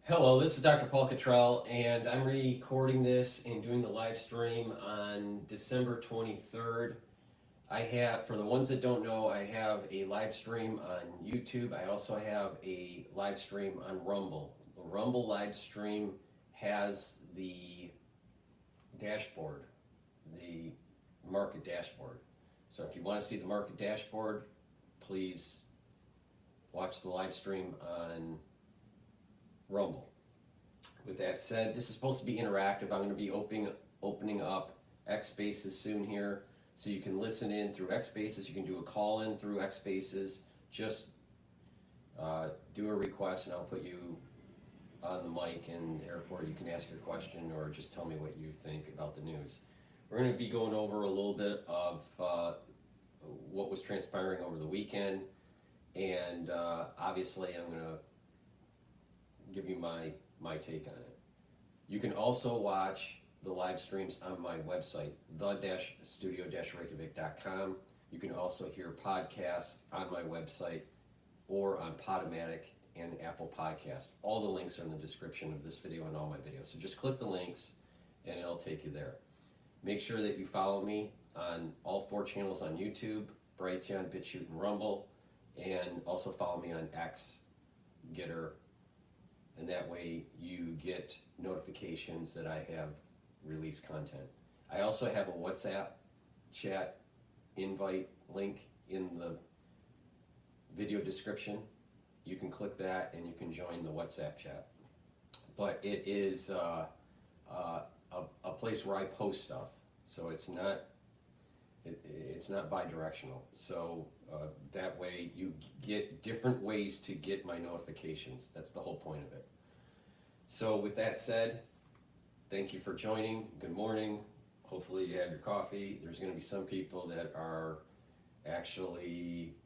Hello, this is DrPaulCottrell, and I'm recording this and doing the live stream on December 23rd. For the ones that don't know, I have a live stream on YouTube. I also have a live stream on Rumble. The Rumble live stream has the dashboard, the market dashboard. So if you want to see the market dashboard, please watch the live stream on Rumble. With that said, this is supposed to be interactive. I'm going to be opening up X Spaces soon here, so you can listen in through X Spaces. You can do a call in through X Spaces. Just do a request, and I'll put you on the mic, and therefore you can ask your question or just tell me what you think about the news. We're going to be going over a little bit of what was transpiring over the weekend, and obviously I'm going to give you my take on it. You can also watch the live streams on my website, the-studio-reykjavik.com. You can also hear podcasts on my website or on Podomatic and Apple Podcast. All the links are in the description of this video and all my videos. So just click the links and it'll take you there. Make sure that you follow me on all 4 channels on YouTube, Brighteon, Bitchute, and Rumble, and also follow me on X, GETTR, and that way you get notifications that I have released content. I also have a WhatsApp chat invite link in the video description. You can click that and you can join the WhatsApp chat. But it is a place where I post stuff, so it's not bi-directional. So that way you get different ways to get my notifications. That's the whole point of it. So with that said, thank you for joining. Good morning. Hopefully you have your coffee. There's going to be some people that are actually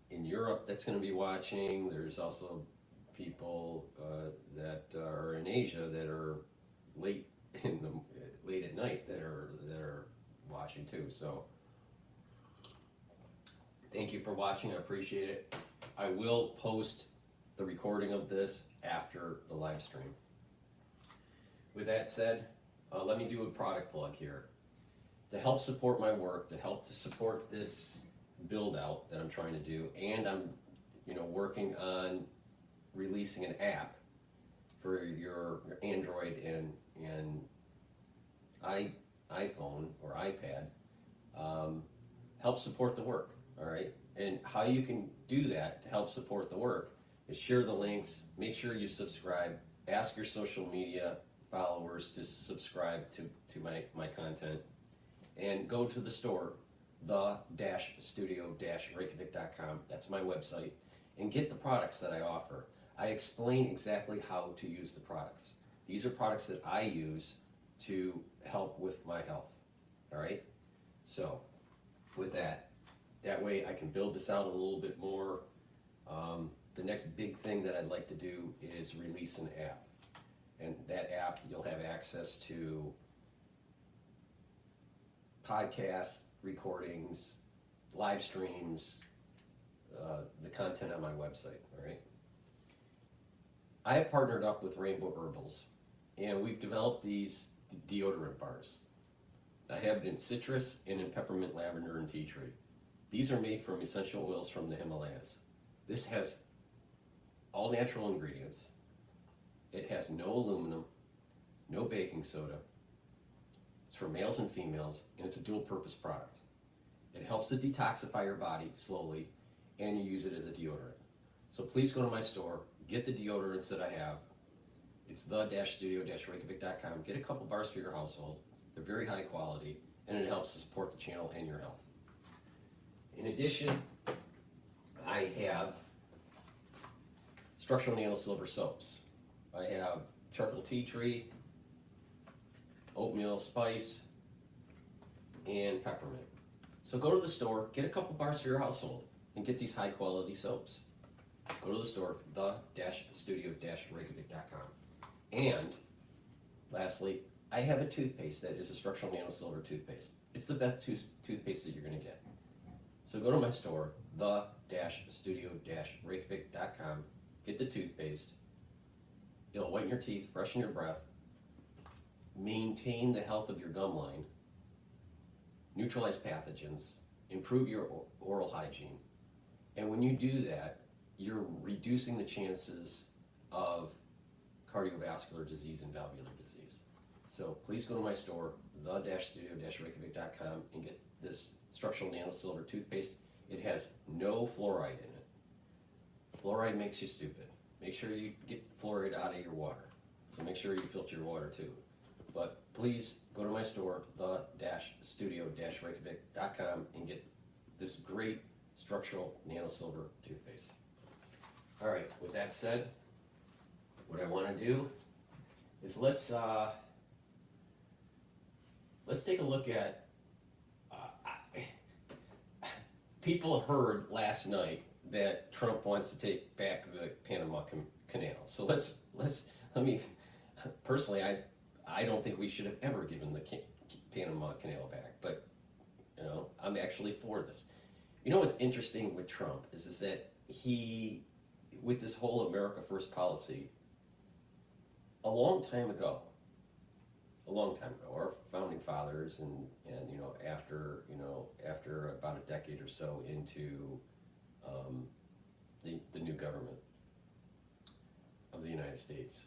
in Europe that's going to be watching. There's also people that are in Asia that are late at night that are watching too. So thank you for watching. I appreciate it. I will post the recording of this after the live stream. With that said, let me do a product plug here. To help support my work, to help to support this build out that I'm trying to do, and I'm working on releasing an app for your Android and iPhone or iPad. Help support the work, all right? And how you can do that to help support the work is share the links, make sure you subscribe, ask your social media followers to subscribe to my content, and go to the store, the-studio-reykjavik.com. That's my website, and get the products that I offer. I explain exactly how to use the products. These are products that I use to help with my health, all right? So with that way I can build this out a little bit more. The next big thing that I'd like to do is release an app, and that app you'll have access to podcasts, recordings, live streams, the content on my website, all right? I have partnered up with Rainbow Herbals, and we've developed these deodorant bars. I have it in citrus and in peppermint, lavender, and tea tree. These are made from essential oils from the Himalayas. This has all natural ingredients. It has no aluminum, no baking soda. It's for males and females, and it's a dual purpose product. It helps to detoxify your body slowly, and you use it as a deodorant. So please go to my store, get the deodorants that I have. It's the-studio-reykjavik.com. Get a couple bars for your household. They're very high quality, and it helps to support the channel and your health. In addition, I have structural nano silver soaps. I have charcoal tea tree, oatmeal spice, and peppermint. So go to the store, get a couple bars for your household, and get these high quality soaps. Go to the store, the-studio-reykjavik.com. And lastly, I have a toothpaste that is a structural nano silver toothpaste. It's the best toothpaste that you're going to get. So go to my store, the-studio-reykjavik.com, get the toothpaste, It'll whiten your teeth, freshen your breath, maintain the health of your gum line, neutralize pathogens, improve your oral hygiene. And when you do that, you're reducing the chances of cardiovascular disease and valvular disease. So please go to my store, the-studio-reykjavik.com, and get this structural nanosilver toothpaste. It has no fluoride in it. Fluoride makes you stupid. Make sure you get fluoride out of your water. So make sure you filter your water too. But please go to my store, the-studio-reykjavik.com, and get this great structural nanosilver toothpaste. All right, with that said, what I want to do is let's take a look at, people heard last night that Trump wants to take back the Panama Canal. So let me, personally, I don't think we should have ever given the Panama Canal back, but you know, I'm actually for this. You know what's interesting with Trump is that he, with this whole America First policy, a long time ago, our founding fathers and after about a decade or so into the new government of the United States,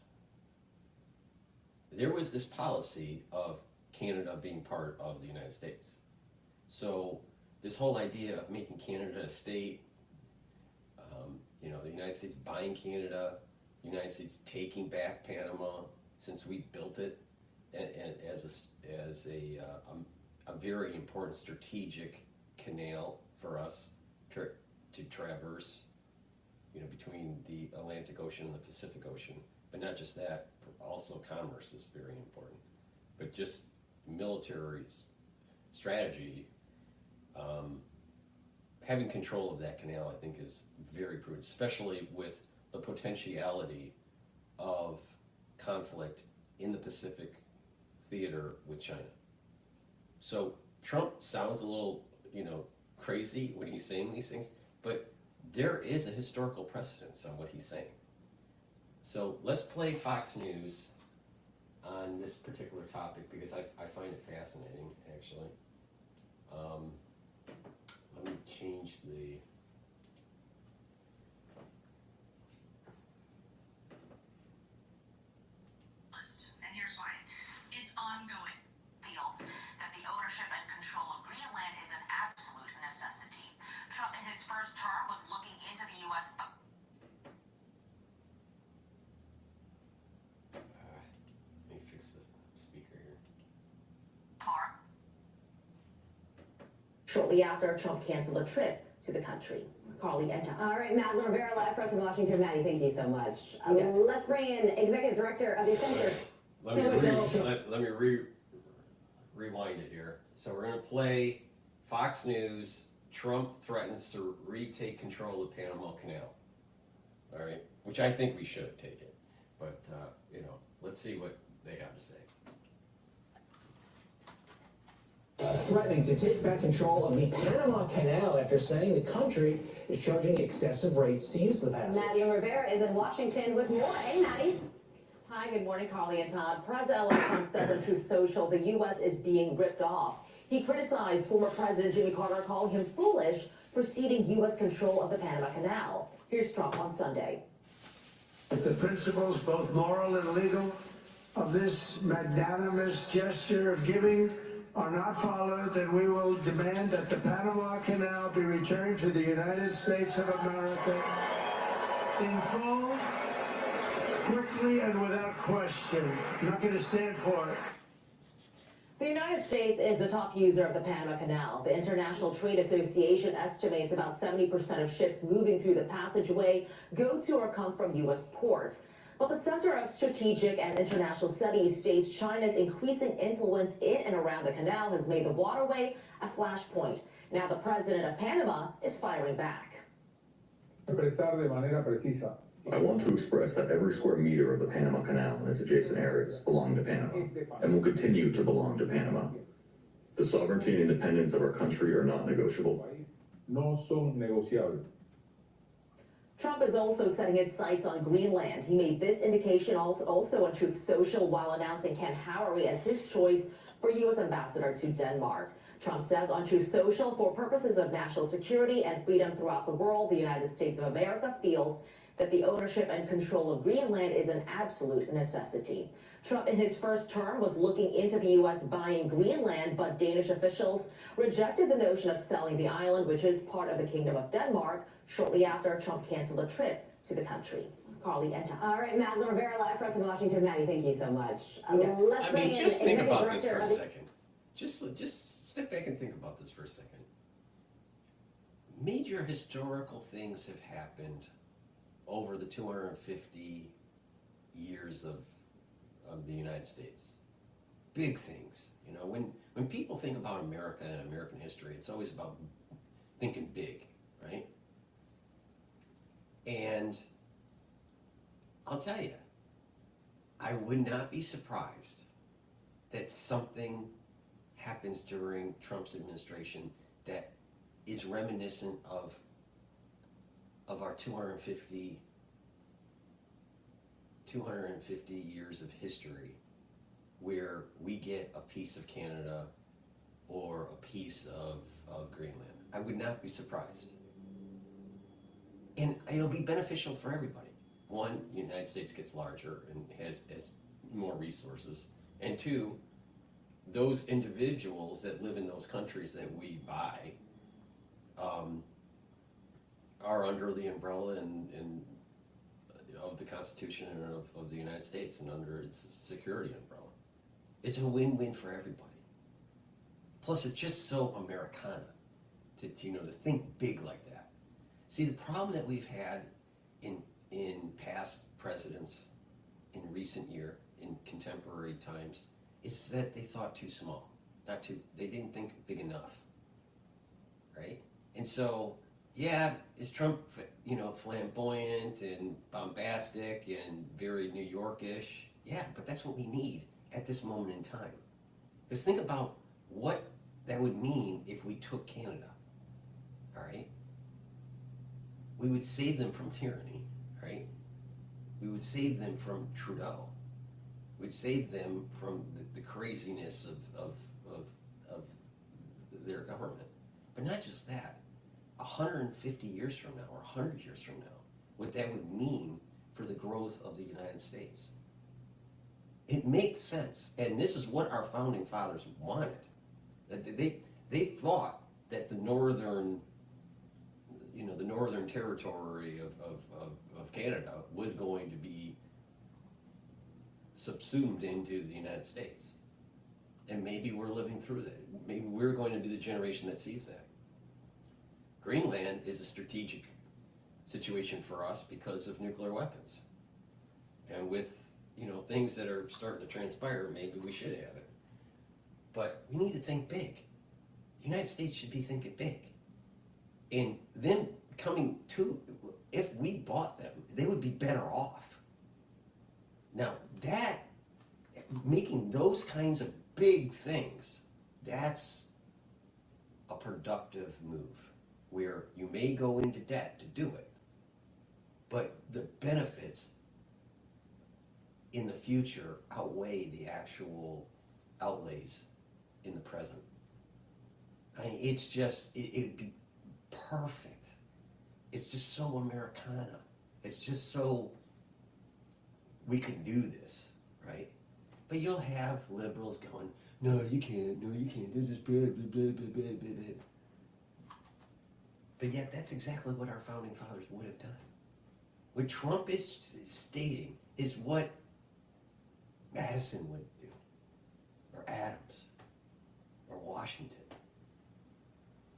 there was this policy of Canada being part of the United States. So this whole idea of making Canada a state, the United States buying Canada, the United States taking back Panama since we built it as a very important strategic canal for us to traverse, between the Atlantic Ocean and the Pacific Ocean. But not just that, also commerce is very important. But just military strategy, having control of that canal, I think, is very prudent, especially with the potentiality of conflict in the Pacific theater with China. So Trump sounds a little, crazy when he's saying these things, but there is a historical precedence on what he's saying. So let's play Fox News on this particular topic because I find it fascinating, actually. Let me change the... And here's why. It's ongoing. Feels that the ownership and control of Greenland is an absolute necessity. Trump in his first term was looking into the U.S. Let me fix the speaker here. Shortly after Trump canceled a trip to the country. Carly Enta. All right, Madeline Rivera, live for us in Washington. Maddie, thank you so much. Let's bring in Executive Director of the Center. Let me rewind it here. So we're going to play Fox News. Trump threatens to retake control of the Panama Canal. All right, which I think we should take it, but let's see what they have to say. Threatening to take back control of the Panama Canal after saying the country is charging excessive rates to use the passage. Madeline Rivera is in Washington with more. Hey, Maddie. Hi, good morning, Carly and Todd. President Trump says on Truth Social the U.S. is being ripped off. He criticized former President Jimmy Carter, calling him foolish for ceding U.S. control of the Panama Canal. Here's Trump on Sunday. If the principles, both moral and legal, of this magnanimous gesture of giving are not followed, then we will demand that the Panama Canal be returned to the United States of America in full, quickly, and without question. I'm not going to stand for it. The United States is the top user of the Panama Canal. The International Trade Association estimates about 70% of ships moving through the passageway go to or come from U.S. ports. But the Center of Strategic and International Studies states China's increasing influence in and around the canal has made the waterway a flashpoint. Now the president of Panama is firing back. I want to express that every square meter of the Panama Canal and its adjacent areas belong to Panama and will continue to belong to Panama. The sovereignty and independence of our country are not negotiable. Trump Trump is also setting his sights on Greenland. He made this indication also on Truth Social while announcing Ken Howery as his choice for U.S. ambassador to Denmark. Trump says on Truth Social, for purposes of national security and freedom throughout the world, the United States of America feels that the ownership and control of Greenland is an absolute necessity. Trump in his first term was looking into the U.S. buying Greenland, but Danish officials rejected the notion of selling the island, which is part of the Kingdom of Denmark, shortly after Trump canceled a trip to the country. Carly and Tom. All right, Madeline Rivera, live from Washington. Maddie, thank you so much. Yeah. Let's I bring mean, in just think Executive about this for Director a of the- second. Just step back and think about this for a second. Major historical things have happened over the 250 years of the United States. Big things. You know, when people think about America and American history, it's always about thinking big, right? And I'll tell you, I would not be surprised that something happens during Trump's administration that is reminiscent of our 250 years of history, where we get a piece of Canada or a piece of Greenland. I would not be surprised. And it'll be beneficial for everybody. One, the United States gets larger and has more resources. And two, those individuals that live in those countries that we buy are under the umbrella and of the Constitution and of the United States and under its security umbrella. It's a win-win for everybody. Plus, it's just so Americana to think big like that. See, the problem that we've had in past presidents in recent year, in contemporary times, is that they thought too small. They didn't think big enough, right? And so, yeah, is Trump, flamboyant and bombastic and very New York-ish? Yeah, but that's what we need at this moment in time. Because think about what that would mean if we took Canada, all right? We would save them from tyranny, right? We would save them from Trudeau. We'd save them from the craziness of their government. But not just that. 150 years from now, or 100 years from now, what that would mean for the growth of the United States. It makes sense, and this is what our founding fathers wanted. They thought that the northern territory of Canada was going to be subsumed into the United States. And maybe we're living through that. Maybe we're going to be the generation that sees that. Greenland is a strategic situation for us because of nuclear weapons. And with, things that are starting to transpire, maybe we should have it. But we need to think big. The United States should be thinking big. And then if we bought them, they would be better off. Now, making those kinds of big things, that's a productive move, where you may go into debt to do it, but the benefits in the future outweigh the actual outlays in the present. I mean, it's just, it'd be perfect. It's just so Americana. It's just so, we can do this, right? But you'll have liberals going, no, you can't, this is blah, blah, blah, blah, blah, blah, blah. But yet, that's exactly what our founding fathers would have done. What Trump is stating is what Madison would do, or Adams, or Washington.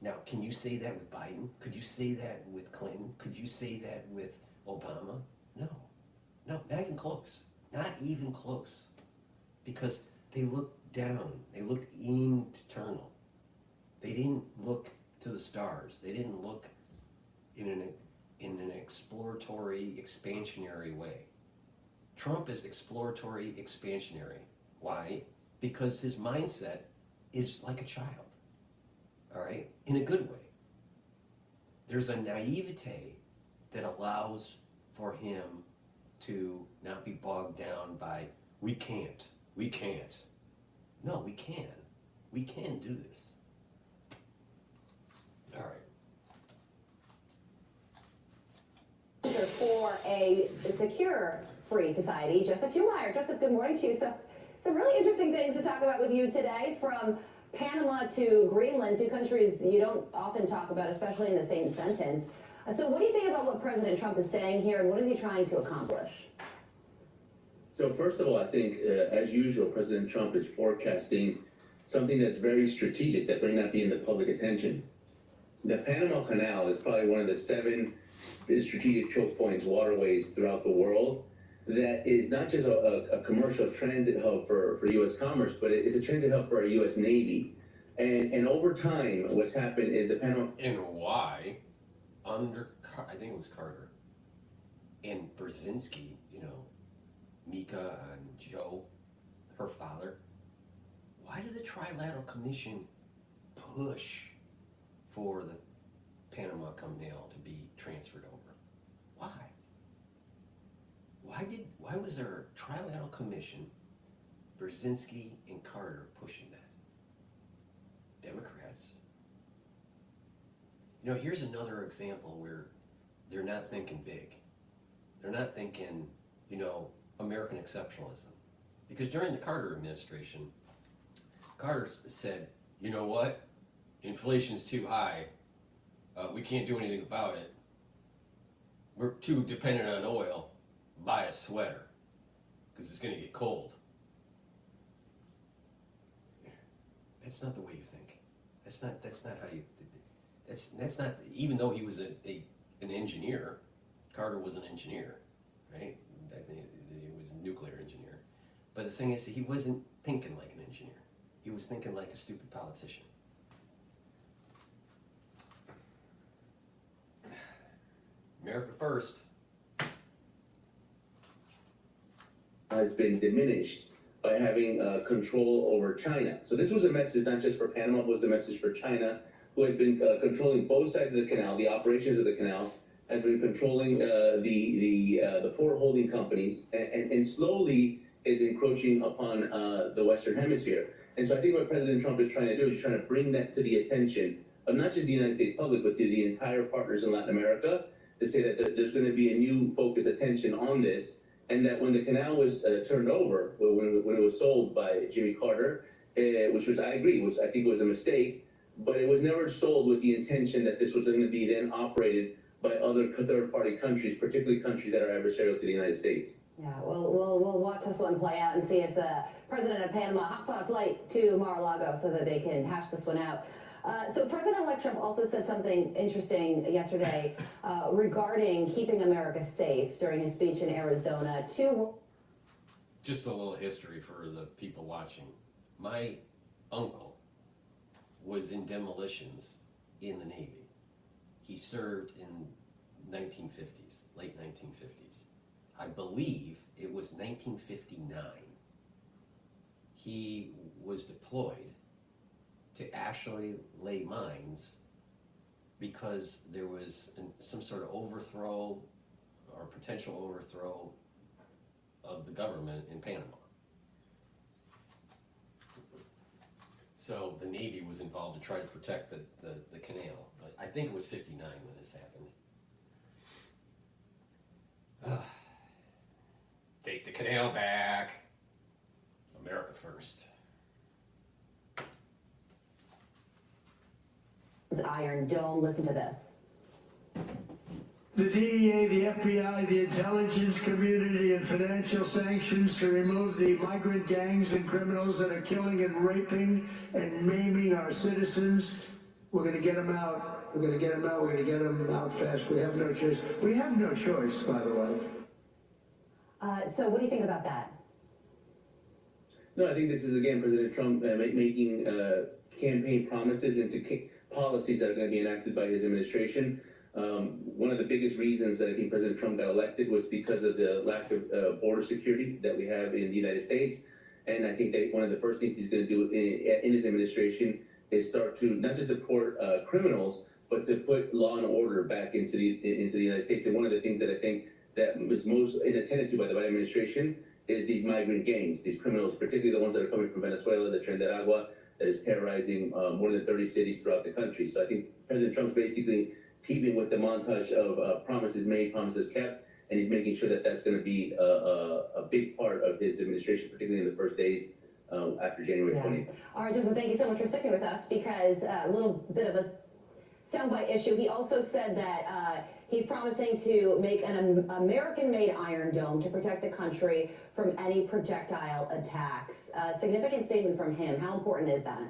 Now, can you say that with Biden? Could you say that with Clinton? Could you say that with Obama? No, not even close. Not even close. Because they looked down, they looked internal. They didn't look to the stars. They didn't look in an exploratory, expansionary way. Trump is exploratory, expansionary. Why? Because his mindset is like a child, all right? In a good way. There's a naivete that allows for him to not be bogged down by, we can't. No, we can. We can do this. All right. For a secure free society, Joseph Schumacher. Joseph, good morning to you. So some really interesting things to talk about with you today, from Panama to Greenland, two countries you don't often talk about, especially in the same sentence. So what do you think about what President Trump is saying here, and what is he trying to accomplish? So first of all, I think, as usual, President Trump is forecasting something that's very strategic that may not be in the public attention. The Panama Canal is probably one of the 7 strategic choke points, waterways throughout the world, that is not just a commercial transit hub for U.S. commerce, but it's a transit hub for our U.S. Navy. And over time, what's happened is the Panama... And why, under, I think it was Carter, and Brzezinski, you know, Mika and Joe, her father, why did the Trilateral Commission push for the Panama Canal to be transferred over? Why? Why was there a Trilateral Commission, Brzezinski and Carter pushing that? Democrats. You know, here's another example where they're not thinking big. They're not thinking, you know, American exceptionalism. Because during the Carter administration, Carter said, you know what? Inflation's too high. We can't do anything about it. We're too dependent on oil. Buy a sweater, because it's going to get cold. That's not the way you think. That's not how you. That's not. Even though he was an engineer, Carter was an engineer, right? I think he was a nuclear engineer. But the thing is, he wasn't thinking like an engineer. He was thinking like a stupid politician. America first. Has been diminished by having control over China. So this was a message not just for Panama, it was a message for China, who has been controlling both sides of the canal, the operations of the canal, has been controlling the port holding companies, and slowly is encroaching upon the Western Hemisphere. And so I think what President Trump is trying to do is trying to bring that to the attention of not just the United States public, but to the entire partners in Latin America, to say that there's going to be a new focused attention on this, and that when the canal was turned over, when it was sold by Jimmy Carter, which was, I agree, I think it was a mistake, but it was never sold with the intention that this was going to be then operated by other third-party countries, particularly countries that are adversarial to the United States. Yeah, we'll watch this one play out and see if the president of Panama hops on a flight to Mar-a-Lago so that they can hash this one out. So President-elect Trump also said something interesting yesterday regarding keeping America safe during his speech in Arizona. Just a little history for the people watching. My uncle was in demolitions in the Navy. He served in 1950s, late 1950s. I believe it was 1959. He was deployed to actually lay mines because there was some sort of overthrow or potential overthrow of the government in Panama. So the Navy was involved to try to protect the canal. I think it was 59 when this happened. Take the canal back. America first. Iron Dome, listen to this. The DEA, the FBI, the intelligence community, and financial sanctions to remove the migrant gangs and criminals that are killing and raping and maiming our citizens. We're going to get them out. We're going to get them out. We're going to get them out fast. We have no choice. We have no choice, by the way. So what do you think about that? No, I think this is, again, President Trump making campaign promises into policies that are going to be enacted by his administration. One of the biggest reasons that I think President Trump got elected was because of the lack of border security that we have in the United States. And I think that one of the first things he's going to do in his administration is start to not just deport criminals, but to put law and order back into the United States. And one of the things that I think that was most inattended to by the Biden administration is these migrant gangs, these criminals, particularly the ones that are coming from Venezuela, the Tren de Agua, that is terrorizing more than 30 cities throughout the country. So I think President Trump's basically keeping with the montage of promises made, promises kept, and he's making sure that that's going to be a big part of his administration, particularly in the first days after January 20th. All right, Joseph, thank you so much for sticking with us, because a little bit of a soundbite issue. He also said that he's promising to make an American-made Iron Dome to protect the country from any projectile attacks. Significant statement from him. How important is that?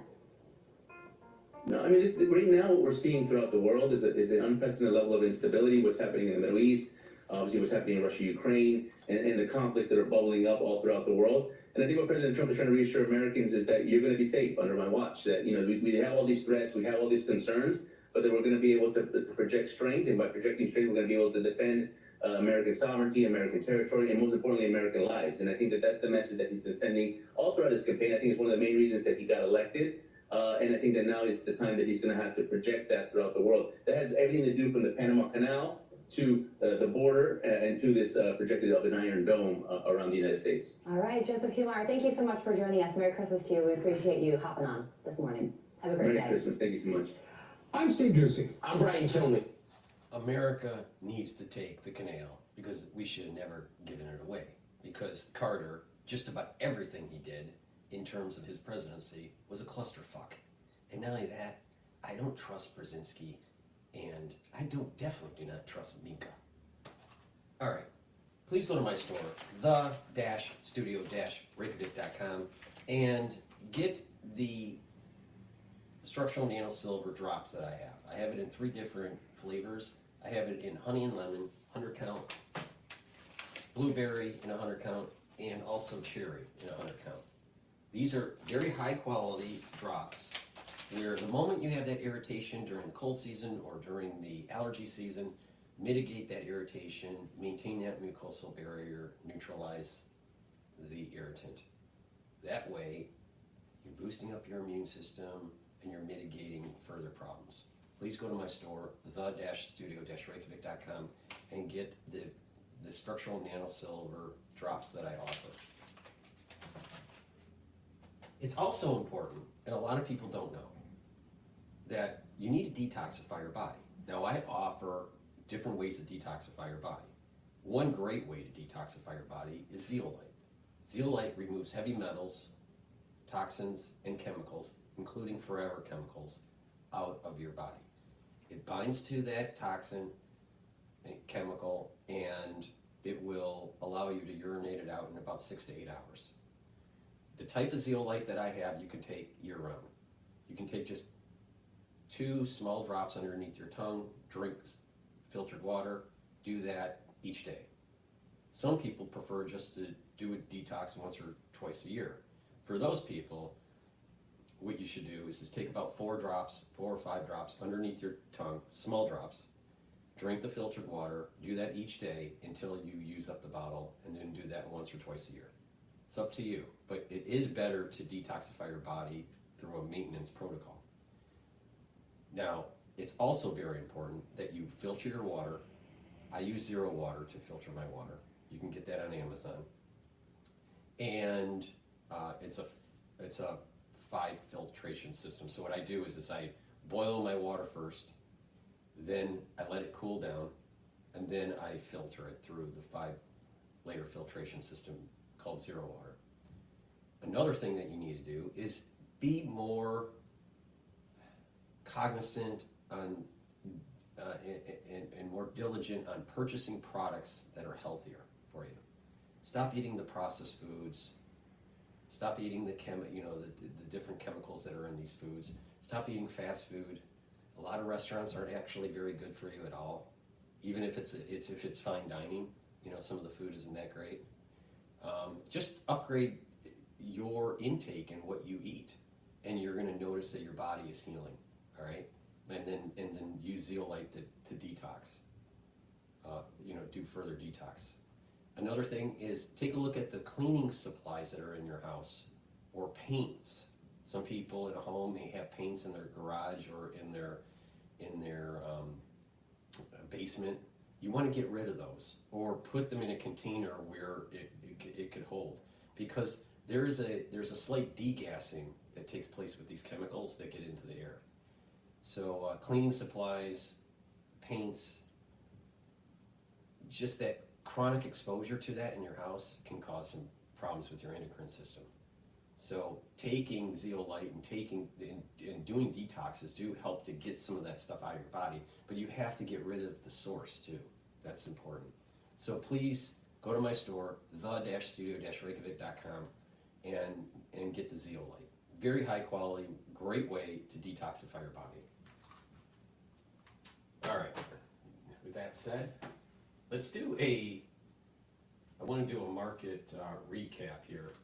No, I mean, right now what we're seeing throughout the world is an unprecedented level of instability, what's happening in the Middle East, obviously what's happening in Russia, Ukraine, and the conflicts that are bubbling up all throughout the world. And I think what President Trump is trying to reassure Americans is that you're going to be safe under my watch, that, you know, we have all these threats, we have all these concerns, but that we're going to be able to project strength, and by projecting strength, we're going to be able to defend American sovereignty, American territory, and most importantly, American lives. And I think that that's the message that he's been sending all throughout his campaign. I think it's one of the main reasons that he got elected. And I think that now is the time that he's going to have to project that throughout the world. That has everything to do from the Panama Canal to the border and to this projected of an Iron Dome around the United States. All right, Joseph Humar, thank you so much for joining us. Merry Christmas to you. We appreciate you hopping on this morning. Have a great day. Merry Christmas. Thank you so much. I'm Steve Ducey. I'm Brighteon Channel. America needs to take the canal because we should have never given it away. Because Carter, just about everything he did in terms of his presidency was a clusterfuck. And not only that, I don't trust Brzezinski, and I definitely do not trust Minka. All right, please go to my store, the-studio-reykjavik.com, and get the structural nano silver drops that I have. I have it in 3 different flavors. I have it in honey and lemon, 100 count, blueberry in 100 count, and also cherry in 100 count. These are very high quality drops where the moment you have that irritation during the cold season or during the allergy season, mitigate that irritation, maintain that mucosal barrier, neutralize the irritant. That way, you're boosting up your immune system and you're mitigating further problems. Please go to my store, the-studio-reykjavik.com, and get the structural nano silver drops that I offer. It's also important, and a lot of people don't know, that you need to detoxify your body. Now, I offer different ways to detoxify your body. One great way to detoxify your body is zeolite. Zeolite removes heavy metals, toxins, and chemicals, including forever chemicals, out of your body. It binds to that toxin, chemical, and it will allow you to urinate it out in about 6 to 8 hours. The type of zeolite that I have, you can take year-round. You can take just 2 small drops underneath your tongue, drink filtered water, do that each day. Some people prefer just to do a detox once or twice a year. For those people, what you should do is just take about 4 or 5 drops underneath your tongue, small drops, drink the filtered water, do that each day until you use up the bottle, and then do that once or twice a year. It's up to you, but it is better to detoxify your body through a maintenance protocol. Now, it's also very important that you filter your water. I use zero water to filter my water. You can get that on Amazon. And it's a 5 filtration system. So what I do is I boil my water first, then I let it cool down, and then I filter it through the 5-layer filtration system called zero water. Another thing that you need to do is be more cognizant on and more diligent on purchasing products that are healthier for you. Stop eating the processed foods. Stop eating the different chemicals that are in these foods. Stop eating fast food. A lot of restaurants aren't actually very good for you at all. Even if it's fine dining, some of the food isn't that great. Just upgrade your intake and what you eat, and you're going to notice that your body is healing. All right, and then use zeolite to detox. Do further detox. Another thing is take a look at the cleaning supplies that are in your house, or paints. Some people at home may have paints in their garage or in their basement, you want to get rid of those or put them in a container where it could hold, because there's a slight degassing that takes place with these chemicals that get into the air. So cleaning supplies, paints, just that chronic exposure to that in your house can cause some problems with your endocrine system. So taking zeolite and doing detoxes do help to get some of that stuff out of your body, but you have to get rid of the source too. That's important. So please go to my store, the-studio-reykjavik.com, and get the zeolite. Very high quality, great way to detoxify your body. All right, with that said, let's do I want to do a market recap here.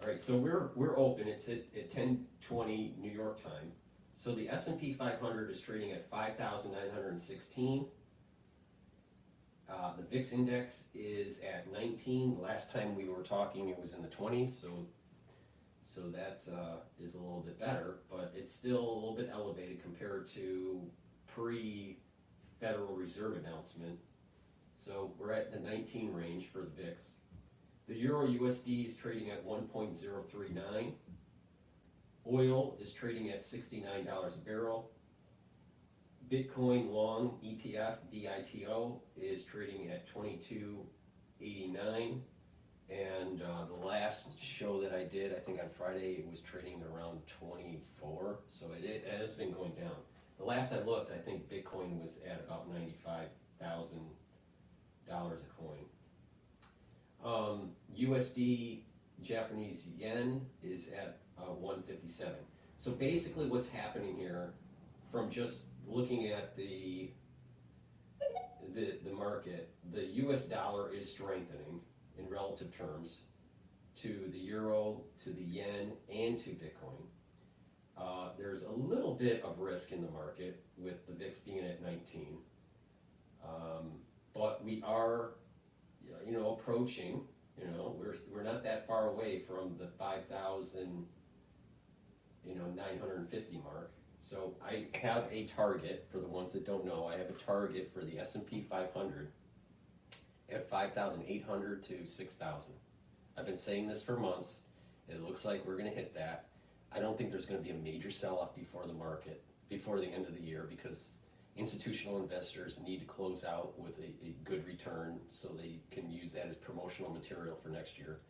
All right, so we're open. It's at 10:20 New York time. So the S&P 500 is trading at 5,916. The VIX index is at 19. Last time we were talking, it was in the 20s. So that is a little bit better, but it's still a little bit elevated compared to pre-Federal Reserve announcement. So we're at the 19 range for the VIX. The Euro USD is trading at 1.039. Oil is trading at $69 a barrel. Bitcoin long ETF, BITO, is trading at 22.89. And the last show that I did, I think on Friday, it was trading around 24. So it has been going down. The last I looked, I think Bitcoin was at about $95,000 a coin. USD Japanese yen is at 157. So basically what's happening here, from just looking at the market, the US dollar is strengthening in relative terms to the euro, to the yen, and to Bitcoin. There's a little bit of risk in the market with the VIX being at 19. But we are, approaching, we're not that far away from the 5,950 mark. So I have a target, for the ones that don't know, I have a target for the S&P 500 at 5,800 to 6,000. I've been saying this for months. It looks like we're going to hit that. I don't think there's going to be a major sell-off before the end of the year, because institutional investors need to close out with a good return so they can use that as promotional material for next year.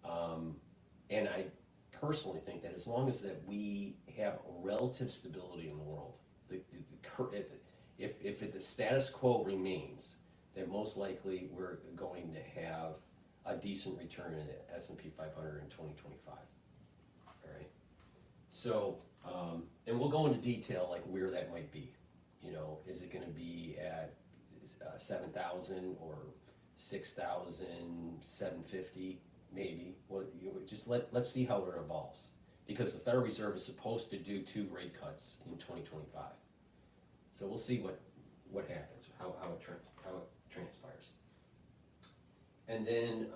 And I personally think that as long as that we have relative stability in the world, if the status quo remains, then most likely we're going to have a decent return in the S&P 500 in 2025. All right. So, and we'll go into detail like where that might be. Is it going to be at 7,000 or 6,000, 750, maybe? Well, just let's see how it evolves, because the Federal Reserve is supposed to do 2 rate cuts in 2025. So we'll see what happens, how it transpires. And then,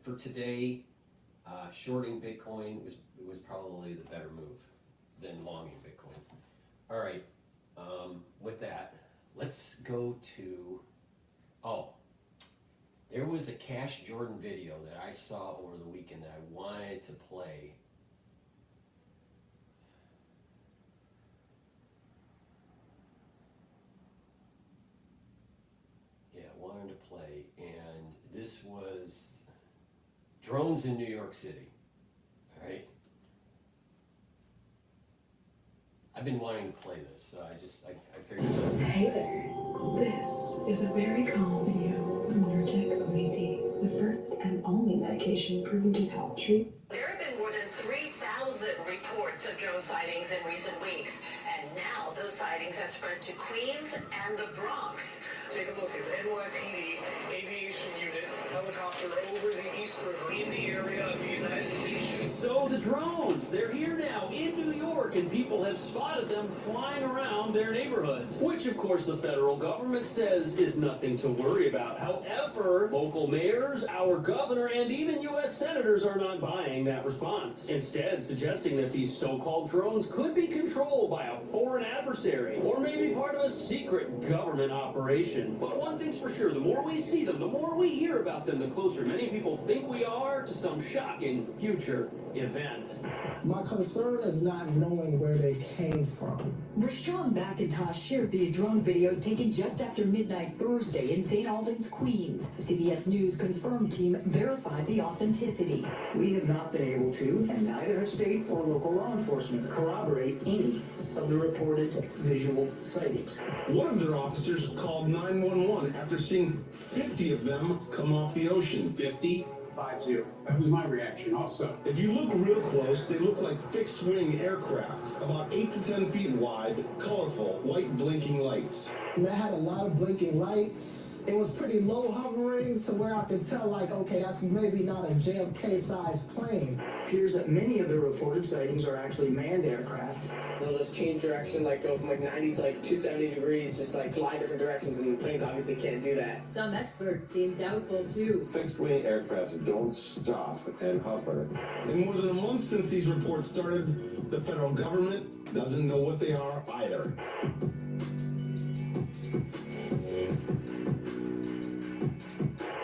for today, shorting Bitcoin was probably the better move than longing Bitcoin. All right, with that, let's go to, there was a Cash Jordan video that I saw over the weekend that I wanted to play. And this was drones in New York City. All right. I've been wanting to play this, so I figured. Hey there. This is a very calm video from Nurtec ODT, the first and only medication proven to help treat. There have been more than 3,000 reports of drone sightings in recent weeks, and now those sightings have spread to Queens and the Bronx. Take a look at NYPD aviation unit helicopter over the East River in the area of the United States. So the drones, they're here now in New York, and people have spotted them flying around around their neighborhoods, which of course the federal government says is nothing to worry about. However, local mayors, our governor, and even U.S. senators are not buying that response, instead suggesting that these so-called drones could be controlled by a foreign adversary, or maybe part of a secret government operation. But one thing's for sure, the more we see them, the more we hear about them, the closer many people think we are to some shocking future event. My concern is not knowing where they came from. Rashawn McIntosh shared these drone videos taken just after midnight Thursday in St. Albans, Queens. CBS News confirmed team verified the authenticity. We have not been able to, and neither have state or local law enforcement, corroborate any of the reported visual sightings. One of their officers called 911 after seeing 50 of them come off the ocean. 50? 50. That was my reaction also. If you look real close, they look like fixed-wing aircraft, about 8 to 10 feet wide, colorful, white blinking lights. And they had a lot of blinking lights. It was pretty low hovering to where I could tell, like, okay, that's maybe not a JFK-sized plane. It appears that many of the reported sightings are actually manned aircraft. They'll just change direction, like go from like 90 to like 270 degrees, just like fly different directions, and planes obviously can't do that. Some experts seem doubtful too. Fixed-wing aircrafts don't stop and hover. In more than a month since these reports started, the federal government doesn't know what they are either.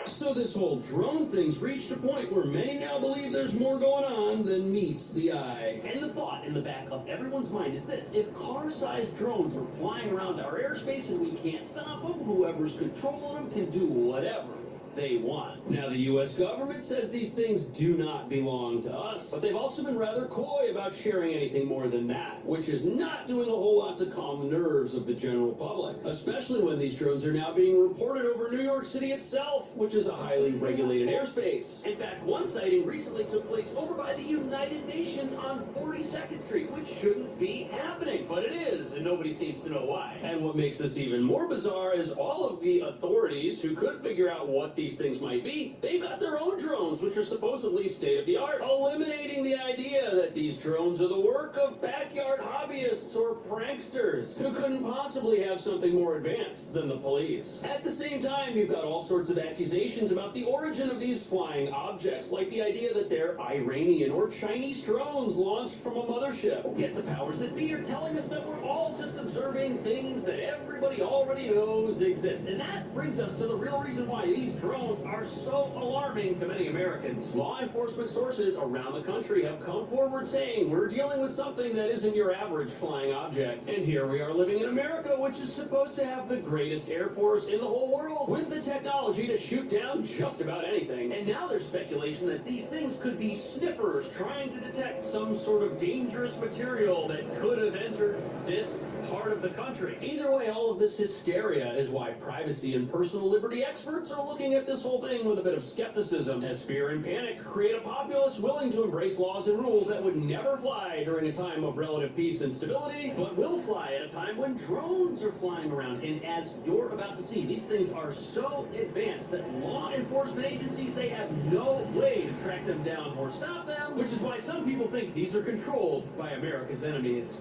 So this whole drone thing's reached a point where many now believe there's more going on than meets the eye. And the thought in the back of everyone's mind is this: if car-sized drones are flying around our airspace and we can't stop them, whoever's controlling them can do whatever they want. Now, the U.S. government says these things do not belong to us, but they've also been rather coy about sharing anything more than that, which is not doing a whole lot to calm the nerves of the general public, especially when these drones are now being reported over New York City itself, which is a highly regulated airspace. In fact, one sighting recently took place over by the United Nations on 42nd Street, which shouldn't be happening, but it is, and nobody seems to know why. And what makes this even more bizarre is all of the authorities who could figure out what these things might be, they've got their own drones, which are supposedly state-of-the-art, eliminating the idea that these drones are the work of backyard hobbyists or pranksters who couldn't possibly have something more advanced than the police. At the same time, you've got all sorts of accusations about the origin of these flying objects, like the idea that they're Iranian or Chinese drones launched from a mothership. Yet the powers that be are telling us that we're all just observing things that everybody already knows exist. And that brings us to the real reason why these drones are so alarming to many Americans. Law enforcement sources around the country have come forward saying we're dealing with something that isn't your average flying object. And here we are living in America, which is supposed to have the greatest air force in the whole world, with the technology to shoot down just about anything. And now there's speculation that these things could be sniffers trying to detect some sort of dangerous material that could have entered this part of the country. Either way, all of this hysteria is why privacy and personal liberty experts are looking at this whole thing with a bit of skepticism, as fear and panic create a populace willing to embrace laws and rules that would never fly during a time of relative peace and stability, but will fly at a time when drones are flying around. And as you're about to see, these things are so advanced that law enforcement agencies, they have no way to track them down or stop them, which is why some people think these are controlled by America's enemies.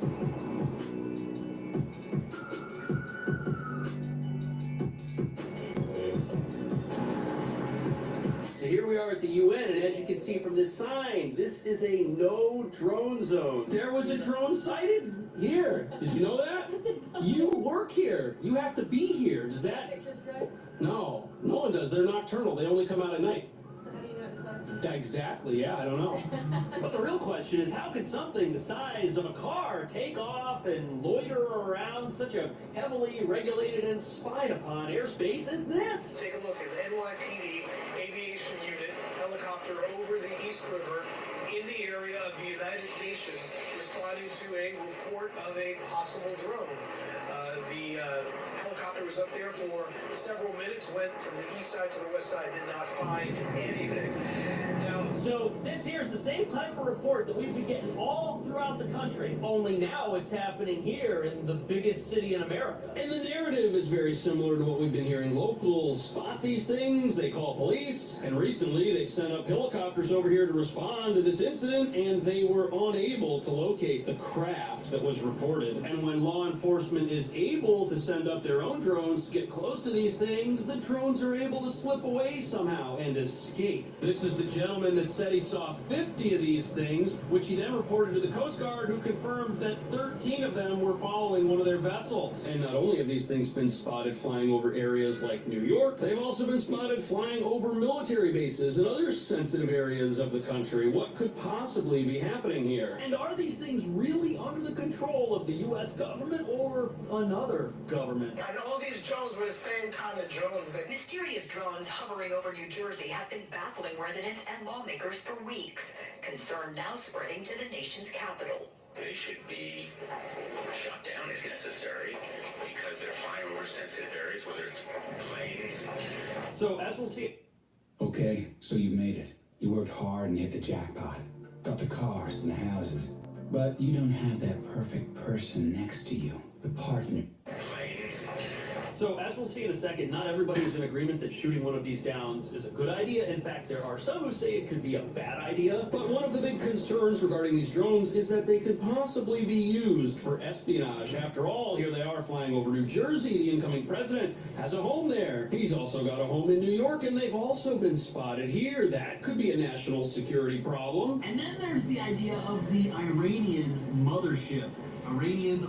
So here we are at the UN, and as you can see from this sign, this is a no drone zone. There was a drone sighted here. Did you know that? You work here. You have to be here. Does that? No, no one does. They're nocturnal. They only come out at night. Exactly, yeah, I don't know. But the real question is, how could something the size of a car take off and loiter around such a heavily regulated and spied upon airspace as this? Take a look at NYPD aviation unit helicopter over the East River in the area of the United Nations, responding to a report of a possible drone. The helicopter helicopter was up there for several minutes, went from the east side to the west side, did not find anything. Now, so this here's the same type of report that we've been getting all throughout the country, only now it's happening here in the biggest city in America. And the narrative is very similar to what we've been hearing. Locals spot these things, they call police, and recently they sent up helicopters over here to respond to this incident, and they were unable to locate the craft that was reported. And when law enforcement is able to send up their own drones to get close to these things, the drones are able to slip away somehow and escape. This is the gentleman that said he saw 50 of these things, which he then reported to the Coast Guard, who confirmed that 13 of them were following one of their vessels. And not only have these things been spotted flying over areas like New York, they've also been spotted flying over military bases and other sensitive areas of the country. What could possibly be happening here? And are these things really under the control of the U.S. government or another government? and all these drones were the same kind of drones that Mysterious drones hovering over New Jersey have been baffling residents and lawmakers for weeks. Concern now spreading to the nation's capital. They should be shut down if necessary because they're flying over sensitive areas, whether it's planes. So as we'll see. Okay, so you made it. You worked hard and hit the jackpot. Got the cars and the houses. But you don't have that perfect person next to you. The partner. Planes. So, as we'll see in a second, not everybody is in agreement that shooting one of these downs is a good idea. In fact, there are some who say it could be a bad idea. But one of the big concerns regarding these drones is that they could possibly be used for espionage. After all, here they are flying over New Jersey. The incoming president has a home there. He's also got a home in New York, and they've also been spotted here. That could be a national security problem. And then there's the idea of the Iranian mothership. Iranian,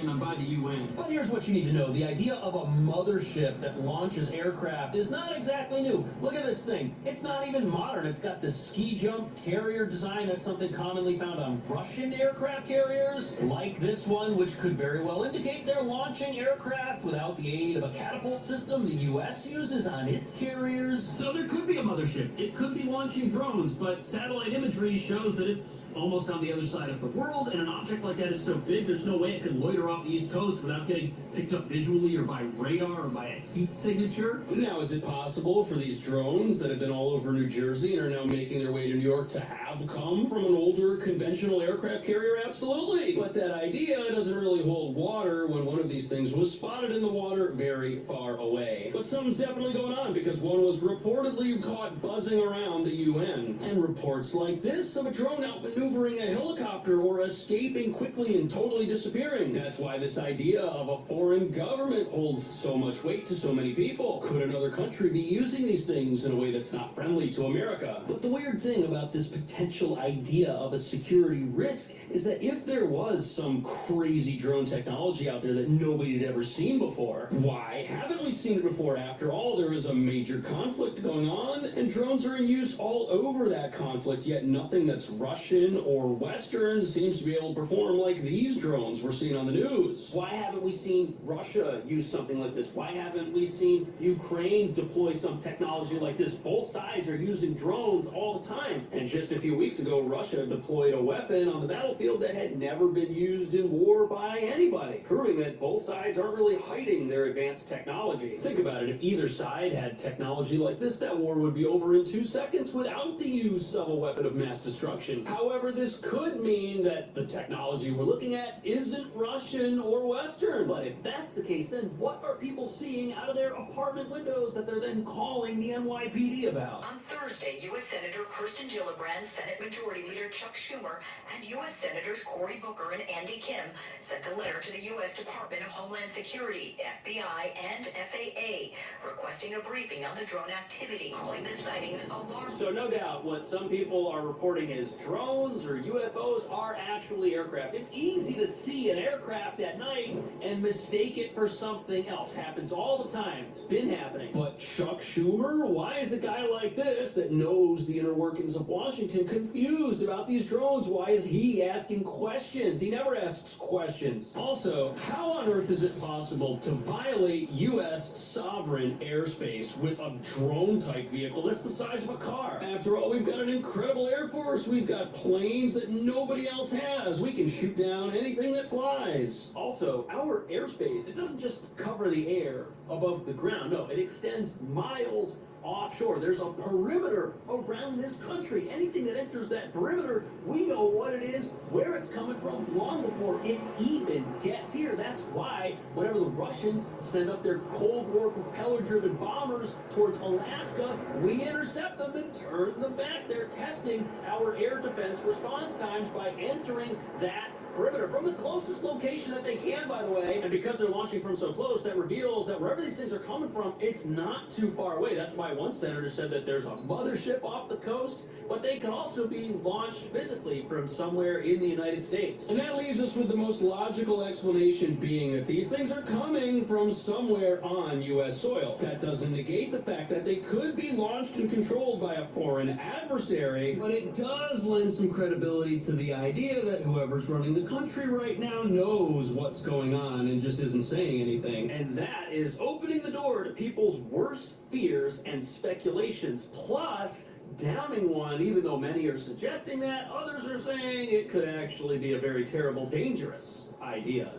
I'm by the UN. But here's what you need to know. The idea of a mothership that launches aircraft is not exactly new. Look at this thing. It's not even modern. It's got the ski jump carrier design. That's something commonly found on Russian aircraft carriers, like this one, which could very well indicate they're launching aircraft without the aid of a catapult system the U.S. uses on its carriers. So there could be a mothership. It could be launching drones, but satellite imagery shows that it's almost on the other side of the world, and an object like that is so big there's no way it could loiter off the East Coast without getting picked up visually or by radar or by a heat signature. Now, is it possible for these drones that have been all over New Jersey and are now making their way to New York to have come from an older conventional aircraft carrier? Absolutely. But that idea doesn't really hold water when one of these things was spotted in the water very far away. But something's definitely going on because one was reportedly caught buzzing around the UN. And reports like this of a drone outmaneuvering a helicopter or escaping quickly and totally disappearing. That's why this idea of a foreign government holds so much weight to so many people. Could another country be using these things in a way that's not friendly to America? But the weird thing about this potential idea of a security risk is that if there was some crazy drone technology out there that nobody had ever seen before, why haven't we seen it before? After all, there is a major conflict going on, and drones are in use all over that conflict, yet nothing that's Russian or Western seems to be able to perform like these drones we're seeing on the news. Why haven't we seen Russia use something like this? Why haven't we seen Ukraine deploy some technology like this? Both sides are using drones all the time. And just a few weeks ago, Russia deployed a weapon on the battlefield that had never been used in war by anybody, proving that both sides aren't really hiding their advanced technology. Think about it. If either side had technology like this, that war would be over in 2 seconds without the use of a weapon of mass destruction. However, this could mean that the technology we're looking at isn't Russian or Western. But if that's the case, then what are people seeing out of their apartment windows that they're then calling the NYPD about? On Thursday, U.S. Senator Kirsten Gillibrand, Senate Majority Leader Chuck Schumer, and U.S. Senators Cory Booker and Andy Kim sent a letter to the U.S. Department of Homeland Security, FBI, and FAA, requesting a briefing on the drone activity, calling the sightings alarming. So no doubt what some people are reporting is drones or UFOs are actually aircraft. It's easy to see an aircraft at night and mistake it for something else. Happens all the time. It's been happening. But Chuck Schumer, why is a guy like this that knows the inner workings of Washington confused about these drones? Why is he asking questions? He never asks questions. Also, Also, how on earth is it possible to violate U.S. sovereign airspace with a drone-type vehicle that's the size of a car? After all, we've got an incredible Air Force. We've got planes that nobody else has. We can shoot down anything that flies. Also, our airspace, it doesn't just cover the air above the ground. No, it extends miles offshore. There's a perimeter around this country. Anything that enters that perimeter, we know what it is, where it's coming from, long before it even gets here. That's why whenever the Russians send up their Cold War propeller-driven bombers towards Alaska, we intercept them and turn them back. They're testing our air defense response times by entering that perimeter from the closest location that they can, by the way. And because they're launching from so close, that reveals that wherever these things are coming from, it's not too far away. That's why one senator said that there's a mothership off the coast, but they can also be launched physically from somewhere in the United States. And that leaves us with the most logical explanation being that these things are coming from somewhere on U.S. soil. That doesn't negate the fact that they could be launched and controlled by a foreign adversary, but it does lend some credibility to the idea that whoever's running the country right now knows what's going on and just isn't saying anything. And that is opening the door to people's worst fears and speculations, plus downing one, even though many are suggesting that, others are saying it could actually be a very terrible, dangerous idea.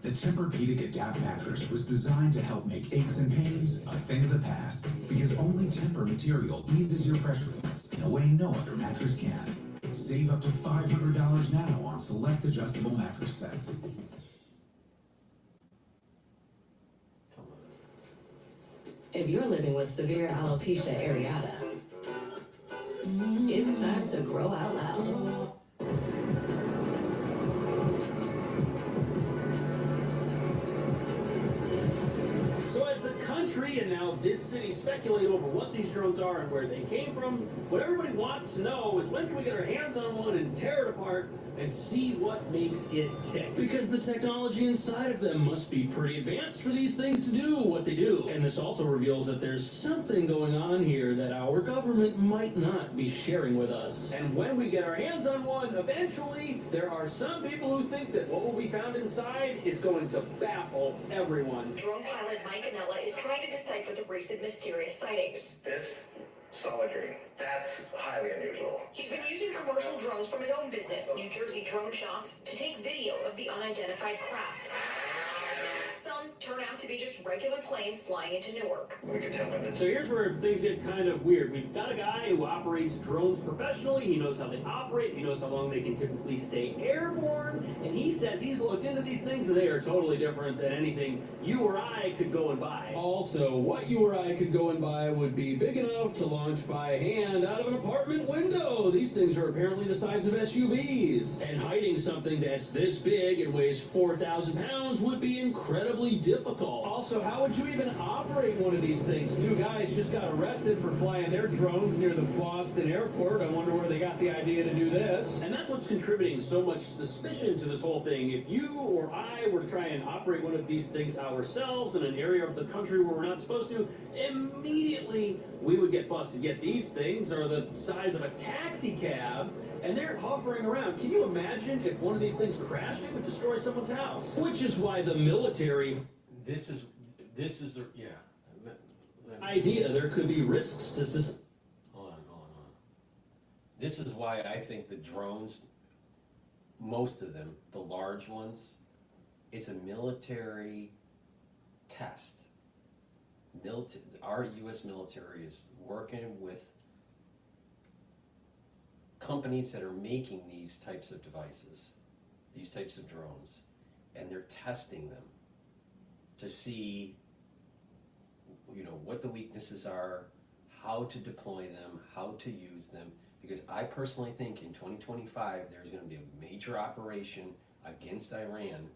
The Tempur-Pedic Adapt mattress was designed to help make aches and pains a thing of the past, because only Tempur material eases your pressure points in a way no other mattress can. Save up to $500 now on select adjustable mattress sets. If you're living with severe alopecia areata, it's time to grow out loud. So as the country and now this city speculate over what these drones are and where they came from, what everybody wants to know is when can we get our hands on one and tear it apart and see what makes it tick. Because the technology inside of them must be pretty advanced for these things to do what they do. And this also reveals that there's something going on here that our government might not be sharing with us. And when we get our hands on one, eventually, there are some people who think that what will be found inside is going to baffle everyone. Drone pilot Mike Anella is trying to decipher the recent mysterious sightings. This? Solid green. That's highly unusual. He's been using commercial drones from his own business, New Jersey Drone Shots, to take video of the unidentified craft. Some turn out to be just regular planes flying into Newark. We can tell them. So here's where things get kind of weird. We've got a guy who operates drones professionally. He knows how they operate. He knows how long they can typically stay airborne. And he says he's looked into these things and they are totally different than anything you or I could go and buy. Also, what you or I could go and buy would be big enough to launch by hand out of an apartment window. These things are apparently the size of SUVs. And hiding something that's this big and weighs 4,000 pounds would be incredibly difficult. Also, how would you even operate one of these things? Two guys just got arrested for flying their drones near the Boston airport. I wonder where they got the idea to do this. And that's what's contributing so much suspicion to this whole thing. If you or I were to try and operate one of these things ourselves in an area of the country where we're not supposed to, immediately we would get busted. Yet these things are the size of a taxi cab, and they're hovering around. Can you imagine if one of these things crashed? It would destroy someone's house. Which is why the military... This is the, yeah. idea there could be risks to society. Hold on. This is why I think the drones, most of them, the large ones, it's a military test. Our U.S. military is working with companies that are making these types of devices, these types of drones, and they're testing them to see, what the weaknesses are, how to deploy them, how to use them, because I personally think in 2025 there's going to be a major operation against Iran,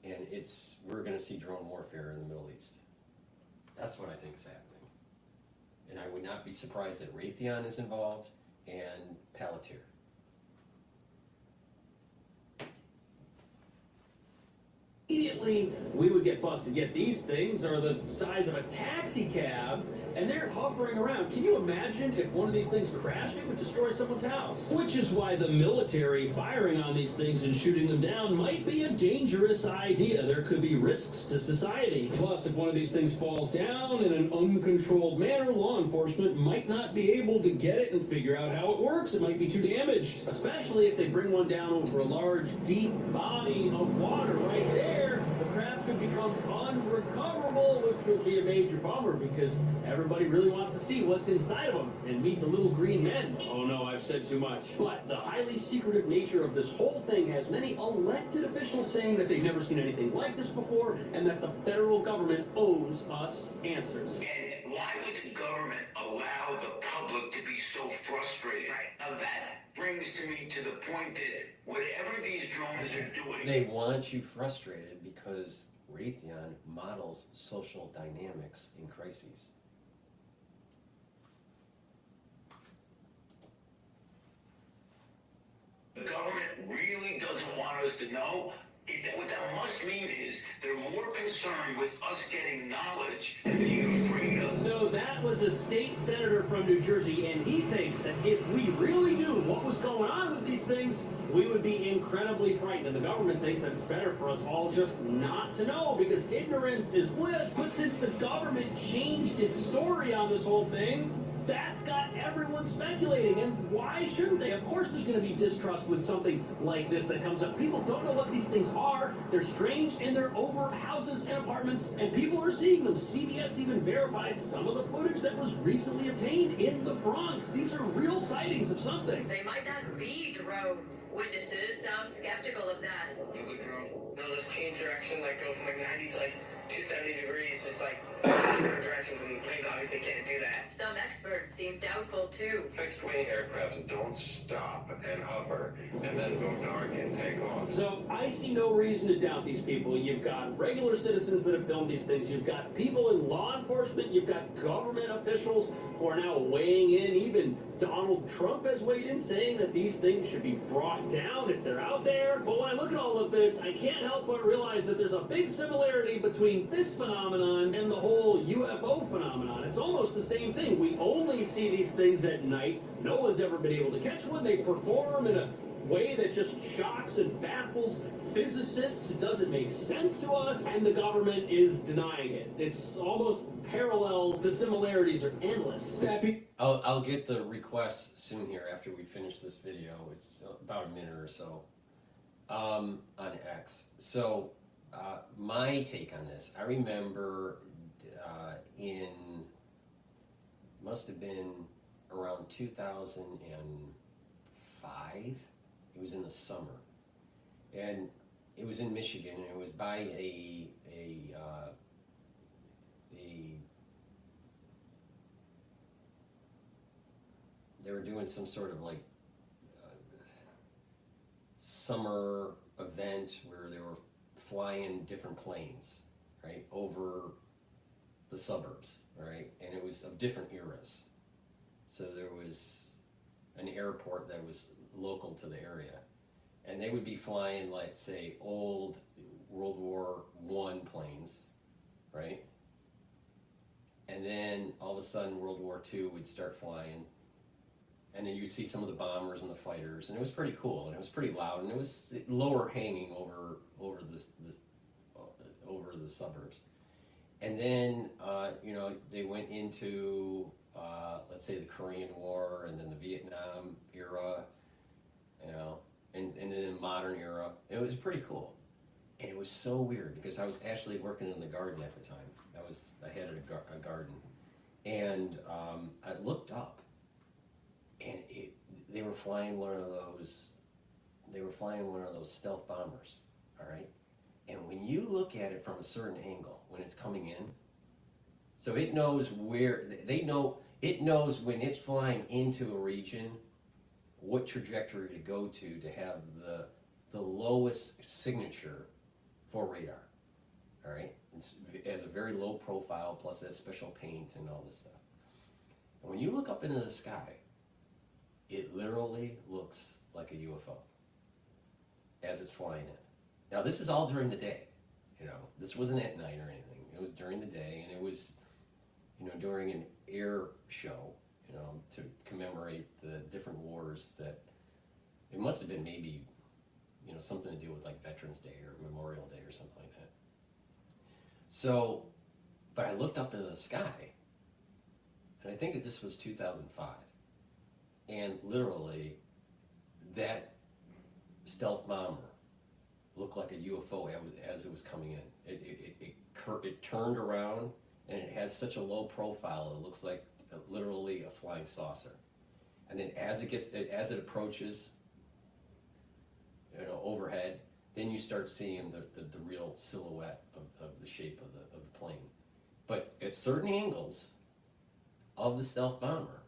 and we're going to see drone warfare in the Middle East. That's what I think is happening. And I would not be surprised that Raytheon is involved and Palantir. immediately we would get busted. Yet these things are the size of a taxi cab, and they're hovering around. Can you imagine if one of these things crashed? It would destroy someone's house. Which is why the military firing on these things and shooting them down might be a dangerous idea. There could be risks to society. Plus, if one of these things falls down in an uncontrolled manner, law enforcement might not be able to get it and figure out how it works. It might be too damaged, especially if they bring one down over a large, deep body of water. Right there, the craft could become unrecoverable, which would be a major bummer because everybody really wants to see what's inside of them and meet the little green men. Oh no, I've said too much. But the highly secretive nature of this whole thing has many elected officials saying that they've never seen anything like this before and that the federal government owes us answers. And why would the government allow the public to be so frustrated? Now that brings me to the point that whatever these drones are doing... They want you frustrated because Raytheon models social dynamics in crises. The government really doesn't want us to know. What that must mean is they're more concerned with us getting knowledge and being afraid of. So that was a state senator from New Jersey, and he thinks that if we really knew what was going on with these things, we would be incredibly frightened. And the government thinks that it's better for us all just not to know because ignorance is bliss. But since the government changed its story on this whole thing, that's got everyone speculating, and why shouldn't they? Of course there's going to be distrust with something like this that comes up. People don't know what these things are. They're strange, and they're over houses and apartments, and people are seeing them. CBS even verified some of the footage that was recently obtained in the Bronx. These are real sightings of something. They might not be drones. Witnesses sound skeptical of that. No, the drone. They'll just change direction, like go from like 90 to like 270 degrees, just like different directions, and planes obviously can't do that. Some experts seem doubtful too. Fixed-wing aircrafts don't stop and hover and then go dark and take off. So I see no reason to doubt these people. You've got regular citizens that have filmed these things. You've got people in law enforcement. You've got government officials who are now weighing in. Even Donald Trump has weighed in, saying that these things should be brought down if they're out there. But when I look at all of this, I can't help but realize that there's a big similarity between this phenomenon and the whole UFO phenomenon. It's almost the same thing. We only see these things at night. No one's ever been able to catch one. They perform in a way that just shocks and baffles physicists. It doesn't make sense to us, and the government is denying it. It's almost parallel. The similarities are endless. I'll get the request soon here after we finish this video. It's about a minute or so on X. So my take on this, I remember in, must have been around 2005, it was in the summer, and it was in Michigan, and it was by they were doing some sort of like summer event where they were flying different planes, right, over the suburbs, right, and it was of different eras. So there was an airport that was local to the area, and they would be flying, let's say, old World War I planes, right, and then all of a sudden World War II would start flying, and then you'd see some of the bombers and the fighters, and it was pretty cool, and it was pretty loud, and it was lower hanging over the suburbs. And then you know, they went into let's say the Korean War, and then the Vietnam era, you know, and then the modern era. It was pretty cool, and it was so weird because I was actually working in the garden at the time. I had a garden, and I looked up, and they were flying one of those stealth bombers, all right? And when you look at it from a certain angle, when it's coming in, so it knows it knows when it's flying into a region, what trajectory to go to have the lowest signature for radar, all right? It has a very low profile, plus it has special paint and all this stuff. And when you look up into the sky, it literally looks like a UFO as it's flying in. Now, this is all during the day. You know, this wasn't at night or anything. It was during the day, and it was, you know, during an air show, you know, to commemorate the different wars that, it must have been maybe, you know, something to do with like Veterans Day or Memorial Day or something like that. So, but I looked up into the sky, and I think that this was 2005, and literally that stealth bomber looked like a UFO as it was coming in. It turned around, and it has such a low profile, it looks like literally a flying saucer. And then as it approaches, you know, overhead, then you start seeing the real silhouette of the shape of the plane. But at certain angles of the stealth bomber,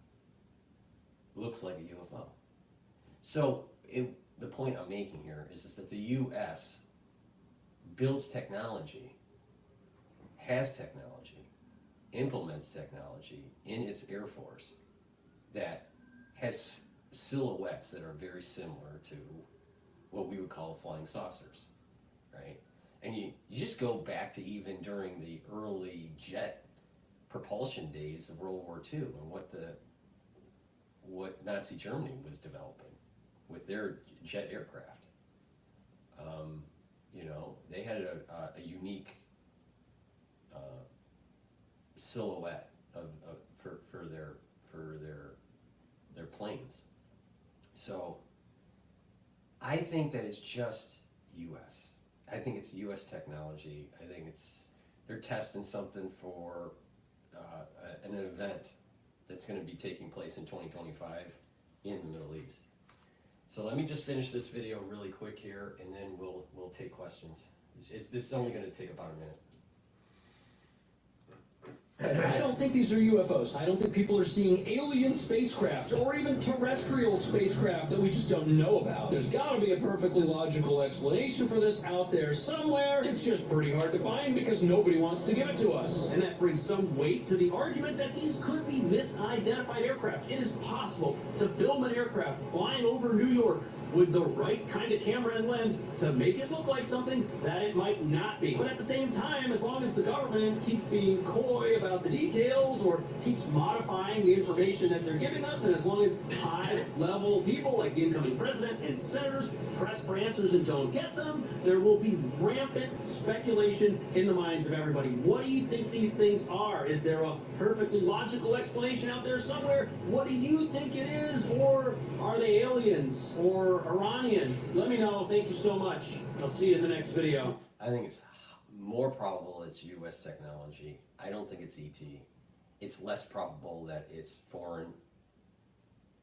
it looks like a UFO. So the point I'm making here is that the U.S. builds technology, has technology, implements technology in its Air Force that has silhouettes that are very similar to what we would call flying saucers, right? And you just go back to even during the early jet propulsion days of World War II and what Nazi Germany was developing with their jet aircraft. You know, they had a unique silhouette for their planes. So I think that it's just U.S. I think it's U.S. technology. I think they're testing something for an event that's going to be taking place in 2025 in the Middle East. So let me just finish this video really quick here, and then we'll take questions. This is only going to take about a minute. I don't think these are UFOs. I don't think people are seeing alien spacecraft or even terrestrial spacecraft that we just don't know about. There's got to be a perfectly logical explanation for this out there somewhere. It's just pretty hard to find because nobody wants to give it to us. And that brings some weight to the argument that these could be misidentified aircraft. It is possible to film an aircraft flying over New York with the right kind of camera and lens to make it look like something that it might not be. But at the same time, as long as the government keeps being coy about the details or keeps modifying the information that they're giving us, and as long as high-level people like the incoming president and senators press for answers and don't get them, there will be rampant speculation in the minds of everybody. What do you think these things are? Is there a perfectly logical explanation out there somewhere? What do you think it is? Or are they aliens? Or Iranians? Let me know. Thank you so much. I'll see you in the next video. I think it's more probable it's U.S. technology. I don't think it's ET. It's less probable that it's foreign.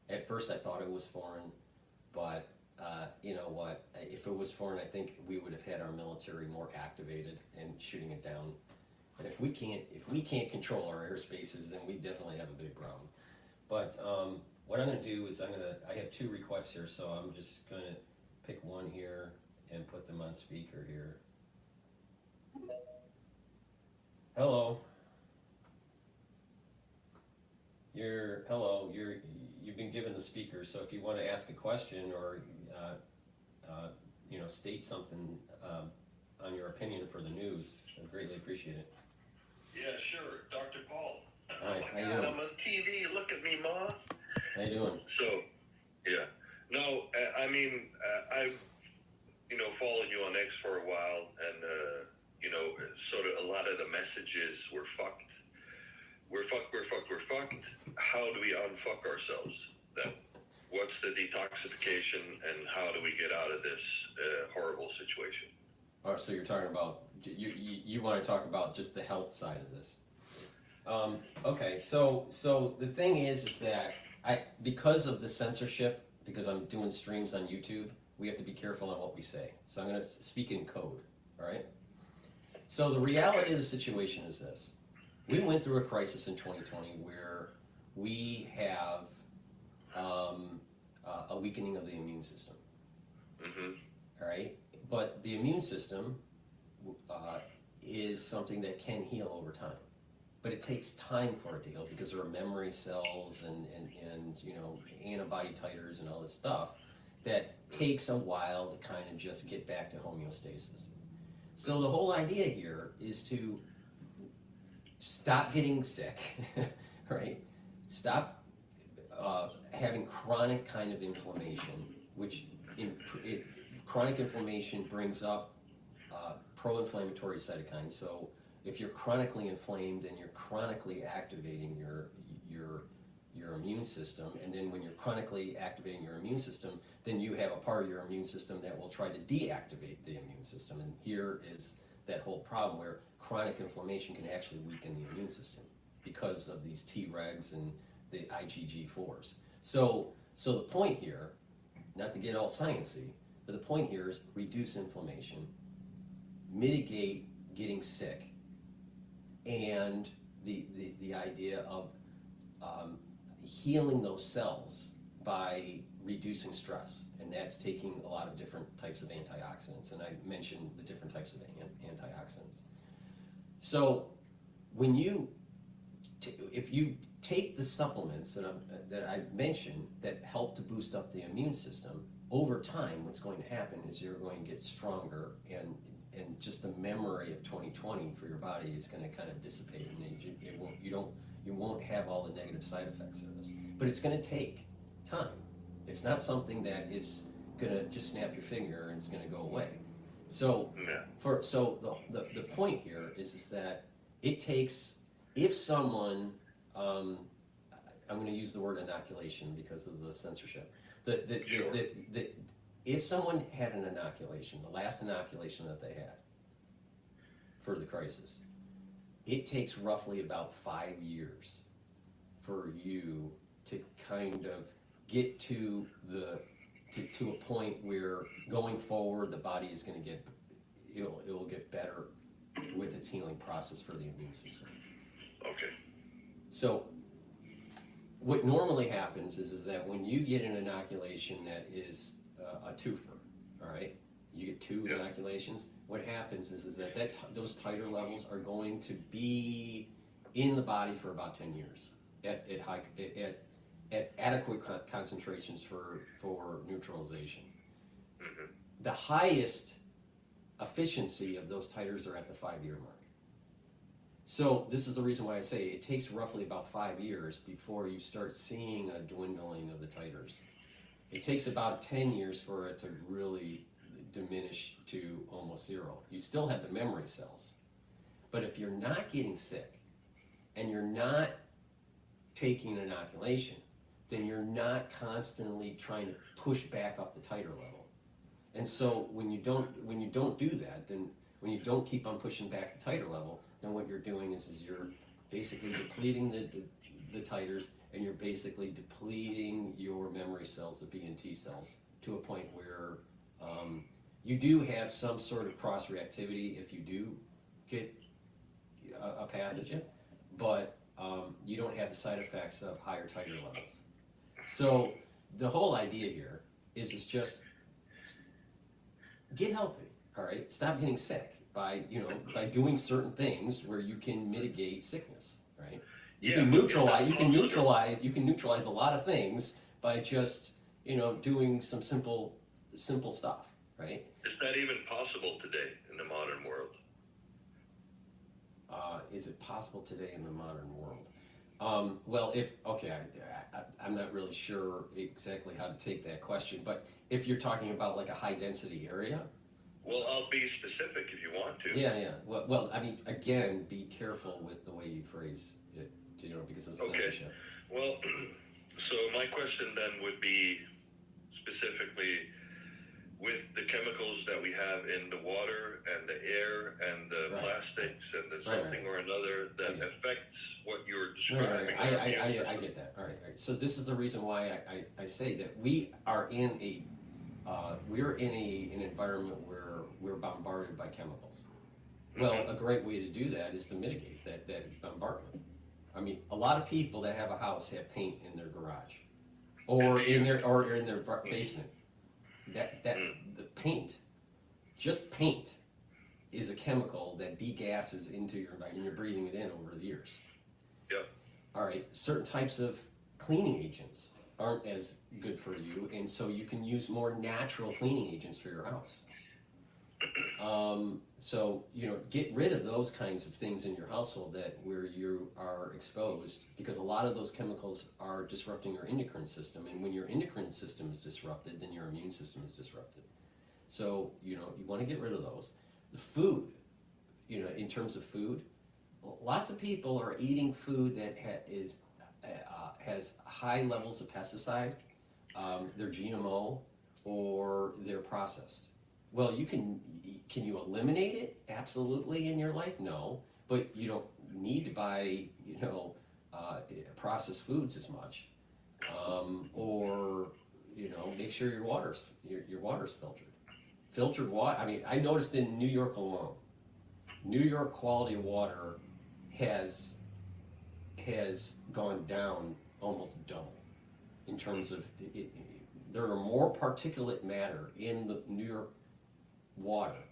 At first I thought it was foreign, but you know what? If it was foreign, I think we would have had our military more activated and shooting it down. And if we can't control our airspaces, then we definitely have a big problem. But what I'm going to do is I have two requests here, so I'm just going to pick one here and put them on speaker here. Hello. You've been given the speaker, so if you want to ask a question or you know, state something on your opinion for the news, I'd greatly appreciate it. Yeah, sure. Dr. Paul. Hi, Oh how my you God, doing? I'm on TV. Look at me, Ma. How you doing? So, yeah. No, I mean, I've, you know, followed you on X for a while, and, you know, sort of a lot of the messages were fucked. We're fucked. How do we unfuck ourselves then? What's the detoxification, and how do we get out of this horrible situation? All right, so you're talking about, you want to talk about just the health side of this. Okay, so the thing is that because of the censorship, because I'm doing streams on YouTube, we have to be careful on what we say. So I'm going to speak in code, all right? So the reality of the situation is this. We went through a crisis in 2020 where we have a weakening of the immune system, all right? But the immune system is something that can heal over time. But it takes time for it to heal because there are memory cells and you know, antibody titers and all this stuff that takes a while to kind of just get back to homeostasis. So the whole idea here is to stop getting sick, right? Stop having chronic kind of inflammation, which chronic inflammation brings up pro-inflammatory cytokines. So if you're chronically inflamed, then you're chronically activating your immune system, and then when you're chronically activating your immune system, then you have a part of your immune system that will try to deactivate the immune system. And here is that whole problem where chronic inflammation can actually weaken the immune system because of these Tregs and the IgG4s. So the point here, not to get all sciencey, but the point here is reduce inflammation, mitigate getting sick, and the idea of healing those cells by reducing stress, and that's taking a lot of different types of antioxidants, and I mentioned the different types of antioxidants. So when if you take the supplements that I mentioned that help to boost up the immune system, over time what's going to happen is you're going to get stronger, and just the memory of 2020 for your body is going to kind of dissipate, and you won't have all the negative side effects of this. But it's going to take time. It's not something that is going to just snap your finger and it's going to go away. So the point here is that it takes, if someone, I'm going to use the word inoculation because of the censorship. If someone had an inoculation, the last inoculation that they had for the crisis, it takes roughly about 5 years for you to kind of get to a point where going forward the body is going to it'll get better with its healing process for the immune system. Okay. So what normally happens is that when you get an inoculation that is a twofer, all right, you get two inoculations, what happens is that those titer levels are going to be in the body for about 10 years at adequate concentrations for neutralization. Mm-hmm. The highest efficiency of those titers are at the 5-year mark. So this is the reason why I say it takes roughly about 5 years before you start seeing a dwindling of the titers. It takes about 10 years for it to really diminish to almost zero. You still have the memory cells. But if you're not getting sick and you're not taking an inoculation, then you're not constantly trying to push back up the titer level. And so when you don't do that, then when you don't keep on pushing back the titer level, then what you're doing is you're basically depleting the titers, and you're basically depleting your memory cells, the B and T cells, to a point where you do have some sort of cross-reactivity if you do get a pathogen, but you don't have the side effects of higher titer levels. So the whole idea here is just get healthy, all right? Stop getting sick by doing certain things where you can mitigate sickness, right? You can neutralize a lot of things by just, doing some simple stuff, right? Is that even possible today in the modern world? Is it possible today in the modern world? Well, I'm not really sure exactly how to take that question, but if you're talking about like a high density area. Well, I'll be specific if you want to. Yeah. Well, I mean, again, be careful with the way you phrase it, because of the censorship. Well, so my question then would be specifically with the chemicals that we have in the water and the air and the plastics and the something or another that affects what you're describing. I get that. All right. So this is the reason why I say that we are in an environment where we're bombarded by chemicals. Well, a great way to do that is to mitigate that bombardment. I mean, a lot of people that have a house have paint in their garage, or in their basement. The paint, just paint, is a chemical that degasses into your environment, and you're breathing it in over the years. Yep. All right. Certain types of cleaning agents aren't as good for you, and so you can use more natural cleaning agents for your house. So, get rid of those kinds of things in your household where you are exposed, because a lot of those chemicals are disrupting your endocrine system. And when your endocrine system is disrupted, then your immune system is disrupted. So, you want to get rid of those. The food, in terms of food, lots of people are eating food that has high levels of pesticide. They're GMO or they're processed. Well, can you eliminate it? Absolutely in your life? No, but you don't need to buy, processed foods as much, or make sure your water's filtered. Filtered water. I mean, I noticed in New York alone, New York quality of water has gone down almost double in terms of it. There are more particulate matter in the New York water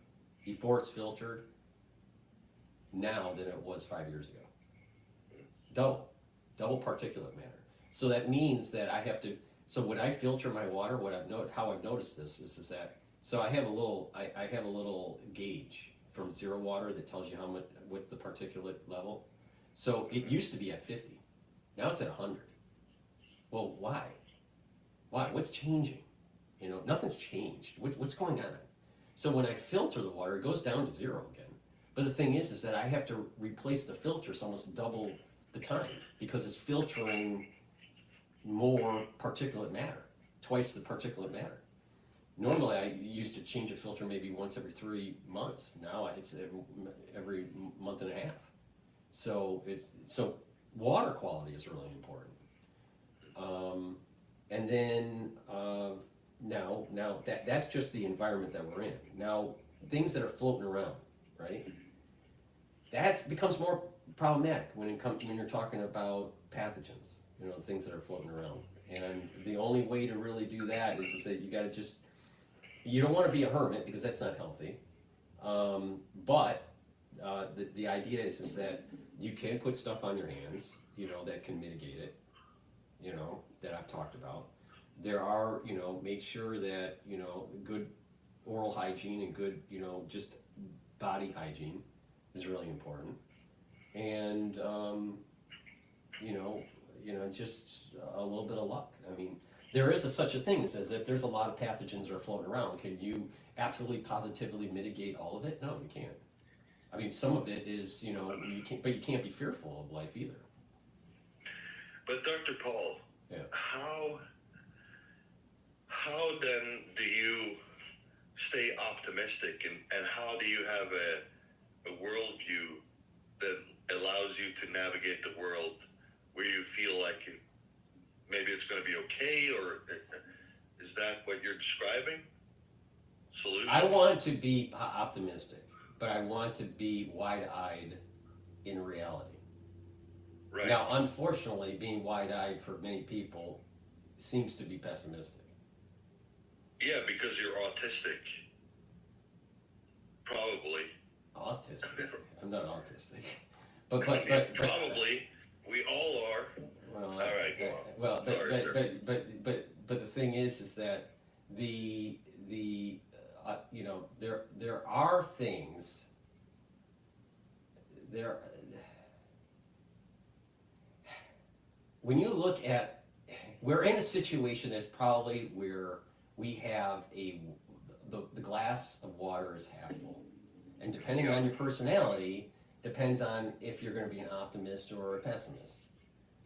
before it's filtered now than it was 5 years ago. Double particulate matter. So that means that I have to. So when I filter my water, how I've noticed this is that. So I have a little gauge from Zero Water that tells you what's the particulate level. So it used to be at 50. Now it's at 100. Well, why? Why? What's changing? Nothing's changed. What's going on? So when I filter the water, it goes down to 0 again. But the thing is that I have to replace the filters almost double the time, because it's filtering more particulate matter, twice the particulate matter. Normally, I used to change a filter maybe once every 3 months. Now it's every month and a half. So water quality is really important. And then now that's just the environment that we're in. Now things that are floating around, right? That becomes more problematic when you're talking about pathogens. Things that are floating around. And the only way to really do that is that you got to you don't want to be a hermit, because that's not healthy. But the idea is that you can put stuff on your hands, that can mitigate it, that I've talked about. There are, make sure that, good oral hygiene and good, just body hygiene is really important. And, just a little bit of luck. I mean, there is such a thing as if there's a lot of pathogens that are floating around. Can you absolutely positively mitigate all of it? No, you can't. I mean, some of it is, you can't, but you can't be fearful of life either. But Dr. Paul, yeah. How then do you stay optimistic, and how do you have a worldview that allows you to navigate the world where you feel like maybe it's going to be okay, or is that what you're describing? Solution? I want to be optimistic, but I want to be wide-eyed in reality. Right. Now, unfortunately, being wide-eyed for many people seems to be pessimistic. Yeah, because you're autistic. Probably. Autistic? I'm not autistic. But probably. We all are. Well, all right, go on. Well, Sorry, but the thing is that there are things there. When you look at, we're in a situation that's probably where we have the glass of water is half full, and depending on your personality, depends on if you're going to be an optimist or a pessimist.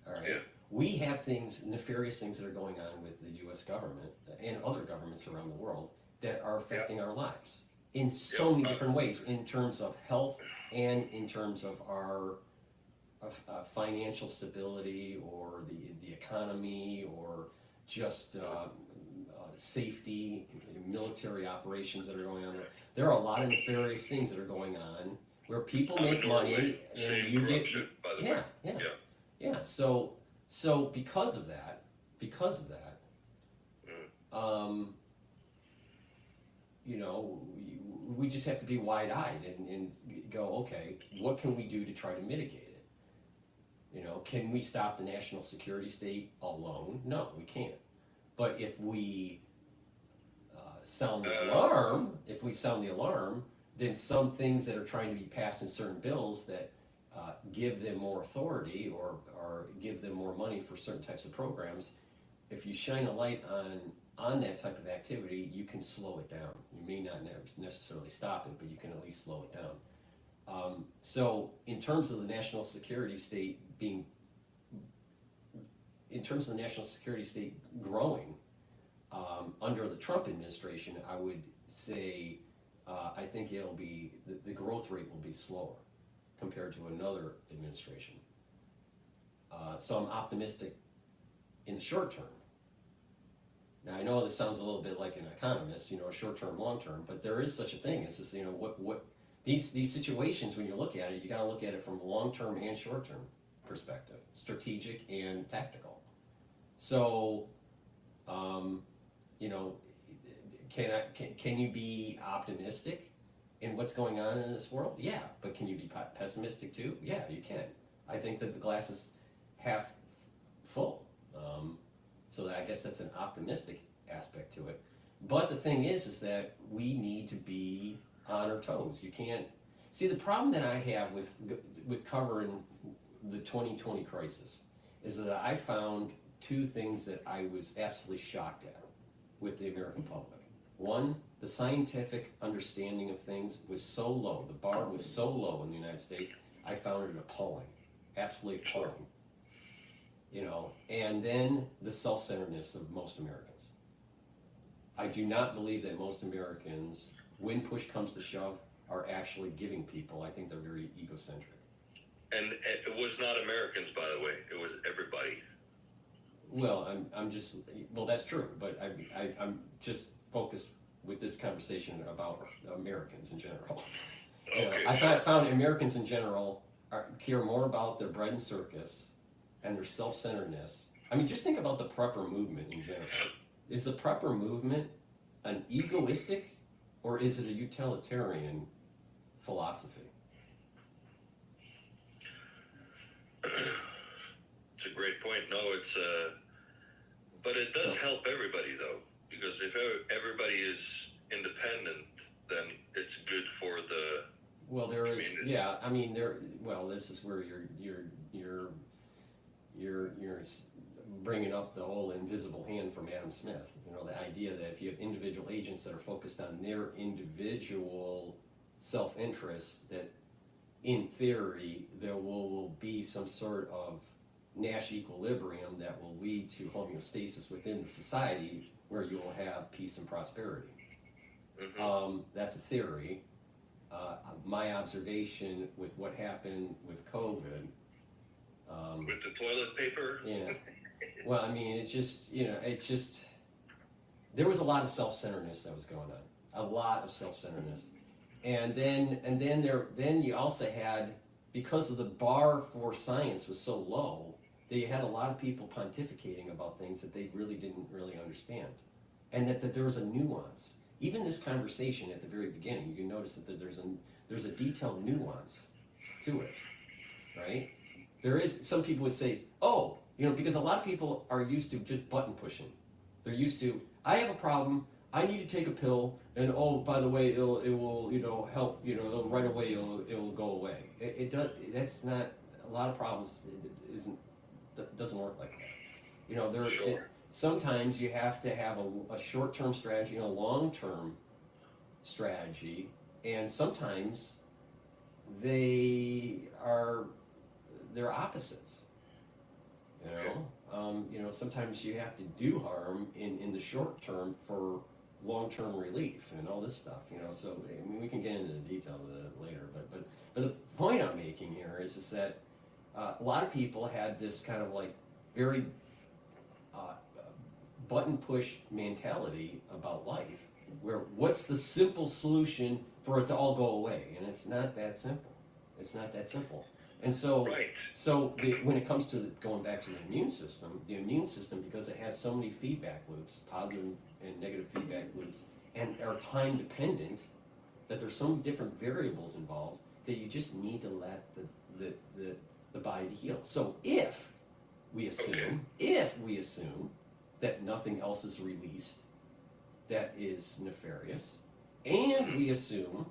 All right. Yeah. We have nefarious things that are going on with the U.S. government and other governments around the world that are affecting our lives in so many different ways, in terms of health and in terms of our financial stability, or the economy, or just safety, military operations that are going on there. There are a lot of nefarious things that are going on where people make money and you get, by the way. Yeah. So because of that, we just have to be wide-eyed and go, okay, what can we do to try to mitigate it? Can we stop the national security state alone? No, we can't. But if we sound the alarm, than some things that are trying to be passed in certain bills that give them more authority or give them more money for certain types of programs. If you shine a light on that type of activity, you can slow it down. You may not necessarily stop it, but you can at least slow it down. So in terms of the national security state growing under the Trump administration, I would say I think it'll be, the growth rate will be slower compared to another administration. So I'm optimistic in the short term. Now I know this sounds a little bit like an economist, short term, long term, but there is such a thing. It's just, what these situations, when you look at it, you got to look at it from long term and short term perspective, strategic and tactical. So, can you be optimistic in what's going on in this world? Yeah, but can you be pessimistic too? Yeah, you can. I think that the glass is half full. So I guess that's an optimistic aspect to it. But the thing is that we need to be on our toes. You can't see the problem that I have with covering the 2020 crisis is that I found two things that I was absolutely shocked at with the American public. One, the scientific understanding of things was so low. The bar was so low in the United States, I found it appalling, absolutely appalling. And then the self-centeredness of most Americans. I do not believe that most Americans, when push comes to shove, are actually giving people. I think they're very egocentric. And it was not Americans, by the way. It was everybody. Well, that's true, but I'm just focused with this conversation about Americans in general. Okay. I found Americans in general care more about their bread and circus and their self-centeredness. I mean, just think about the prepper movement in general. Is the prepper movement an egoistic or is it a utilitarian philosophy? It's a great point. No, but it does help everybody though, because if everybody is independent, then it's good for the. Well, there is, community. yeah. I mean, this is where you're bringing up the whole invisible hand from Adam Smith. The idea that if you have individual agents that are focused on their individual self-interest, that in theory there will be some sort of Nash equilibrium that will lead to homeostasis within the society where you will have peace and prosperity. Mm-hmm. That's a theory. My observation with what happened with COVID. With the toilet paper? Yeah. Well, I mean, there was a lot of self-centeredness that was going on. A lot of self-centeredness. And then you also had, because of the bar for science was so low, that you had a lot of people pontificating about things that they really didn't really understand. And that there was a nuance. Even this conversation at the very beginning, you can notice that there's a detailed nuance to it, right? There is, some people would say, oh, because a lot of people are used to just button pushing. They're used to, I have a problem, I need to take a pill, and oh, by the way, it will help, right away it will go away. It does. That's not, a lot of problems doesn't work like that. Sure. Sometimes you have to have a short-term strategy and a long-term strategy, and sometimes they're opposites. Sometimes you have to do harm in the short term for long-term relief and all this stuff. So I mean, we can get into the detail of it later. But the point I'm making here is that a lot of people had this kind of like very button push mentality about life, where what's the simple solution for it to all go away? And it's not that simple. It's not that simple. And so, right. When it comes to going back to the immune system, because it has so many feedback loops, positive and negative feedback loops, and are time dependent, that there's so many different variables involved that you just need to let the body heal. So if we assume that nothing else is released that is nefarious, and we assume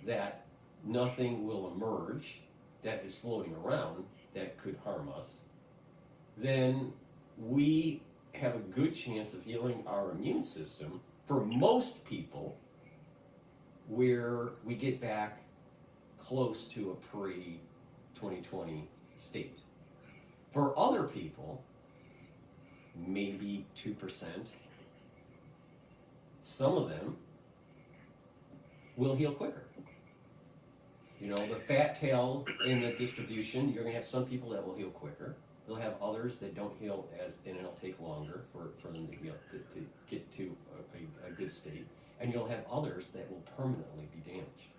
that nothing will emerge that is floating around that could harm us, then we have a good chance of healing our immune system for most people, where we get back close to a pre-2020 state. For other people, maybe 2%. Some of them will heal quicker. You know, the fat tail in the distribution, you're gonna have some people that will heal quicker. You'll have others that don't heal and it'll take longer for them to heal, to get to a good state. And you'll have others that will permanently be damaged.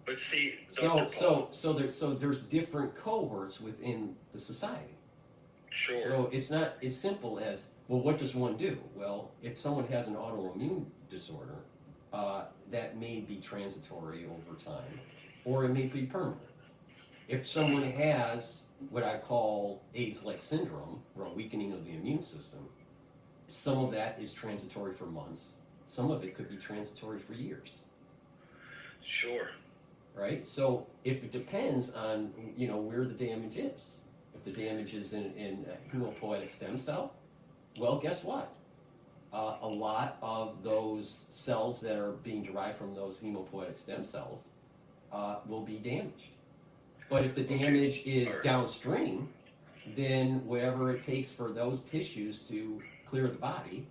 But see, Dr. Paul, So there's different cohorts within the society. sure. So it's not as simple as, well, what does one do? Well, if someone has an autoimmune disorder, that may be transitory over time, or it may be permanent. If someone has what I call AIDS-like syndrome, or a weakening of the immune system, some of that is transitory for months. Some of it could be transitory for years. Sure. Right? So if it depends on, you know, where the damage is. If the damage is in a hematopoietic stem cell, well, guess what? A lot of those cells that are being derived from those hematopoietic stem cells will be damaged. But if the damage is downstream, then whatever it takes for those tissues to clear the body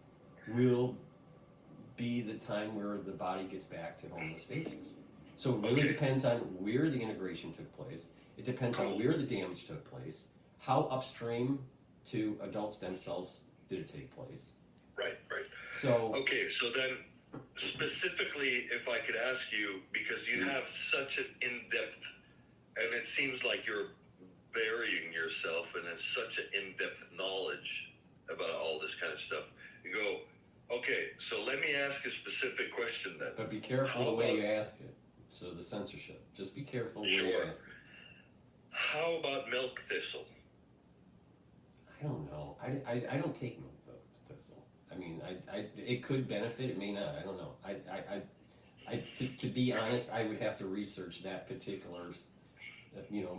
will be the time where the body gets back to homeostasis. So it really depends on where the integration took place. It depends on where the damage took place. How upstream to adult stem cells did it take place? Right. So okay, so then specifically, if I could ask you, because you have such an in-depth, and it seems like you're burying yourself in such an in-depth knowledge about all this kind of stuff. You go, okay, so let me ask a specific question then. But be careful the way you ask it. So the censorship. Just be careful when you ask it. How about milk thistle? I don't know. I don't take milk thistle. I mean, it could benefit. It may not. I don't know. To be honest, I would have to research that particular,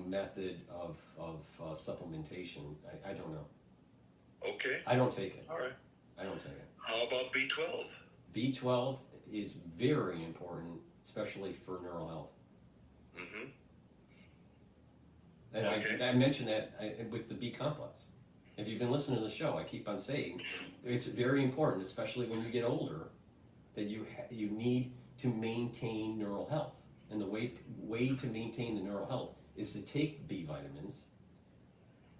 method of supplementation. I don't know. Okay. I don't take it. All right. I don't take it. How about B12? B12 is very important, especially for neural health. Mm-hmm. And I mentioned that with the B complex. If you've been listening to the show, I keep on saying it's very important, especially when you get older, that you need to maintain neural health. And the way to maintain the neural health is to take B vitamins.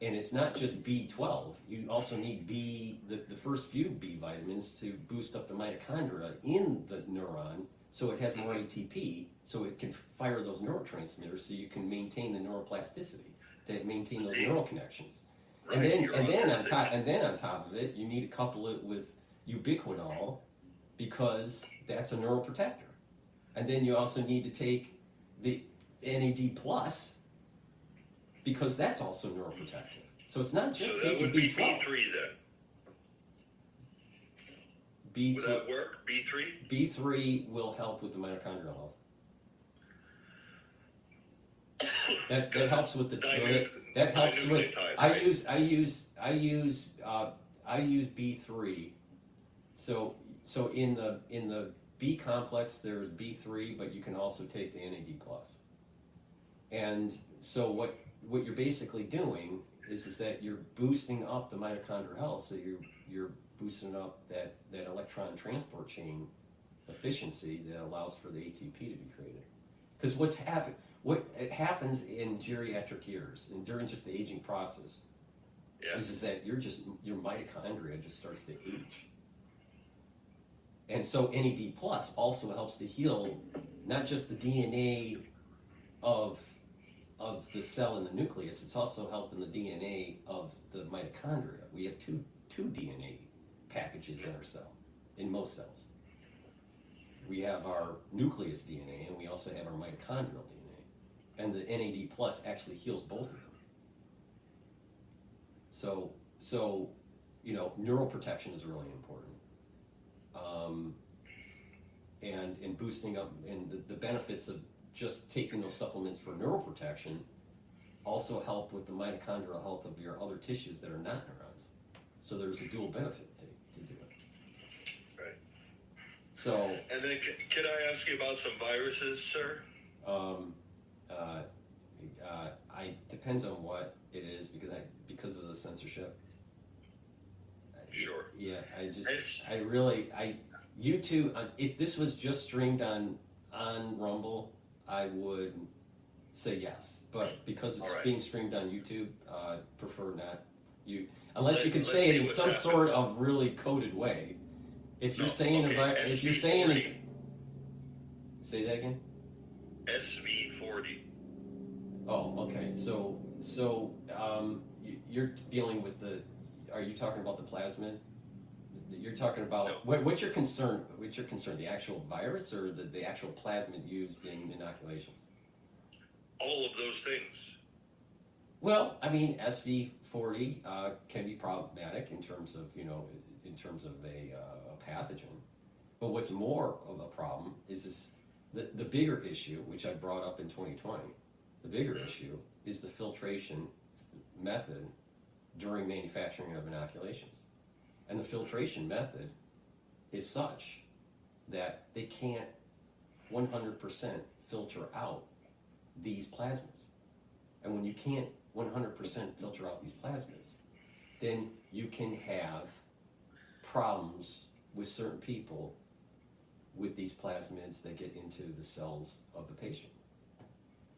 And it's not just B12. You also need the first few B vitamins to boost up the mitochondria in the neuron, so it has more ATP, so it can fire those neurotransmitters, so you can maintain the neuroplasticity, to maintain those neural connections. Right, and then on top of it, you need to couple it with ubiquinol, because that's a neuroprotector. And then you also need to take the NAD+, because that's also neuroprotective. So it's not just so taking that would be B12. B3 then. B3, would that work? B3? B3 will help with the mitochondrial health. That helps with the that helps with. I use B3. So in the B complex there's B3, but you can also take the NAD+. And so what you're basically doing is that you're boosting up the mitochondrial health, so you're boosting up that electron transport chain efficiency that allows for the ATP to be created. Because what happens in geriatric years and during just the aging process is that your mitochondria just starts to age. And so NAD+ also helps to heal not just the DNA of the cell in the nucleus, it's also helping the DNA of the mitochondria. We have two DNA packages in our cell, in most cells. We have our nucleus DNA and we also have our mitochondrial DNA. And the NAD+ actually heals both of them. So neural protection is really important. and boosting up, and the benefits of just taking those supplements for neuroprotection also help with the mitochondrial health of your other tissues that are not neurons. So there's a dual benefit to do it. Right. So. And then, can I ask you about some viruses, sir? I depends on what it is because of the censorship. Sure. Yeah, YouTube. If this was just streamed on Rumble, I would say yes. But because it's being streamed on YouTube, prefer not. Unless you can say it in some sort of really coded way. If you're saying say that again. SV40. Oh, okay. So you're dealing with are you talking about the plasmid? You're talking about, what's your concern? What's your concern? The actual virus or the actual plasmid used in inoculations? All of those things. Well, I mean, SV40 can be problematic in terms of a pathogen. But what's more of a problem is the bigger issue, which I brought up in 2020. The bigger issue is the filtration method during manufacturing of inoculations. And the filtration method is such that they can't 100% filter out these plasmids. And when you can't 100% filter out these plasmids, then you can have problems with certain people with these plasmids that get into the cells of the patient.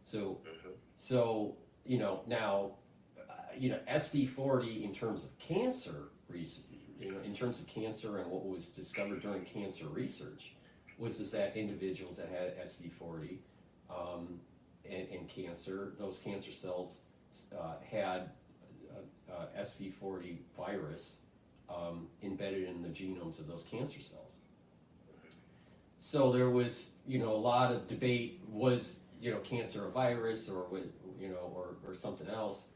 So now, SV40 in terms of cancer research, in terms of cancer and what was discovered during cancer research, was that individuals that had SV40 and cancer, those cancer cells had SV40 virus embedded in the genomes of those cancer cells. So there was, a lot of debate, was, cancer a virus or something else?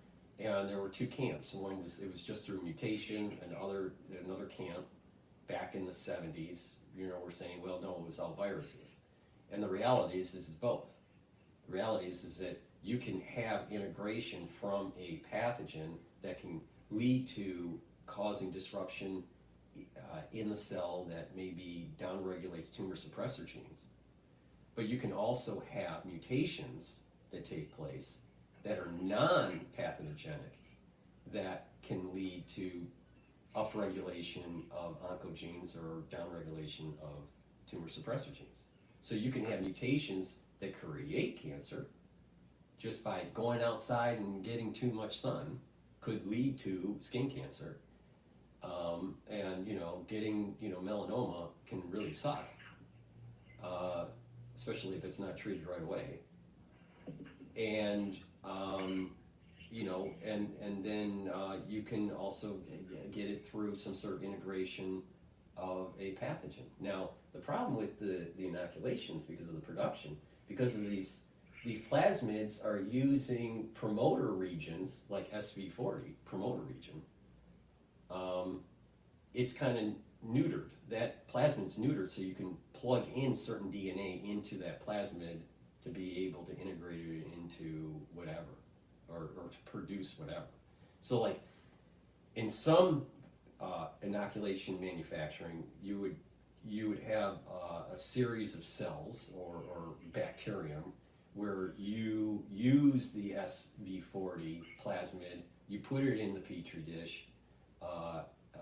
And there were two camps. One was, it was just through mutation, and another camp back in the 70s, were saying, well, no, it was all viruses. And the reality is both. The reality is that you can have integration from a pathogen that can lead to causing disruption in the cell that maybe downregulates tumor suppressor genes. But you can also have mutations that take place that are non-pathogenic that can lead to upregulation of oncogenes or downregulation of tumor suppressor genes. So you can have mutations that create cancer just by going outside and getting too much sun, could lead to skin cancer. And getting melanoma can really suck, especially if it's not treated right away. And then you can also get it through some sort of integration of a pathogen. Now, the problem with the inoculations, because of the production, because of these plasmids are using promoter regions like SV40 promoter region. It's kind of neutered. That plasmid's neutered, so you can plug in certain DNA into that plasmid to be able to integrate it into whatever, or to produce whatever. So like in some inoculation manufacturing, you would have a series of cells or bacterium where you use the SV40 plasmid, you put it in the Petri dish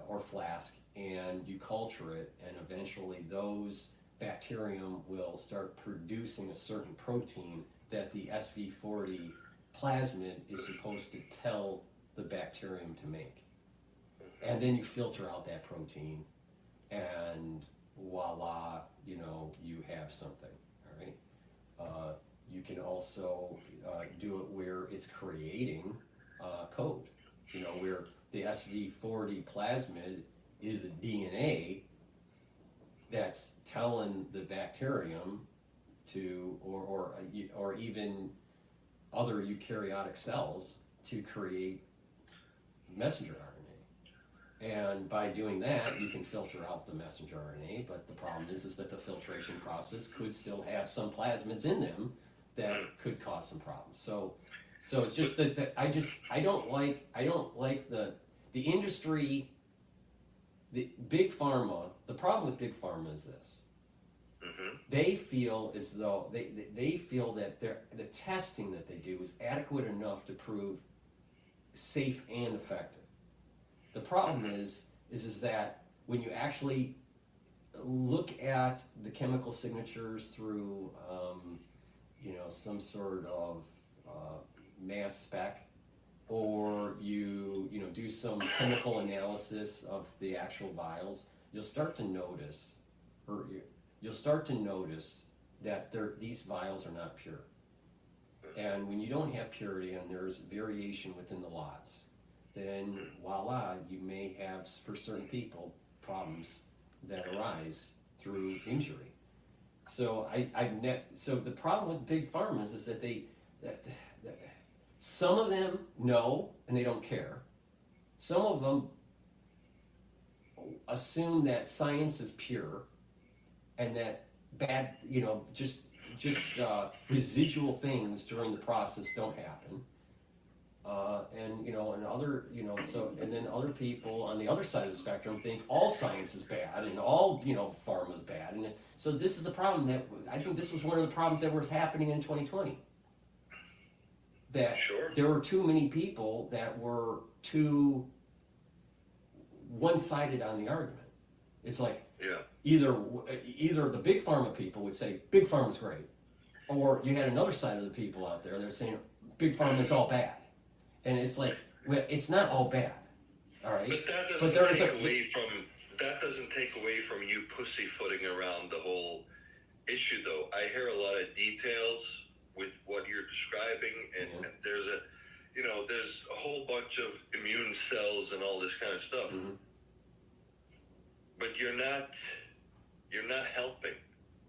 or flask, and you culture it, and eventually those bacterium will start producing a certain protein that the SV40 plasmid is supposed to tell the bacterium to make. And then you filter out that protein, and voila, you have something, all right? You can also do it where it's creating code, where the SV40 plasmid is a DNA that's telling the bacterium to, or even other eukaryotic cells to create messenger RNA. And by doing that, you can filter out the messenger RNA, but the problem is that the filtration process could still have some plasmids in them that could cause some problems. So it's just that I don't like the industry, the big pharma. The problem with big pharma is this. They feel as though they feel that the testing that they do is adequate enough to prove safe and effective. The problem is that when you actually look at the chemical signatures through, some sort of mass spec, or you do some chemical analysis of the actual vials, you'll start to notice, that these vials are not pure. And when you don't have purity and there's variation within the lots, then voila, you may have, for certain people, problems that arise through injury. So so the problem with big pharma is that that some of them know and they don't care. Some of them assume that science is pure and that bad, just residual things during the process don't happen. And then other people on the other side of the spectrum think all science is bad and all, pharma is bad. And so this is the problem that, I think this was one of the problems that was happening in 2020. That there were too many people that were too one-sided on the argument. It's like, either the big pharma people would say, big pharma's great. Or you had another side of the people out there that are saying, big pharma is all bad. And it's like, well, it's not all bad, all right? But that doesn't take away from you pussyfooting around the whole issue, though. I hear a lot of details with what you're describing, and there's a whole bunch of immune cells and all this kind of stuff. But you're not helping.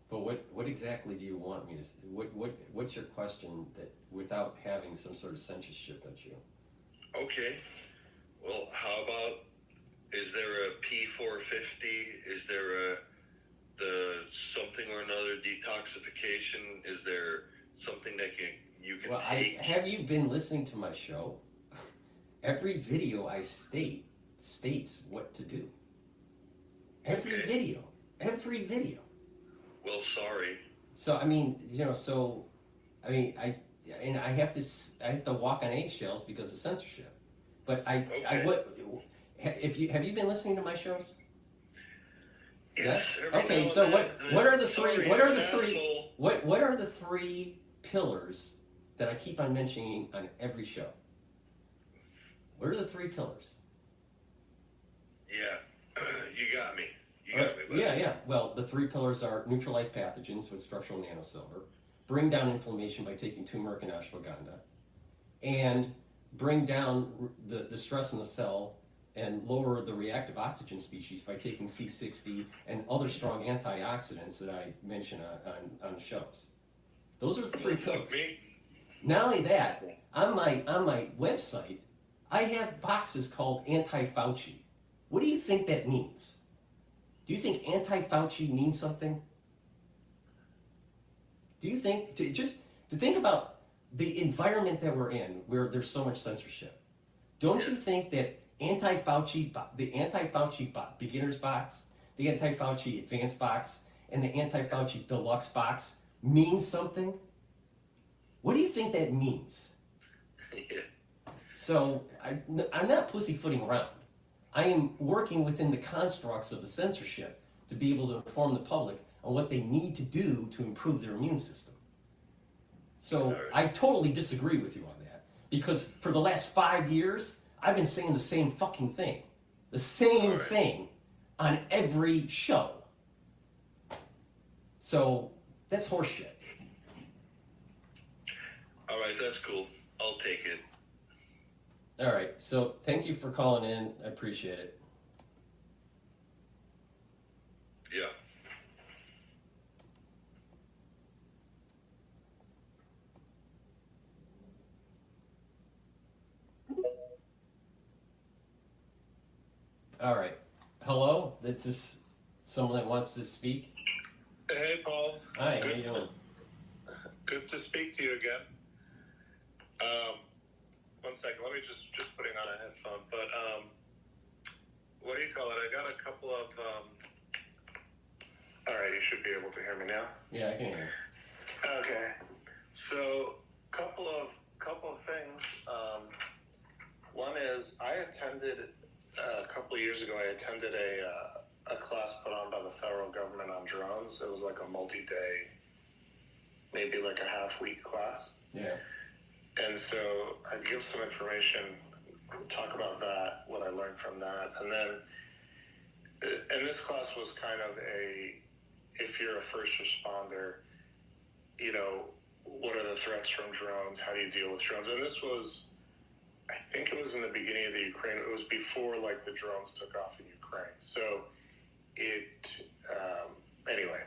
But what exactly do you want me to? What's your question that without having some sort of censorship at you? Okay. Well, how about, is there a P450? Is there the something or another detoxification? Is there something that you can take? Have you been listening to my show? Every video I states what to do. Every video. Well, sorry. So I have to walk on eggshells because of censorship. But have you been listening to my shows? Yes. Okay. So what are the three pillars that I keep on mentioning on every show? What are the three pillars? Yeah, you got me. Yeah. Well, the three pillars are neutralize pathogens with structural nanosilver, bring down inflammation by taking turmeric and ashwagandha, and bring down the stress in the cell and lower the reactive oxygen species by taking C60 and other strong antioxidants that I mention on shows. Those are the three pillars. Not only that, on my website, I have boxes called anti-Fauci. What do you think that means? Do you think anti-Fauci means something? Do you think, to think about the environment that we're in, where there's so much censorship, don't you think that the anti-Fauci beginner's box, the anti-Fauci advanced box, and the anti-Fauci deluxe box means something? What do you think that means? So I'm not pussyfooting around. I am working within the constructs of the censorship to be able to inform the public on what they need to do to improve their immune system. So I totally disagree with you on that, because for the last 5 years, I've been saying the same fucking thing. The same thing on every show. So that's horseshit. All right, that's cool. I'll take it. All right, so thank you for calling in. I appreciate it. Yeah. All right. Hello. This is someone that wants to speak. Hey, Paul. Hi. How you doing? Good to speak to you again. 1 second. Let me just putting on a headphone. But what do you call it? I got a couple of. All right. You should be able to hear me now. Yeah, I can hear you. Okay. So, couple of things. One is I attended a couple of years ago. I attended a class put on by the federal government on drones. It was like a multi-day, maybe like a half-week class. Yeah. And so I'd give some information, talk about that, what I learned from that, and then, and this class was kind of if you're a first responder, you know, what are the threats from drones? How do you deal with drones? And this was, I think it was in the beginning of the Ukraine. It was before like the drones took off in Ukraine. So anyway,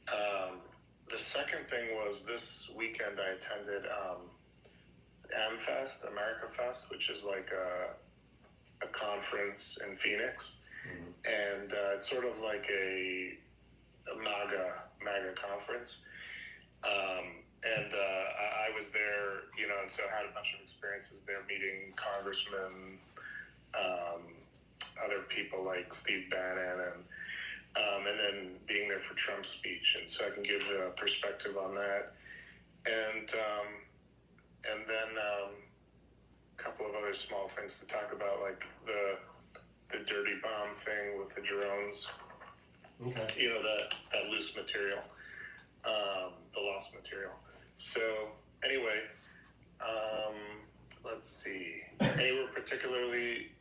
the second thing was this weekend I attended AmFest, America Fest, which is like a conference in Phoenix. Mm-hmm. And it's sort of like a MAGA conference. And I was there, you know, and so I had a bunch of experiences there meeting congressmen, other people like Steve Bannon, and then being there for Trump's speech. And so I can give a perspective on that. And then a couple of other small things to talk about, like the dirty bomb thing with the drones. Okay. You know, that loose material, the lost material. So anyway, let's see. Anywhere particularly,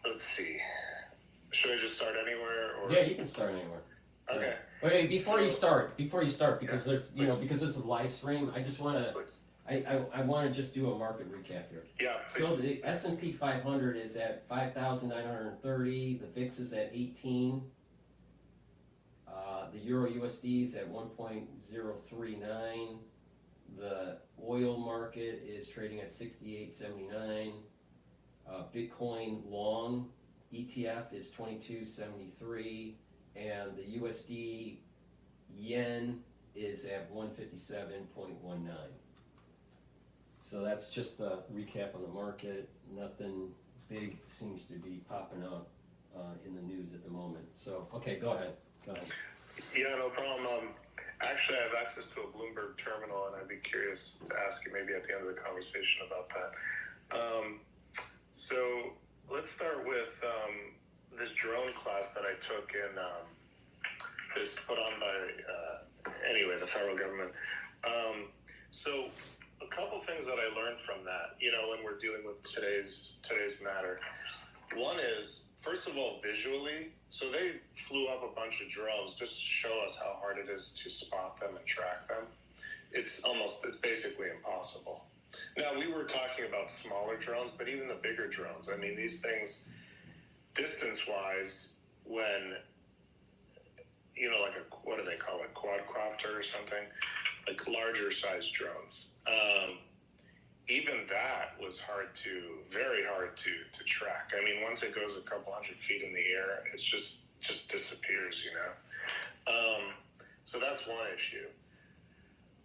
let's see. Should I just start anywhere? Or? Yeah, you can start anywhere. Okay. Yeah. Okay, before you start, because there's, you know, because it's a live stream, I just want to, I want to just do a market recap here. Yeah. So the S&P 500 is at 5,930. The VIX is at 18. The Euro USD is at 1.039. The oil market is trading at 68.79. Bitcoin long ETF is 22.73, and the USD yen is at 157.19. So that's just a recap on the market. Nothing big seems to be popping up in the news at the moment. So, okay, go ahead. Yeah, no problem. Actually, I have access to a Bloomberg terminal, and I'd be curious to ask you maybe at the end of the conversation about that. So let's start with this drone class that I took in this put on by anyway the federal government. So a couple things that I learned from that, you know, when we're dealing with today's matter. One is, first of all, visually. So they flew up a bunch of drones just to show us how hard it is to spot them and track them. It's basically impossible. Now, we were talking about smaller drones, but even the bigger drones, I mean, these things, distance-wise, when, you know, like what do they call it, quadcopter or something, like larger sized drones. Even that was very hard to track. I mean, once it goes a couple hundred feet in the air, it's just disappears, you know. So that's one issue.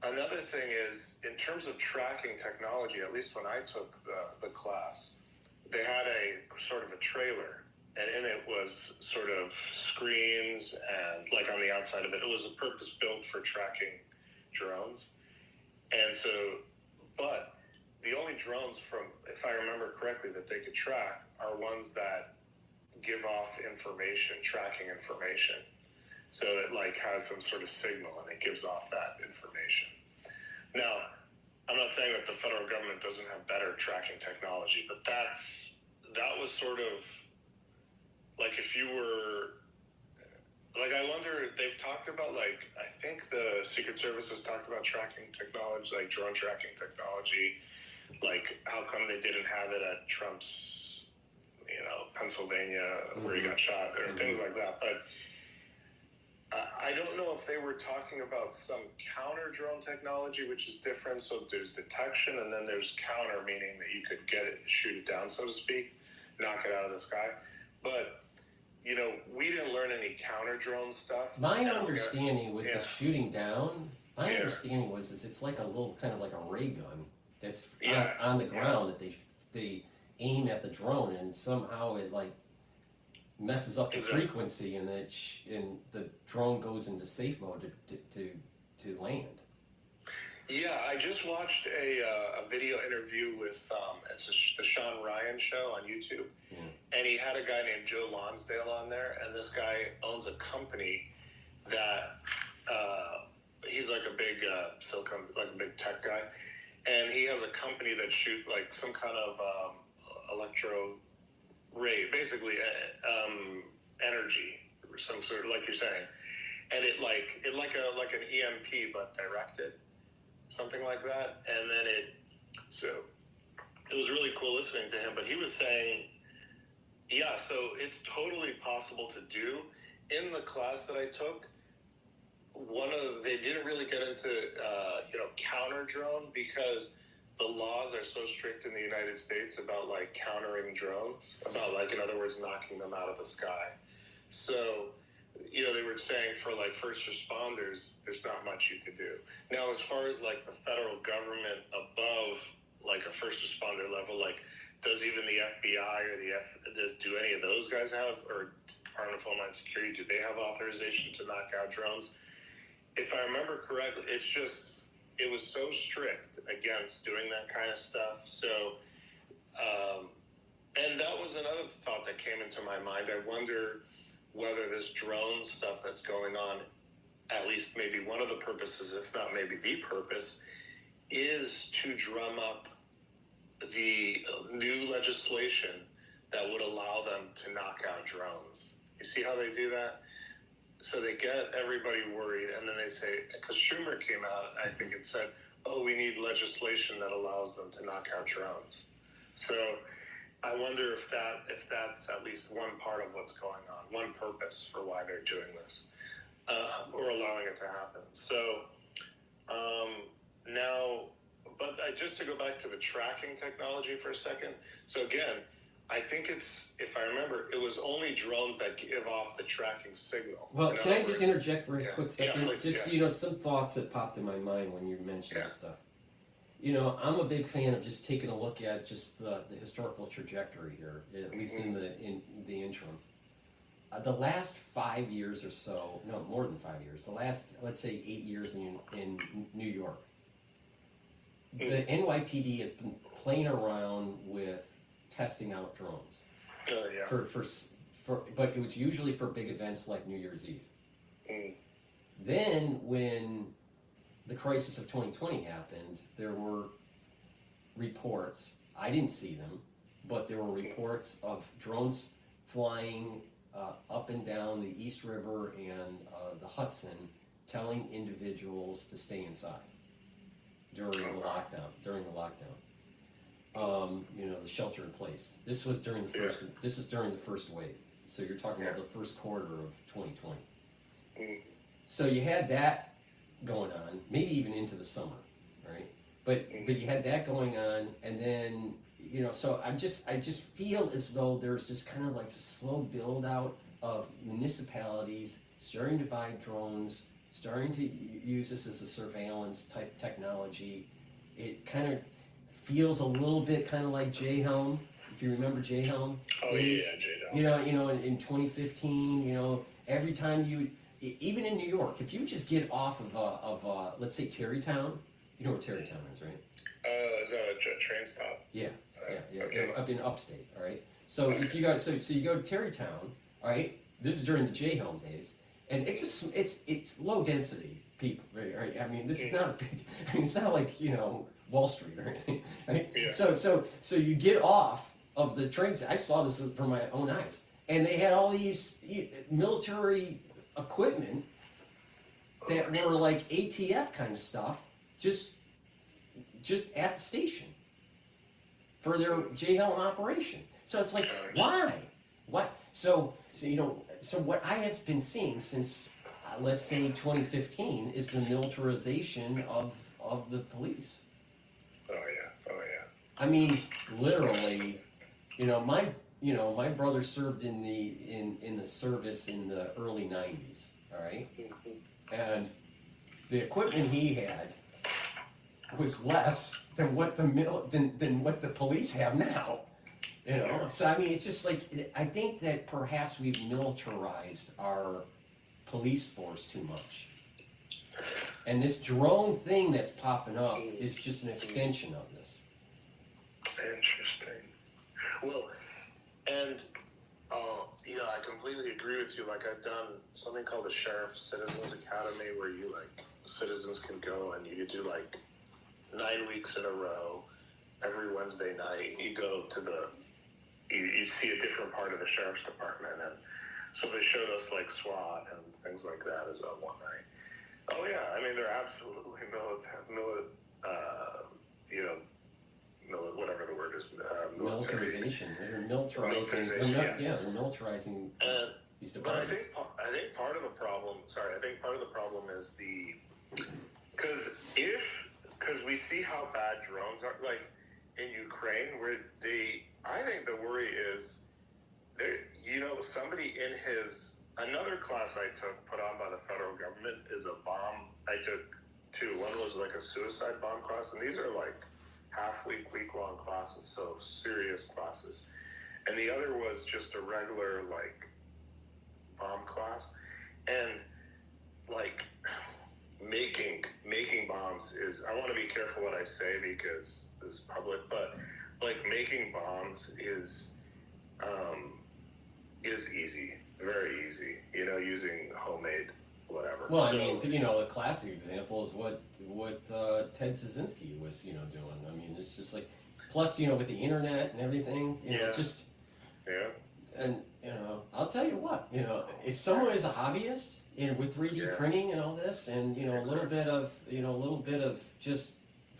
Another thing is, in terms of tracking technology, at least when I took the class, they had a sort of a trailer, and in it was sort of screens, and like on the outside of it, it was a purpose built for tracking drones. And so, but the only drones from, if I remember correctly, that they could track are ones that give off information, tracking information. So it like has some sort of signal and it gives off that information. Now, I'm not saying that the federal government doesn't have better tracking technology, but that was sort of like if you were, like I wonder, they've talked about like, I think the Secret Service has talked about tracking technology, like drone tracking technology, like how come they didn't have it at Trump's, you know, Pennsylvania where he got shot or things like that. But I don't know if they were talking about some counter drone technology, which is different. So there's detection, and then there's counter, meaning that you could get it, shoot it down, so to speak, knock it out of the sky. But we didn't learn any counter drone stuff. My understanding with the shooting down, understanding was it's like a little kind of like a ray gun that's on the ground that they aim at the drone, and somehow it like messes up the frequency, and and the drone goes into safe mode to land. Yeah, I just watched a video interview with it's the Sean Ryan show on YouTube, and he had a guy named Joe Lonsdale on there, and this guy owns a company that he's like a big like a big tech guy, and he has a company that shoots like some kind of electro ray, basically energy or some sort of, like you're saying, and it like an EMP but directed. Something like that, and then it was really cool listening to him, but he was saying, so it's totally possible to do. In the class that I took, they didn't really get into, counter drone, because the laws are so strict in the United States about like countering drones, about like, in other words, knocking them out of the sky. So, they were saying for like first responders, there's not much you could do. Now, as far as like the federal government above like a first responder level, like does even the FBI or do any of those guys have, or Department of Homeland Security, do they have authorization to knock out drones? If I remember correctly, it was so strict against doing that kind of stuff. So, and that was another thought that came into my mind. I wonder whether this drone stuff that's going on, at least maybe one of the purposes, if not maybe the purpose, is to drum up the new legislation that would allow them to knock out drones. You see how they do that? So they get everybody worried, and then they say, because Schumer came out, I think it said, we need legislation that allows them to knock out drones. So I wonder if that's at least one part of what's going on, one purpose for why they're doing this, or allowing it to happen. So now, but just to go back to the tracking technology for a second. So again, I think if I remember, it was only drones that give off the tracking signal. Well, can I just interject for a quick second? Please, some thoughts that popped in my mind when you mentioned this stuff. I'm a big fan of just taking a look at just the historical trajectory here, at least in the interim. The last 5 years or so, no, more than 5 years, the last, let's say 8 years in New York, the NYPD has been playing around with testing out drones. But it was usually for big events like New Year's Eve. Then when the crisis of 2020 happened, there were reports, I didn't see them, but there were reports of drones flying up and down the East River and the Hudson, telling individuals to stay inside during the lockdown. The shelter in place. This was during the first wave. So you're talking about the first quarter of 2020. So you had that going on, maybe even into the summer, right? But you had that going on, and then so I just feel as though there's just kind of like a slow build out of municipalities starting to buy drones, starting to use this as a surveillance type technology. It kind of feels a little bit kind of like J-Helm, if you remember J-Helm. J-Helm. In 2015, every time even in New York, if you just get off of let's say Tarrytown, you know where Tarrytown is, right? Is that a train stop? Yeah. Okay. Up in upstate, all right? So if you guys, so you go to Tarrytown, all right? This is during the J-Helm days, and it's low density people, right? I mean, this is not a big, it's not like, Wall Street or anything, right? Yeah. So you get off of the trains. I saw this from my own eyes, and they had all these military equipment that were like ATF kind of stuff, just at the station for their J-Helm operation. So it's like, why? What? So what I have been seeing since let's say 2015 is the militarization of the police. Oh yeah. I mean, literally, my brother served in the service in the early 90s, all right? And the equipment he had was less than what than what the police have now. So I mean, it's just like, I think that perhaps we've militarized our police force too much. And this drone thing that's popping up is just an extension of this. Interesting. Well, and yeah, I completely agree with you. Like, I've done something called the Sheriff Citizens Academy, where citizens can go and you do 9 weeks in a row. Every Wednesday night, you go to you see a different part of the sheriff's department, and so they showed us SWAT and things like that as well one night. Oh yeah, I mean, they're absolutely whatever the word is, Militarization. They're militarizing. They're militarizing these departments. But I think part of the problem. I think part of the problem is because we see how bad drones are, like in Ukraine, where I think the worry is, somebody in another class I took, put on by the federal government, is a bomb. I took two. One was a suicide bomb class, and these are week-long classes, so serious classes. And the other was just a regular bomb class, and making bombs is, I want to be careful what I say because it's public, but making bombs is easy, very easy, using homemade whatever. Well, I mean, a classic example is what Ted Kaczynski was, doing. I mean, it's just plus, with the internet and everything, and, I'll tell you what, if someone is a hobbyist, with 3D printing and all this, and, a little bit of just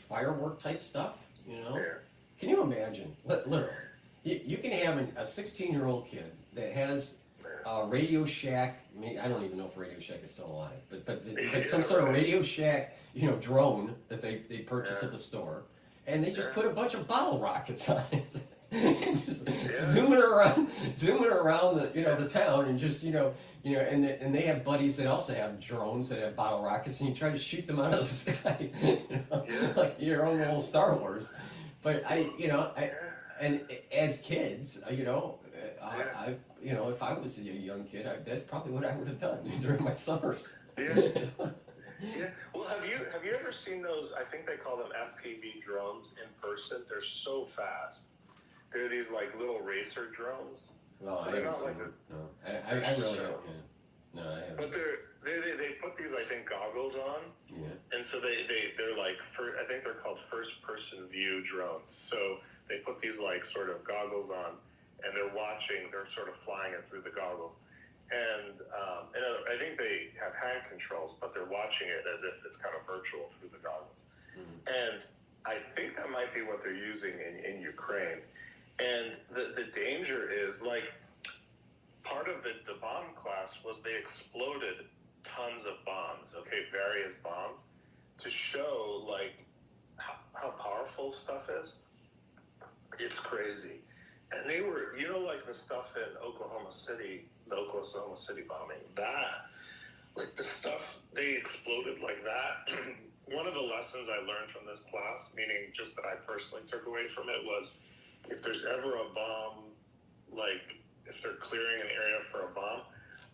firework type stuff, can you imagine, literally, you can have a 16-year-old kid that has Radio Shack. I don't even know if Radio Shack is still alive, but some sort of Radio Shack, drone that they purchase at the store, and they just put a bunch of bottle rockets on it, and just zooming around the town, and just and they have buddies that also have drones that have bottle rockets, and you try to shoot them out of the sky, like your own little Star Wars. But and as kids, if I was a young kid, that's probably what I would have done during my summers. Yeah. Well, have you ever seen those? I think they call them FPV drones in person. They're so fast. They're these little racer drones. Well, so I haven't seen them. No, I really don't. Yeah. No, I haven't. But they put these, I think, goggles on. Yeah. And so they're I think they're called first-person view drones. So they put these sort of goggles on, and they're sort of flying it through the goggles. And I think they have hand controls, but they're watching it as if it's kind of virtual through the goggles. Mm-hmm. And I think that might be what they're using in Ukraine. And the danger is, part of the bomb class was they exploded tons of bombs, various bombs, to show, how powerful stuff is. It's crazy. And they were, the stuff in Oklahoma City, the Oklahoma City bombing, the stuff, they exploded like that. One of the lessons I learned from this class, meaning just that I personally took away from it, was if there's ever a bomb, if they're clearing an area for a bomb,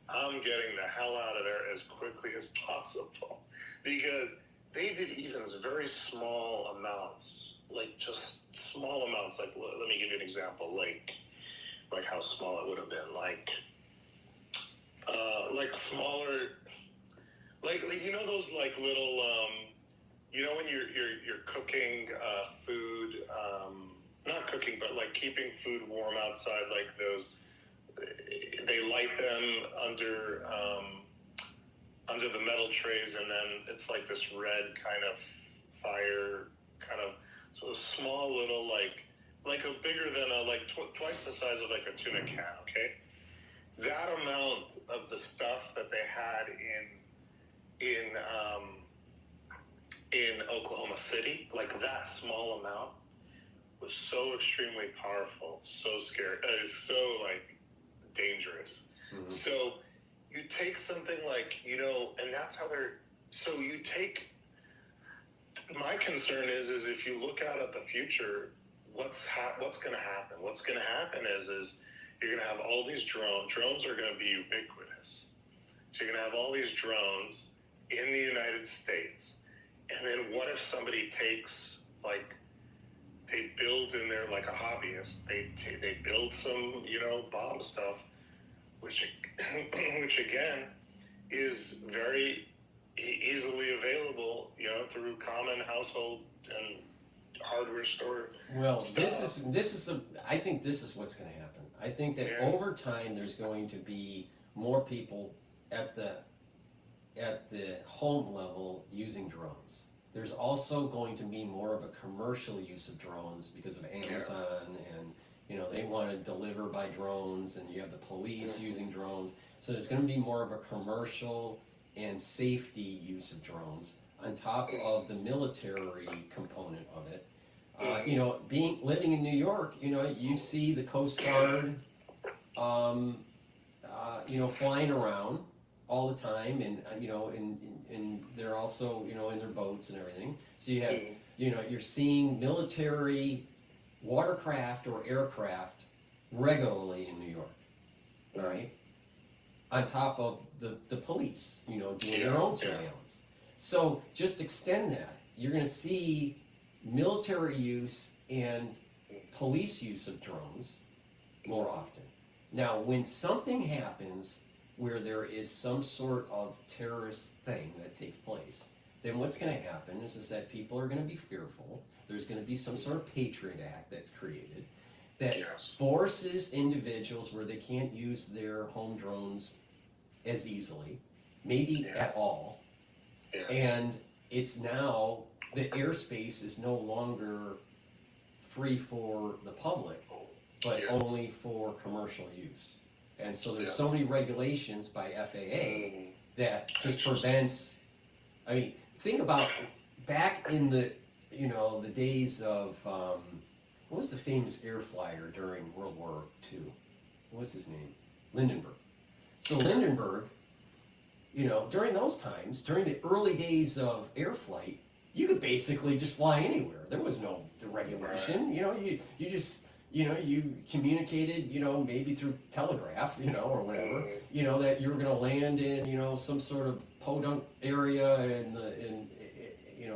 I'm getting the hell out of there as quickly as possible. Because they did even very small amounts, just small amounts. Let me give you an example, how small it would have been, smaller, those little, when you're cooking food, not cooking, but keeping food warm outside, those, they light them under the metal trays, and then it's this red kind of fire, so small little, bigger than twice the size of a tuna can, okay? That amount of the stuff that they had in in Oklahoma City, like that small amount was so extremely powerful, so scary, so like dangerous. Mm-hmm. So you take something like, and that's how so you take, my concern is if you look out at the future, what's going to happen? What's going to happen is you're going to have all these drones are going to be ubiquitous. So you're going to have all these drones in the United States. And then what if somebody takes, like, they build in there like a hobbyist, they build some, bomb stuff, which again is very easily available, through common household and hardware store. Well, stuff. I think this is what's going to happen. I think that over time there's going to be more people at the home level using drones. There's also going to be more of a commercial use of drones because of Amazon and they want to deliver by drones, and you have the police using drones. So there's going to be more of a commercial and safety use of drones on top of the military component of it. Living in New York, you see the Coast Guard, flying around all the time, and and they're also in their boats and everything. So you have you're seeing military watercraft or aircraft regularly in New York, all right? On top of the police, doing their own surveillance. So just extend that. You're going to see military use and police use of drones more often. Now, when something happens where there is some sort of terrorist thing that takes place, then what's going to happen is that people are going to be fearful. There's going to be some sort of Patriot Act that's created that forces individuals where they can't use their home drones as easily, maybe at all. And it's now, the airspace is no longer free for the public, but only for commercial use. And so there's so many regulations by FAA that just prevents, think about back in the days of, what was the famous air flyer during World War II? What was his name? Lindenberg. So Lindenberg, during those times, during the early days of air flight, you could basically just fly anywhere. There was no regulation. You just, you communicated, maybe through telegraph, or whatever, that you were going to land in, some sort of podunk area in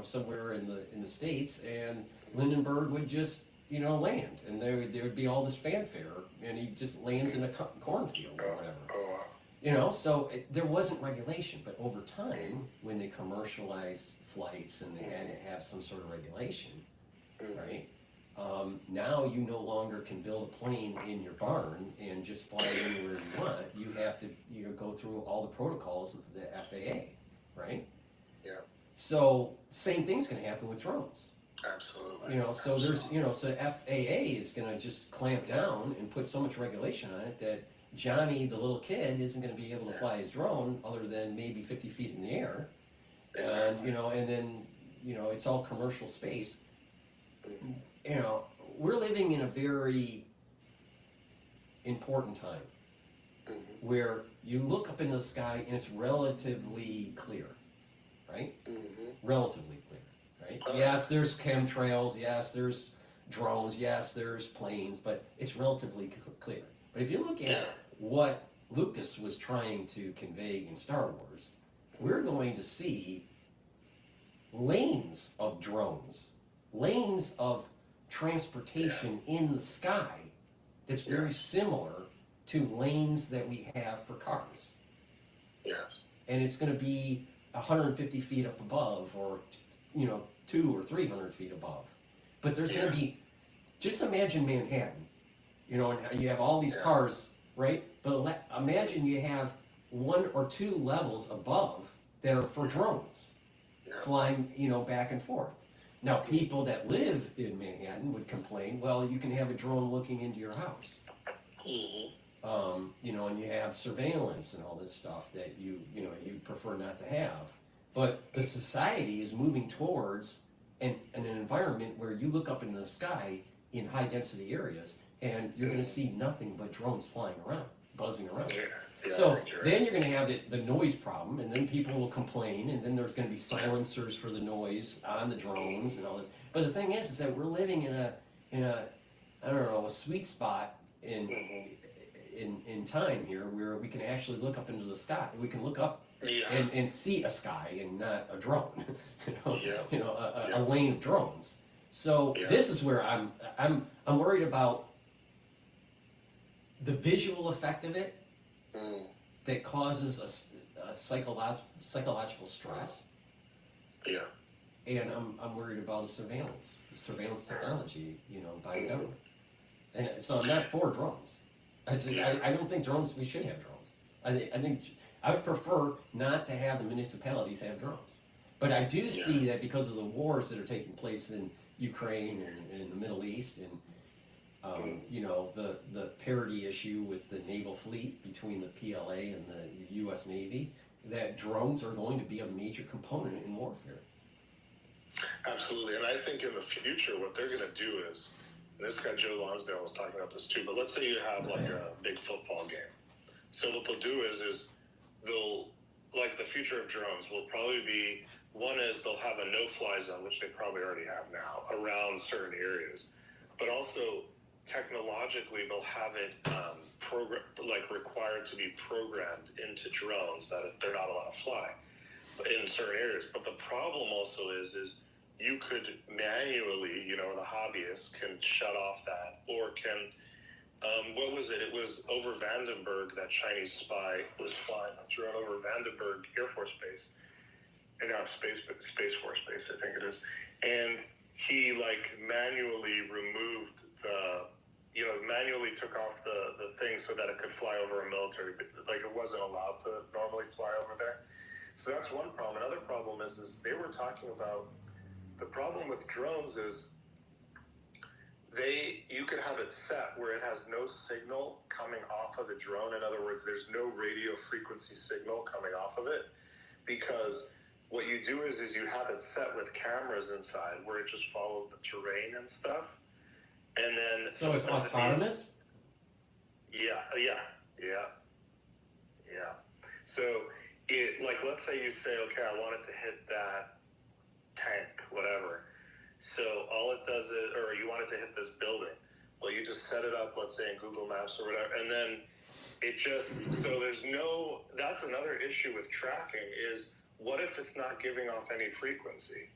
somewhere in the States, and Lindenberg would just, land, and there would be all this fanfare, and he just lands in a cornfield or whatever. So there wasn't regulation, but over time, when they commercialized flights and they had to have some sort of regulation, right? Now you no longer can build a plane in your barn and just fly anywhere you want. You have to go through all the protocols of the FAA, right? Yeah. So same thing's going to happen with drones. Absolutely. So there's, so FAA is going to just clamp down and put so much regulation on it that Johnny, the little kid, isn't going to be able to fly his drone other than maybe 50 feet in the air. And, and then, it's all commercial space. We're living in a very important time where you look up into the sky and it's relatively clear, right? Relatively clear, right? Yes, there's chemtrails, yes, there's drones, yes, there's planes, but it's relatively clear. But if you look at what Lucas was trying to convey in Star Wars, we're going to see lanes of drones, lanes of transportation in the sky that's very similar to lanes that we have for cars. Yes. And it's going to be 150 feet up above, or 200 or 300 feet above. But there's going to be, just imagine Manhattan, and you have all these cars, right? But imagine you have 1 or 2 levels above that are for drones flying, back and forth. Now, people that live in Manhattan would complain, well, you can have a drone looking into your house. And you have surveillance and all this stuff that you prefer not to have. But the society is moving towards an environment where you look up into the sky in high density areas and you're going to see nothing but drones flying around, buzzing around. So then you're going to have the noise problem, and then people will complain, and then there's going to be silencers for the noise on the drones and all this. But the thing is that we're living in a I don't know, a sweet spot in time here where we can actually look up into the sky. We can look up and see a sky and not a drone. A lane of drones. So this is where I'm worried about the visual effect of it that causes a psychological stress. Yeah. And I'm worried about a surveillance technology, by the government. And so I'm not for drones. I don't think drones, we should have drones. I think I would prefer not to have the municipalities have drones. But I do see that because of the wars that are taking place in Ukraine and in the Middle East, and the parity issue with the naval fleet between the PLA and the U.S. Navy, that drones are going to be a major component in warfare. Absolutely, and I think in the future, what they're going to do is, and this guy Joe Lonsdale was talking about this too, but let's say you have like a big football game. So what they'll do is they'll, like the future of drones will probably be, one is they'll have a no-fly zone, which they probably already have now, around certain areas. But also, technologically, they'll have it required to be programmed into drones that they're not allowed to fly in certain areas. But the problem also is you could manually, the hobbyists can shut off that, or can, what was it? It was over Vandenberg, that Chinese spy was flying a drone over Vandenberg Air Force Base, and now Space Force Base, I think it is. And he manually removed manually took off the thing so that it could fly over a military, it wasn't allowed to normally fly over there. So that's one problem. Another problem is they were talking about, the problem with drones is you could have it set where it has no signal coming off of the drone. In other words, there's no radio frequency signal coming off of it, because what you do is you have it set with cameras inside where it just follows the terrain and stuff. And then so it's autonomous? Yeah. So let's say you say, okay, I want it to hit that tank, whatever. So all it does is, or you want it to hit this building. Well, you just set it up, let's say in Google Maps or whatever, and then it just, so that's another issue with tracking is, what if it's not giving off any frequency?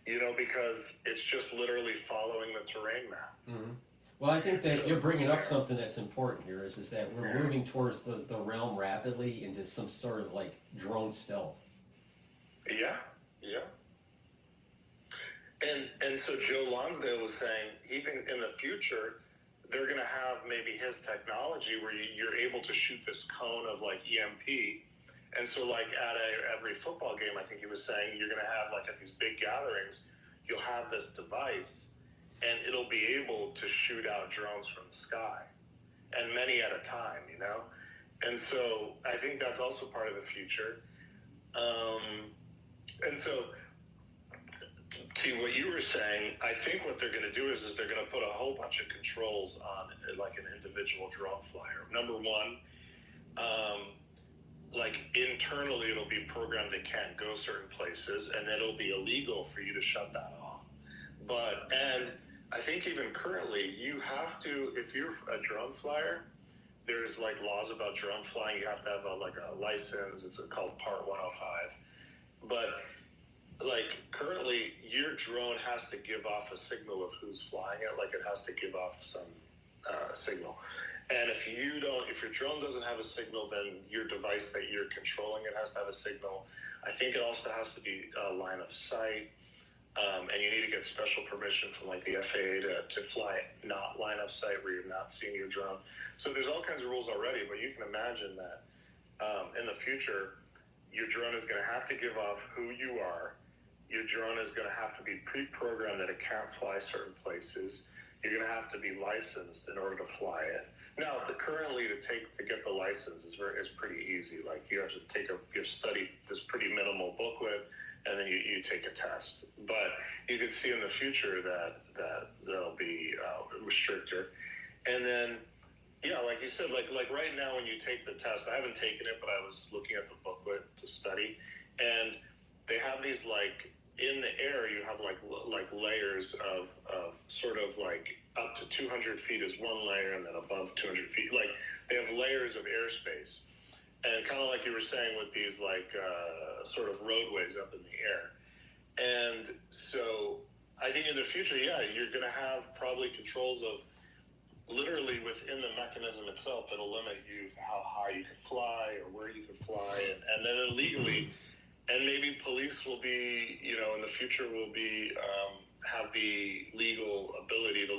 Because it's just literally following the terrain map. Mm-hmm. Well, I think that you're bringing up something that's important here, is that we're moving towards the realm rapidly into some sort of drone stealth. Yeah. And so Joe Lonsdale was saying, even in the future, they're going to have maybe his technology where you're able to shoot this cone of EMP. And so at every football game, I think he was saying, you're going to have at these big gatherings, you'll have this device and it'll be able to shoot out drones from the sky, and many at a time, And so I think that's also part of the future. And so to what you were saying, I think what they're going to do is they're going to put a whole bunch of controls on an individual drone flyer. Number one, internally it'll be programmed it can't go certain places, and then it'll be illegal for you to shut that off. And I think even currently you have to, if you're a drone flyer, there's laws about drone flying. You have to have a license. It's called Part 105. But currently your drone has to give off a signal of who's flying it. It has to give off some signal. And if your drone doesn't have a signal, then your device that you're controlling it has to have a signal. I think it also has to be line of sight. And you need to get special permission from the FAA to fly not line of sight where you're not seeing your drone. So there's all kinds of rules already, but you can imagine that in the future, your drone is going to have to give off who you are. Your drone is going to have to be pre-programmed that it can't fly certain places. You're going to have to be licensed in order to fly it. Now, currently to get the license is pretty easy. Like you have to you study this pretty minimal booklet, and then you take a test. But you can see in the future that that'll be restrictor. And then, yeah, like you said, like right now when you take the test, I haven't taken it, but I was looking at the booklet to study, and they have these like in the air you have like layers of sort of like up to 200 feet is one layer, and then above 200 feet, like they have layers of airspace, and kind of like you were saying with these like sort of roadways up in the air. And so I think in the future, yeah, you're going to have probably controls of literally within the mechanism itself that'll limit you to how high you can fly or where you can fly, and then illegally. And maybe police will be, in the future will be, have the legal ability to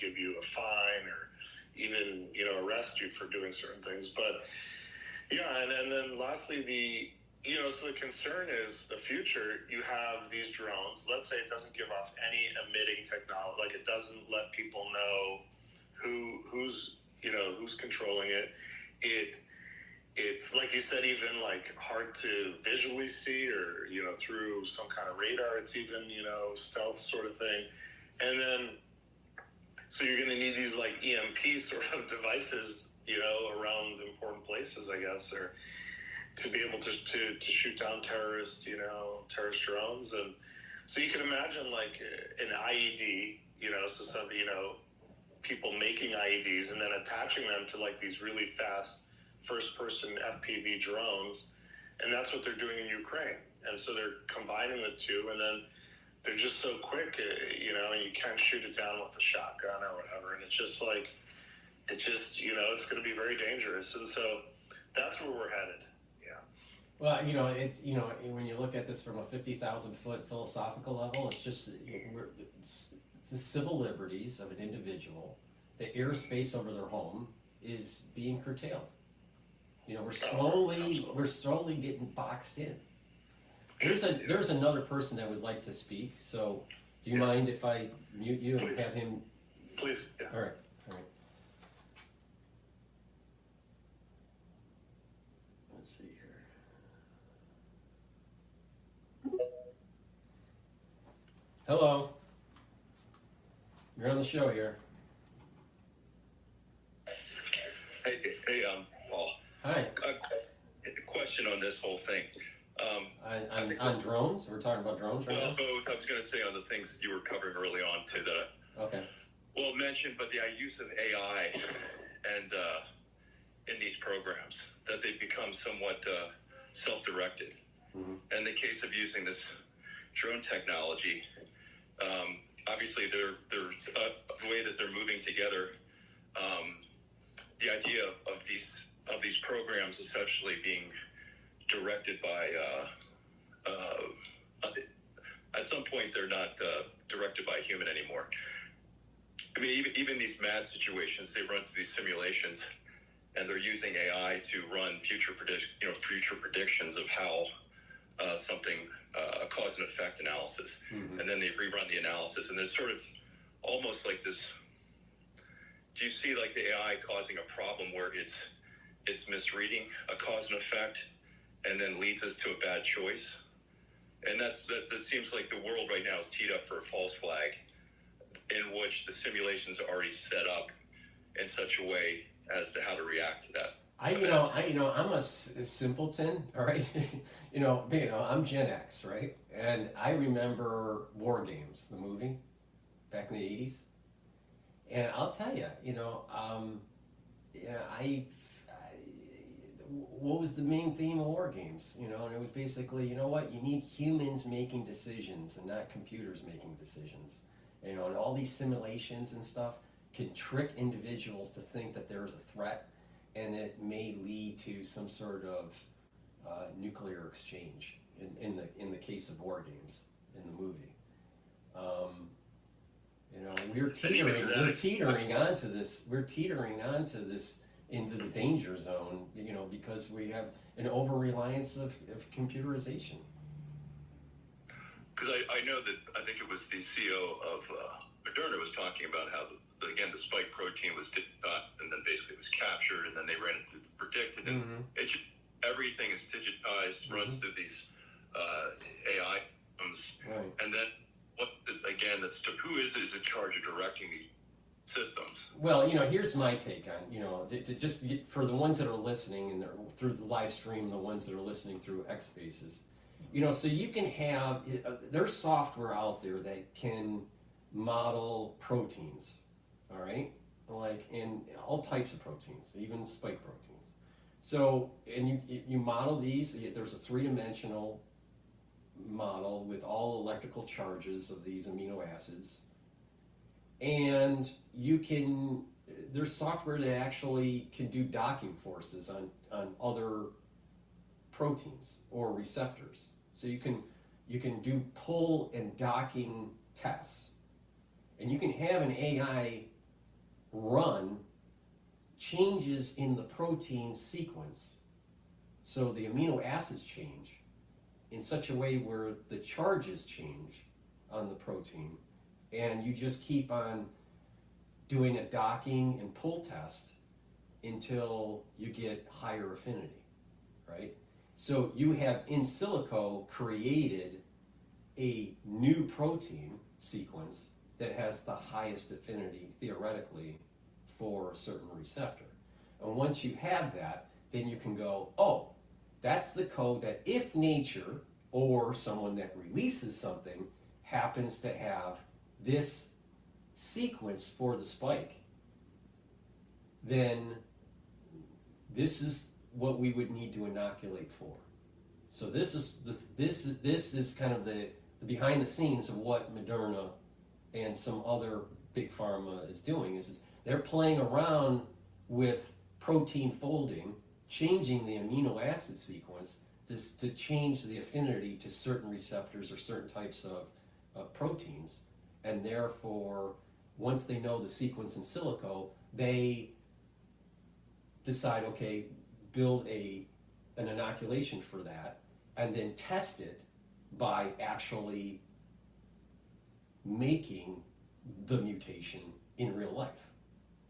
give you a fine or even, arrest you for doing certain things. But yeah, and then lastly, so the concern is the future, you have these drones, let's say it doesn't give off any emitting technology, like it doesn't let people know who's controlling it. It's like you said, even like hard to visually see or, through some kind of radar, it's even, stealth sort of thing. And then, so you're going to need these like EMP sort of devices, around important places, I guess, or to be able to shoot down terrorist drones. And so you can imagine like an IED, so some, people making IEDs and then attaching them to like these really fast first-person FPV drones, and that's what they're doing in Ukraine. And so they're combining the two, and then they're just so quick, and you can't shoot it down with a shotgun or whatever. And it's just like, it's going to be very dangerous. And so that's where we're headed. Yeah. Well, it's when you look at this from a 50,000-foot philosophical level, it's just it's the civil liberties of an individual. The airspace over their home is being curtailed. We're slowly getting boxed in. There's another person that would like to speak. So, do you mind if I mute you and have him? Please. Yeah. All right. Let's see here. Hello. You're on the show here. Hey, Paul. Hi. A question on this whole thing. On drones? We're talking about drones right now? Both. I was going to say on the things that you were covering early on too that okay. Well mentioned, but the use of AI and in these programs, that they've become somewhat self-directed. Mm-hmm. In the case of using this drone technology, obviously there's a way that they're moving together. The idea of these programs essentially being directed by at some point they're not directed by a human anymore. I mean, even these mad situations, they run through these simulations, and they're using AI to run future predictions of how something a cause and effect analysis, mm-hmm. and then they rerun the analysis, and there's sort of almost like this. Do you see like the AI causing a problem where it's misreading a cause and effect, and then leads us to a bad choice? And that seems like the world right now is teed up for a false flag, in which the simulations are already set up in such a way as to how to react to that. I'm a simpleton, all right? I'm Gen X, right? And I remember War Games, the movie, back in the 80s. And I'll tell you, what was the main theme of War Games? And it was basically, you need humans making decisions and not computers making decisions. And all these simulations and stuff can trick individuals to think that there is a threat, and it may lead to some sort of nuclear exchange in the case of War Games in the movie. We're teetering onto this into the danger zone, because we have an over-reliance of computerization. Because I know that, I think it was the CEO of Moderna was talking about how again, the spike protein was digitized, and then basically it was captured, and then they ran it through the predicted, and everything is digitized, runs through these AI systems, and then who is in charge of directing these systems? Well, here's my take on, to just for the ones that are listening and through the live stream, the ones that are listening through X Spaces, so you can have, there's software out there that can model proteins, all right? And all types of proteins, even spike proteins. So, and you model these, there's a three-dimensional model with all electrical charges of these amino acids. And there's software that actually can do docking forces on other proteins or receptors. So you can do pull and docking tests. And you can have an AI run changes in the protein sequence. So the amino acids change in such a way where the charges change on the protein, and you just keep on doing a docking and pull test until you get higher affinity, right? So you have in silico created a new protein sequence that has the highest affinity, theoretically, for a certain receptor. And once you have that, then you can go, oh, that's the code that if nature or someone that releases something happens to have this sequence for the spike, then this is what we would need to inoculate for. So this is kind of the behind the scenes of what Moderna and some other big pharma is doing. Is they're playing around with protein folding, changing the amino acid sequence to change the affinity to certain receptors or certain types of proteins. And therefore, once they know the sequence in silico, they decide, okay, build an inoculation for that, and then test it by actually making the mutation in real life,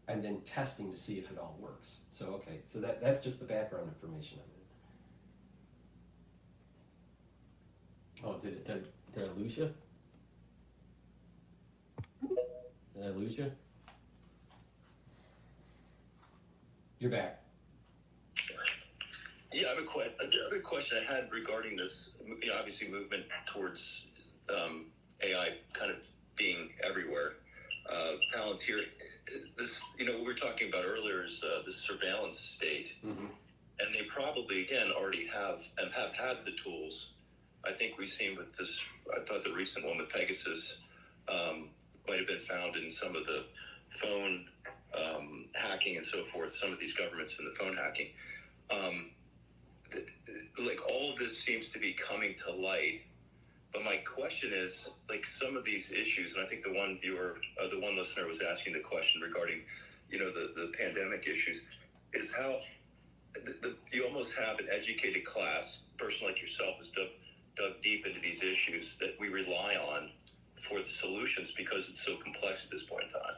and then testing to see if it all works. So, okay, so that's just the background information of it. Oh, did I lose you? Did I lose you? You're back. Yeah, I have the other question I had regarding this, obviously movement towards AI kind of being everywhere. Palantir, this, what we were talking about earlier is the surveillance state, and they probably, again, already have had the tools. I think we've seen with this, I thought the recent one with Pegasus might have been found in some of the phone hacking and so forth, some of these governments in the phone hacking. Like all of this seems to be coming to light, but my question is, like some of these issues, and I think the one listener was asking the question regarding, the pandemic issues, is how you almost have an educated class, a person like yourself has dug deep into these issues that we rely on for the solutions because it's so complex at this point in time,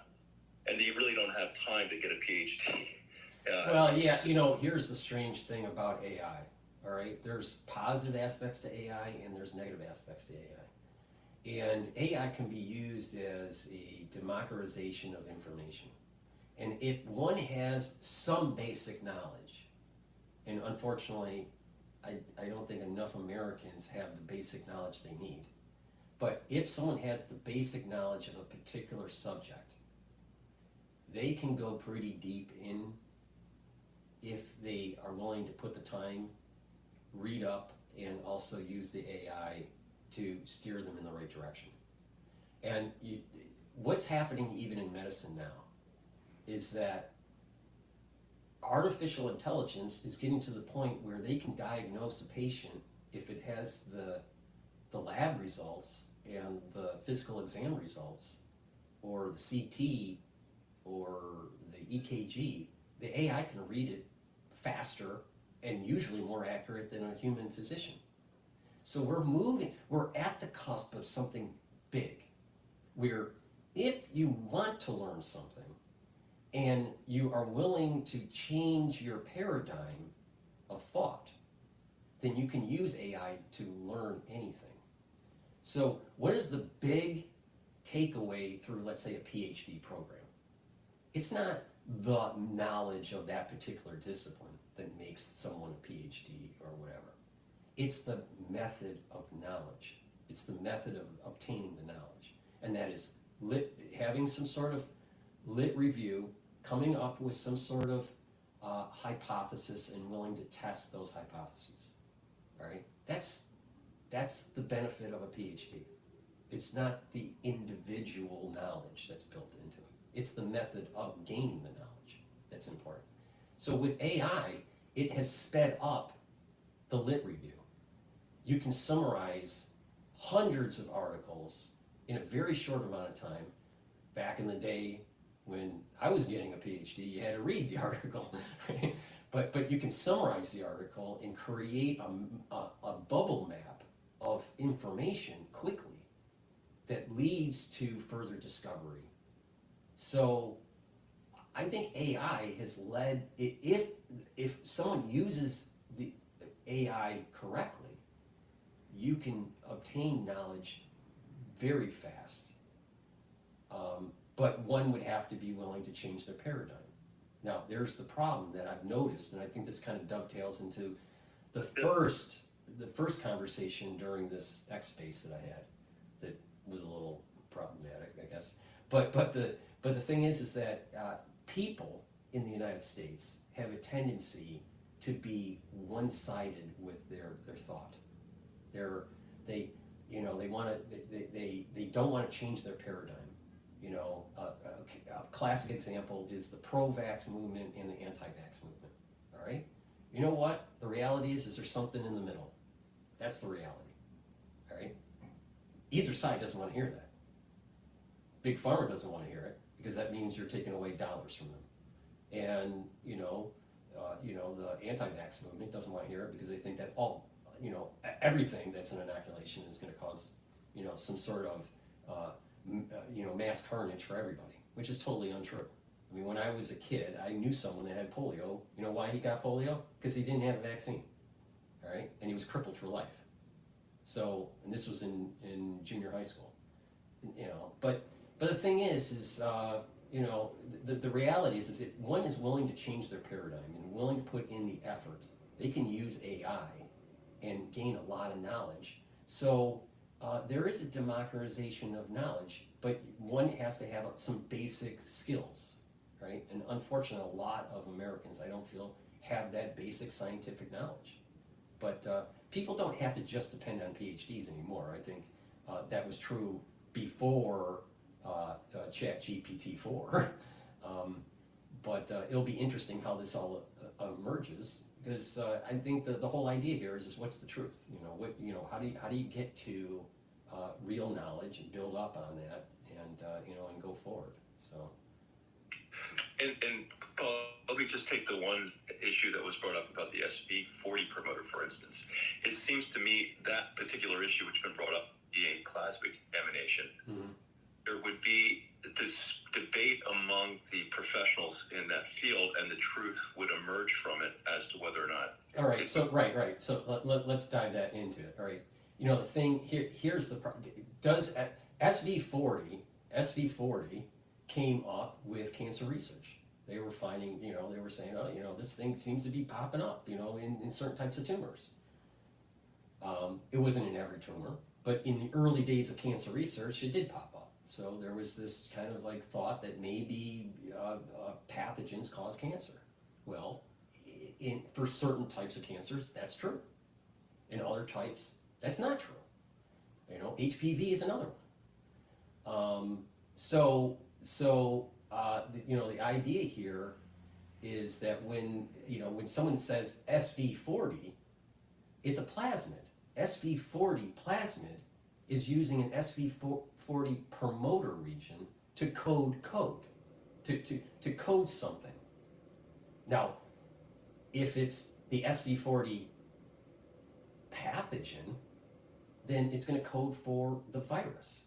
and that you really don't have time to get a PhD. Well, yeah, here's the strange thing about AI, all right? There's positive aspects to AI and there's negative aspects to AI. And AI can be used as a democratization of information. And if one has some basic knowledge, and unfortunately, I don't think enough Americans have the basic knowledge they need, but if someone has the basic knowledge of a particular subject, they can go pretty deep in if they are willing to put the time, read up, and also use the AI to steer them in the right direction. And what's happening even in medicine now is that artificial intelligence is getting to the point where they can diagnose a patient if it has the lab results and the physical exam results, or the CT, or the EKG. The AI can read it faster and usually more accurate than a human physician. So we're at the cusp of something big, where if you want to learn something and you are willing to change your paradigm of thought, then you can use AI to learn anything. So what is the big takeaway through, let's say, a PhD program? It's not the knowledge of that particular discipline that makes someone a PhD or whatever. It's the method of knowledge. It's the method of obtaining the knowledge. And that is having some sort of lit review, coming up with some sort of hypothesis and willing to test those hypotheses. All right? That's the benefit of a PhD. It's not the individual knowledge that's built into it. It's the method of gaining the knowledge that's important. So with AI, it has sped up the lit review. You can summarize hundreds of articles in a very short amount of time. Back in the day when I was getting a PhD, you had to read the article, right? But you can summarize the article and create a bubble map of information quickly that leads to further discovery. So I think AI has led, if someone uses the AI correctly, you can obtain knowledge very fast. But one would have to be willing to change their paradigm. Now, there's the problem that I've noticed, and I think this kind of dovetails into the first conversation during this X space that I had that was a little problematic, I guess. But the thing is that people in the United States have a tendency to be one-sided with their thought. They don't want to change their paradigm. You know, a classic example is the pro-vax movement and the anti-vax movement. All right. You know what? The reality is there's something in the middle. That's the reality. All right. Either side doesn't want to hear that. Big Pharma doesn't want to hear it because that means you're taking away dollars from them. And the anti-vax movement doesn't want to hear it because they think that everything that's an inoculation is going to cause, some sort of mass carnage for everybody, which is totally untrue. I mean, when I was a kid, I knew someone that had polio. You know why he got polio? Because he didn't have a vaccine, all right? And he was crippled for life. So, and this was in junior high school, But the thing is the reality is if one is willing to change their paradigm and willing to put in the effort, they can use AI and gain a lot of knowledge. So there is a democratization of knowledge, but one has to have some basic skills, right? And unfortunately, a lot of Americans, I don't feel, have that basic scientific knowledge. But people don't have to just depend on PhDs anymore. I think that was true before ChatGPT-4. But it'll be interesting how this all emerges, because I think the whole idea here is what's the truth? How do you get to real knowledge and build up on that, and go forward. So. And Paul, let me just take the one issue that was brought up about the SV40 promoter, for instance. It seems to me that particular issue, which has been brought up, being classic emanation, there would be this debate among the professionals in that field, and the truth would emerge from it as to whether or not. All right. So right. So let's dive that into it. All right. The thing here's the problem. Does SV40 came up with cancer research? They were finding, they were saying, this thing seems to be popping up, in certain types of tumors. It wasn't in every tumor, but in the early days of cancer research, it did pop up. So there was this kind of thought that maybe pathogens cause cancer. Well, for certain types of cancers, that's true. In other types, that's not true. HPV is another one. The idea here is that when someone says SV40, it's a plasmid. SV40 plasmid is using an SV40 promoter region to code to code something. Now, if it's the SV40 pathogen, then it's going to code for the virus.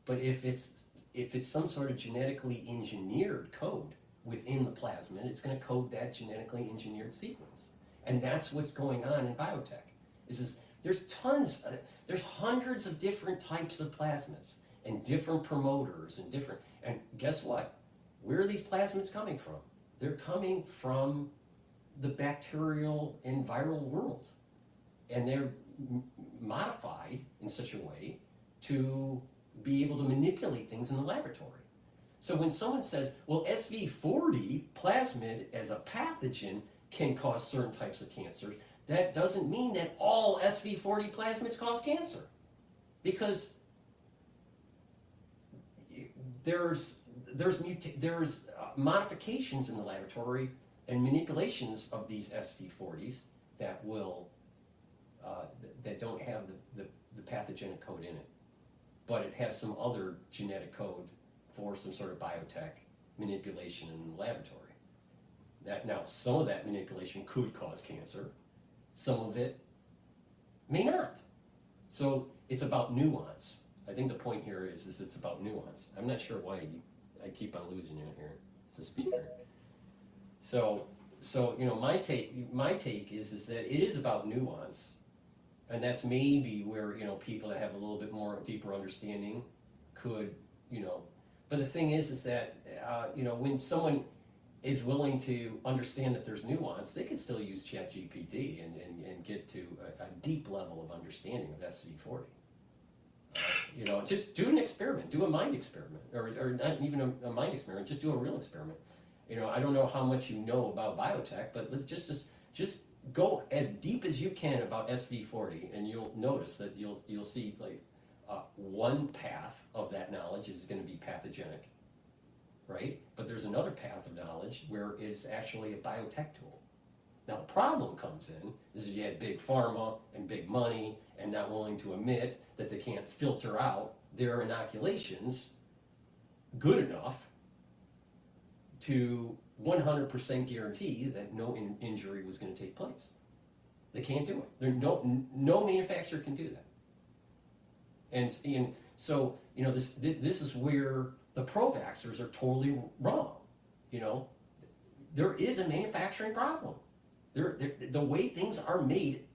But if it's if it's some sort of genetically engineered code within the plasmid, it's going to code that genetically engineered sequence. And that's what's going on in biotech. There's there's hundreds of different types of plasmids and different promoters and guess what? Where are these plasmids coming from? They're coming from the bacterial and viral world. And they're modified in such a way to be able to manipulate things in the laboratory. So when someone says, well, SV40 plasmid as a pathogen can cause certain types of cancers, that doesn't mean that all SV40 plasmids cause cancer. Because there's modifications in the laboratory and manipulations of these SV40s that will that don't have the pathogenic code in it, but it has some other genetic code for some sort of biotech manipulation in the laboratory. Now, some of that manipulation could cause cancer, some of it may not. So it's about nuance. I think the point here is it's about nuance. I'm not sure why I keep on losing you here as a speaker. So you know, my take is that it is about nuance, and that's maybe where, you know, people that have a little bit more deeper understanding could, you know. But the thing is that you know, when someone is willing to understand that there's nuance, they can still use ChatGPT and get to a deep level of understanding of SV40. You know, just do an experiment, do a mind experiment, or not even a mind experiment, just do a real experiment. You know, I don't know how much you know about biotech, but let's just go as deep as you can about SV40, and you'll notice that you'll see like one path of that knowledge is going to be pathogenic, right? But there's another path of knowledge where it's actually a biotech tool. Now the problem comes in is you had big pharma and big money and not willing to admit that they can't filter out their inoculations good enough to 100% guarantee that no injury was going to take place. They can't do it. No manufacturer can do that. And so, you know, this is where the pro-vaxxers are totally wrong. You know, there is a manufacturing problem. The way things are made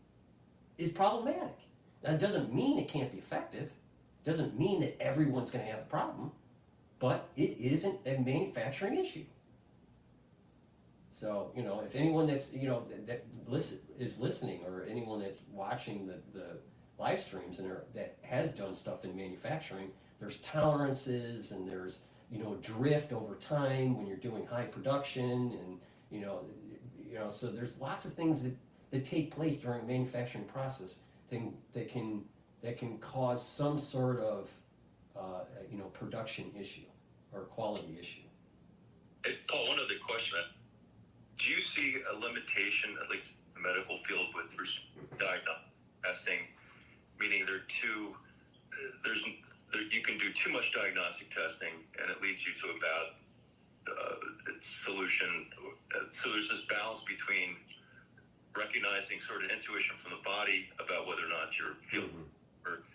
is problematic. That doesn't mean it can't be effective. Doesn't mean that everyone's going to have the problem, but it isn't a manufacturing issue. So, you know, if anyone that's, you know, that is listening, or anyone that's watching the live streams and that has done stuff in manufacturing, there's tolerances and there's, you know, drift over time when you're doing high production, and you know, so there's lots of things that take place during a manufacturing process that can cause some sort of you know, production issue or quality issue. Hey, Paul, one other question. Do you see a limitation, like the medical field, with diagnostic testing? Meaning you can do too much diagnostic testing, and it leads you to a bad solution. So there's this balance between recognizing sort of intuition from the body about whether or not you're feeling, or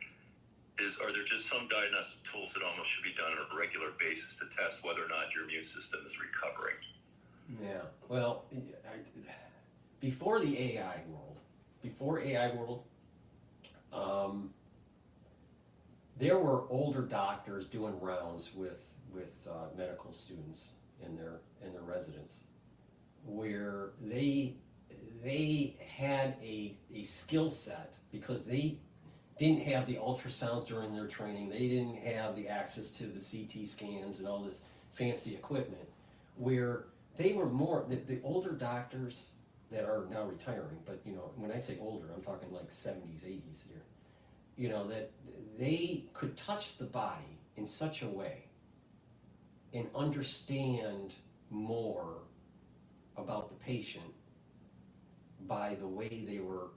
are there just some diagnostic tools that almost should be done on a regular basis to test whether or not your immune system is recovering? Yeah, well, before the AI world, there were older doctors doing rounds with medical students in their residence, where they had a skill set, because they didn't have the ultrasounds during their training, they didn't have the access to the CT scans and all this fancy equipment, where they were more, the older doctors that are now retiring, but you know, when I say older, I'm talking like 70s, 80s here, you know, that they could touch the body in such a way and understand more about the patient by the way they were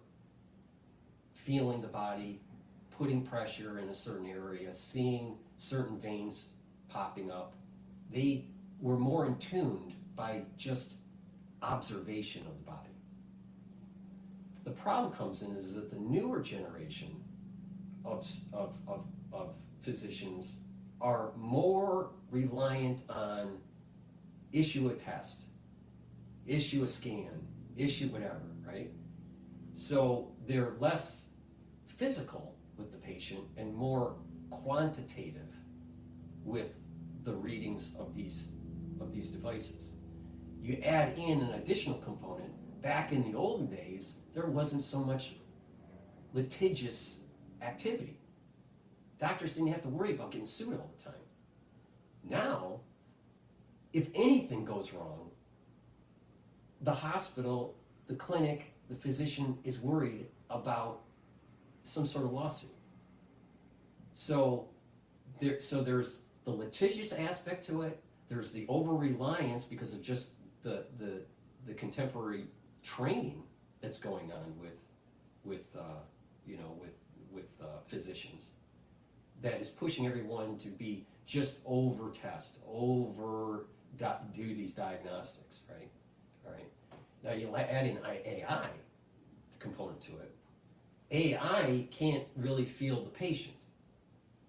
feeling the body, putting pressure in a certain area, seeing certain veins popping up. They were more in tuned by just observation of the body. The problem comes in is that the newer generation of physicians are more reliant on issue a test, issue a scan, issue whatever, right? So they're less physical with the patient and more quantitative with the readings of these devices. You add in an additional component. Back in the olden days, there wasn't so much litigious activity. Doctors didn't have to worry about getting sued all the time. Now, if anything goes wrong, the hospital, the clinic, the physician is worried about some sort of lawsuit. So there's the litigious aspect to it. There's the over-reliance because of just the contemporary training that's going on with physicians, that is pushing everyone to be just over test, do these diagnostics, right? All right. Now you add in AI component to it. AI can't really feel the patient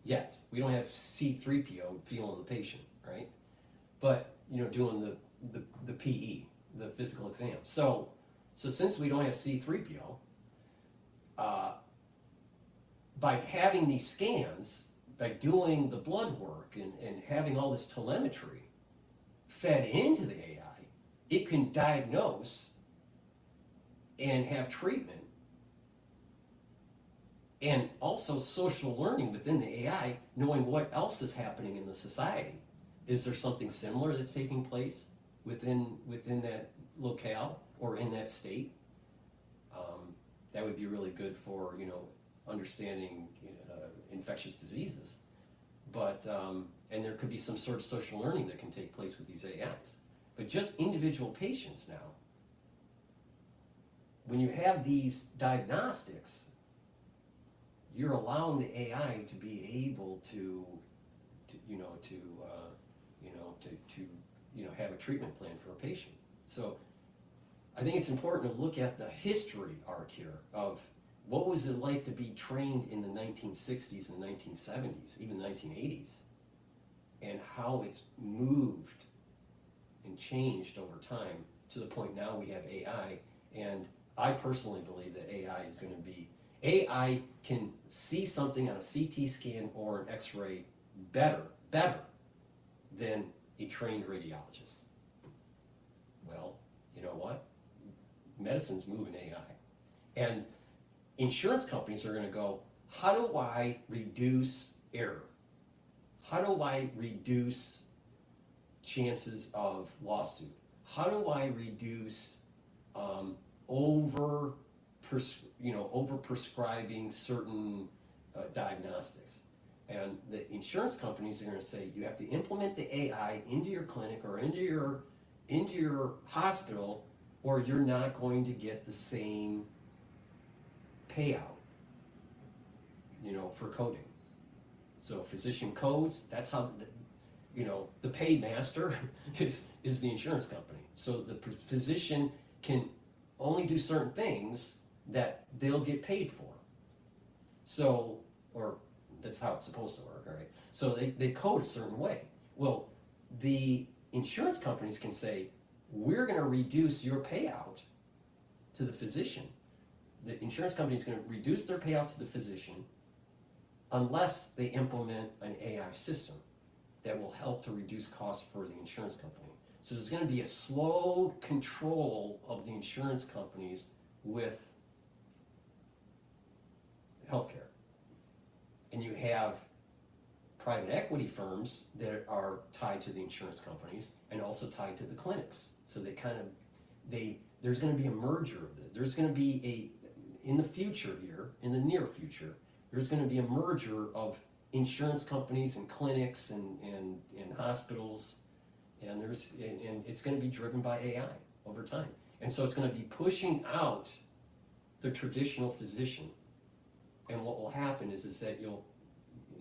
yet. We don't have C3PO feeling the patient, right? But doing the PE, the physical exam. So since we don't have C3PO, by having these scans, by doing the blood work and having all this telemetry fed into the AI, it can diagnose and have treatment. And also social learning within the AI, knowing what else is happening in the society. Is there something similar that's taking place within that locale or in that state? That would be really good for understanding infectious diseases. But and there could be some sort of social learning that can take place with these AIs. But just individual patients now, when you have these diagnostics, you're allowing the AI to be able to have a treatment plan for a patient. So I think it's important to look at the history arc here of what was it like to be trained in the 1960s and 1970s, even 1980s, and how it's moved and changed over time to the point now we have AI. And I personally believe that AI can see something on a CT scan or an X-ray better than a trained radiologist. Well, you know what? Medicine's moving AI. And insurance companies are going to go, how do I reduce error? How do I reduce chances of lawsuit? How do I reduce over prescribing certain diagnostics? And the insurance companies are going to say you have to implement the AI into your clinic or into your hospital, or you're not going to get the same payout, for coding. So physician codes, that's how the paymaster is the insurance company. So the physician can only do certain things that they'll get paid for. So, or that's how it's supposed to work, all right? So they code a certain way. Well, the insurance companies can say, we're going to reduce your payout to the physician. The insurance company is going to reduce their payout to the physician unless they implement an AI system that will help to reduce costs for the insurance company. So there's going to be a slow control of the insurance companies with healthcare. And you have private equity firms that are tied to the insurance companies and also tied to the clinics. So there's going to be a merger of it. There's going to be in the future here, in the near future, there's going to be a merger of insurance companies and clinics and hospitals, and it's going to be driven by AI over time. And so it's going to be pushing out the traditional physician. And what will happen is that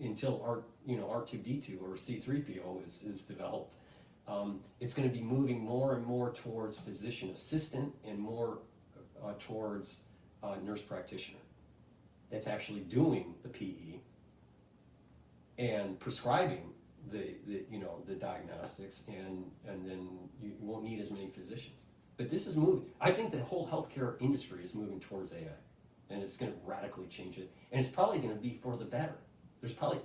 until R2D2 or C3PO is developed, it's going to be moving more and more towards physician assistant and more towards nurse practitioner that's actually doing the PE and prescribing the diagnostics, and then you won't need as many physicians. But this is moving. I think the whole healthcare industry is moving towards AI, and it's going to radically change it, and it's probably going to be for the better. There's probably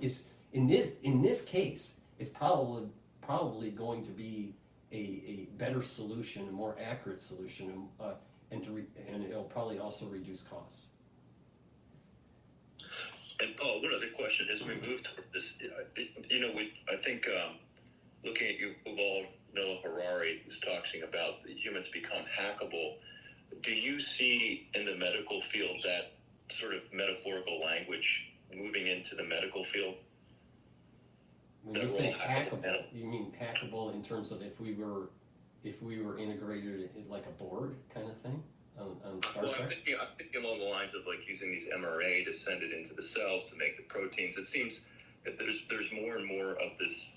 in this case, it's probably going to be a better solution, a more accurate solution, and it'll probably also reduce costs. And Paul, one other question as we move toward this, I think looking at Yuval Noah Harari, who's talking about the humans become hackable. Do you see in the medical field that sort of metaphorical language moving into the medical field? When you say hackable, you mean hackable in terms of if we were integrated like a Borg kind of thing on Star Trek? I'm thinking along the lines of like using these mRNA to send it into the cells to make the proteins. It seems that there's more and more of this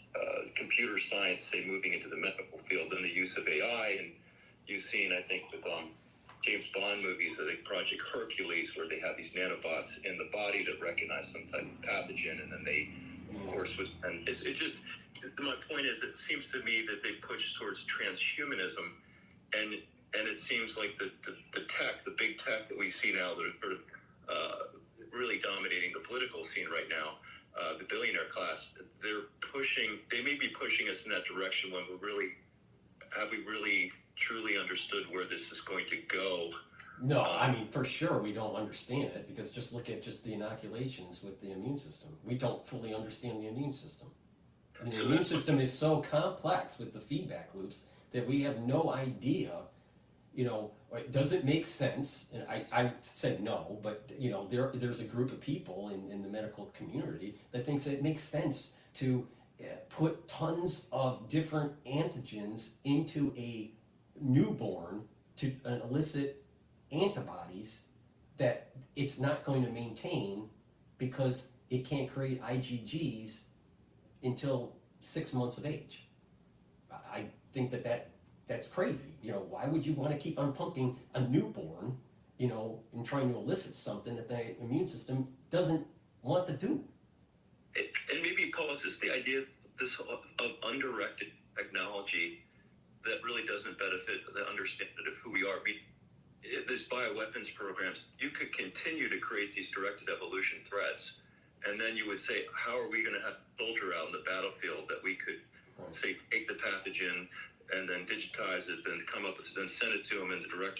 computer science, say, moving into the medical field and the use of AI. And you've seen, I think, with James Bond movies, I think Project Hercules, where they have these nanobots in the body that recognize some type of pathogen, and then they, of course, my point is, it seems to me that they push towards transhumanism, and it seems like the tech, the big tech that we see now, that are sort of really dominating the political scene right now, the billionaire class, they may be pushing us in that direction when have we really truly understood where this is going to go? No, I mean, for sure we don't understand it, because just look at just the inoculations with the immune system. We don't fully understand the immune system. And the immune system is so complex with the feedback loops that we have no idea, does it make sense? And I said no, but there's a group of people in the medical community that thinks that it makes sense to put tons of different antigens into a newborn to elicit antibodies that it's not going to maintain because it can't create IgGs until 6 months of age. I think that's crazy. Why would you want to keep on pumping a newborn, and trying to elicit something that the immune system doesn't want to do? And maybe, Paul, is this the idea of undirected technology that really doesn't benefit the understanding of who we are? These bioweapons programs, you could continue to create these directed evolution threats, and then you would say, how are we going to have a soldier out in the battlefield that we could, say, take the pathogen and then digitize it, then come up with, then send it to them in the direct?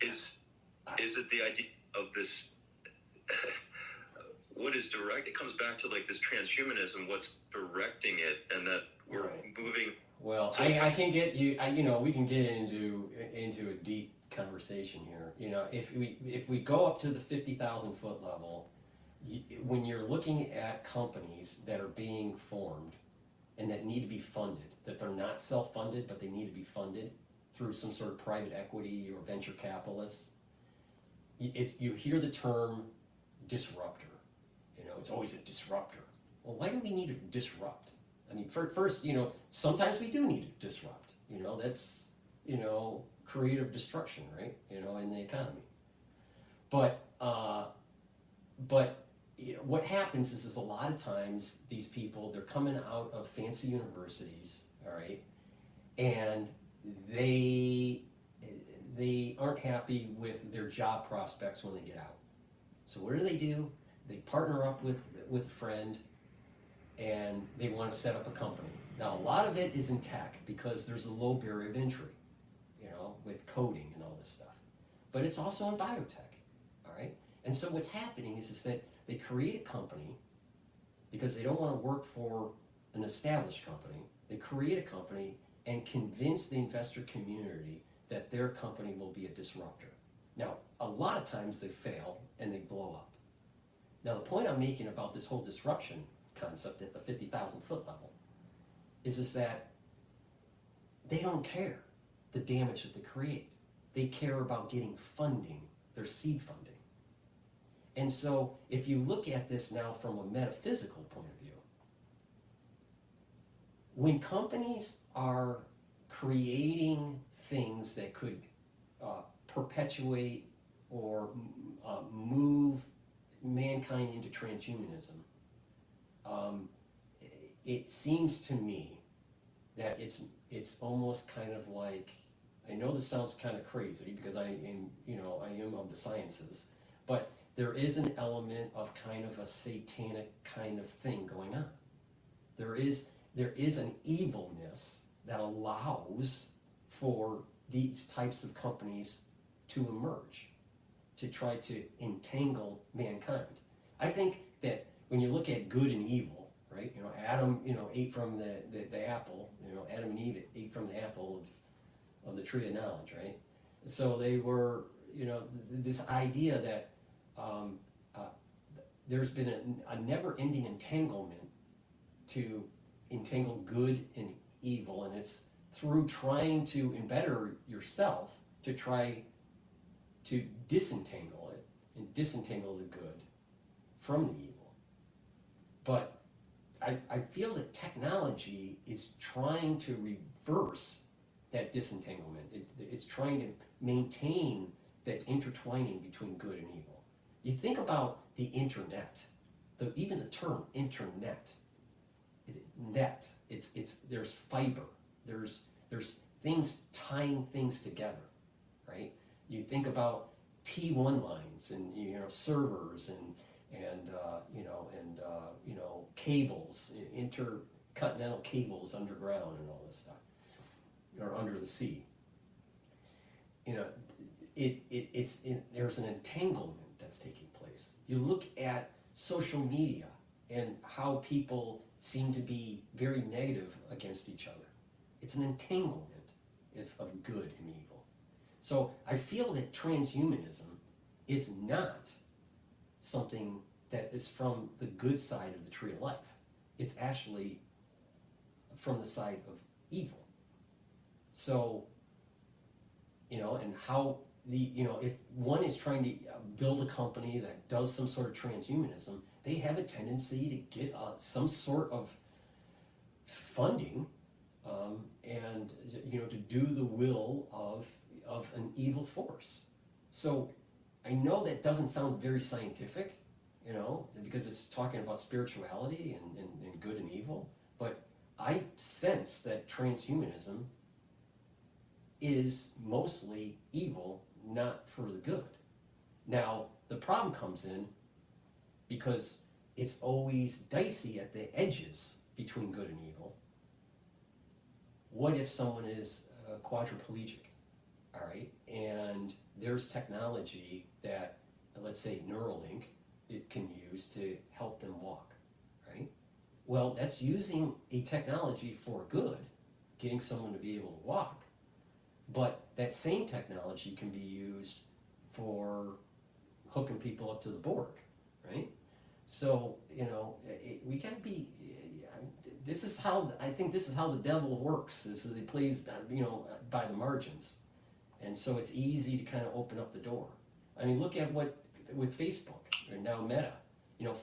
Is it the idea of this? What is direct? It comes back to like this transhumanism. What's directing it, and that we're moving. Well, I can get you. We can get into a deep conversation here. If we go up to the 50,000 foot level, when you're looking at companies that are being formed and that need to be funded, that they're not self-funded, but they need to be funded through some sort of private equity or venture capitalists, you hear the term disruptor. It's always a disruptor. Well, why do we need to disrupt? I mean, first, sometimes we do need to disrupt. That's, creative destruction, right? In the economy. But what happens is a lot of times these people, they're coming out of fancy universities, all right, and they aren't happy with their job prospects when they get out. So what do? They partner up with a friend, and they want to set up a company. Now, a lot of it is in tech because there's a low barrier of entry, with coding and all this stuff. But it's also in biotech, all right? And so what's happening is that they create a company because they don't want to work for an established company. They create a company and convince the investor community that their company will be a disruptor. Now, a lot of times they fail and they blow up. Now, the point I'm making about this whole disruption concept at the 50,000 foot level is that they don't care the damage that they create. They care about getting funding, their seed funding. And so if you look at this now from a metaphysical point of view, when companies are creating things that could perpetuate or move mankind into transhumanism, it seems to me that it's almost kind of like, I know this sounds kind of crazy because I am of the sciences, but there is an element of kind of a satanic kind of thing going on. There is an evilness that allows for these types of companies to emerge, to try to entangle mankind. I think that when you look at good and evil, right? Adam, ate from the apple. Adam and Eve ate from the apple of the tree of knowledge, right? So they were, this idea that there's been a never-ending entanglement to entangle good and evil, and it's through trying to embetter yourself to try to disentangle it and disentangle the good from the evil. But I feel that technology is trying to reverse that disentanglement. It's trying to maintain that intertwining between good and evil. You think about the internet, even the term internet, there's fiber, there's things tying things together, right? You think about T1 lines and servers and cables, intercontinental cables underground and all this stuff, or under the sea. There's an entanglement that's taking place. You look at social media and how people seem to be very negative against each other. It's an entanglement of good and evil. So I feel that transhumanism is not something that is from the good side of the tree of life. It's actually from the side of evil. So, and how if one is trying to build a company that does some sort of transhumanism, they have a tendency to get some sort of funding and to do the will of an evil force. So I know that doesn't sound very scientific, because it's talking about spirituality and good and evil, but I sense that transhumanism is mostly evil, not for the good. Now, the problem comes in because it's always dicey at the edges between good and evil. What if someone is quadriplegic, all right, and there's technology that, let's say Neuralink, it can use to help them walk, right? Well, that's using a technology for good, getting someone to be able to walk. But that same technology can be used for hooking people up to the Borg, right? So, we gotta be, I think this is how the devil works, is that he plays, by the margins. And so it's easy to kind of open up the door. I mean, look at with Facebook, or now Meta.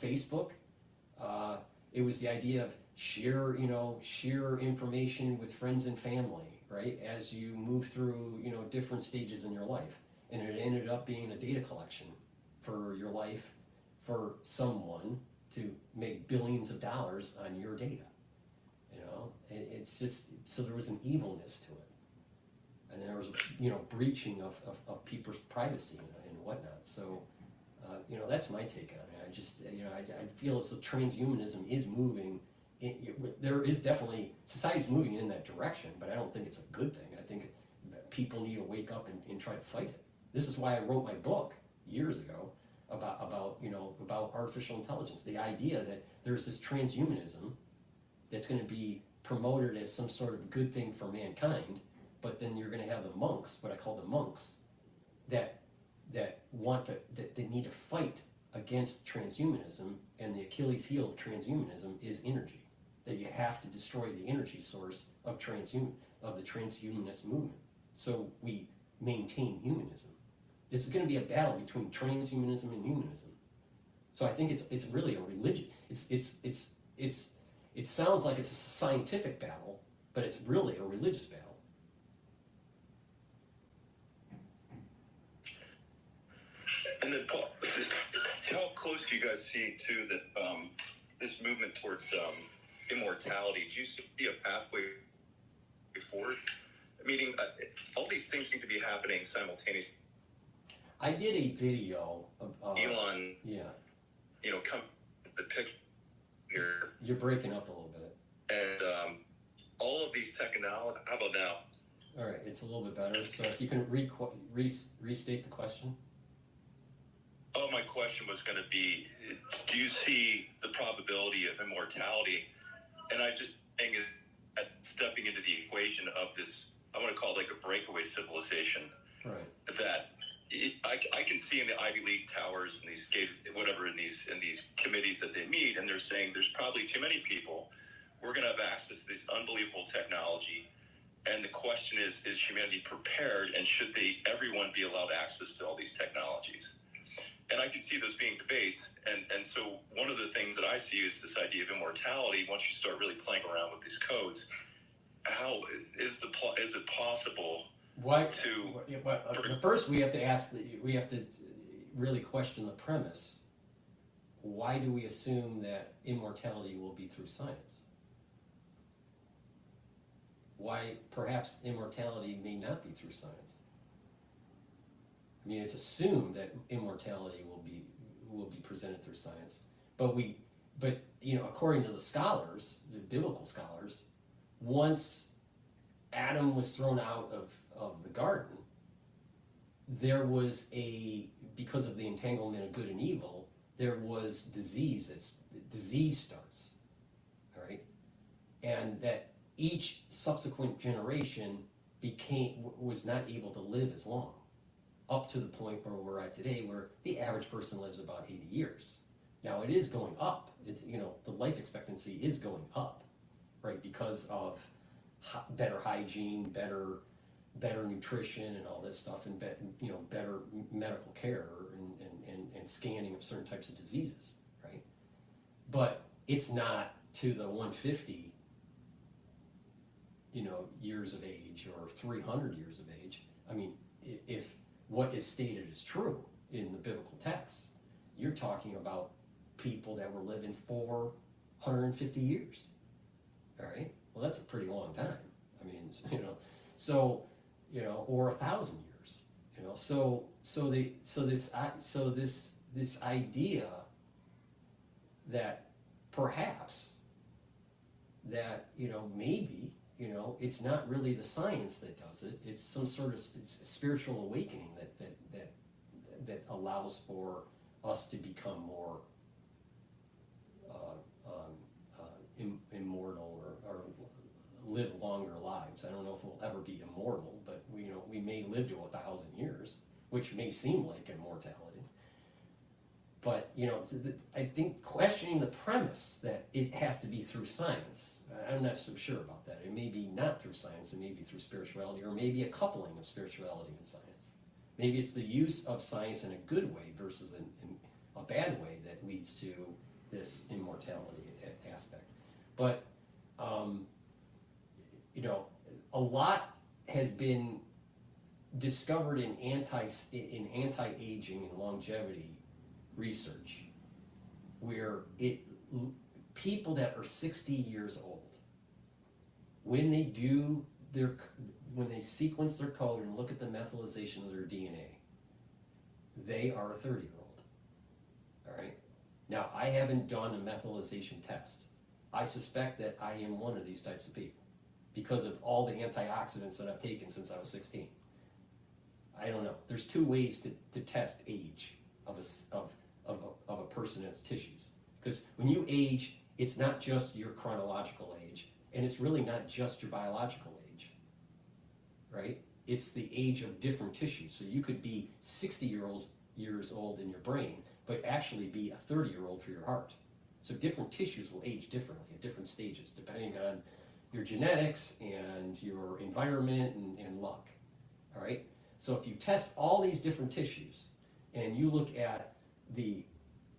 Facebook, it was the idea of share information with friends and family, right? As you move through, different stages in your life. And it ended up being a data collection for your life, for someone to make billions of dollars on your data. It's just, so there was an evilness to it. And there was, breaching of people's privacy and whatnot. So, that's my take on it. I just, I feel as though transhumanism is moving. There is definitely, society's moving in that direction, but I don't think it's a good thing. I think people need to wake up and try to fight it. This is why I wrote my book years ago about artificial intelligence. The idea that there's this transhumanism that's going to be promoted as some sort of good thing for mankind, but then you're going to have the monks, what I call the monks, that they need to fight against transhumanism, and the Achilles heel of transhumanism is energy. That you have to destroy the energy source of the transhumanist movement, so we maintain humanism. It's going to be a battle between transhumanism and humanism. So I think it's really a religion. It sounds like it's a scientific battle, but it's really a religious battle. And then, Paul, how close do you guys see to that this movement towards immortality, do you see a pathway forward? Meaning, all these things seem to be happening simultaneously. I did a video of Elon, yeah. Come the picture here. You're breaking up a little bit. And all of these technologies. How about now? All right, it's a little bit better. So if you can restate the question. Oh, my question was going to be, do you see the probability of immortality? And I just think that's stepping into the equation of this, I want to call it like a breakaway civilization. Right. That I can see in the Ivy League towers and these whatever in these committees that they meet, and they're saying there's probably too many people. We're going to have access to this unbelievable technology, and the question is humanity prepared, and should everyone be allowed access to all these technologies? And I can see those being debates, and so one of the things that I see is this idea of immortality. Once you start really playing around with these codes, how is it possible? First, we have to really question the premise. Why do we assume that immortality will be through science? Why perhaps immortality may not be through science? I mean, it's assumed that immortality will be presented through science, but according to the scholars, the biblical scholars, once Adam was thrown out of the garden, there was because of the entanglement of good and evil, there was disease. Disease starts, all right, and that each subsequent generation was not able to live as long, up to the point where we're at today, where the average person lives about 80 years. Now it is going up. It's the life expectancy is going up, right, because of better hygiene, better nutrition, and all this stuff, and better medical care and scanning of certain types of diseases, right? But it's not to the 150, years of age or 300 years of age. I mean, if what is stated is true in the biblical texts, you're talking about people that were living 450 years, all right? Well, that's a pretty long time. I mean, or 1,000 years, this idea that perhaps that maybe it's not really the science that does it. It's some sort of spiritual awakening that allows for us to become more immortal or live longer lives. I don't know if we'll ever be immortal, but we may live to 1,000 years, which may seem like immortality. But I think questioning the premise that it has to be through science, I'm not so sure about that. It may be not through science, it may be through spirituality, or maybe a coupling of spirituality and science. Maybe it's the use of science in a good way versus in a bad way that leads to this immortality aspect. But a lot has been discovered in anti-aging and longevity research, where people that are 60 years old, when they sequence their code and look at the methylization of their DNA, they are a 30-year-old. All right. Now, I haven't done a methylization test. I suspect that I am one of these types of people because of all the antioxidants that I've taken since I was 16. I don't know. There's two ways to test age of a person and its tissues. Because when you age, it's not just your chronological age, and it's really not just your biological age, right? It's the age of different tissues. So you could be 60 years old in your brain, but actually be a 30-year-old for your heart. So different tissues will age differently at different stages, depending on your genetics and your environment and luck, all right? So if you test all these different tissues and you look at the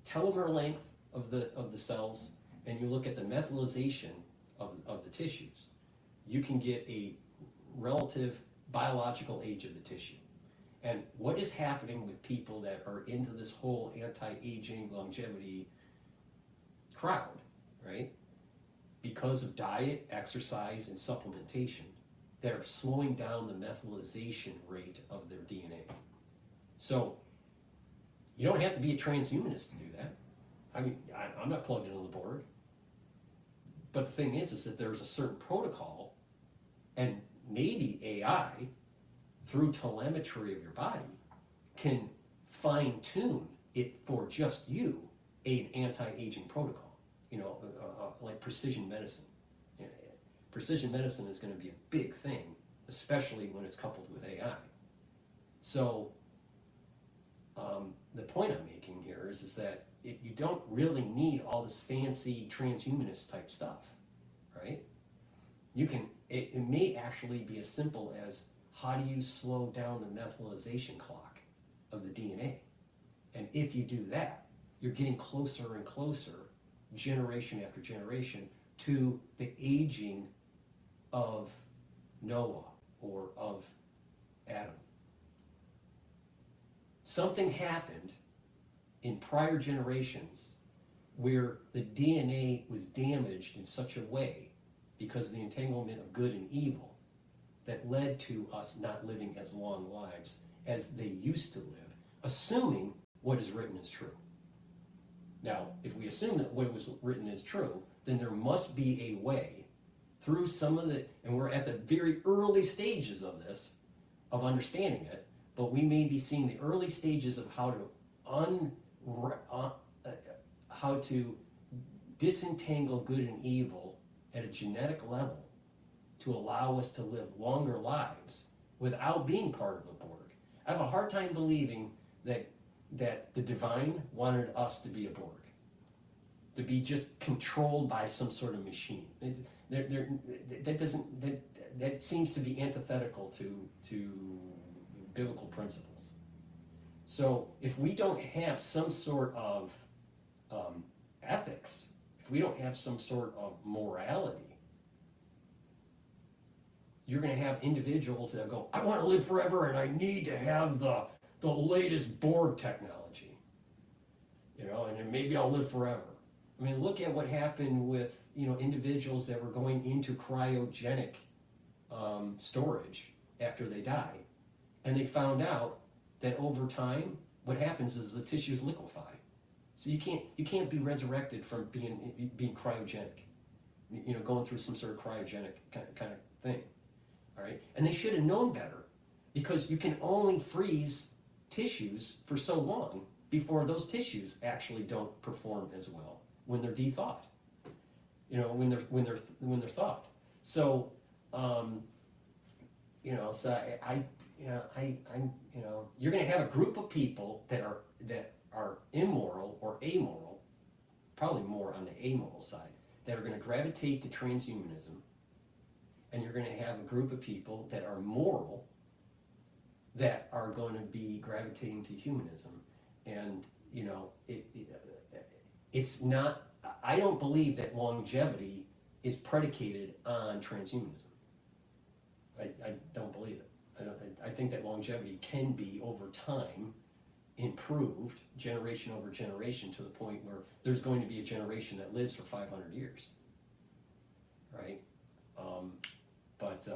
telomere length of the cells and you look at the methylization of the tissues, you can get a relative biological age of the tissue. And what is happening with people that are into this whole anti-aging longevity crowd, right? because of diet, exercise, and supplementation that are slowing down the methylation rate of their DNA. So you don't have to be a transhumanist to do that. I mean, I'm not plugged into the Borg. But the thing is that there's a certain protocol, and maybe AI, through telemetry of your body, can fine-tune it for just you, an anti-aging protocol. Like precision medicine. Precision medicine is going to be a big thing, especially when it's coupled with AI. So the point I'm making here is that you don't really need all this fancy transhumanist type stuff, right? You can. It may actually be as simple as, how do you slow down the methylation clock of the DNA? And if you do that, you're getting closer and closer, generation after generation, to the aging of Noah or of Adam. Something happened in prior generations where the DNA was damaged in such a way because of the entanglement of good and evil that led to us not living as long lives as they used to live, assuming what is written is true. Now, if we assume that what was written is true, then there must be a way through some of the, and we're at the very early stages of this, of understanding it, but we may be seeing the early stages of how to disentangle good and evil at a genetic level to allow us to live longer lives without being part of a Borg. I have a hard time believing that the divine wanted us to be a Borg, to be just controlled by some sort of machine. That seems to be antithetical to biblical principles. So if we don't have some sort of ethics, if we don't have some sort of morality, you're going to have individuals that go, I want to live forever and I need to have the latest Borg technology, and then maybe I'll live forever. I mean, look at what happened with individuals that were going into cryogenic storage after they died, and they found out that over time, what happens is the tissues liquefy. So you can't be resurrected from being cryogenic, going through some sort of cryogenic kind of thing. All right, and they should have known better, because you can only freeze tissues for so long before those tissues actually don't perform as well when they're de-thawed. When they're thawed. So, you're going to have a group of people that are immoral or amoral, probably more on the amoral side, that are going to gravitate to transhumanism, and you're going to have a group of people that are moral that are going to be gravitating to humanism. And it's not, I don't believe that longevity is predicated on transhumanism. I don't believe it. I think that longevity can be over time improved generation over generation to the point where there's going to be a generation that lives for 500 years, right? But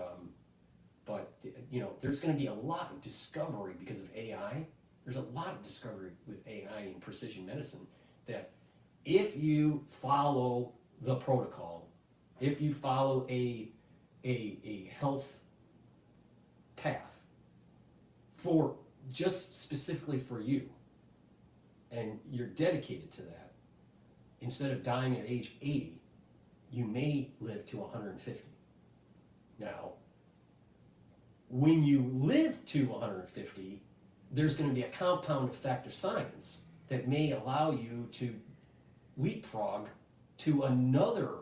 there's going to be a lot of discovery because of AI. There's a lot of discovery with AI and precision medicine that if you follow the protocol, if you follow a health path for just specifically for you, and you're dedicated to that, instead of dying at age 80, you may live to 150. Now, when you live to 150, there's going to be a compound effect of science that may allow you to leapfrog to another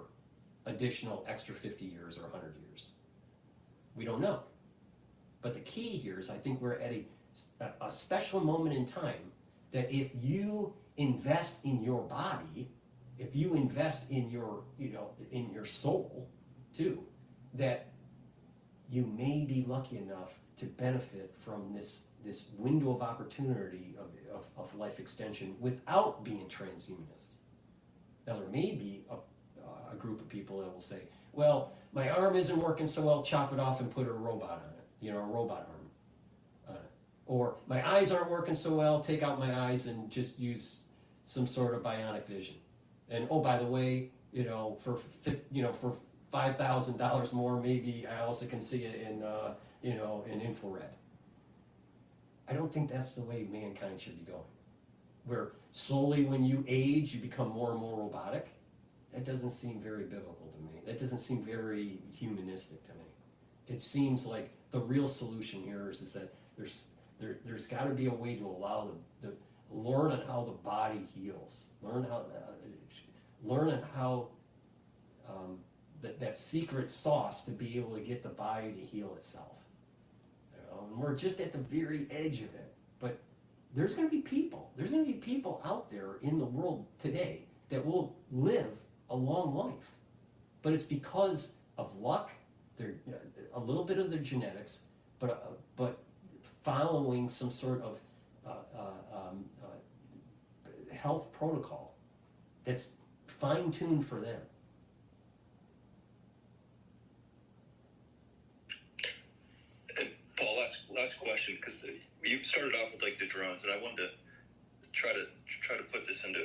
additional extra 50 years or 100 years. We don't know. But the key here is I think we're at a special moment in time that if you invest in your body, if you invest in your, in your soul too, that you may be lucky enough to benefit from this window of opportunity of life extension without being transhumanist. Now there may be a group of people people that will say, well, my arm isn't working so well, chop it off and put a robot on it, you know, a robot arm on it. Or my eyes aren't working so well, take out my eyes and just use some sort of bionic vision. And oh, by the way, you know, for $5,000 more, maybe I also can see it in, you know, in infrared. I don't think that's the way mankind should be going. Where slowly when you age, you become more and more robotic. That doesn't seem very biblical to me. That doesn't seem very humanistic to me. It seems like the real solution here is that there's got to be a way to allow learn on how the body heals. Learn on how that secret sauce to be able to get the body to heal itself. You know, and we're just at the very edge of it. But there's going to be people. There's going to be people out there in the world today that will live a long life. But it's because of luck, a little bit of their genetics, but following some sort of health protocol that's fine-tuned for them. Paul, last question, because you started off with like the drones, and I wanted to try to put this into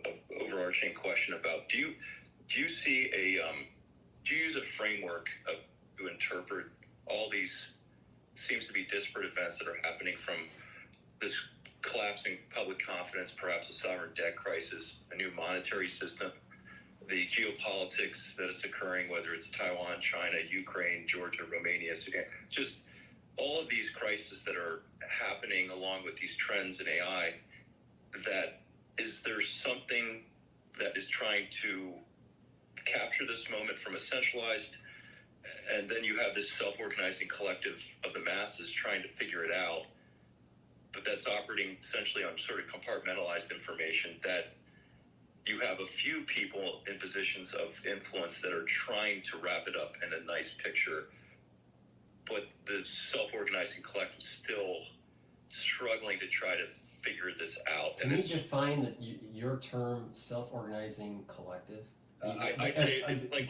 an overarching question about do you see do you use a framework to interpret all these seems to be disparate events that are happening, from this collapsing public confidence, perhaps a sovereign debt crisis, a new monetary system, the geopolitics that is occurring, whether it's Taiwan, China, Ukraine, Georgia, Romania, Sudan, just all of these crises that are happening along with these trends in AI, that is there something that is trying to capture this moment from a centralized, and then you have this self-organizing collective of the masses trying to figure it out, but that's operating essentially on sort of compartmentalized information, that you have a few people in positions of influence that are trying to wrap it up in a nice picture, but the self-organizing collective is still struggling to try to figure this out. Can you define your term self-organizing collective? I say it's like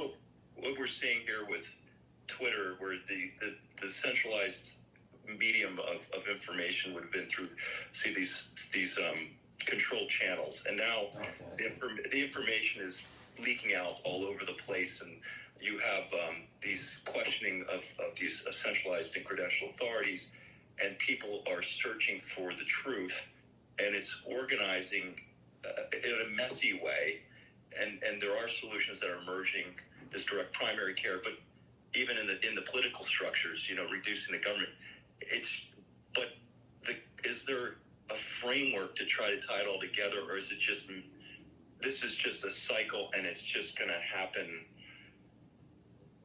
what we're seeing here with Twitter, where the centralized medium of information would have been through, see, these controlled channels, and now the information is leaking out all over the place, and you have these questioning of these centralized and credentialed authorities, and people are searching for the truth, and it's organizing in a messy way, and there are solutions that are emerging, this direct primary care, but even in the political structures, you know, reducing the government, is there a framework to try to tie it all together, or is it just, this is just a cycle and it's just going to happen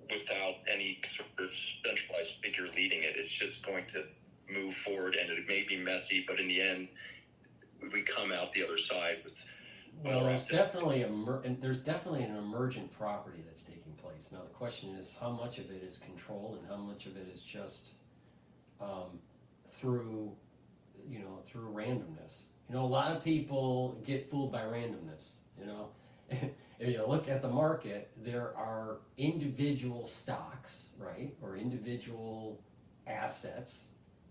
without any sort of centralized figure leading it? It's just going to move forward, and it may be messy, but in the end, we come out the other side with. Well, there's definitely an emergent property that's taking place. Now the question is, how much of it is controlled and how much of it is just through randomness. You know, a lot of people get fooled by randomness. You know, if you look at the market, there are individual stocks, right, or individual assets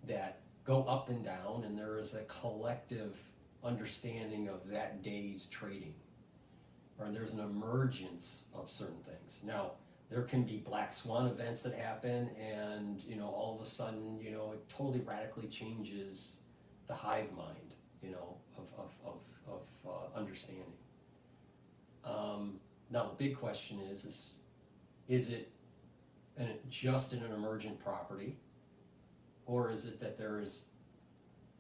that go up and down, and there is a collective understanding of that day's trading, or there's an emergence of certain things. Now, there can be black swan events that happen, and you know, all of a sudden, you know, it totally radically changes the hive mind, you know, of understanding. Now, the big question is it just in an emergent property, or is it that there is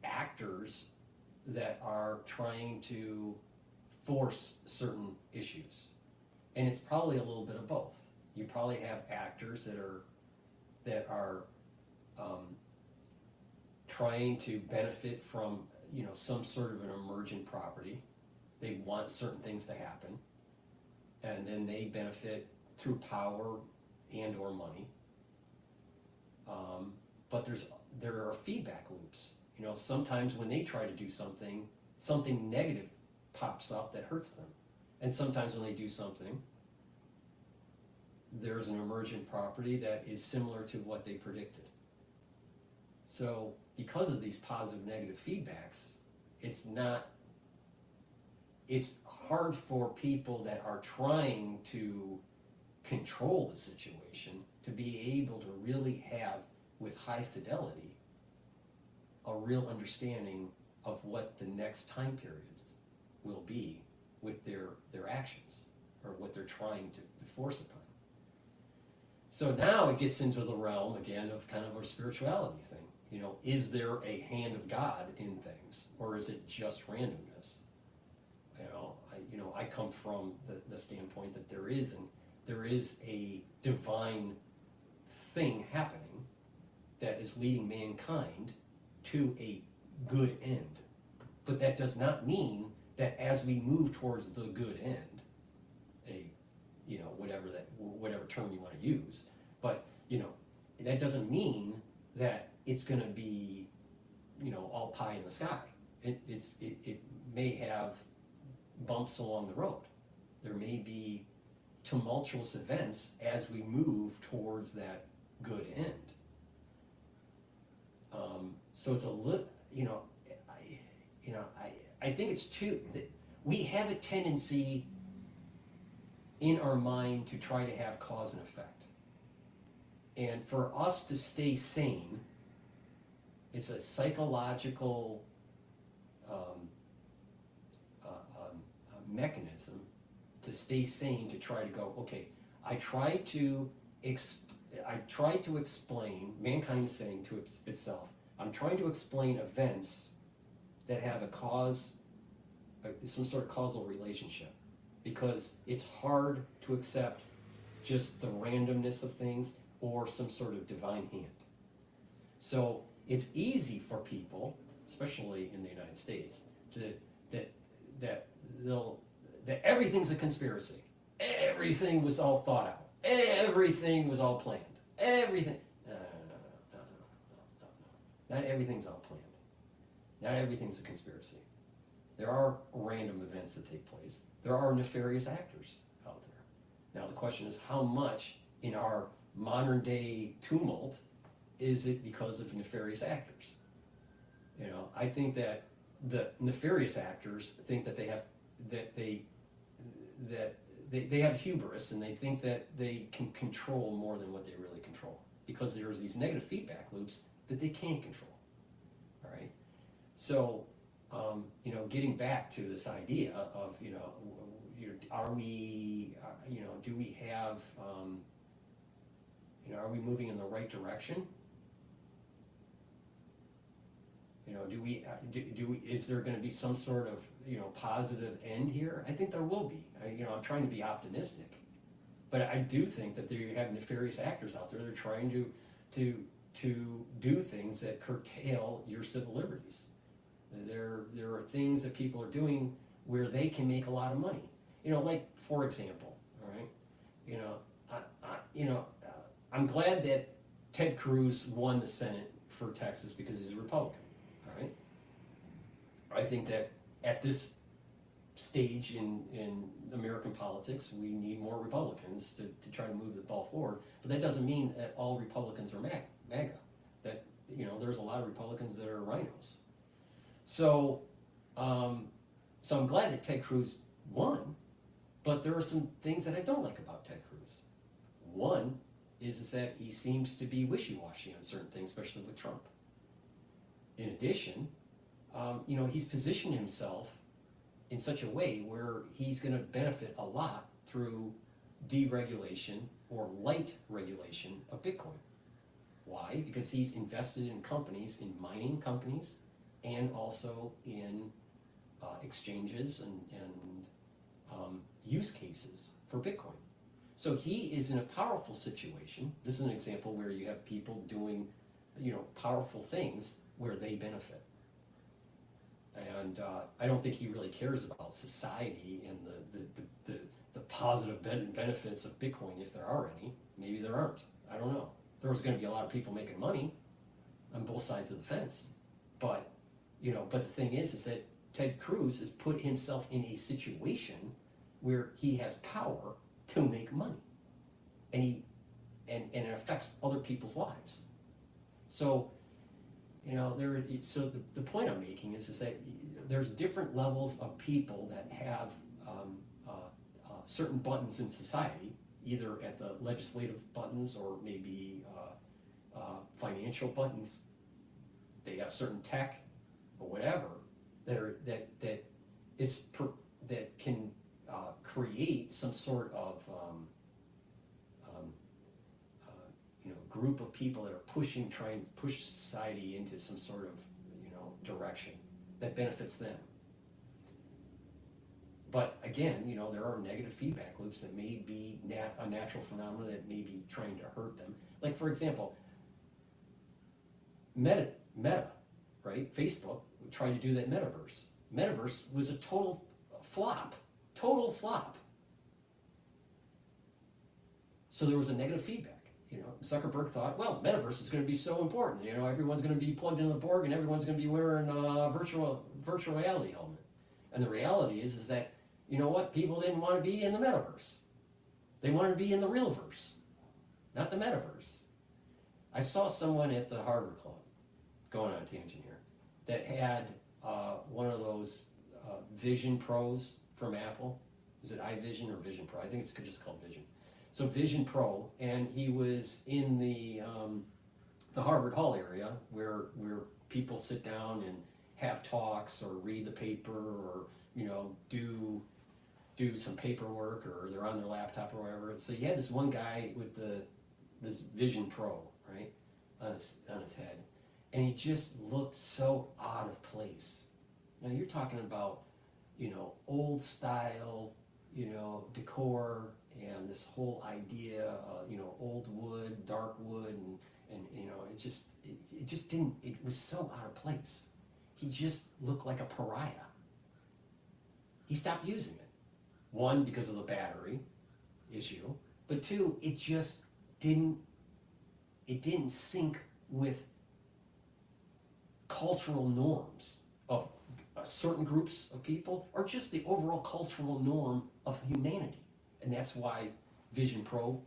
actors that are trying to force certain issues? And it's probably a little bit of both. You probably have actors that are trying to benefit from, you know, some sort of an emergent property. They want certain things to happen, and then they benefit through power and or money. But there are feedback loops. You know, sometimes when they try to do something negative pops up that hurts them. And sometimes when they do something there's an emergent property that is similar to what they predicted. So because of these positive negative feedbacks, it's hard for people that are trying to control the situation to be able to really have, with high fidelity, a real understanding of what the next time periods will be with their actions, or what they're trying to force upon. So now it gets into the realm again of kind of a spirituality thing. You know, is there a hand of God in things, or is it just randomness? I come from the standpoint that there is a divine thing happening that is leading mankind to a good end. But that does not mean that as we move towards the good end, whatever term you want to use, but that doesn't mean that it's going to be all pie in the sky. It may have bumps along the road. There may be tumultuous events as we move towards that good end. So it's a little, I think it's too, that we have a tendency in our mind to try to have cause and effect. And for us to stay sane, it's a psychological mechanism to stay sane, to try to go, okay, I try to explain, mankind is saying to itself, I'm trying to explain events that have a cause, some sort of causal relationship, because it's hard to accept just the randomness of things or some sort of divine hand. So it's easy for people, especially in the United States, that everything's a conspiracy. Everything was all thought out. Everything was all planned. Everything. No. Not everything's all planned. Not everything's a conspiracy. There are random events that take place. There are nefarious actors out there. Now the question is, how much in our modern day tumult is it because of nefarious actors? I think that the nefarious actors think that they have hubris, and they think that they can control more than what they really control, because there's these negative feedback loops that they can't control. All right. So, getting back to this idea of, are we, do we have, are we moving in the right direction? Is there going to be some sort of, positive end here? I think there will be. I'm trying to be optimistic, but I do think that you have nefarious actors out there that are trying to do things that curtail your civil liberties. There are things that people are doing where they can make a lot of money. Like, for example, all right, I'm glad that Ted Cruz won the Senate for Texas because he's a Republican. All right, I think that at this stage in American politics, we need more Republicans to try to move the ball forward. But that doesn't mean that all Republicans are MAGA. That there's a lot of Republicans that are rhinos. So, so I'm glad that Ted Cruz won, but there are some things that I don't like about Ted Cruz. One is that he seems to be wishy-washy on certain things, especially with Trump. In addition, he's positioned himself in such a way where he's going to benefit a lot through deregulation or light regulation of Bitcoin. Why? Because he's invested in companies, in mining companies, and also in exchanges and use cases for Bitcoin. So he is in a powerful situation. This is an example where you have people doing, powerful things where they benefit. And I don't think he really cares about society and the positive benefits of Bitcoin, if there are any. Maybe there aren't. I don't know. There's going to be a lot of people making money on both sides of the fence. But the thing is that Ted Cruz has put himself in a situation where he has power to make money. and it affects other people's lives. So, you know, so the point I'm making is that there's different levels of people that have certain buttons in society, either at the legislative buttons or maybe financial buttons. They have certain tech or whatever that can create some sort of group of people that are trying to push society into some sort of direction that benefits them. But again, there are negative feedback loops that may be a natural phenomenon that may be trying to hurt them. Like, for example, Meta, right? Facebook tried to do that metaverse. Metaverse was a total flop. So there was a negative feedback. Zuckerberg thought, well, metaverse is going to be so important. Everyone's going to be plugged into the Borg, and everyone's going to be wearing a virtual reality helmet. And the reality is that, you know what? People didn't want to be in the metaverse. They wanted to be in the real verse, not the metaverse. I saw someone at the Harvard Club, going on a tangent here, that had one of those Vision Pros from Apple. Is it iVision or Vision Pro? I think it's just called Vision. So Vision Pro, and he was in the Harvard Hall area where people sit down and have talks or read the paper or do some paperwork, or they're on their laptop or whatever. So you had this one guy with this Vision Pro, right, on his head, and he just looked so out of place. Now you're talking about old style decor, and this whole idea old wood, dark wood, and it just didn't, it was so out of place. He just looked like a pariah. He stopped using it. One, because of the battery issue, but two, it didn't sync with cultural norms of certain groups of people, or just the overall cultural norm of humanity. And that's why Vision Pro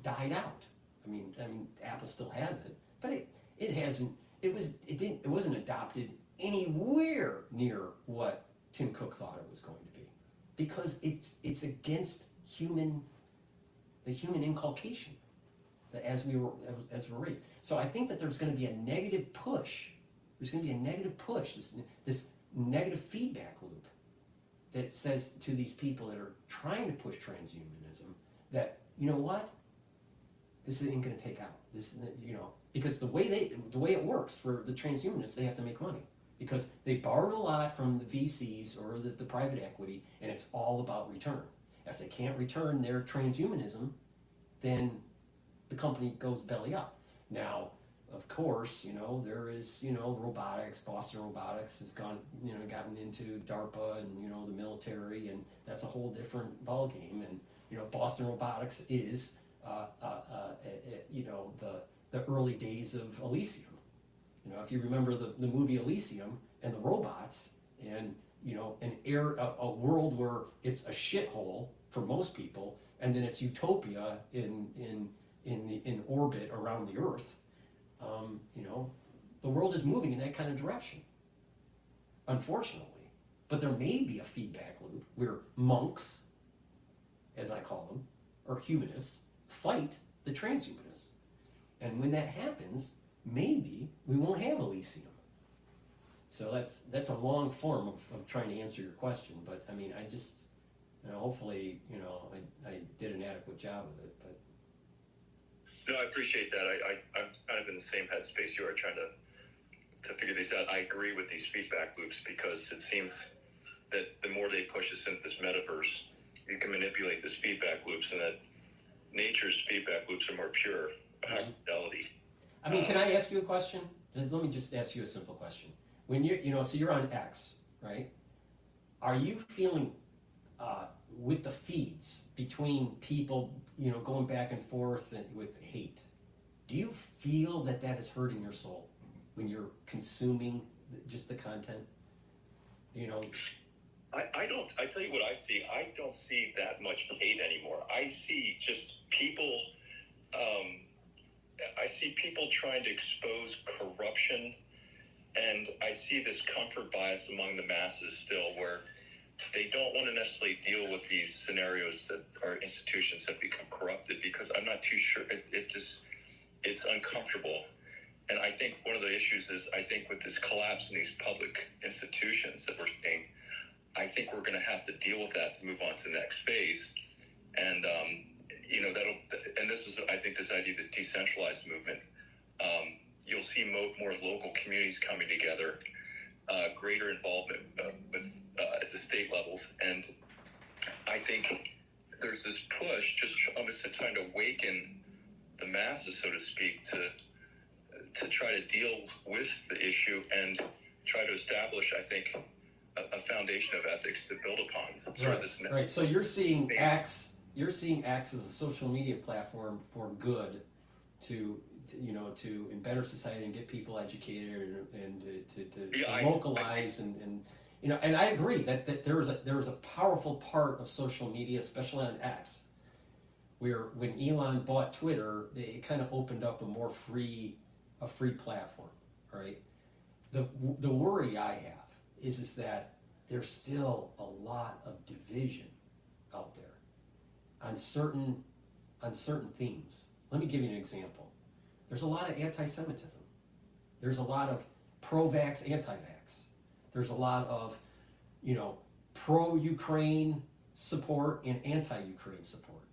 died out. I mean, Apple still has it, but it wasn't adopted anywhere near what Tim Cook thought it was going to be, because it's against the human inculcation that as we're raised. So I think that there's going to be a negative push. There's going to be a negative push. This negative feedback loop that says to these people that are trying to push transhumanism that, you know what, this ain't going to take out. This, because the way it works for the transhumanists, they have to make money because they borrowed a lot from the VCs or the private equity, and it's all about return. If they can't return their transhumanism, then the company goes belly up. Now, of course, there is, robotics. Boston Robotics has gotten into DARPA and, the military, and that's a whole different ballgame. And, Boston Robotics is, the early days of Elysium. If you remember the movie Elysium and the robots, and, a world where it's a shithole for most people, and then it's utopia in orbit around the Earth. The world is moving in that kind of direction, unfortunately. But there may be a feedback loop where monks, as I call them, or humanists, fight the transhumanists. And when that happens, maybe we won't have Elysium. So that's a long form of trying to answer your question. But I mean, I just, hopefully, I did an adequate job of it. But no, I appreciate that. I'm kind of in the same headspace you are, trying to figure these out. I agree with these feedback loops because it seems that the more they push us into this metaverse, you can manipulate this feedback loops, and that nature's feedback loops are more pure fidelity. I mean, can I ask you a question? Let me just ask you a simple question. When so you're on X, right? Are you feeling with the feeds between people, going back and forth and with hate, do you feel that is hurting your soul when you're consuming just the content? I don't. I tell you what I see. I don't see that much hate anymore. I see just people, I see people trying to expose corruption, and I see this comfort bias among the masses still, where they don't want to necessarily deal with these scenarios that our institutions have become corrupted, because I'm not too sure. It's uncomfortable. And I think one of the issues is, I think with this collapse in these public institutions that we're seeing, I think we're going to have to deal with that to move on to the next phase. And, and this is, I think, this idea of this decentralized movement, you'll see more local communities coming together, greater involvement at the state levels. And I think there's this push, just almost trying to awaken the masses, so to speak, to try to deal with the issue and try to establish, I think, a foundation of ethics to build upon. Right. So you're seeing X as a social media platform for good, to better society and get people educated and to localize and I agree that there was a powerful part of social media, especially on X, where when Elon bought Twitter, it kind of opened up a free platform, right? The worry I have is that there's still a lot of division out there on certain themes. Let me give you an example. There's a lot of anti-Semitism. There's a lot of pro-vax, anti-vax. There's a lot of, pro-Ukraine support and anti-Ukraine support,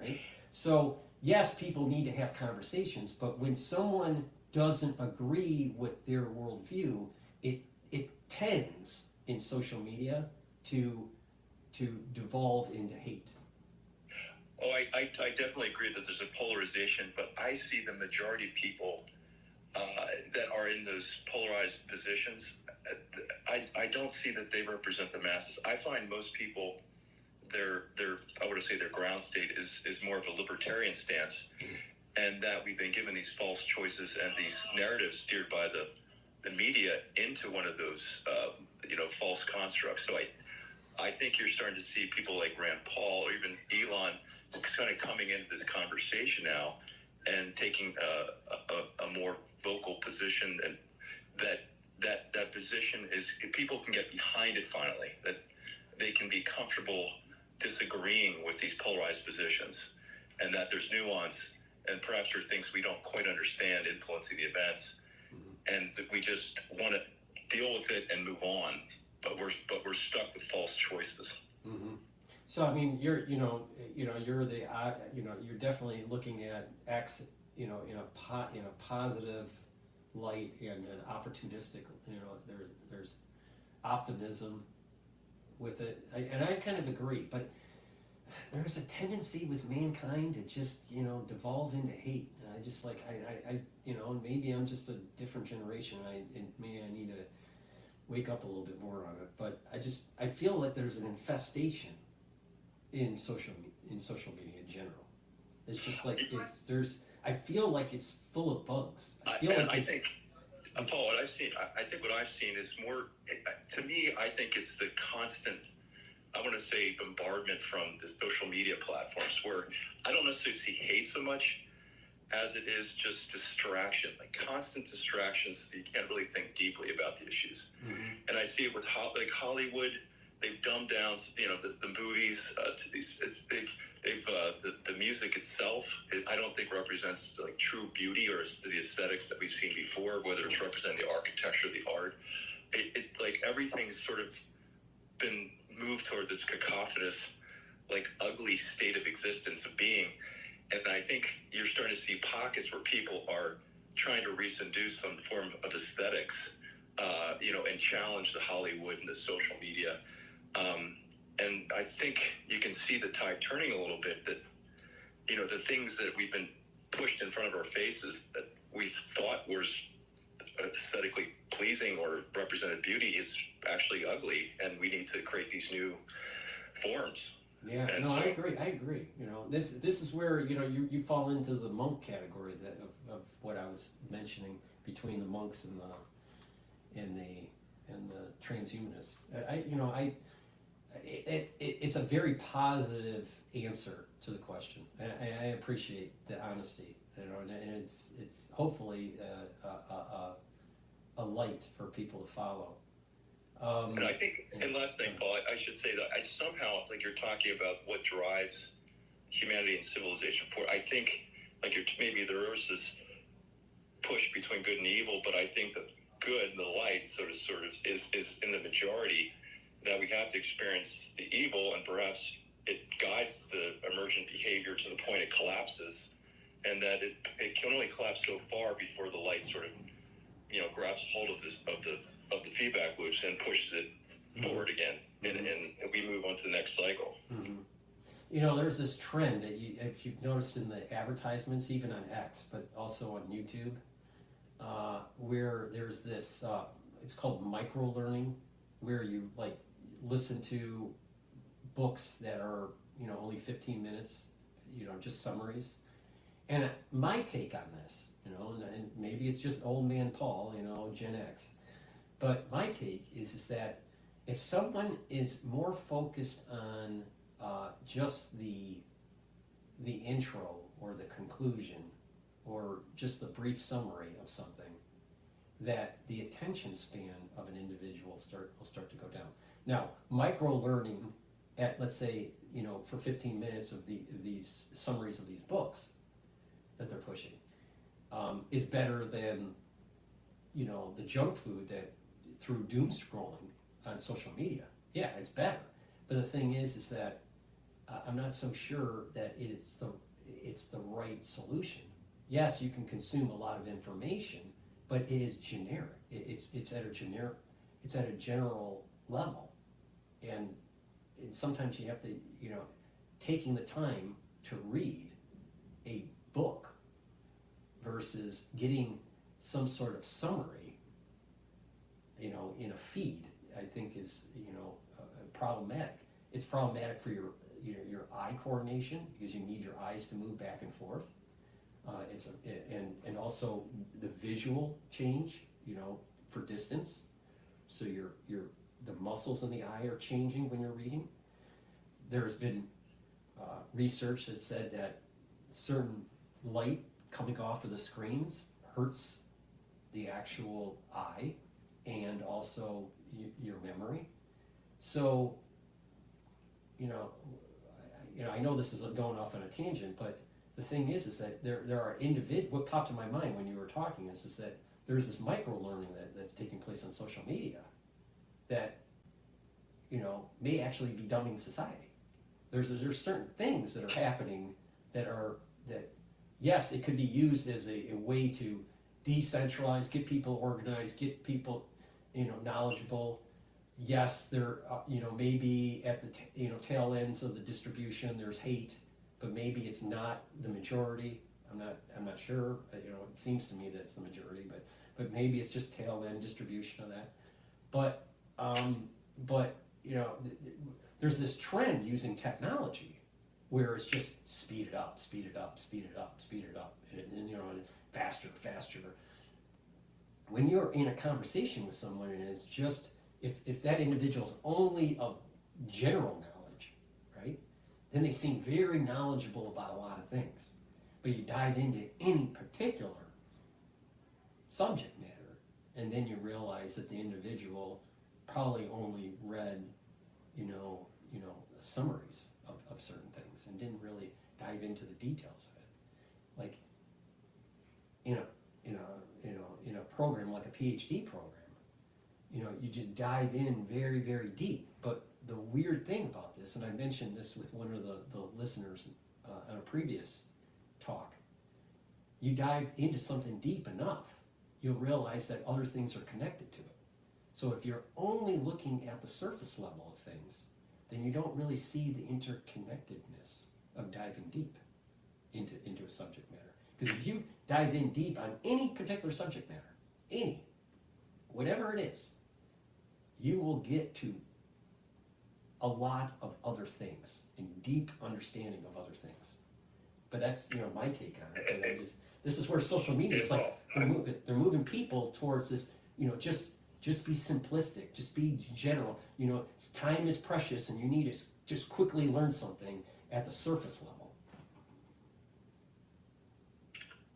right? So yes, people need to have conversations, but when someone doesn't agree with their worldview, it tends in social media to devolve into hate. Oh, I definitely agree that there's a polarization, but I see the majority of people that are in those polarized positions. I don't see that they represent the masses. I find most people, their ground state is more of a libertarian stance, and that we've been given these false choices and these narratives steered by the media into one of those false constructs. So I think you're starting to see people like Rand Paul or even Elon kind of coming into this conversation now and taking a more vocal position, and that position is, people can get behind it finally, that they can be comfortable disagreeing with these polarized positions, and that there's nuance, and perhaps there are things we don't quite understand influencing the events, and that we just want to deal with it and move on, but we're stuck with false choices. Mm-hmm. So I mean, you're definitely looking at X, in a positive light and an opportunistic. There's optimism with it, and I kind of agree. But there's a tendency with mankind to just devolve into hate. And I just maybe I'm just a different generation. Maybe I need to wake up a little bit more on it. But I feel that there's an infestation in social media in general. It's just like I feel like it's full of bugs. I think Paul, what I've seen is more, to me, I think it's the constant, I want to say, bombardment from the social media platforms, where I don't necessarily see hate so much as it is just distraction, like constant distractions. You can't really think deeply about the issues. Mm-hmm. And I see it with Hollywood. They've dumbed down, the movies to these. The music itself, I don't think represents like true beauty or the aesthetics that we've seen before. Whether it's representing the architecture, the art, it's like everything's sort of been moved toward this cacophonous, like ugly state of existence of being. And I think you're starting to see pockets where people are trying to reintroduce some form of aesthetics, and challenge the Hollywood and the social media. And I think you can see the tide turning a little bit, that, the things that we've been pushed in front of our faces that we thought was aesthetically pleasing or represented beauty is actually ugly, and we need to create these new forms. Yeah, and I agree. This is where, you fall into the monk category of what I was mentioning, between the monks and the transhumanists. it's a very positive answer to the question. I appreciate the honesty, and it's hopefully a light for people to follow. And I think, and last thing, Paul, I should say that I somehow think you're talking about what drives humanity and civilization forward. I think like maybe there is this push between good and evil, but I think the good and the light sort of is in the majority, that we have to experience the evil, and perhaps it guides the emergent behavior to the point it collapses, and that it can only collapse so far before the light sort of grabs hold of the feedback loops and pushes it forward again, and we move on to the next cycle. There's this trend that if you've noticed in the advertisements, even on X, but also on YouTube, where there's this, it's called micro learning, where you like listen to books that are, only 15 minutes, just summaries. And my take on this, and maybe it's just old man Paul, Gen X, but my take is that if someone is more focused on just the intro or the conclusion or just the brief summary of something, that the attention span of an individual will start to go down. Now, micro learning at, let's say, for 15 minutes of these summaries of these books that they're pushing is better than the junk food that through doom scrolling on social media. Yeah, it's better. But the thing is that I'm not so sure that it's the right solution. Yes, you can consume a lot of information, but it is generic. It's at a general level, and sometimes you have to taking the time to read a book versus getting some sort of summary, in a feed, I think is problematic. It's problematic for your eye coordination, because you need your eyes to move back and forth. And also the visual change, for distance. So the muscles in the eye are changing when you're reading. There has been research that said that certain light coming off of the screens hurts the actual eye and also your memory. So, I know this is going off on a tangent, but the thing is that there are what popped in my mind when you were talking is that there's this micro learning that's taking place on social media that, may actually be dumbing society. There's certain things that are happening that yes, it could be used as a way to decentralize, get people organized, get people, knowledgeable. Yes, there, maybe at the tail ends of the distribution, there's hate, but maybe it's not the majority. I'm not sure. It seems to me that it's the majority, but maybe it's just tail end distribution of that. But there's this trend using technology where it's just speed it up, and faster. When you're in a conversation with someone and it's just, if that individual's only of general knowledge, right, then they seem very knowledgeable about a lot of things. But you dive into any particular subject matter, and then you realize that the individual probably only read, summaries of certain things and didn't really dive into the details of it. Like in a program like a Ph.D. program, you just dive in very, very deep. But the weird thing about this, and I mentioned this with one of the listeners on a previous talk, you dive into something deep enough, you'll realize that other things are connected to it. So if you're only looking at the surface level of things, then you don't really see the interconnectedness of diving deep into a subject matter. Because if you dive in deep on any particular subject matter, whatever it is, you will get to a lot of other things and deep understanding of other things. But that's my take on it. And this is where social media is like they're moving people towards this, just Just be simplistic, just be general. You know, time is precious and you need to just quickly learn something at the surface level.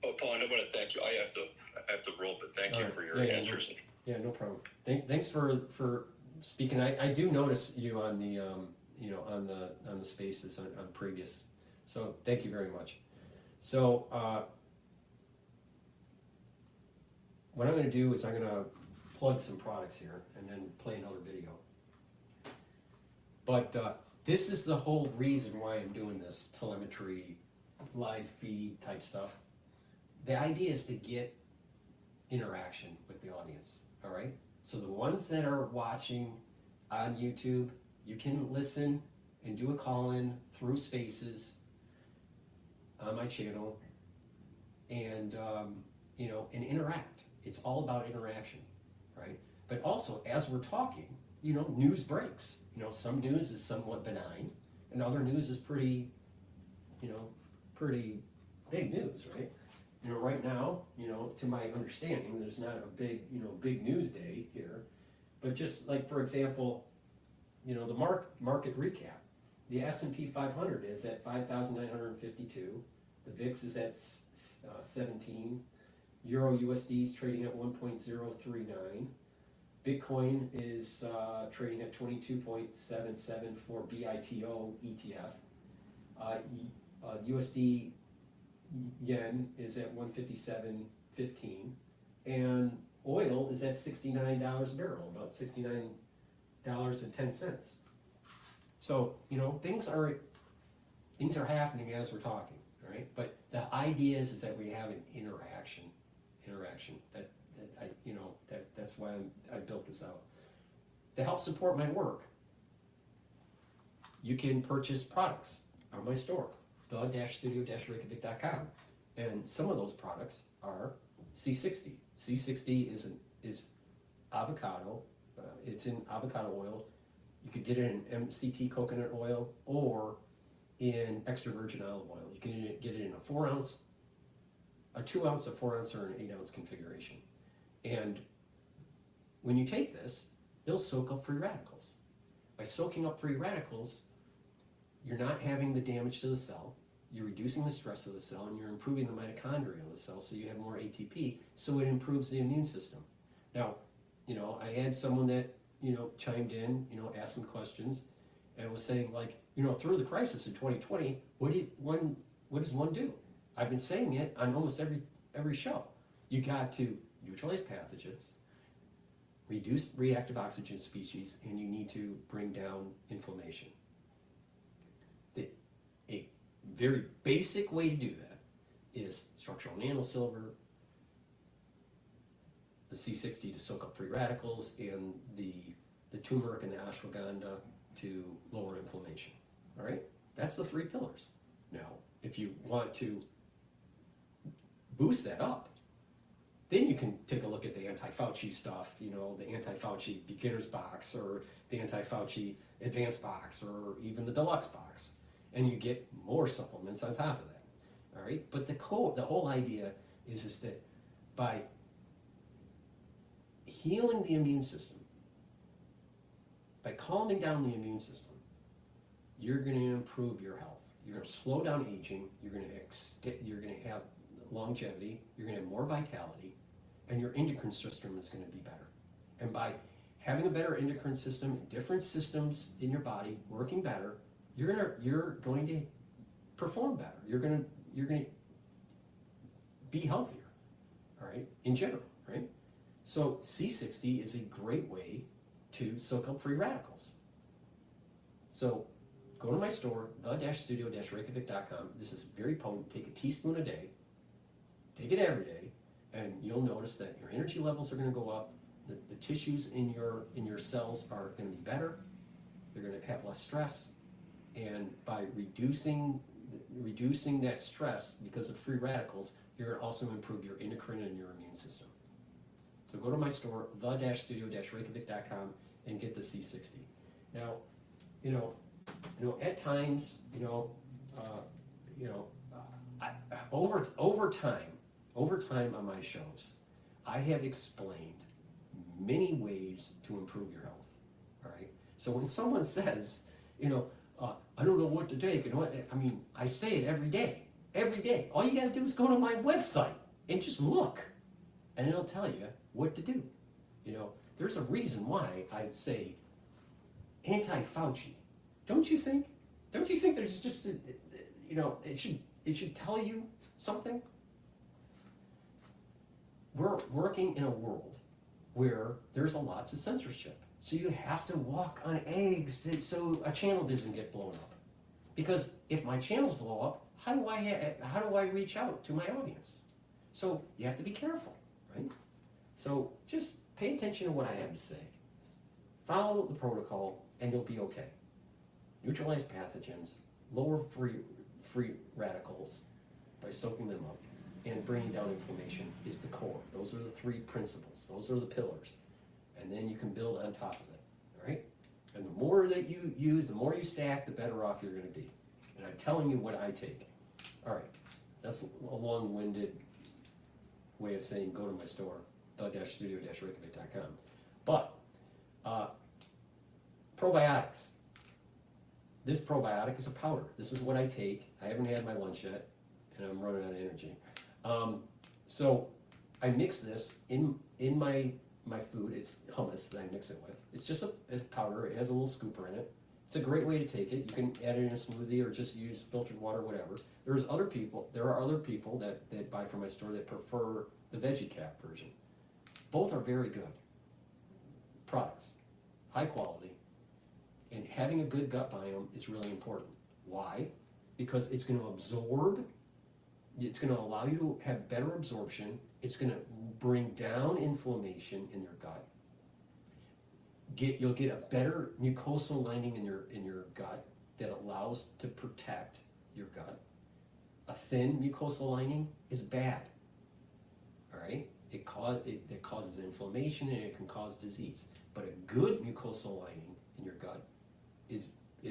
Oh, Paul, and I want to thank you. I have to roll, but thank you for your answers. Yeah, no problem. Thanks for speaking. I do notice you on the on the spaces on previous. So thank you very much. So what I'm going to do is I'm going to plug some products here and then play another video. But this is the whole reason why I'm doing this telemetry, live feed type stuff. The idea is to get interaction with the audience, all right? So the ones that are watching on YouTube, you can listen and do a call-in through Spaces on my channel and, you know, and interact. It's all about interaction, right? But also, as we're talking, you know, news breaks. You know, some news is somewhat benign, and other news is pretty, you know, pretty big news, right? You know, right now, you know, to my understanding, there's not a big, you know, big news day here, but just like, for example, you know, the market recap. The S&P 500 is at 5,952. The VIX is at 17. Euro USD is trading at 1.039. Bitcoin is trading at 22.77 for BITO ETF. USD yen is at 157.15, and oil is at $69 a barrel, about $69.10. So, you know, things are happening as we're talking, right? But the idea is that we have an interaction. That I, you know, that's why I built this out. To help support my work, you can purchase products on my store, the-studio-reykjavik.com, and some of those products are C60. C60 is avocado. It's in avocado oil. You could get it in MCT coconut oil or in extra virgin olive oil. You can get it in a 4 ounce, a 2 ounce, a 4 ounce, or an 8 ounce configuration. And when you take this, it'll soak up free radicals. By soaking up free radicals, you're not having the damage to the cell, you're reducing the stress of the cell, and you're improving the mitochondria of the cell, so you have more ATP, so it improves the immune system. Now, you know, I had someone that, you know, chimed in, you know, asked some questions, and was saying, like, you know, through the crisis in 2020, what does one do? I've been saying it on almost every show. You got to neutralize pathogens, reduce reactive oxygen species, and you need to bring down inflammation. A very basic way to do that is structural nanosilver, the C60 to soak up free radicals, and the turmeric and the ashwagandha to lower inflammation. All right, that's the 3 pillars. Now, if you want to boost that up, then you can take a look at the anti-Fauci stuff, you know, the anti-Fauci beginner's box, or the anti-Fauci advanced box, or even the deluxe box, and you get more supplements on top of that. All right, but the whole idea is that by healing the immune system, by calming down the immune system, you're going to improve your health. You're going to slow down aging. You're going to have longevity. You're going to have more vitality, and your endocrine system is going to be better. And by having a better endocrine system, different systems in your body working better, you're going to perform better. You're going to be healthier. All right, in general, right? So C60 is a great way to soak up free radicals. So go to my store, the-studio-reykjavik.com. This is very potent. Take a teaspoon a day. Take it every day, and you'll notice that your energy levels are going to go up. The tissues in your cells are going to be better. They're going to have less stress, and by reducing that stress because of free radicals, you're going to also improve your endocrine and your immune system. So go to my store, the-studio-reykjavik.com, and get the C60. Now, at times, over time on my shows, I have explained many ways to improve your health. All right. So when someone says, I don't know what to take, I say it every day. Every day. All you got to do is go to my website and just look, and it'll tell you what to do. There's a reason why I say anti-Fauci. Don't you think? Don't you think there's just it should tell you something? We're working in a world where there's a lots of censorship. So you have to walk on eggs so a channel doesn't get blown up. Because if my channels blow up, how do I reach out to my audience? So you have to be careful, right? So just pay attention to what I have to say. Follow the protocol and you'll be okay. Neutralize pathogens, lower free radicals by soaking them up, and bringing down inflammation is the core. Those are the three principles. Those are the pillars. And then you can build on top of it, all right? And the more that you use, the more you stack, the better off you're going to be. And I'm telling you what I take. All right, that's a long-winded way of saying go to my store, the-studio-reykjavik.com. But probiotics. This probiotic is a powder. This is what I take. I haven't had my lunch yet, and I'm running out of energy. So I mix this in my food. It's hummus that I mix it with. It's just a powder. It has a little scooper in it. It's a great way to take it. You can add it in a smoothie or just use filtered water, whatever. There are other people that buy from my store that prefer the veggie cap version. Both are very good products, high quality, and having a good gut biome is really important. Why? Because it's going to absorb. It's going to allow you to have better absorption. It's going to bring down inflammation in your gut. You'll get a better mucosal lining in your gut that allows to protect your gut. A thin mucosal lining is bad. All right, it causes inflammation and it can cause disease. But a good mucosal lining in your gut is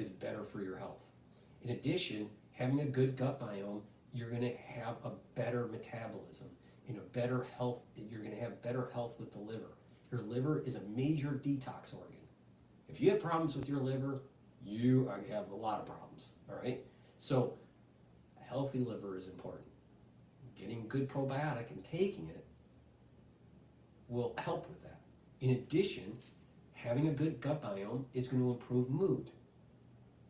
better for your health. In addition, having a good gut biome, you're going to have a better metabolism, better health. You're going to have better health with the liver. Your liver is a major detox organ. If you have problems with your liver, you have a lot of problems, all right? So a healthy liver is important. Getting good probiotic and taking it will help with that. In addition, having a good gut biome is going to improve mood.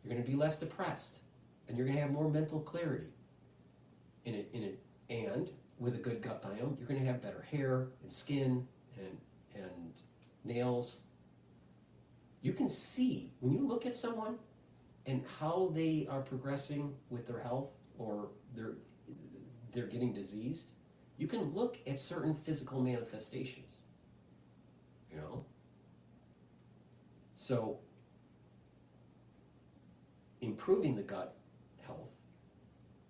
You're going to be less depressed, and you're going to have more mental clarity. And with a good gut biome, you're going to have better hair and skin and nails. You can see when you look at someone and how they are progressing with their health or they're getting diseased. You can look at certain physical manifestations. So improving the gut health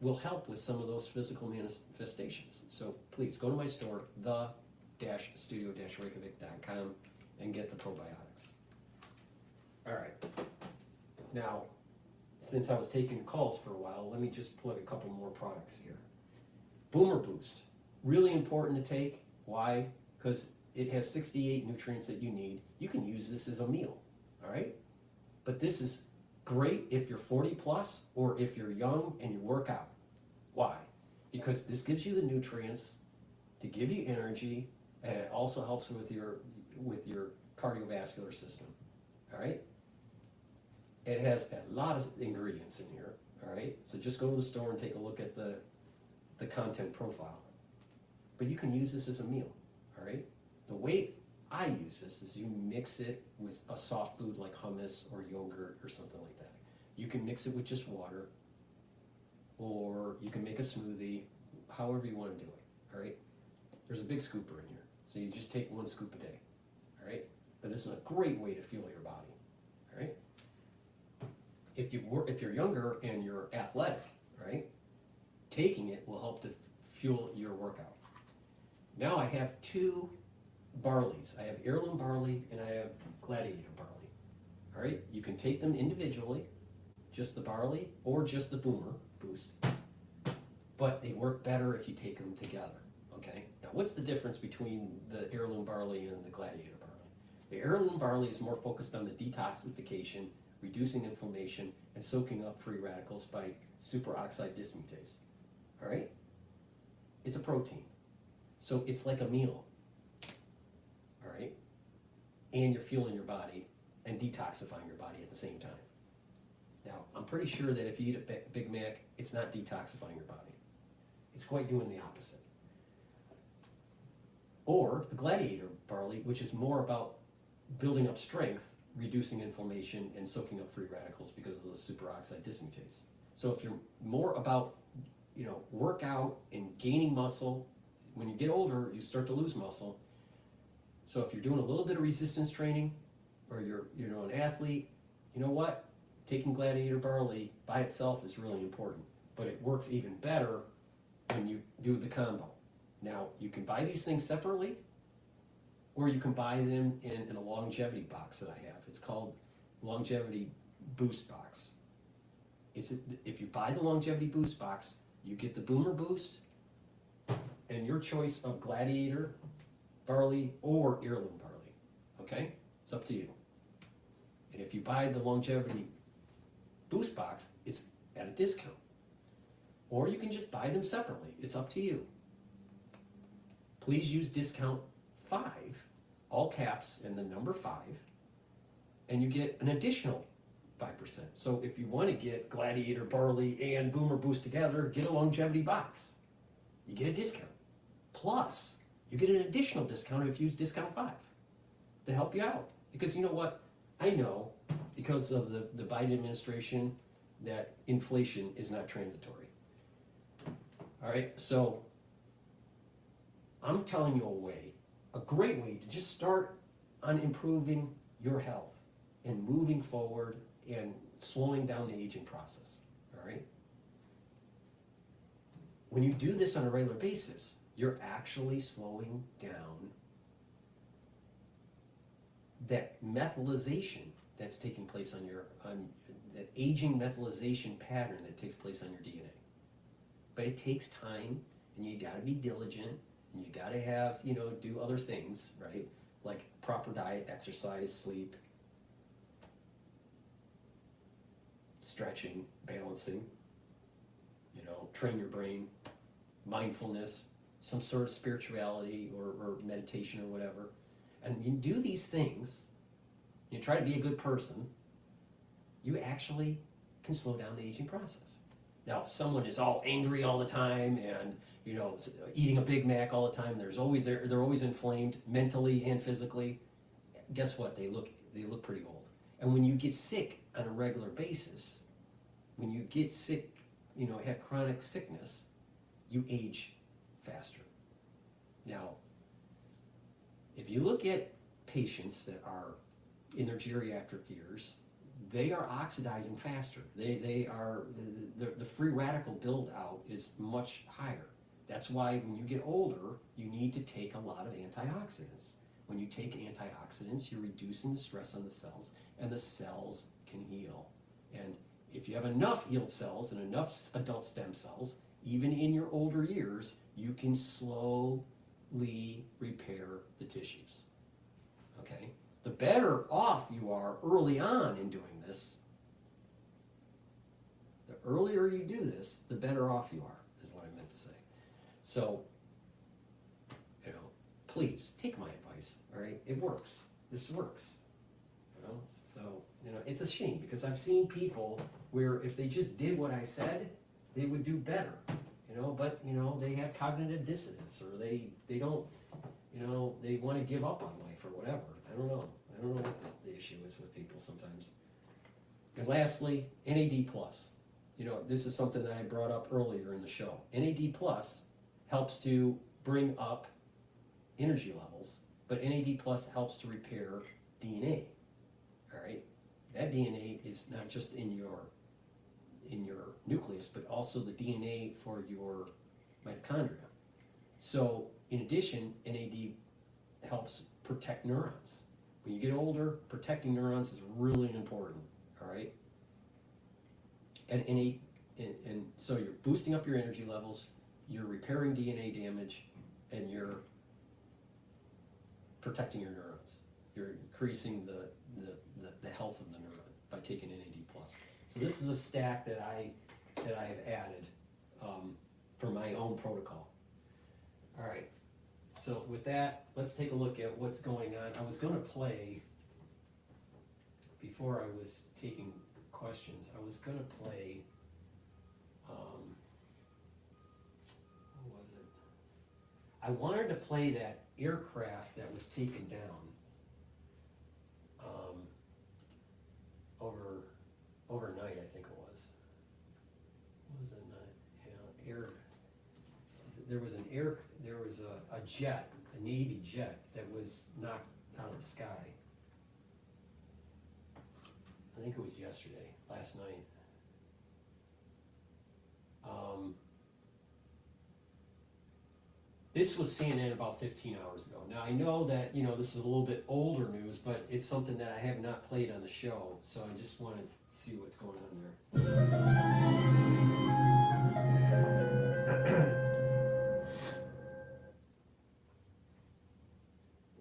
will help with some of those physical manifestations. So please go to my store, the-studio-reykjavik.com, and get the probiotics. All right. Now, since I was taking calls for a while, let me just plug a couple more products here. Boomer Boost, really important to take. Why? Because it has 68 nutrients that you need. You can use this as a meal, all right? But this is great if you're 40 plus or if you're young and you work out. Why? Because this gives you the nutrients to give you energy, and it also helps with your cardiovascular system. All right? It has a lot of ingredients in here. All right? So just go to the store and take a look at the content profile. But you can use this as a meal. All right? The way I use this is you mix it with a soft food like hummus or yogurt or something like that. You can mix it with just water, or you can make a smoothie, however you want to do it, all right? There's a big scooper in here, so you just take 1 scoop a day, all right? But this is a great way to fuel your body, all right? If you're younger and you're athletic, all right, taking it will help to fuel your workout. Now I have 2 barleys. I have heirloom barley and I have gladiator barley, all right? You can take them individually, just the barley or just the Boomer Boost, but they work better if you take them together, okay? Now what's the difference between the heirloom barley and the gladiator barley? The heirloom barley is more focused on the detoxification, reducing inflammation, and soaking up free radicals by superoxide dismutase. All right? It's a protein. So it's like a meal. All right? And you're fueling your body and detoxifying your body at the same time. Now, I'm pretty sure that if you eat a Big Mac, it's not detoxifying your body. It's quite doing the opposite. Or the Gladiator barley, which is more about building up strength, reducing inflammation, and soaking up free radicals because of the superoxide dismutase. So if you're more about, workout and gaining muscle, when you get older, you start to lose muscle. So if you're doing a little bit of resistance training, or you're an athlete, you know what? Taking Gladiator barley by itself is really important, but it works even better when you do the combo. Now, you can buy these things separately, or you can buy them in a longevity box that I have. It's called Longevity Boost Box. If you buy the Longevity Boost Box, you get the Boomer Boost and your choice of Gladiator barley or heirloom barley, okay? It's up to you. And if you buy the Longevity Boost Box, it's at a discount. Or you can just buy them separately. It's up to you. Please use discount 5, all caps, and the number 5, and you get an additional 5%. So if you want to get Gladiator barley and Boomer Boost together, get a Longevity box. You get a discount. Plus, you get an additional discount if you use discount 5 to help you out. Because you know what? I know, because of the Biden administration, that inflation is not transitory. All right, so I'm telling you a great way to just start on improving your health and moving forward and slowing down the aging process, all right? When you do this on a regular basis, you're actually slowing down that methylation that's taking place on that aging methylation pattern that takes place on your DNA. But it takes time, and you gotta be diligent, and you gotta have, do other things, right? Like proper diet, exercise, sleep, stretching, balancing, train your brain, mindfulness, some sort of spirituality or meditation or whatever. And you do these things, you try to be a good person, you actually can slow down the aging process. Now, if someone is all angry all the time and eating a Big Mac all the time, they're always inflamed mentally and physically. Guess what? They look pretty old. And when you get sick on a regular basis, when you get sick, have chronic sickness, you age faster. Now, if you look at patients that are in their geriatric years, they are oxidizing faster. The free radical build out is much higher. That's why when you get older, you need to take a lot of antioxidants. When you take antioxidants, you're reducing the stress on the cells, and the cells can heal. And if you have enough healed cells and enough adult stem cells, even in your older years, you can slowly repair the tissues. Okay? The better off you are early on in doing this, the earlier you do this, the better off you are, is what I meant to say. So, please take my advice, all right? It works. This works. So, it's a shame because I've seen people where if they just did what I said, they would do better, but, they have cognitive dissonance, or they don't, they want to give up on life or whatever. I don't know what the issue is with people sometimes. And lastly, NAD+. This is something that I brought up earlier in the show. NAD+ helps to bring up energy levels, but NAD+ helps to repair DNA. All right? That DNA is not just in your nucleus, but also the DNA for your mitochondria. So, in addition, NAD helps protect neurons. When you get older, protecting neurons is really important, all right? And so you're boosting up your energy levels, you're repairing DNA damage, and you're protecting your neurons. you're increasing the health of the neuron by taking NAD+. So this is a stack that I have added for my own protocol. All right, so with that, let's take a look at what's going on. I was going to play, before I was taking questions, I was going to play, what was it? I wanted to play that aircraft that was taken down overnight, I think it was. What was it? There was a jet, a Navy jet that was knocked out of the sky. I think it was last night. This was CNN about 15 hours ago. Now I know that, this is a little bit older news, but it's something that I have not played on the show, so I just want to see what's going on there.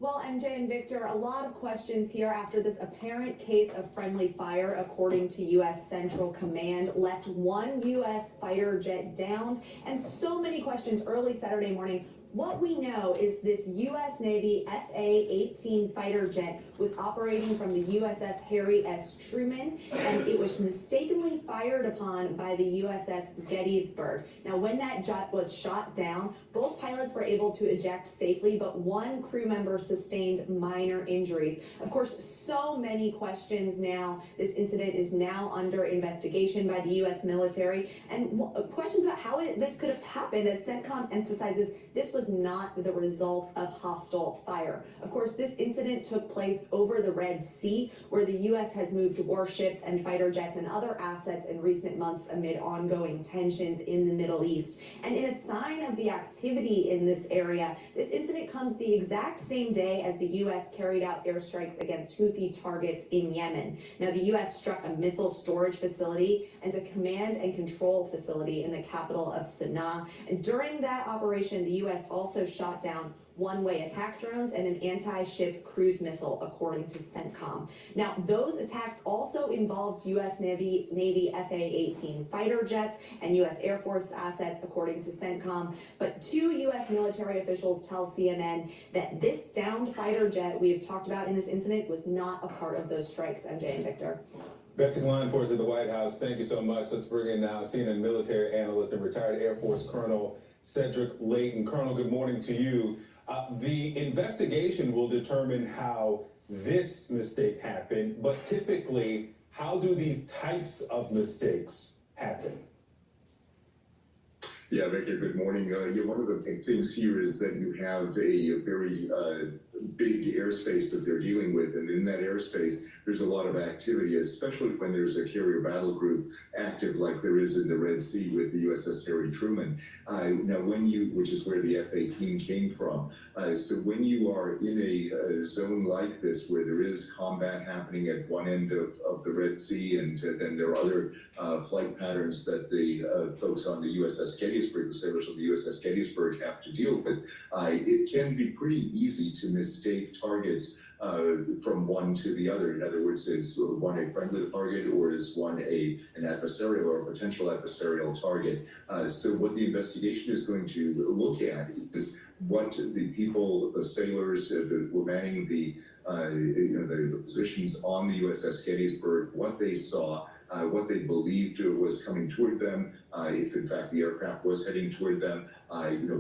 Well, MJ and Victor, a lot of questions here after this apparent case of friendly fire, according to U.S. Central Command, left one U.S. fighter jet downed, and so many questions early Saturday morning. What we know is this U.S. Navy F-A-18 fighter jet was operating from the USS Harry S. Truman, and it was mistakenly fired upon by the USS Gettysburg. Now, when that jet was shot down, both pilots were able to eject safely, but one crew member sustained minor injuries. Of course, so many questions now. This incident is now under investigation by the U.S. military, and questions about how this could have happened, as CENTCOM emphasizes this was not the result of hostile fire. Of course, this incident took place over the Red Sea, where the U.S. has moved warships and fighter jets and other assets in recent months amid ongoing tensions in the Middle East. And in a sign of the activity in this area, this incident comes the exact same day as the U.S. carried out airstrikes against Houthi targets in Yemen. Now, the U.S. struck a missile storage facility and a command and control facility in the capital of Sana'a. And during that operation, the U.S. also shot down one-way attack drones and an anti-ship cruise missile, according to CENTCOM. Now, those attacks also involved U.S. Navy F-A-18 fighter jets and U.S. Air Force assets, according to CENTCOM. But two U.S. military officials tell CNN that this downed fighter jet we have talked about in this incident was not a part of those strikes. MJ and Victor. Betsy line for us at the White House. Thank you so much. Let's bring in now CNN military analyst and retired Air Force Colonel Cedric Layton. Colonel, good morning to you. The investigation will determine how this mistake happened, but typically, how do these types of mistakes happen? Yeah, Victor, good morning. One of the things here is that you have a very big airspace that they're dealing with, and in that airspace, there's a lot of activity, especially when there's a carrier battle group active like there is in the Red Sea with the USS Harry Truman. Now, which is where the F-18 came from. So when you are in a zone like this, where there is combat happening at one end of the Red Sea, and then there are other flight patterns that the folks on the USS Gettysburg, the sailors of the USS Gettysburg, have to deal with, it can be pretty easy to mistake targets from one to the other. In other words, is one a friendly target, or is one an adversarial or a potential adversarial target? So what the investigation is going to look at is what the people, the sailors that were manning the positions on the USS Gettysburg, what they saw, what they believed was coming toward them, if in fact the aircraft was heading toward them,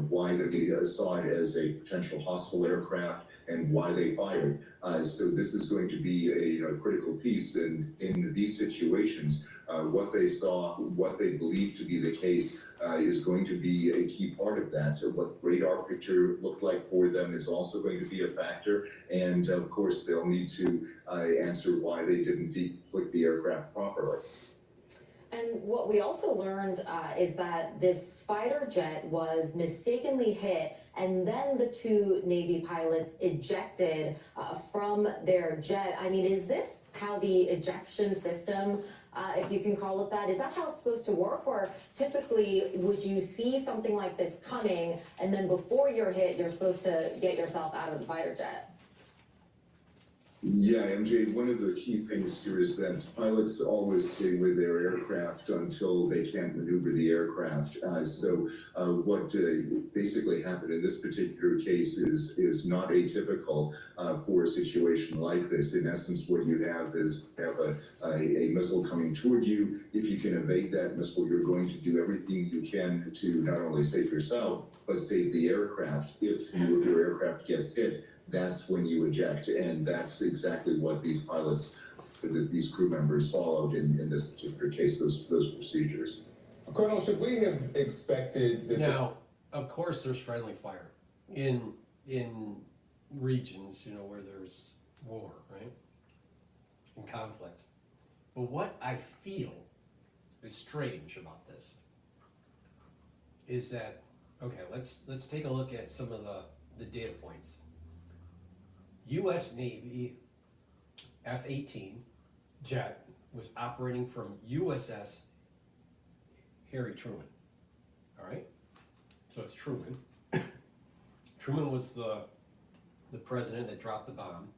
why they saw it as a potential hostile aircraft, and why they fired. So this is going to be a critical piece in these situations. What they saw, what they believe to be the case, is going to be a key part of that. What the radar picture looked like for them is also going to be a factor, and of course they'll need to answer why they didn't deflect the aircraft properly. And what we also learned is that this fighter jet was mistakenly hit, and then the two Navy pilots ejected from their jet. I mean, is this how the ejection system, if you can call it that, is that how it's supposed to work? Or typically, would you see something like this coming, and then before you're hit, you're supposed to get yourself out of the fighter jet? Yeah, MJ, one of the key things here is that pilots always stay with their aircraft until they can't maneuver the aircraft. What basically happened in this particular case is not atypical for a situation like this. In essence, what you have is a missile coming toward you. If you can evade that missile, you're going to do everything you can to not only save yourself, but save the aircraft. If your aircraft gets hit, that's when you eject, and that's exactly what these pilots, these crew members followed in this particular case, those procedures. Colonel, should we have expected that? Now, of course, there's friendly fire in regions, where there's war, right, and conflict. But what I feel is strange about this is that, okay, let's take a look at some of the data points. U.S. Navy F-18 jet was operating from USS Harry Truman. All right, so it's Truman. Truman was the president that dropped the bomb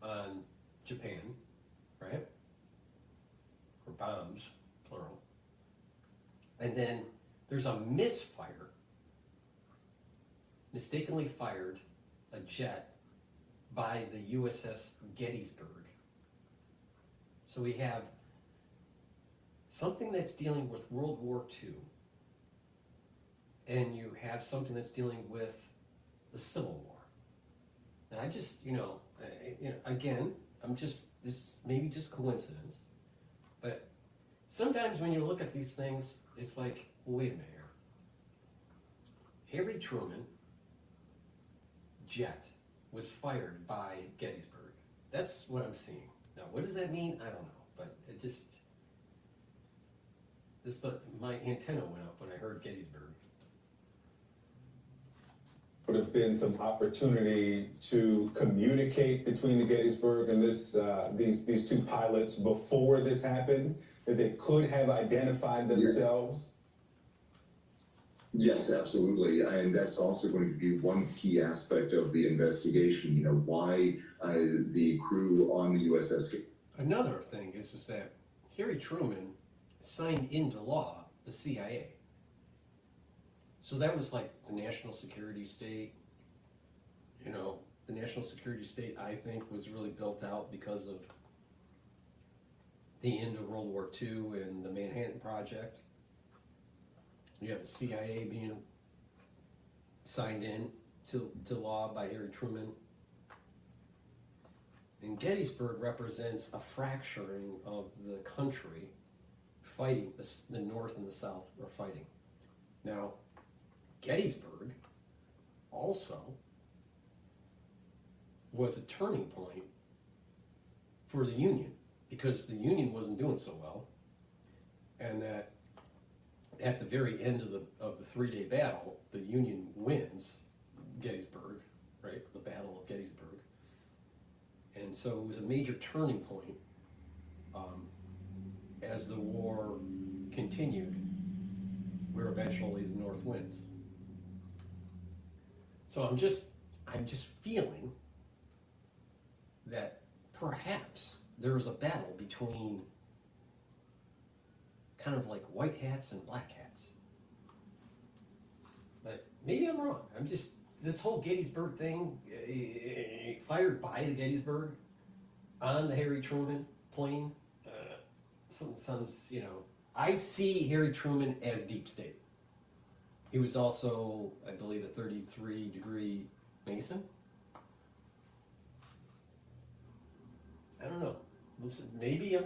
on Japan, right? Or bombs, plural. And then there's a misfire, mistakenly fired a jet by the USS Gettysburg. So we have something that's dealing with World War II, and you have something that's dealing with the Civil War. Now I just, again, this maybe just coincidence, but sometimes when you look at these things, it's like, well, wait a minute here. Harry Truman jet was fired by Gettysburg. That's what I'm seeing. Now, what does that mean? I don't know, but it just my antenna went up when I heard Gettysburg. Would have been some opportunity to communicate between the Gettysburg and these two pilots before this happened, that they could have identified themselves? Yes, absolutely. And that's also going to be one key aspect of the investigation, why the crew on the USS. Another thing is that Harry Truman signed into law the CIA. So that was like the national security state. The national security state, I think, was really built out because of the end of World War II and the Manhattan Project. You have the CIA being signed in to law by Harry Truman. And Gettysburg represents a fracturing of the country fighting, the North and the South are fighting. Now, Gettysburg also was a turning point for the Union, because the Union wasn't doing so well, and that at the very end of the three-day battle, the Union wins Gettysburg, right? The Battle of Gettysburg. And so it was a major turning point as the war continued, where eventually the North wins. So I'm just feeling that perhaps there was a battle between kind of like white hats and black hats. But maybe I'm wrong. This whole Gettysburg thing, fired by the Gettysburg on the Harry Truman plane, I see Harry Truman as deep state. He was also, I believe, a 33-degree Mason. I don't know. Maybe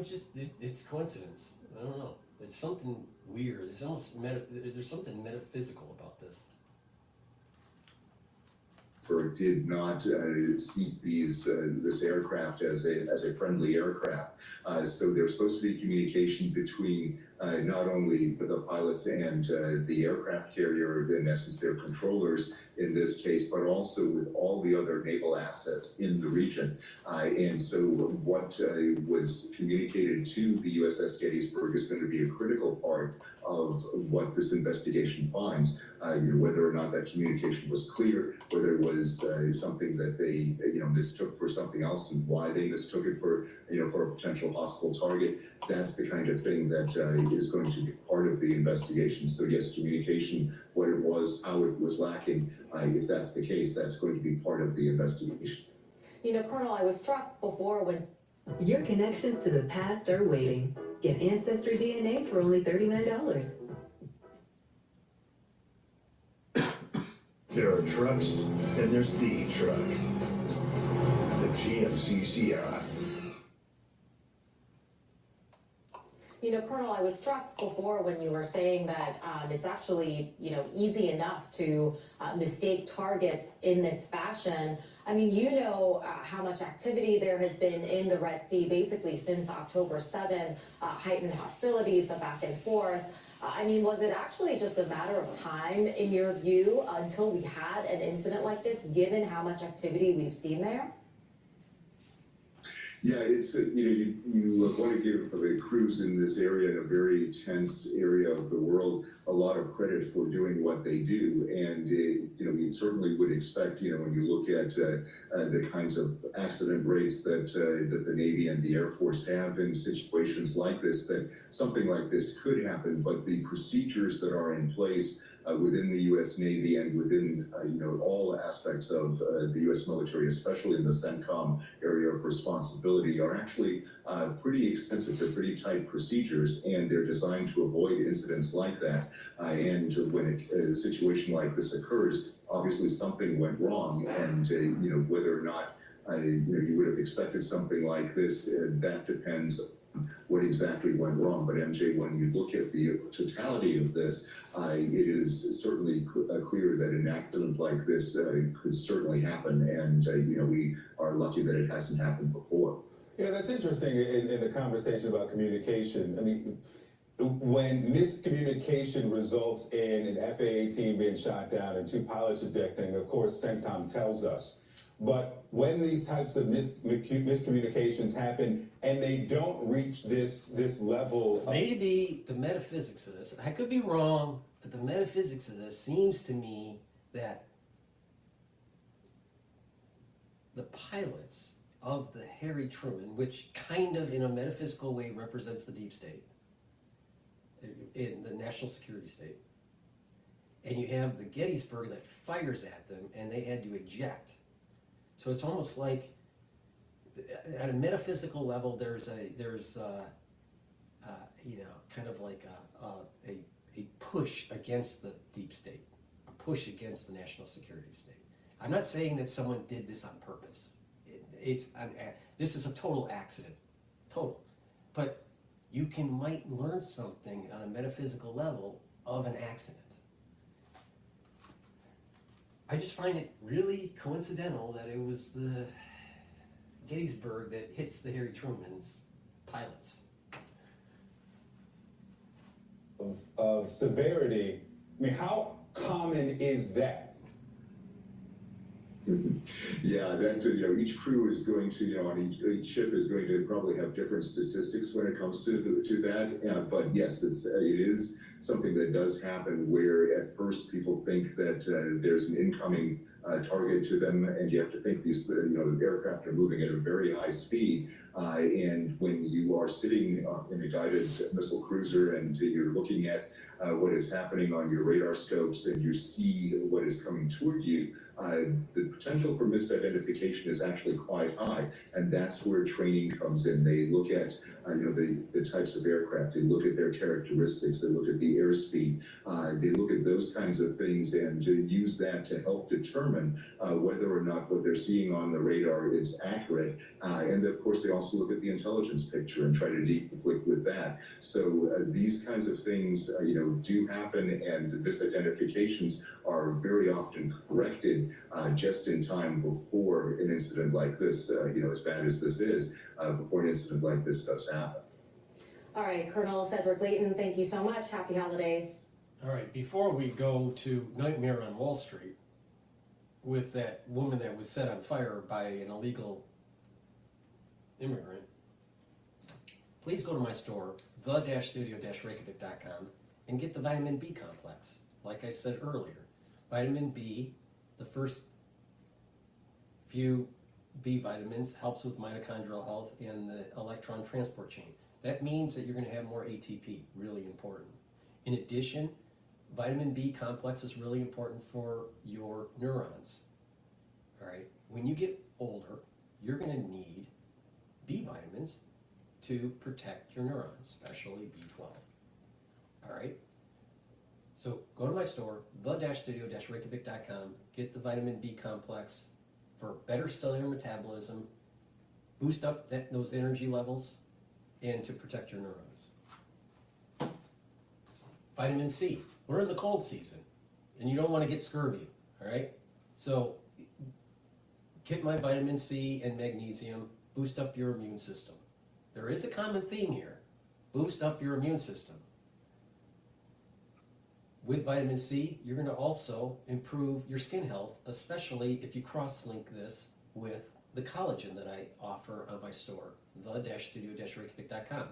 it's coincidence. I don't know. There's something weird. There's something metaphysical about this. Did not seek this aircraft as a friendly aircraft. So there's supposed to be communication between not only the pilots and the aircraft carrier, in essence their controllers in this case, but also with all the other naval assets in the region. And so what was communicated to the USS Gettysburg is going to be a critical part of what this investigation finds. Whether or not that communication was clear, whether it was something that they mistook for something else, and why they mistook it for for a potential hostile target. That's the kind of thing that is going to be part of the investigation. So yes, communication, what it was, how it was lacking. If that's the case, that's going to be part of the investigation. Colonel, I was struck before when your connections to the past are waiting. Get Ancestry DNA for only $39. There are trucks, then there's the truck. The GMC Sierra. Colonel, I was struck before when you were saying that it's actually, easy enough to mistake targets in this fashion. I mean, how much activity there has been in the Red Sea basically since October 7, heightened hostilities, the back and forth. I mean, was it actually just a matter of time, in your view, until we had an incident like this, given how much activity we've seen there? Yeah, it's you want to give the crews in this area, in a very tense area of the world, a lot of credit for doing what they do, and we certainly would expect when you look at the kinds of accident rates that the Navy and the Air Force have in situations like this, that something like this could happen, but the procedures that are in place within the U.S. Navy and within all aspects of the U.S. military, especially in the CENTCOM area of responsibility, are actually pretty extensive. They're pretty tight procedures, and they're designed to avoid incidents like that. And when a situation like this occurs, obviously something went wrong, and whether or not you would have expected something like this, that depends what exactly went wrong. But MJ, when you look at the totality of this, it is certainly clear that an accident like this could certainly happen, and we are lucky that it hasn't happened before. Yeah, that's interesting in the conversation about communication. I mean, when miscommunication results in an FAA team being shot down and 2 pilots ejecting, of course, CENTCOM tells us. But when these types of miscommunications happen and they don't reach this level of... Maybe the metaphysics of this, I could be wrong, but the metaphysics of this seems to me that the pilots of the Harry Truman, which kind of in a metaphysical way represents the deep state, in the national security state, and you have the Gettysburg that fires at them and they had to eject. So it's almost like, at a metaphysical level, there's kind of like a push against the deep state, a push against the national security state. I'm not saying that someone did this on purpose. This is a total accident, total. But you might learn something on a metaphysical level of an accident. I just find it really coincidental that it was the Gettysburg that hits the Harry Truman's pilots. Of severity, I mean, how common is that? Yeah, that each crew is going to on each ship is going to probably have different statistics when it comes to that. But yes, it is something that does happen, where at first people think that there's an incoming target to them, and you have to think these aircraft are moving at a very high speed. And when you are sitting in a guided missile cruiser and you're looking at what is happening on your radar scopes and you see what is coming toward you, the potential for misidentification is actually quite high, and that's where training comes in. They look at the types of aircraft, they look at their characteristics, they look at the airspeed, they look at those kinds of things and use that to help determine whether or not what they're seeing on the radar is accurate. And of course, they also look at the intelligence picture and try to deconflict with that. So these kinds of things, do happen, and misidentifications are very often corrected just in time before an incident like this, as bad as this is, before an incident like this does happen. All right, Colonel Cedric Layton, thank you so much. Happy holidays. All right, before we go to Nightmare on Wall Street with that woman that was set on fire by an illegal immigrant, please go to my store, the-studio-reykjavik.com, and get the vitamin B complex. Like I said earlier, vitamin B, the first few B vitamins, helps with mitochondrial health and the electron transport chain. That means that you're going to have more ATP, really important. In addition, vitamin B complex is really important for your neurons. All right, when you get older, you're going to need B vitamins to protect your neurons, especially B12. All right, so go to my store, the-studio-reykjavik.com, get the vitamin B complex for better cellular metabolism, boost up those energy levels, and to protect your neurons. Vitamin C. We're in the cold season, and you don't want to get scurvy, all right? So get my vitamin C and magnesium, boost up your immune system. There is a common theme here. Boost up your immune system. With vitamin C, you're going to also improve your skin health, especially if you cross-link this with the collagen that I offer on my store, the-studio-reykjavik.com.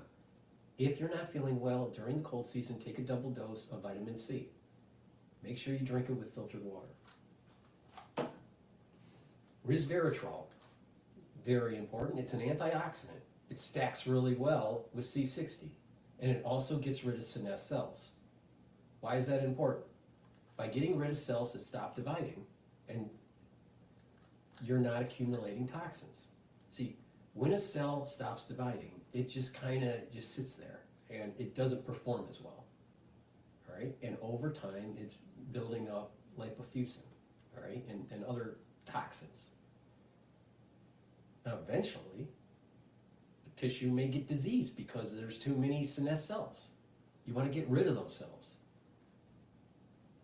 If you're not feeling well during the cold season, take a double dose of vitamin C. Make sure you drink it with filtered water. Resveratrol, very important. It's an antioxidant. It stacks really well with C60, and it also gets rid of senescent cells. Why is that important? By getting rid of cells that stop dividing, and you're not accumulating toxins. See, when a cell stops dividing, it just kind of just sits there, and it doesn't perform as well. All right, and over time, it's building up lipofuscin, all right, and other toxins. Now, eventually, the tissue may get diseased because there's too many senescent cells. You want to get rid of those cells.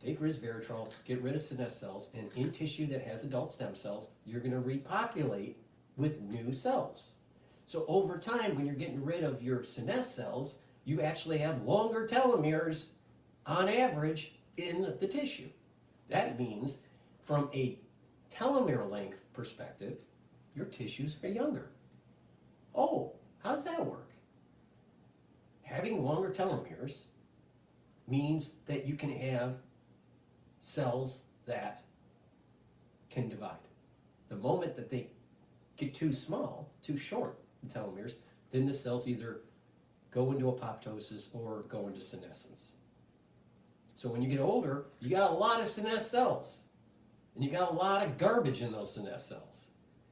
Take resveratrol, get rid of senescent cells, and in tissue that has adult stem cells, you're going to repopulate with new cells. So over time, when you're getting rid of your senescent cells, you actually have longer telomeres on average in the tissue. That means from a telomere length perspective, your tissues are younger. Oh, how does that work? Having longer telomeres means that you can have cells that can divide. The moment that they get too small, too short, the telomeres, then the cells either go into apoptosis or go into senescence. So when you get older, you got a lot of senescent cells, and you got a lot of garbage in those senescent cells.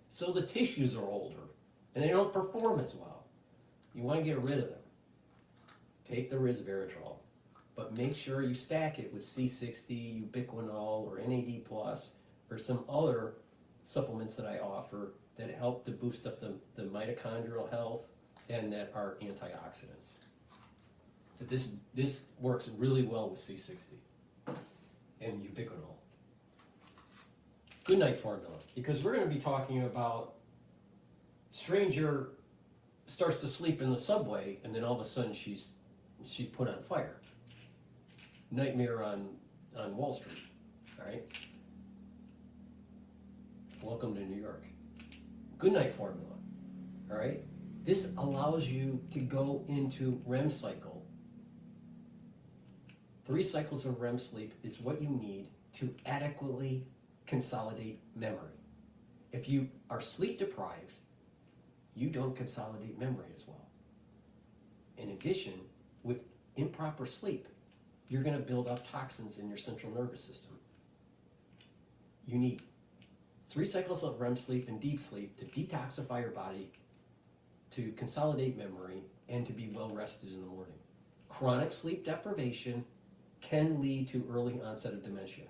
So the tissues are older, and they don't perform as well. You want to get rid of them. Take the resveratrol, but make sure you stack it with C60, ubiquinol, or NAD+, or some other supplements that I offer that help to boost up the mitochondrial health and that are antioxidants. But this works really well with C60 and ubiquinol. Good night formula, because we're going to be talking about stranger starts to sleep in the subway and then all of a sudden she's put on fire. Nightmare on Wall Street, all right? Welcome to New York. Good night formula, all right? This allows you to go into REM cycle. 3 cycles of REM sleep is what you need to adequately consolidate memory. If you are sleep deprived, you don't consolidate memory as well. In addition, with improper sleep, you're going to build up toxins in your central nervous system. You need 3 cycles of REM sleep and deep sleep to detoxify your body, to consolidate memory, and to be well rested in the morning. Chronic sleep deprivation can lead to early onset of dementia.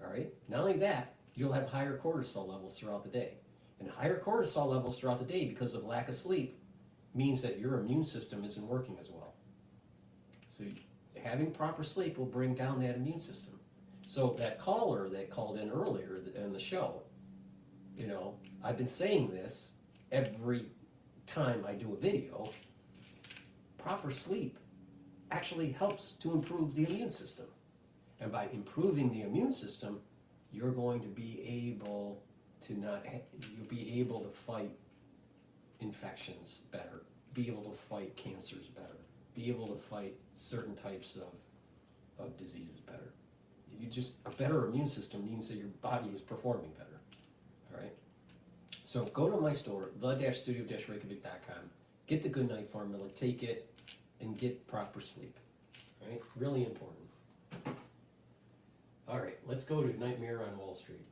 All right? Not only that, you'll have higher cortisol levels throughout the day. And higher cortisol levels throughout the day because of lack of sleep means that your immune system isn't working as well. So having proper sleep will bring down that immune system. So that caller that called in earlier in the show, you know, I've been saying this every time I do a video. Proper sleep actually helps to improve the immune system. And by improving the immune system, you're going to be able to you'll be able to fight infections better, be able to fight cancers better, be able to fight certain types of diseases better. A better immune system means that your body is performing better, all right? So go to my store, the-studio-reykjavik.com, get the Good Night Formula, take it, and get proper sleep, right? Really important. All right, let's go to Nightmare on Wall Street.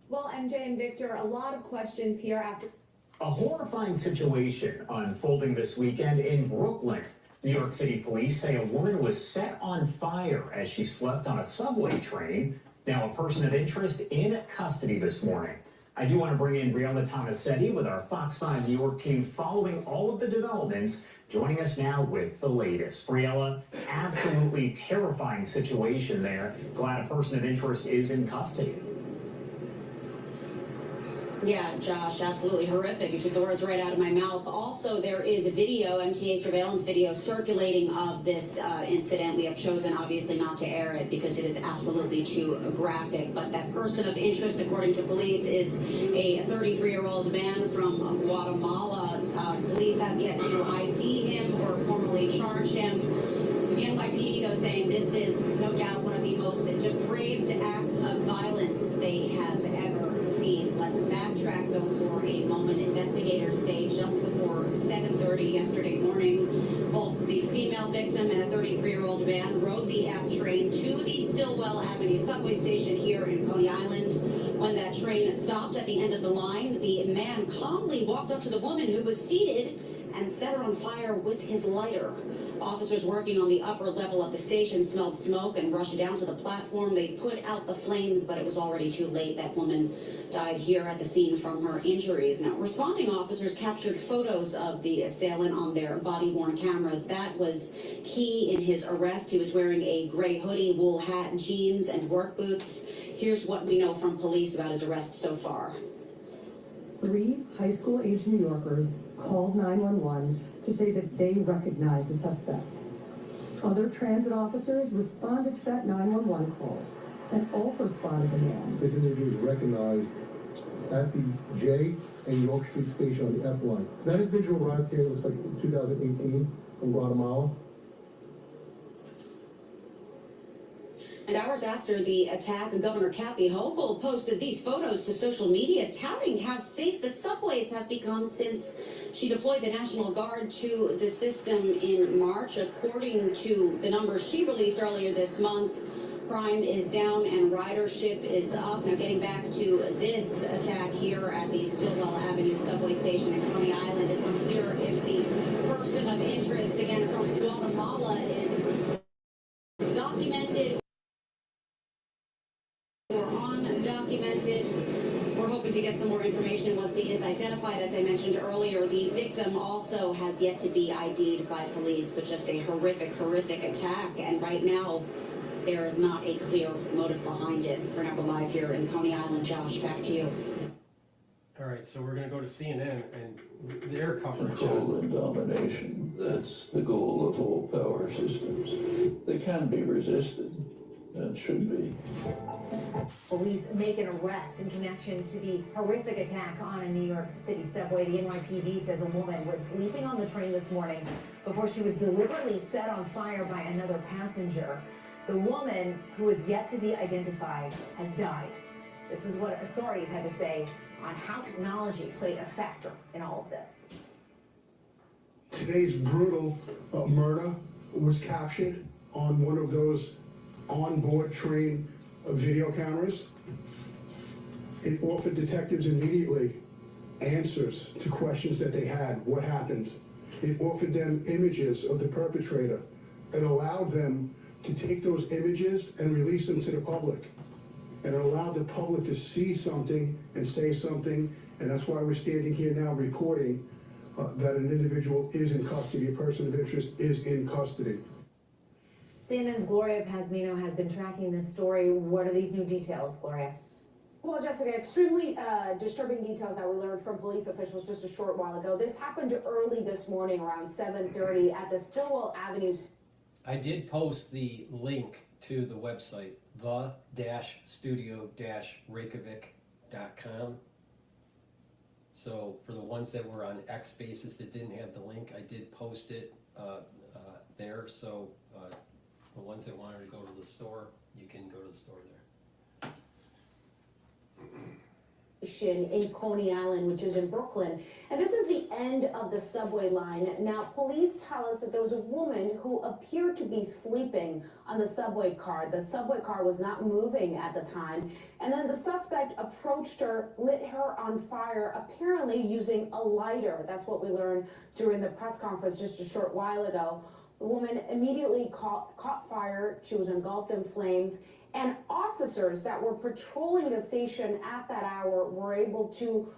Well, MJ and Victor, a lot of questions here after. A horrifying situation unfolding this weekend in Brooklyn. New York City police say a woman was set on fire as she slept on a subway train. Now a person of interest in custody this morning. I do want to bring in Briella Tomasetti with our Fox 5 New York team following all of the developments, joining us now with the latest. Briella, absolutely terrifying situation there. Glad a person of interest is in custody. Yeah, Josh, absolutely horrific. You took the words right out of my mouth. Also, there is a video, MTA surveillance video, circulating of this incident. We have chosen, obviously, not to air it because it is absolutely too graphic. But that person of interest, according to police, is a 33-year-old man from Guatemala. Police have yet to ID him or formally charge him. The NYPD, though, saying this is no doubt one of the most depraved acts of violence they have ever seen. Let's backtrack, though, for a moment. Investigators say just before 7:30 yesterday morning, both the female victim and a 33-year-old man rode the F train to the Stillwell Avenue subway station here in Coney Island. When that train stopped at the end of the line, the man calmly walked up to the woman who was seated and set her on fire with his lighter. Officers working on the upper level of the station smelled smoke and rushed down to the platform. They put out the flames, but it was already too late. That woman died here at the scene from her injuries. Now, responding officers captured photos of the assailant on their body-worn cameras. That was key in his arrest. He was wearing a gray hoodie, wool hat, jeans, and work boots. Here's what we know from police about his arrest so far. 3 high school-aged New Yorkers called 911 to say that they recognized the suspect. Other transit officers responded to that 911 call and also spotted the man. This individual was recognized at the J and York Street station on the F line. That individual arrived here, looks like in 2018 from Guatemala. And hours after the attack, Governor Kathy Hochul posted these photos to social media, touting how safe the subways have become since she deployed the National Guard to the system in March. According to the numbers she released earlier this month, crime is down and ridership is up. Now, getting back to this attack here at the Stillwell Avenue subway station in Coney Island, it's unclear if the person of interest, again from Guatemala, is documented or undocumented. We're hoping to get some more information once he is identified. As I mentioned earlier, the victim also has yet to be ID'd by police, but just a horrific attack. And right now, there is not a clear motive behind it. For now, we're live here in Coney Island. Josh, back to you. All right, so we're going to go to CNN and their coverage. Control and domination. That's the goal of all power systems. They can be resisted and should be. Police make an arrest in connection to the horrific attack on a New York City subway. The NYPD says a woman was sleeping on the train this morning before she was deliberately set on fire by another passenger. The woman, who is yet to be identified, has died. This is what authorities had to say on how technology played a factor in all of this. Today's brutal murder was captured on one of those onboard train video cameras. It offered detectives immediately answers to questions that they had. What happened? It offered them images of the perpetrator. It allowed them to take those images and release them to the public. And it allowed the public to see something and say something. And that's why we're standing here now reporting that an individual is in custody, a person of interest is in custody. CNN's Gloria Pazmino has been tracking this story. What are these new details, Gloria? Well, Jessica, extremely disturbing details that we learned from police officials just a short while ago. This happened early this morning around 7:30 at the Stillwell Avenue. I did post the link to the website, the-studio-reykjavik.com. So for the ones that were on X Spaces that didn't have the link, I did post it there. So the ones that wanted to go to the store, you can go to the store there. In Coney Island, which is in Brooklyn. And this is the end of the subway line. Now, police tell us that there was a woman who appeared to be sleeping on the subway car. The subway car was not moving at the time. And then the suspect approached her, lit her on fire, apparently using a lighter. That's what we learned during the press conference just a short while ago. The woman immediately caught fire. She was engulfed in flames. And officers that were patrolling the station at that hour were able to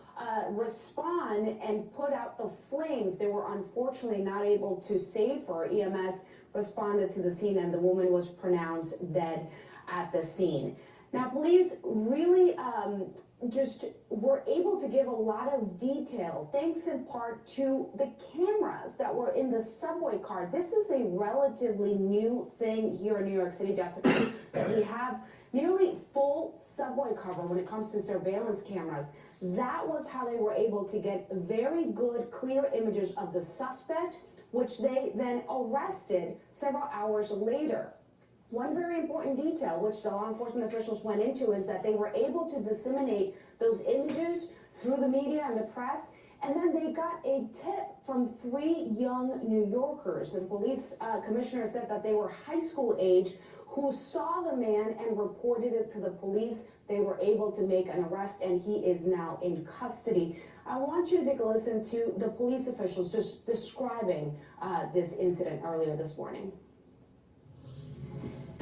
respond and put out the flames. They were unfortunately not able to save her. EMS responded to the scene and the woman was pronounced dead at the scene. Now, police really just were able to give a lot of detail, thanks in part to the cameras that were in the subway car. This is a relatively new thing here in New York City, Jessica, that we have nearly full subway cover when it comes to surveillance cameras. That was how they were able to get very good, clear images of the suspect, which they then arrested several hours later. One very important detail, which the law enforcement officials went into, is that they were able to disseminate those images through the media and the press, and then they got a tip from 3 young New Yorkers. The police commissioner said that they were high school age, who saw the man and reported it to the police. They were able to make an arrest, and he is now in custody. I want you to take a listen to the police officials just describing this incident earlier this morning.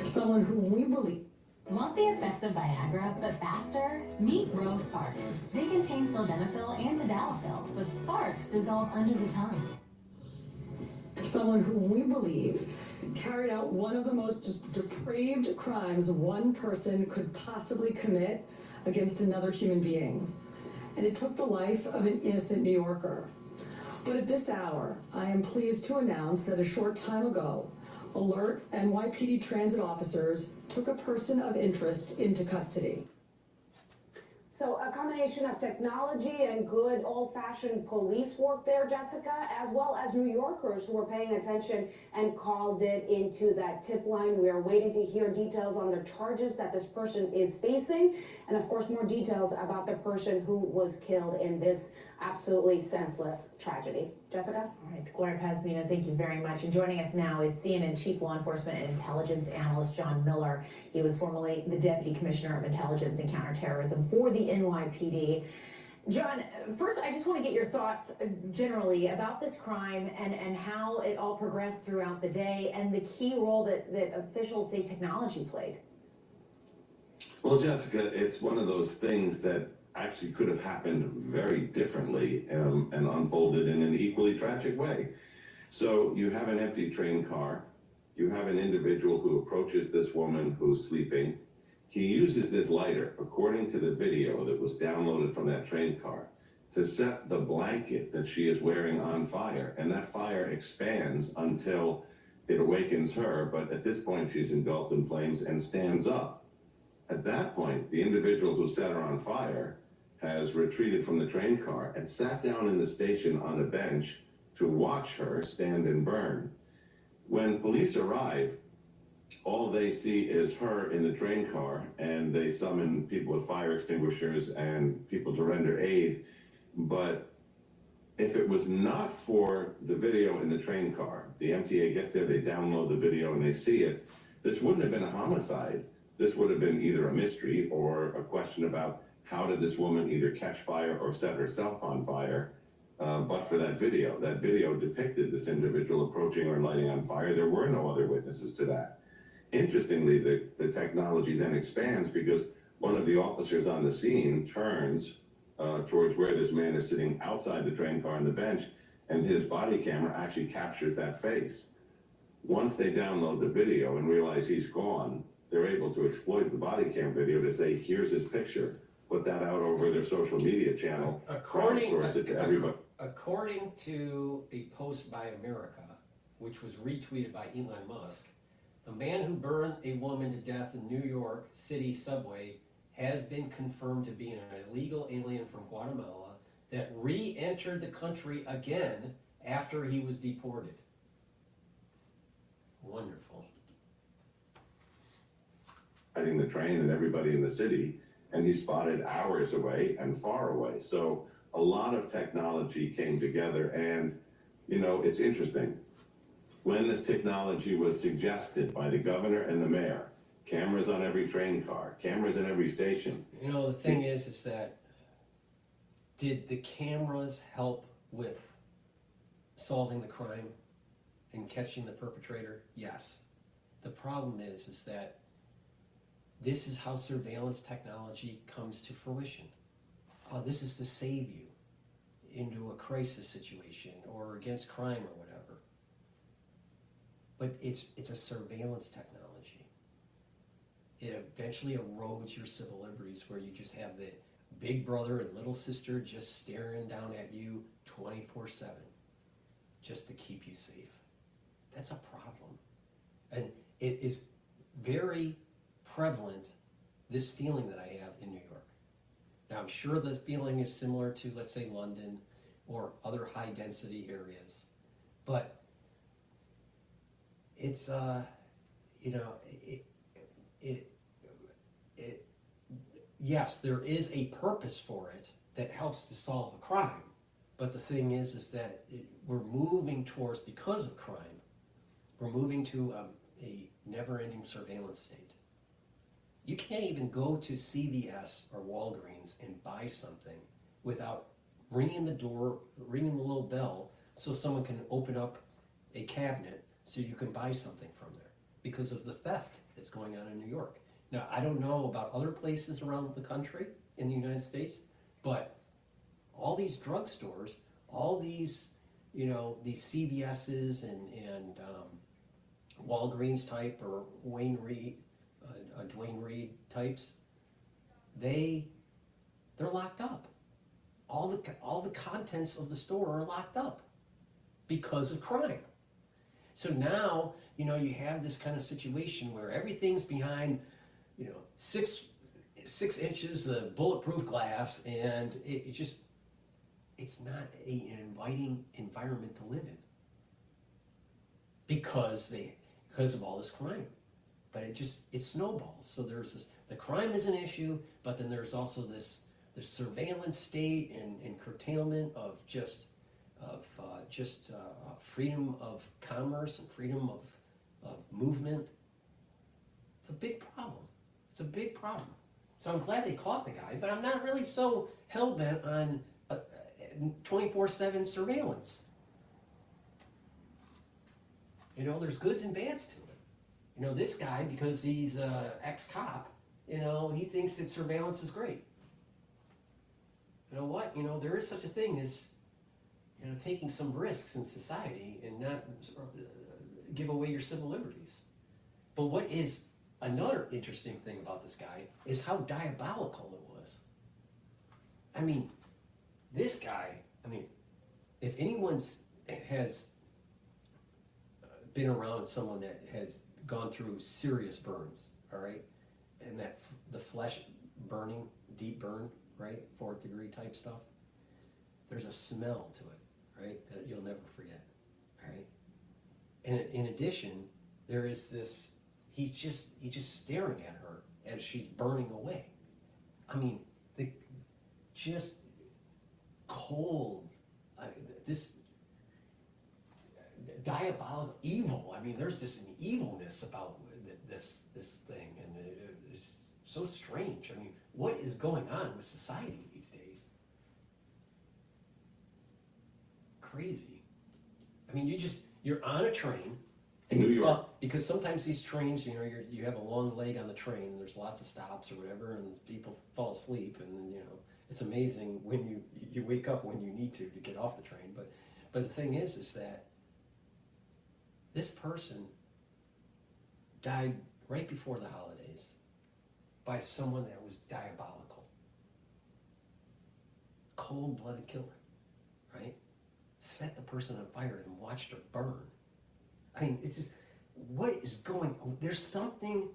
Someone who we believe. Want the effects of Viagra, but faster? Meet Rose Sparks. They contain sildenafil and tadalafil, but sparks dissolve under the tongue. Someone who we believe carried out one of the most depraved crimes one person could possibly commit against another human being. And it took the life of an innocent New Yorker. But at this hour, I am pleased to announce that a short time ago, alert NYPD transit officers took a person of interest into custody. So a combination of technology and good old-fashioned police work there, Jessica, as well as New Yorkers who were paying attention and called it into that tip line. We are waiting to hear details on the charges that this person is facing, and of course more details about the person who was killed in this absolutely senseless tragedy. Jessica? All right, Gloria Pazmina, thank you very much. And joining us now is CNN Chief Law Enforcement and Intelligence Analyst John Miller. He was formerly the Deputy Commissioner of Intelligence and Counterterrorism for the NYPD. John, first, I just want to get your thoughts generally about this crime and how it all progressed throughout the day and the key role that officials say technology played. Well, Jessica, it's one of those things that actually could have happened very differently and unfolded in an equally tragic way. So you have an empty train car. You have an individual who approaches this woman who's sleeping. He uses this lighter, according to the video that was downloaded from that train car, to set the blanket that she is wearing on fire. And that fire expands until it awakens her, but at this point she's engulfed in flames and stands up. At that point, the individual who set her on fire has retreated from the train car and sat down in the station on a bench to watch her stand and burn. When police arrive, all they see is her in the train car, and they summon people with fire extinguishers and people to render aid. But if it was not for the video in the train car, the MTA gets there, they download the video and they see it, this wouldn't have been a homicide. This would have been either a mystery or a question about how did this woman either catch fire or set herself on fire, but for that video. That video depicted this individual approaching or lighting on fire. There were no other witnesses to that. Interestingly, the technology then expands because one of the officers on the scene turns towards where this man is sitting outside the train car on the bench, and his body camera actually captures that face. Once they download the video and realize he's gone, they're able to exploit the body cam video to say, here's his picture, put that out over their social media channel, crowdsource it to everybody. According to a post by America, which was retweeted by Elon Musk, The man who burned a woman to death in New York City subway has been confirmed to be an illegal alien from Guatemala that re-entered the country again after he was deported. Wonderful. Riding the train and everybody in the city, and he spotted hours away and far away. So a lot of technology came together, and you know, it's interesting. When this technology was suggested by the governor and the mayor, cameras on every train car, cameras in every station. You know, the thing is that did the cameras help with solving the crime and catching the perpetrator? Yes. The problem is that this is how surveillance technology comes to fruition. This is to save you into a crisis situation or against crime or whatever. But it's a surveillance technology. It eventually erodes your civil liberties where you just have the big brother and little sister just staring down at you 24/7 just to keep you safe. That's a problem. And it is very prevalent, this feeling that I have in New York. Now, I'm sure the feeling is similar to, let's say, London or other high density areas, but it's, you know, yes, there is a purpose for it that helps to solve a crime, but the thing is that we're moving towards, because of crime, we're moving to a never-ending surveillance state. You can't even go to CVS or Walgreens and buy something without ringing the door, ringing the little bell, so someone can open up a cabinet so you can buy something from there because of the theft that's going on in New York. Now, I don't know about other places around the country in the United States, but all these drugstores, all these, you know, these CVS's and Walgreens type or Dwayne Reed types, they're locked up. All the contents of the store are locked up because of crime. So now, you know, you have this kind of situation where everything's behind, you know, six inches of bulletproof glass, and it's not an inviting environment to live in because of all this crime. But it snowballs. So there's this, the crime is an issue, but then there's also this surveillance state and curtailment of freedom of commerce and freedom of movement. It's a big problem. It's a big problem. So I'm glad they caught the guy, but I'm not really so hell-bent on 24/7 surveillance. You know, there's goods and bads to it. You know, this guy, because he's ex-cop, you know, he thinks that surveillance is great. You know what? You know, there is such a thing as, you know, taking some risks in society and not give away your civil liberties. But what is another interesting thing about this guy is how diabolical it was. I mean, this guy, I mean, if anyone has been around someone that has gone through serious burns, all right, and that the flesh burning, deep burn, right, 4th degree type stuff, there's a smell to it, right, that you'll never forget, all right. And in addition, there is this, he's just staring at her as she's burning away. I mean, just cold, this diabolical evil. I mean, there's just an evilness about this thing, and it's so strange. I mean, what is going on with society these days? Crazy. I mean, you're on a train, and New York. because sometimes these trains, you know, you have a long leg on the train, and there's lots of stops or whatever, and people fall asleep, and then, you know, it's amazing when you wake up when you need to get off the train. But the thing is that this person died right before the holidays by someone that was diabolical. Cold-blooded killer, right? Set the person on fire and watched her burn. I mean, it's just, what is going on? There's something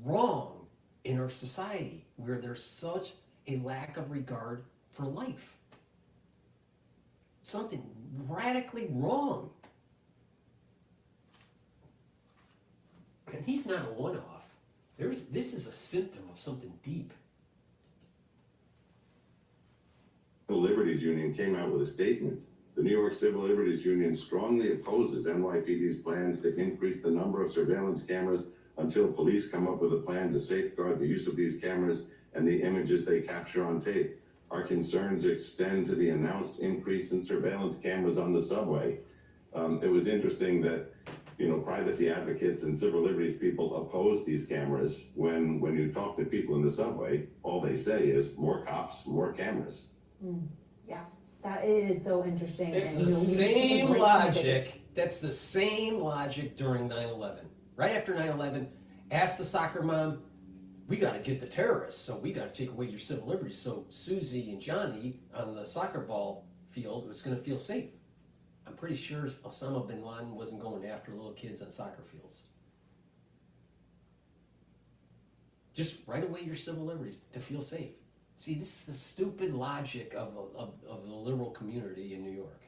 wrong in our society where there's such a lack of regard for life. Something radically wrong. And he's not a one-off. This is a symptom of something deep. The Liberties Union came out with a statement. The New York Civil Liberties Union strongly opposes NYPD's plans to increase the number of surveillance cameras until police come up with a plan to safeguard the use of these cameras and the images they capture on tape. Our concerns extend to the announced increase in surveillance cameras on the subway. It was interesting that, you know, privacy advocates and civil liberties people oppose these cameras when you talk to people in the subway, all they say is more cops, more cameras. Yeah, that it is so interesting. It's and, the same logic. Point. That's the same logic during 9/11. Right after 9/11, ask the soccer mom, we got to get the terrorists, so we got to take away your civil liberties. So Susie and Johnny on the soccer ball field was going to feel safe. I'm pretty sure Osama bin Laden wasn't going after little kids on soccer fields. Just write away your civil liberties to feel safe. See, this is the stupid logic of the liberal community in New York.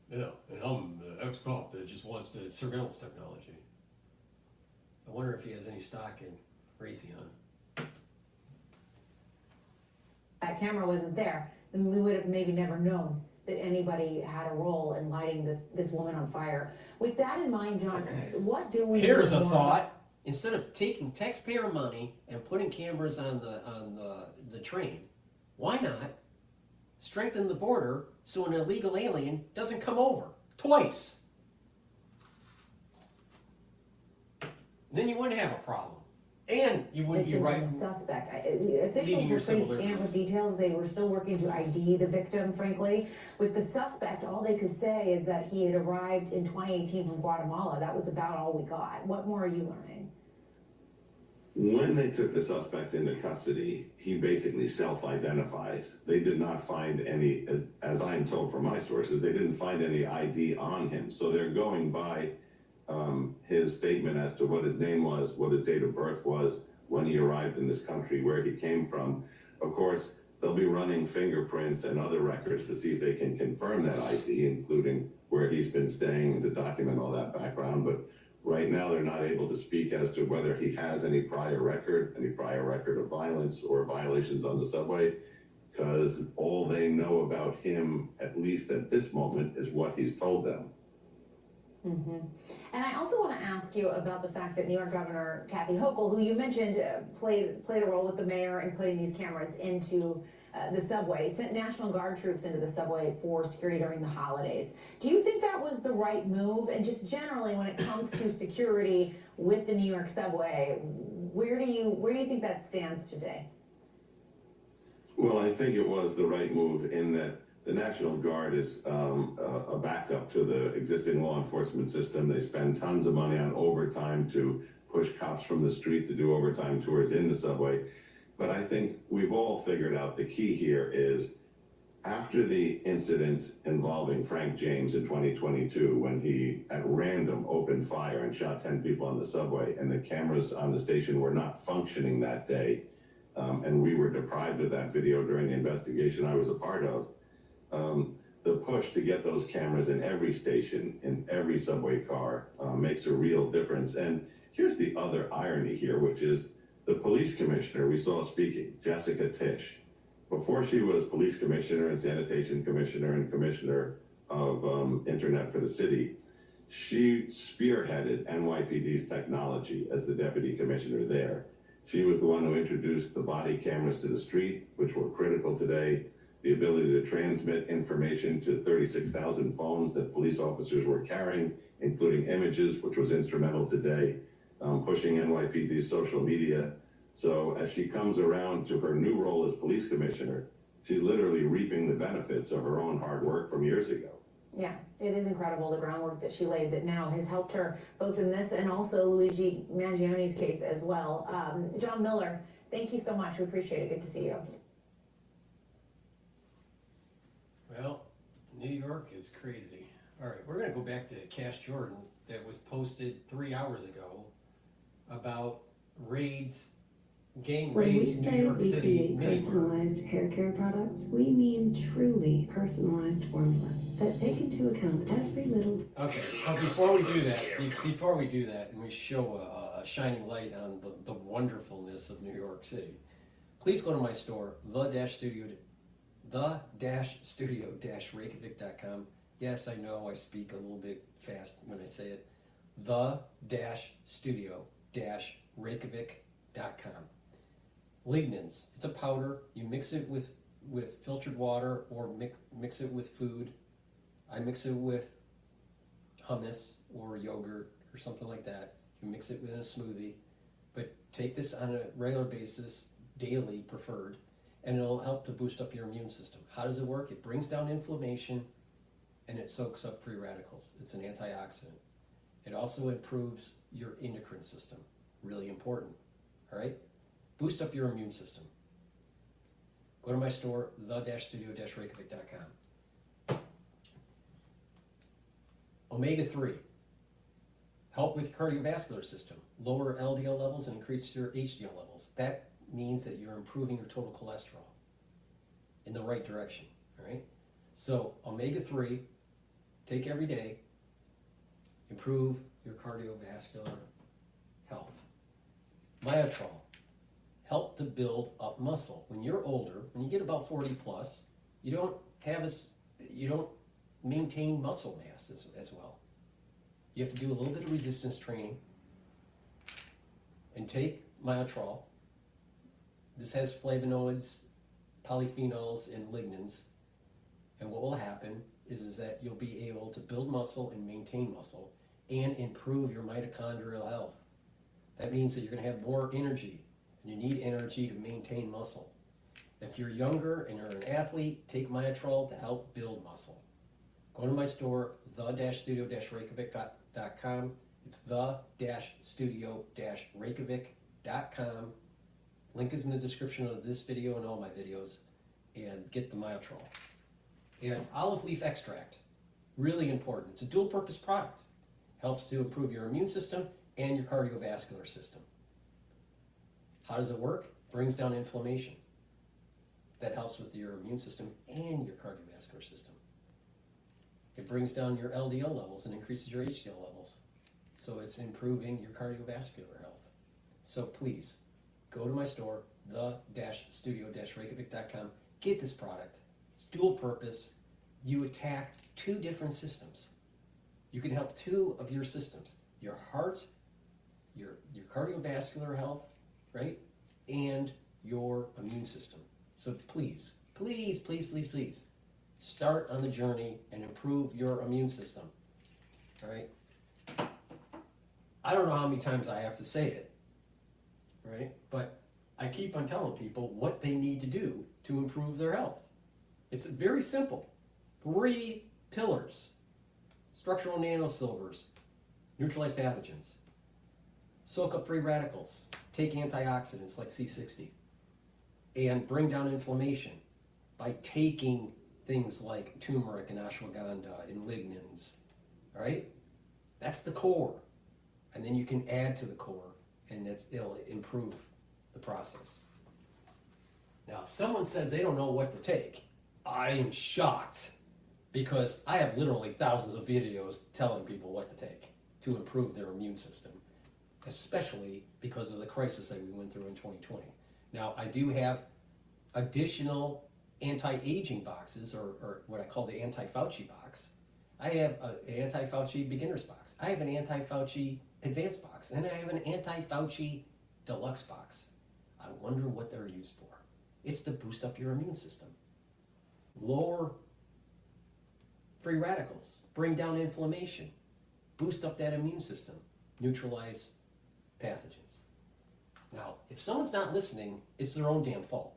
Yeah, and I'm the ex-cop that just wants the surveillance technology. I wonder if he has any stock in Raytheon. That camera wasn't there, then we would have maybe never known that anybody had a role in lighting this woman on fire. With that in mind, John, what do we? Here's a thought. Instead of taking taxpayer money and putting cameras on the train, why not strengthen the border so an illegal alien doesn't come over twice? Then you wouldn't have a problem. And you wouldn't be right. The suspect. Officials were pretty scant with details. They were still working to ID the victim, frankly. With the suspect, all they could say is that he had arrived in 2018 from Guatemala. That was about all we got. What more are you learning? When they took the suspect into custody, he basically self-identifies. They did not find any, as I'm told from my sources, they didn't find any ID on him. So they're going by his statement as to what his name was, what his date of birth was, when he arrived in this country, where he came from. Of course, they'll be running fingerprints and other records to see if they can confirm that ID, including where he's been staying, to document all that background. But right now, they're not able to speak as to whether he has any prior record of violence or violations on the subway, because all they know about him, at least at this moment, is what he's told them. Mm-hmm. And I also want to ask you about the fact that New York Governor Kathy Hochul, who you mentioned played a role with the mayor in putting these cameras into the subway, sent National Guard troops into the subway for security during the holidays. Do you think that was the right move? And just generally, when it comes to security with the New York subway, where do you think that stands today? Well, I think it was the right move in that the National Guard is a backup to the existing law enforcement system. They spend tons of money on overtime to push cops from the street to do overtime tours in the subway. But I think we've all figured out the key here is after the incident involving Frank James in 2022, when he at random opened fire and shot 10 people on the subway, and the cameras on the station were not functioning that day, and we were deprived of that video during the investigation I was a part of, the push to get those cameras in every station, in every subway car, makes a real difference. And here's the other irony here, which is the police commissioner we saw speaking, Jessica Tisch, before she was police commissioner and sanitation commissioner and commissioner of internet for the city, she spearheaded NYPD's technology as the deputy commissioner there. She was the one who introduced the body cameras to the street, which were critical today, the ability to transmit information to 36,000 phones that police officers were carrying, including images, which was instrumental today, pushing NYPD's social media. So as she comes around to her new role as police commissioner, she's literally reaping the benefits of her own hard work from years ago. Yeah, it is incredible the groundwork that she laid that now has helped her both in this and also Luigi Mangioni's case as well. John Miller, thank you so much. We appreciate it. Good to see you. Well, New York is crazy. All right, we're gonna go back to Cash Jordan that was posted 3 hours ago about raids, gang When we raids in New say York we City. create neighborhood. personalized hair care products, we mean truly personalized formulas that take into account every little. Okay, but before we do that, and we show a shining light on the wonderfulness of New York City, please go to my store, the-studio-reykjavik.com. Yes, I know I speak a little bit fast when I say it. The-studio-reykjavik.com. Lignans, it's a powder. You mix it with filtered water or mix it with food. I mix it with hummus or yogurt or something like that. You mix it with a smoothie, but take this on a regular basis, daily preferred, and it'll help to boost up your immune system. How does it work? It brings down inflammation and it soaks up free radicals. It's an antioxidant. It also improves your endocrine system. Really important, all right? Boost up your immune system. Go to my store, the-studio-reykjavik.com. Omega-3, help with cardiovascular system, lower LDL levels and increase your HDL levels. That means that you're improving your total cholesterol in the right direction, all right? So omega-3, take every day, improve your cardiovascular health. Myotrol, help to build up muscle. When you're older, when you get about 40 plus, you don't maintain muscle mass as well. You have to do a little bit of resistance training and take Myotrol. This has flavonoids, polyphenols, and lignans. And what will happen is that you'll be able to build muscle and maintain muscle and improve your mitochondrial health. That means that you're going to have more energy, and you need energy to maintain muscle. If you're younger and you're an athlete, take Myotrol to help build muscle. Go to my store, the-studio-reykjavik.com. It's the-studio-reykjavik.com. Link is in the description of this video and all my videos. And get the Myotrol. And olive leaf extract, really important. It's a dual purpose product. Helps to improve your immune system and your cardiovascular system. How does it work? Brings down inflammation. That helps with your immune system and your cardiovascular system. It brings down your LDL levels and increases your HDL levels. So it's improving your cardiovascular health. So please, go to my store, the-studio-reykjavik.com. Get this product. It's dual purpose. You attack two different systems. You can help two of your systems. Your heart, your cardiovascular health, right? And your immune system. So please, please, please, please, please, start on the journey and improve your immune system, all right? I don't know how many times I have to say it, right? But I keep on telling people what they need to do to improve their health. It's very simple. 3 pillars: structural nanosilvers, neutralize pathogens, soak up free radicals, take antioxidants like C60, and bring down inflammation by taking things like turmeric and ashwagandha and lignans, all right? That's the core. And then you can add to the core, and it'll improve the process. Now, if someone says they don't know what to take, I am shocked, because I have literally thousands of videos telling people what to take to improve their immune system, especially because of the crisis that we went through in 2020. Now, I do have additional anti-aging boxes, or what I call the anti-Fauci box. I have an anti-Fauci beginner's box. I have an anti-Fauci advanced box, and I have an anti-Fauci deluxe box. I wonder what they're used for. It's to boost up your immune system, lower free radicals, bring down inflammation, boost up that immune system, neutralize pathogens. Now, if someone's not listening, it's their own damn fault.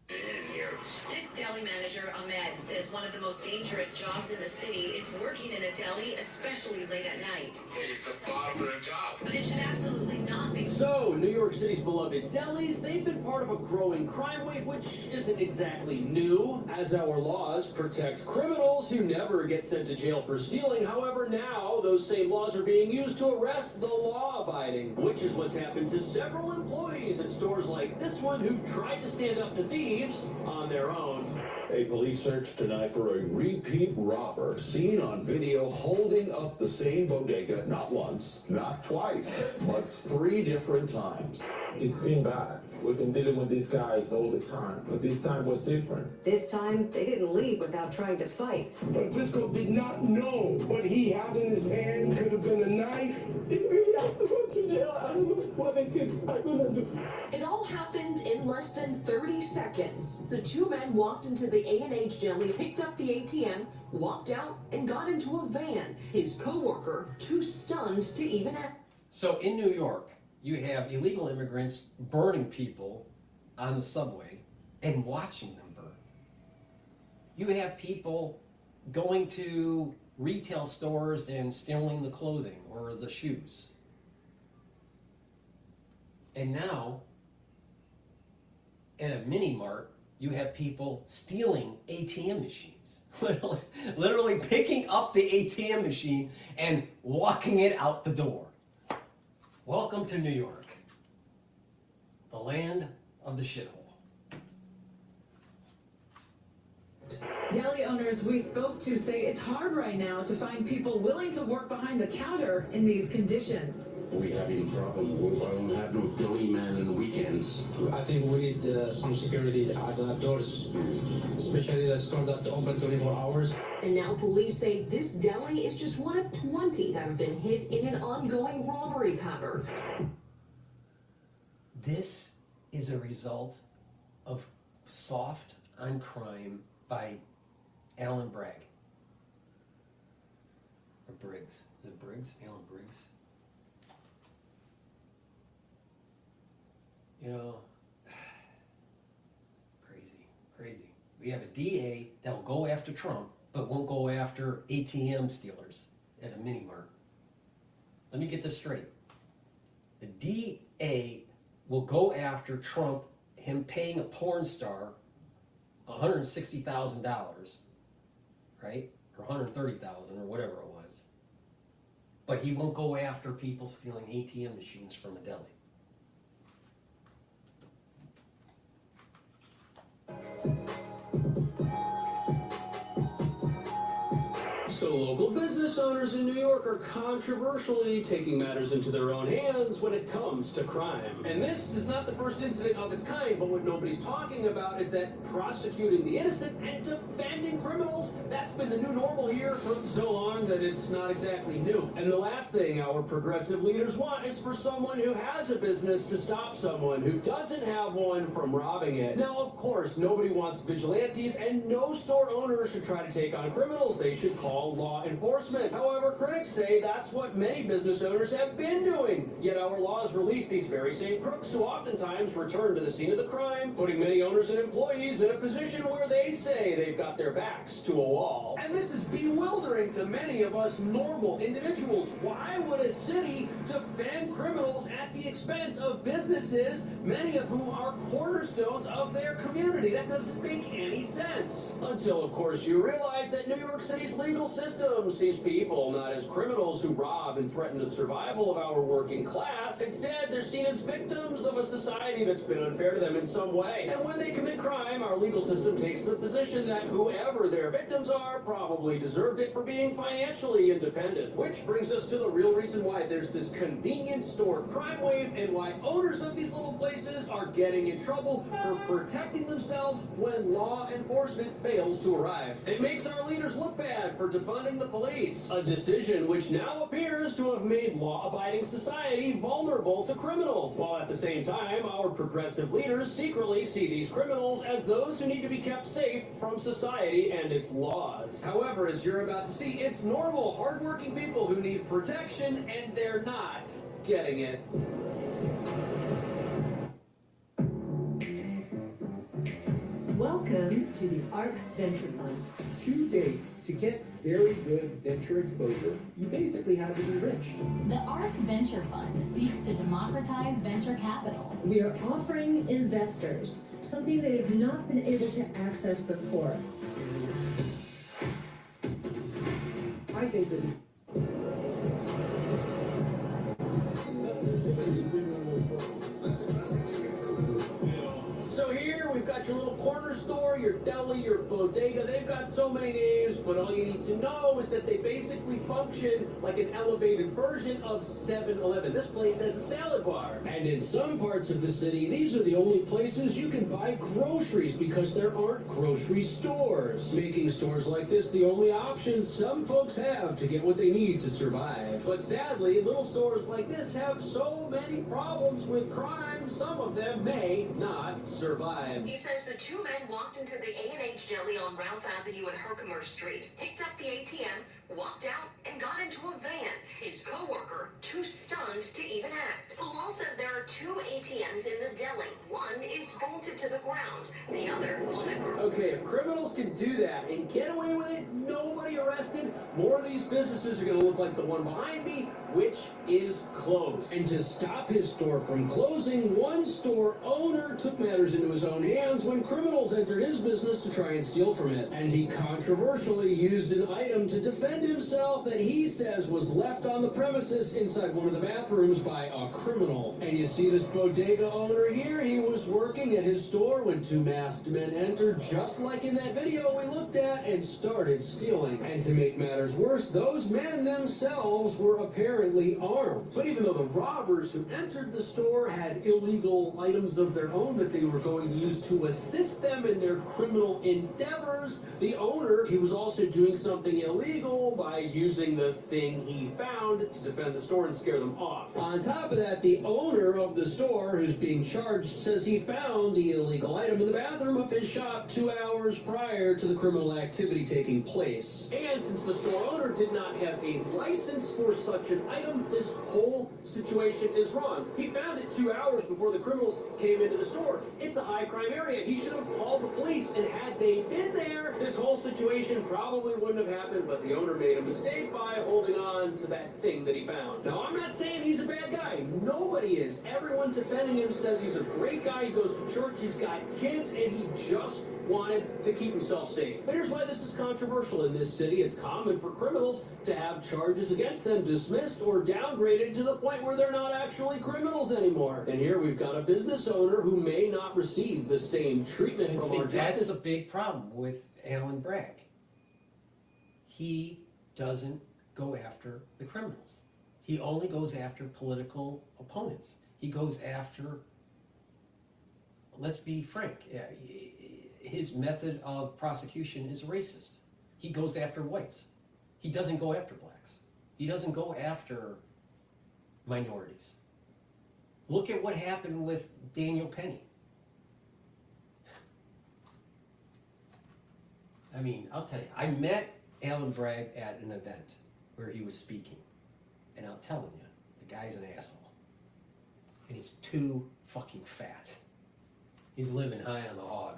This deli manager, Ahmed, says says one of the most dangerous jobs in the city is working in a deli, especially late at night. It's a barbering job. But it should absolutely not be. So, New York City's beloved delis, they've been part of a growing crime wave, which isn't exactly new, as our laws protect criminals who never get sent to jail for stealing. However, now those same laws are being used to arrest the law-abiding, which is what's happened to several employees at stores like this one who've tried to stand up to thieves on their own. A police search tonight for a repeat robber seen on video holding up the same bodega not once, not twice, but 3 different times. It's been bad. We've been dealing with these guys all the time, but this time was different. This time, they didn't leave without trying to fight. Francisco did not know what he had in his hand could have been a knife. He really has to go to jail. I don't know what the kids are gonna do. It all happened in less than 30 seconds. The 2 men walked into the A&H deli, picked up the ATM, walked out, and got into a van. His co-worker, too stunned to even act. So in New York, you have illegal immigrants burning people on the subway and watching them burn. You have people going to retail stores and stealing the clothing or the shoes. And now, at a mini mart, you have people stealing ATM machines. Literally picking up the ATM machine and walking it out the door. Welcome to New York, the land of the shithole. Deli owners we spoke to say it's hard right now to find people willing to work behind the counter in these conditions. We having problems. We don't have no deli man on the weekends. I think we need some security at the doors, especially the store that's open 24 hours. And now police say this deli is just one of 20 that have been hit in an ongoing robbery pattern. This is a result of Soft on Crime by Alan Bragg. Or Briggs. Is it Briggs? Alan Briggs? You know, crazy. We have a DA that will go after Trump, but won't go after ATM stealers at a mini mart. Let me get this straight. The DA will go after Trump, him paying a porn star $160,000, right? Or $130,000 or whatever it was. But he won't go after people stealing ATM machines from a deli. So local business owners in New York are controversially taking matters into their own hands when it comes to crime. And this is not the first incident of its kind, but what nobody's talking about is that prosecuting the innocent and defending criminals, that's been the new normal here for so long that it's not exactly new. And the last thing our progressive leaders want is for someone who has a business to stop someone who doesn't have one from robbing it. Now, of course, nobody wants vigilantes, and no store owner should try to take on criminals. They should call law enforcement. However, critics say that's what many business owners have been doing. Yet our laws release these very same crooks who oftentimes return to the scene of the crime, putting many owners and employees in a position where they say they've got their backs to a wall. And this is bewildering to many of us normal individuals. Why would a city defend criminals at the expense of businesses, many of whom are cornerstones of their community? That doesn't make any sense. Until, of course, you realize that New York City's legal system sees people not as criminals who rob and threaten the survival of our working class. Instead, they're seen as victims of a society that's been unfair to them in some way. And when they commit crime, our legal system takes the position that whoever their victims are probably deserved it for being financially independent. Which brings us to the real reason why there's this convenience store crime wave and why owners of these little places are getting in trouble for protecting themselves when law enforcement fails to arrive. It makes our leaders look bad for defunding the police, a decision which now appears to have made law-abiding society vulnerable to criminals, while at the same time our progressive leaders secretly see these criminals as those who need to be kept safe from society and its laws. However, as you're about to see, it's normal, hardworking people who need protection, and they're not getting it. Welcome due to the ARC Venture Fund. To date, to get very good venture exposure, you basically have to be rich. The ARC Venture Fund seeks to democratize venture capital. We are offering investors something they have not been able to access before. I think this is... So here we've got your little corner store, your deli, your bodega. They've got so many names, but all you need to know is that they basically function like an elevated version of 7-Eleven. This place has a salad bar. And in some parts of the city, these are the only places you can buy groceries because there aren't grocery stores. Making stores like this the only option some folks have to get what they need to survive. But sadly, little stores like this have so many problems with crime, some of them may not survive. He says the two men walked into the A&H Deli on Ralph Avenue and Herkimer Street, picked up the ATM, walked out, and got into a van. His co-worker, too stunned to even act. The law says there are two ATMs in the deli. One is bolted to the ground, the other on the ground. Okay, if criminals can do that and get away with it, nobody arrested, more of these businesses are going to look like the one behind me, which is closed. And to stop his store from closing, one store owner took matters into his own hands when criminals entered his business to try and steal from it. And he controversially used an item to defend himself that he says was left on the premises inside one of the bathrooms by a criminal. And you see this bodega owner here, he was working at his store when two masked men entered, just like in that video we looked at, and started stealing. And to make matters worse, those men themselves were apparently armed. But even though the robbers who entered the store had illegal items of their own that they were going to use to assist them in their criminal endeavors, the owner, he was also doing something illegal by using the thing he found to defend the store and scare them off. On top of that, the owner of the store, who's being charged, says he found the illegal item in the bathroom of his shop 2 hours prior to the criminal activity taking place. And since the store owner did not have a license for such an item, this whole situation is wrong. He found it 2 hours before the criminals came into the store. It's a high crime area. He should have called the police, and had they been there, this whole situation probably wouldn't have happened, but the owner made a mistake by holding on to that thing that he found. Now, I'm not saying he's a bad guy. Nobody is. Everyone defending him says he's a great guy. He goes to church, he's got kids, and he just wanted to keep himself safe. But here's why this is controversial in this city. It's common for criminals to have charges against them dismissed or downgraded to the point where they're not actually criminals anymore. And here we've got a business owner who may not receive the same treatment And from see, our that's justice. a big problem with Alan Bragg. He doesn't go after the criminals. He only goes after political opponents. He goes after, let's be frank, his method of prosecution is racist. He goes after whites. He doesn't go after blacks. He doesn't go after minorities. Look at what happened with Daniel Penny. I mean, I'll tell you, I met Alan Bragg at an event where he was speaking, and I'm telling you, the guy's an asshole. And he's too fucking fat. He's living high on the hog.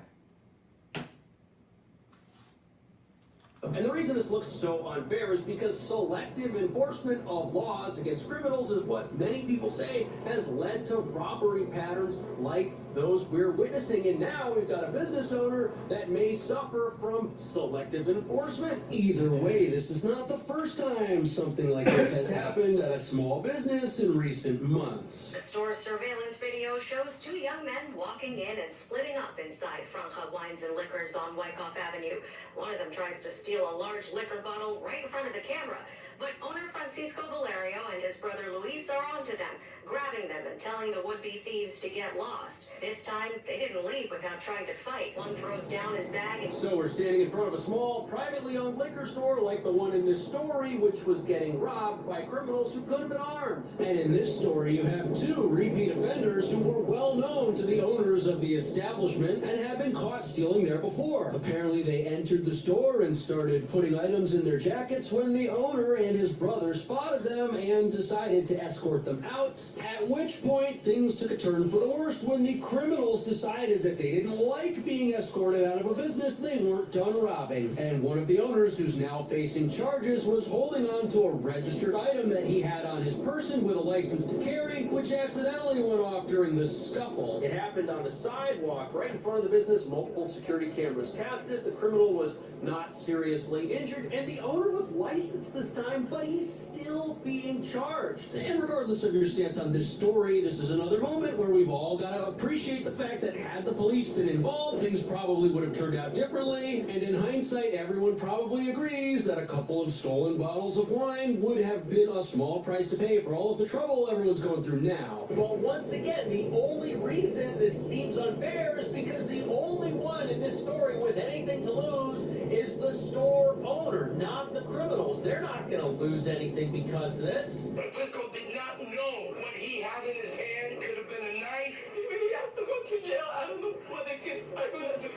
And the reason this looks so unfair is because selective enforcement of laws against criminals is what many people say has led to robbery patterns like those we're witnessing. And now we've got a business owner that may suffer from selective enforcement. Either way, this is not the first time something like this has happened at a small business in recent months. The store's surveillance video shows two young men walking in and splitting up inside Franca Wines and Liquors on Wyckoff Avenue. One of them tries to steal a large liquor bottle right in front of the camera. But owner Francisco Valerio and his brother Luis are onto them, grabbing them and telling the would-be thieves to get lost. This time, they didn't leave without trying to fight. One throws down his bag and... So we're standing in front of a small, privately owned liquor store like the one in this story, which was getting robbed by criminals who could have been armed. And in this story, you have two repeat offenders who were well known to the owners of the establishment and had been caught stealing there before. Apparently, they entered the store and started putting items in their jackets when the owner and his brother spotted them and decided to escort them out, at which point things took a turn for the worst when the criminals decided that they didn't like being escorted out of a business they weren't done robbing. And one of the owners, who's now facing charges, was holding on to a registered item that he had on his person with a license to carry, which accidentally went off during the scuffle. It happened on the sidewalk right in front of the business. Multiple security cameras captured it. The criminal was not seriously injured, and the owner was licensed this time, but he's still being charged. And regardless of your stance on this story, this is another moment where we've all got to appreciate the fact that had the police been involved, things probably would have turned out differently, and in hindsight, everyone probably agrees that a couple of stolen bottles of wine would have been a small price to pay for all of the trouble everyone's going through now. But once again, the only reason this seems unfair is because the only one in this story with anything to lose is the store owner, not the criminals. They're not going to lose anything because of this. But Francisco did not know what he had in his hand could have been a knife. He has to go to jail. I don't know what the kids are going to do.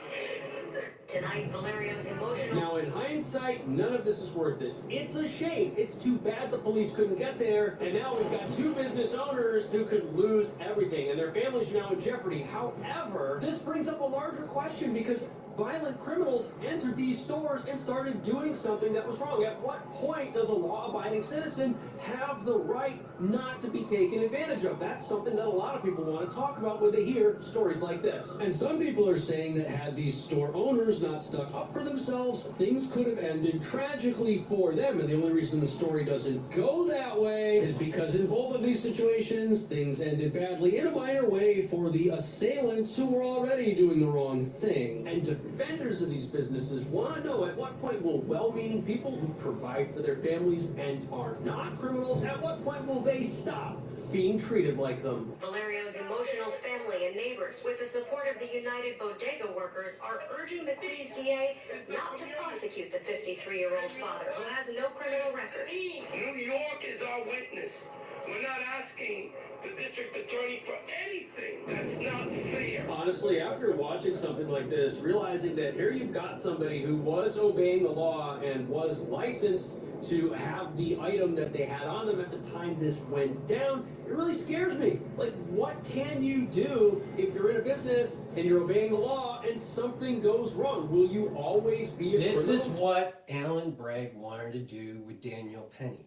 Tonight, Valerio's emotional. Now, in hindsight, none of this is worth it. It's a shame. It's too bad the police couldn't get there, and now we've got two business owners who could lose everything, and their families are now in jeopardy. However, this brings up a larger question because violent criminals entered these stores and started doing something that was wrong. At what point does a law-abiding citizen have the right not to be taken advantage of? That's something that a lot of people want to talk about when they hear stories like this. And some people are saying that had these store owners not stuck up for themselves, things could have ended tragically for them. And the only reason the story doesn't go that way is because in both of these situations, things ended badly in a minor way for the assailants who were already doing the wrong thing. And defenders of these businesses want to know at what point will well-meaning people who provide for their families and are not criminals, at what point will they stop being treated like them? Valerio's emotional family and neighbors, with the support of the United Bodega Workers, are urging the Queens DA not to prosecute the 53-year-old father who has no criminal record. New York is our witness. We're not asking the district attorney for anything. That's not fair. Honestly, after watching something like this, realizing that here you've got somebody who was obeying the law and was licensed to have the item that they had on them at the time this went down, it really scares me. Like, what can you do if you're in a business and you're obeying the law and something goes wrong? Will you always be a criminal? This is what Alan Bragg wanted to do with Daniel Penny.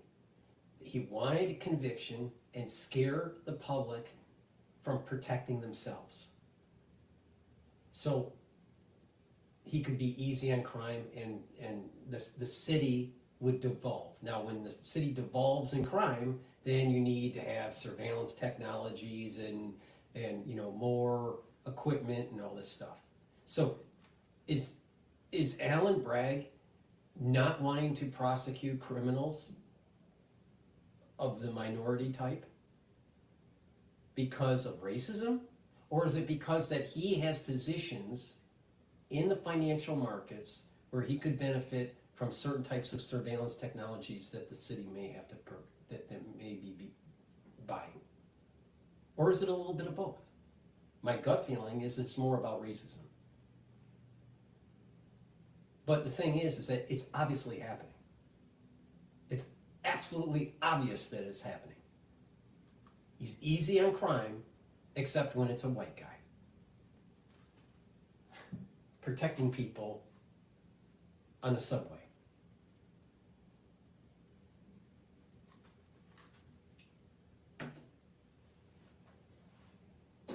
He wanted conviction and scare the public from protecting themselves. So he could be easy on crime and the city would devolve. Now, when the city devolves in crime, then you need to have surveillance technologies and you know, more equipment and all this stuff. So is Alan Bragg not wanting to prosecute criminals of the minority type because of racism? Or is it because that he has positions in the financial markets where he could benefit from certain types of surveillance technologies that the city may have to that may be buying? Or is it a little bit of both? My gut feeling is it's more about racism. But the thing is that it's obviously happening. It's absolutely obvious that it's happening. He's easy on crime, except when it's a white guy. Protecting people on the subway.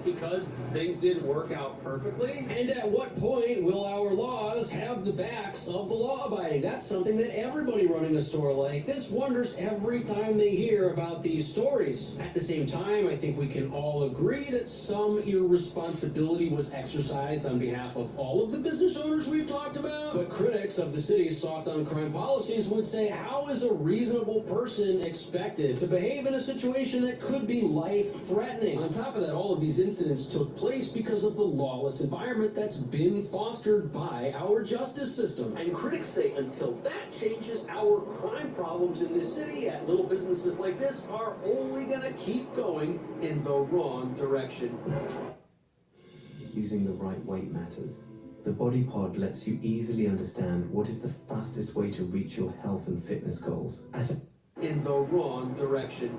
Because things didn't work out perfectly? And at what point will our laws have the backs of the law-abiding? That's something that everybody running a store like this wonders every time they hear about these stories. At the same time, I think we can all agree that some irresponsibility was exercised on behalf of all of the business owners we've talked about. But critics of the city's soft-on-crime policies would say, how is a reasonable person expected to behave in a situation that could be life-threatening? On top of that, all of these incidents took place because of the lawless environment that's been fostered by our justice system. And critics say until that changes, our crime problems in this city at little businesses like this are only going to keep going in the wrong direction. using the right weight matters. The Body Pod lets you easily understand what is the fastest way to reach your health and fitness goals at a in the wrong direction.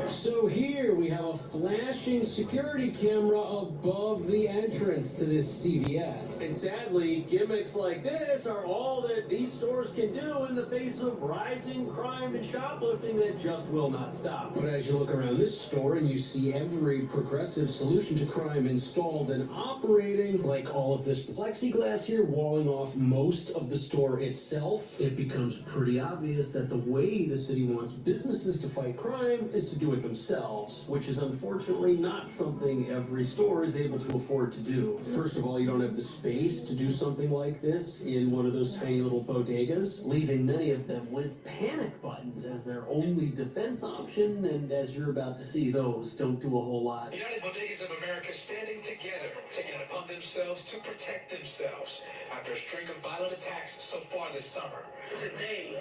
So here we have a flashing security camera above the entrance to this CVS. And sadly, gimmicks like this are all that these stores can do in the face of rising crime and shoplifting that just will not stop. But as you look around this store and you see every progressive solution to crime installed and operating, like all of this plexiglass here walling off most of the store itself, it becomes pretty obvious that the way the city wants businesses to fight crime is to do it themselves, which is unfortunately not something every store is able to afford to do. First of all, you don't have the space to do something like this in one of those tiny little bodegas, leaving many of them with panic buttons as their only defense option, and as you're about to see, those don't do a whole lot. United Bodegas of America standing together, taking it upon themselves to protect themselves after a string of violent attacks so far this summer. Today,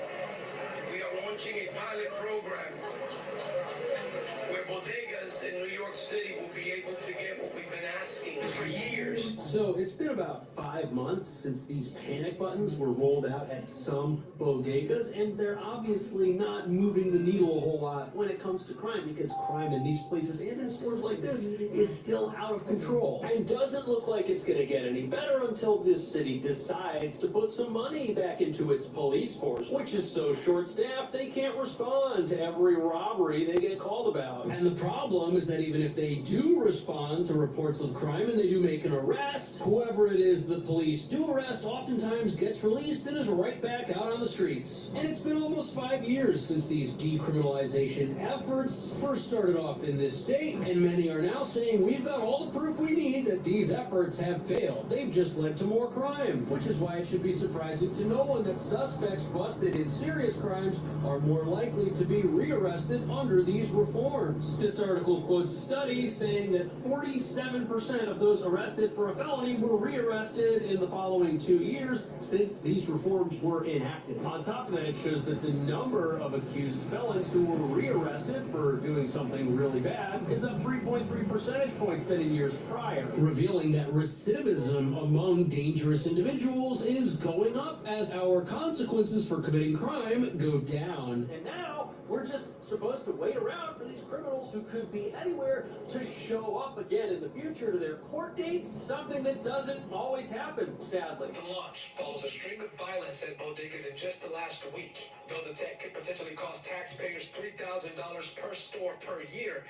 we are launching a pilot program where bodegas in New York City will be able to get what we've been asking for years. So it's been about 5 months since these panic buttons were rolled out at some bodegas, and they're obviously not moving the needle a whole lot when it comes to crime, because crime in these places and in stores like this is still out of control. And doesn't look like it's going to get any better until this city decides to put some money back into its police force, which is so short-staffed they can't respond to every robbery they get called about. And the problem is that even if they do respond to reports of crime and they do make an arrest, whoever it is the police do arrest oftentimes gets released and is right back out on the streets. And it's been almost 5 years since these decriminalization efforts first started off in this state, and many are now saying we've got all the proof we need that these efforts have failed. They've just led to more crime, which is why it should be surprising to no one that suspects busted in serious crimes are more likely to be rearrested under these reforms. This article quotes a study saying that 47% of those arrested for a felony were rearrested in the following 2 years since these reforms were enacted. On top of that, it shows that the number of accused felons who were rearrested for doing something really bad is up 3.3 percentage points than in years prior, revealing that recidivism among dangerous individuals is going up as our consequences for committing crime go down. And now, we're just supposed to wait around for these criminals who could be anywhere to show up again in the future to their court dates, something that doesn't always happen, sadly. The launch follows a string of violence at bodegas in just the last week. Though the tech could potentially cost taxpayers $3,000 per store per year,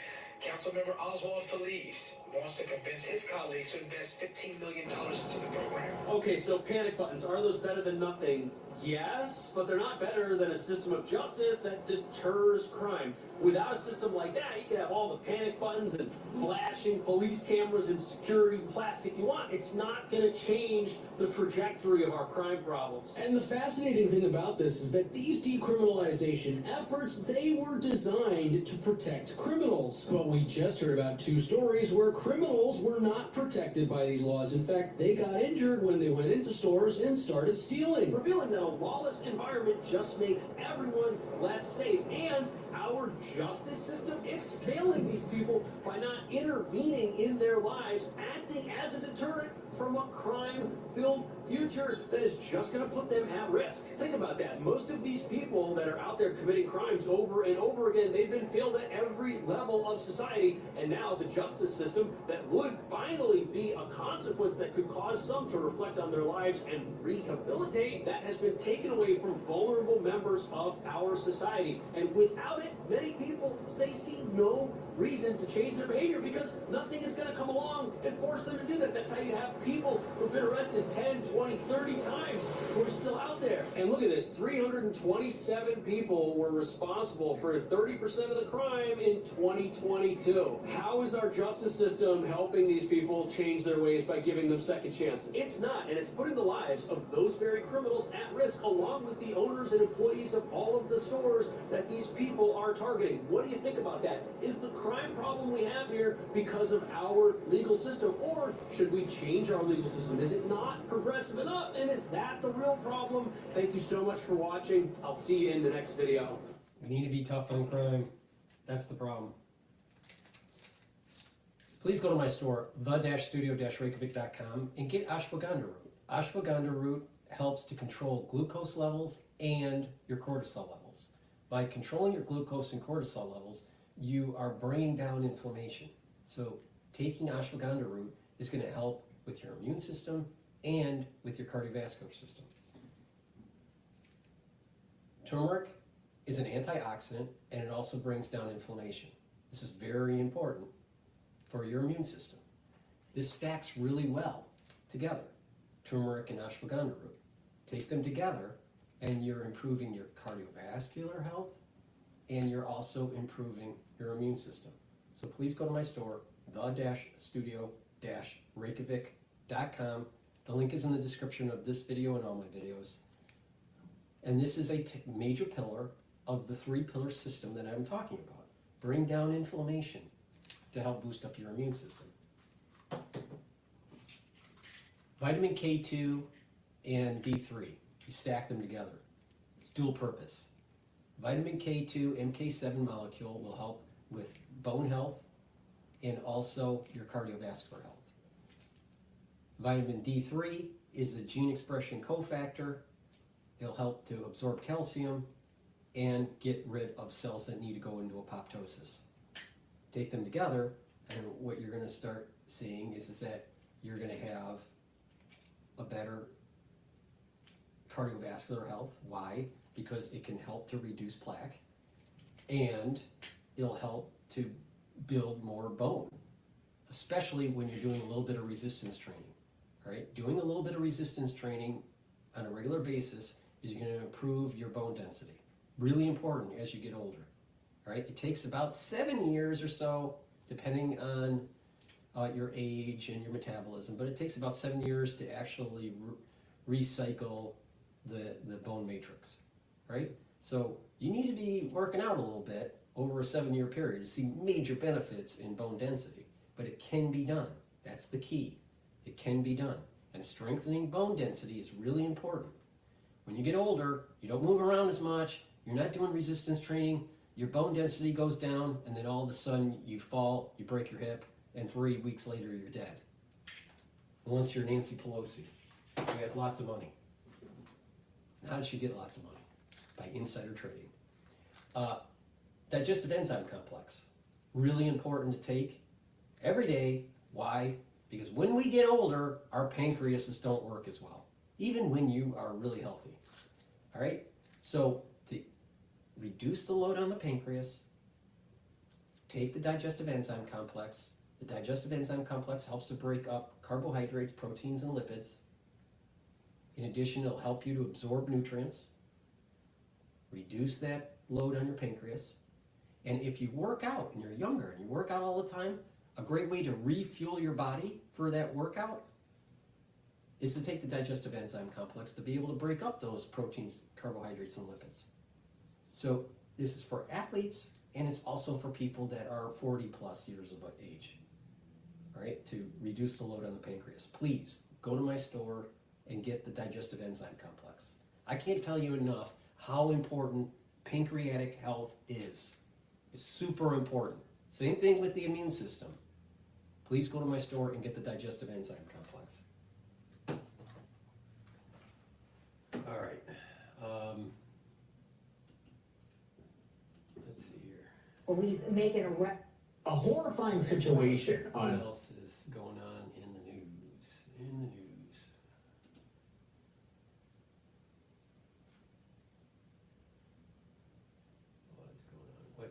Councilmember Oswald Feliz wants to convince his colleagues to invest $15 million into the program. Okay, so panic buttons, are those better than nothing? Yes, but they're not better than a system of justice that deters crime. Without a system like that, you can have all the panic buttons and flashing police cameras and security plastic you want. It's not going to change the trajectory of our crime problems. And the fascinating thing about this is that these decriminalization efforts, they were designed to protect criminals. But we just heard about 2 stories where criminals were not protected by these laws. In fact, they got injured when they went into stores and started stealing, revealing that a lawless environment just makes everyone less safe. And our justice system is failing these people by not intervening in their lives, acting as a deterrent from a crime-filled future that is just going to put them at risk. Think about that. Most of these people that are out there committing crimes over and over again, they've been failed at every level of society, and now the justice system that would finally be a consequence that could cause some to reflect on their lives and rehabilitate, that has been taken away from vulnerable members of our society. And without it, many people, they see no reason to change their behavior because nothing is going to come along and force them to do that. That's how you have people who've been arrested 10, 20, 30 times who are still out there. And look at this, 327 people were responsible for 30% of the crime in 2022. How is our justice system helping these people change their ways by giving them second chances? It's not, and it's putting the lives of those very criminals at risk, along with the owners and employees of all of the stores that these people are targeting. What do you think about that? Is the crime problem we have here because of our legal system, or should we change our legal system? Is it not progressive enough, and is that the real problem? Thank you so much for watching. I'll see you in the next video. We need to be tough on crime. That's the problem. Please go to my store, the-studio-reykjavik.com, and get ashwagandha root. Ashwagandha root helps to control glucose levels and your cortisol levels. By controlling your glucose and cortisol levels, you are bringing down inflammation. So taking ashwagandha root is going to help with your immune system and with your cardiovascular system. Turmeric is an antioxidant, and it also brings down inflammation. This is very important for your immune system. This stacks really well together, turmeric and ashwagandha root. Take them together and you're improving your cardiovascular health, and you're also improving your immune system. So please go to my store, the-studio-reykjavik.com. The link is in the description of this video and all my videos. And this is a major pillar of the 3-pillar system that I'm talking about. Bring down inflammation to help boost up your immune system. Vitamin K2 and D3, you stack them together. It's dual purpose. Vitamin K2 MK7 molecule will help with bone health and also your cardiovascular health. Vitamin D3 is a gene expression cofactor. It'll help to absorb calcium and get rid of cells that need to go into apoptosis. Take them together, and what you're going to start seeing is that you're going to have a better cardiovascular health. Why? Because it can help to reduce plaque, and it'll help to build more bone, especially when you're doing a little bit of resistance training. All right? Doing a little bit of resistance training on a regular basis is going to improve your bone density. Really important as you get older. All right? It takes about 7 years or so, depending on your age and your metabolism, but it takes about 7 years to actually recycle the bone matrix, right? So you need to be working out a little bit over a 7-year period to see major benefits in bone density, but it can be done. That's the key. It can be done. And strengthening bone density is really important. When you get older, you don't move around as much, you're not doing resistance training, your bone density goes down, and then all of a sudden you fall, you break your hip, and 3 weeks later you're dead. Unless you're Nancy Pelosi, who has lots of money. And how did she get lots of money? By insider trading. Digestive enzyme complex. Really important to take every day. Why? Because when we get older, our pancreases don't work as well, even when you are really healthy. All right? So to reduce the load on the pancreas, take the digestive enzyme complex. The digestive enzyme complex helps to break up carbohydrates, proteins, and lipids. In addition, it'll help you to absorb nutrients, reduce that load on your pancreas. And if you work out and you're younger and you work out all the time, a great way to refuel your body for that workout is to take the digestive enzyme complex to be able to break up those proteins, carbohydrates, and lipids. So this is for athletes, and it's also for people that are 40 plus years of age, all right, to reduce the load on the pancreas. Please go to my store and get the digestive enzyme complex. I can't tell you enough how important pancreatic health is. It's super important. Same thing with the immune system. Please go to my store and get the digestive enzyme complex. All right. Let's see here. Police making A horrifying situation What on else is going on in the news? In the news. What's going on?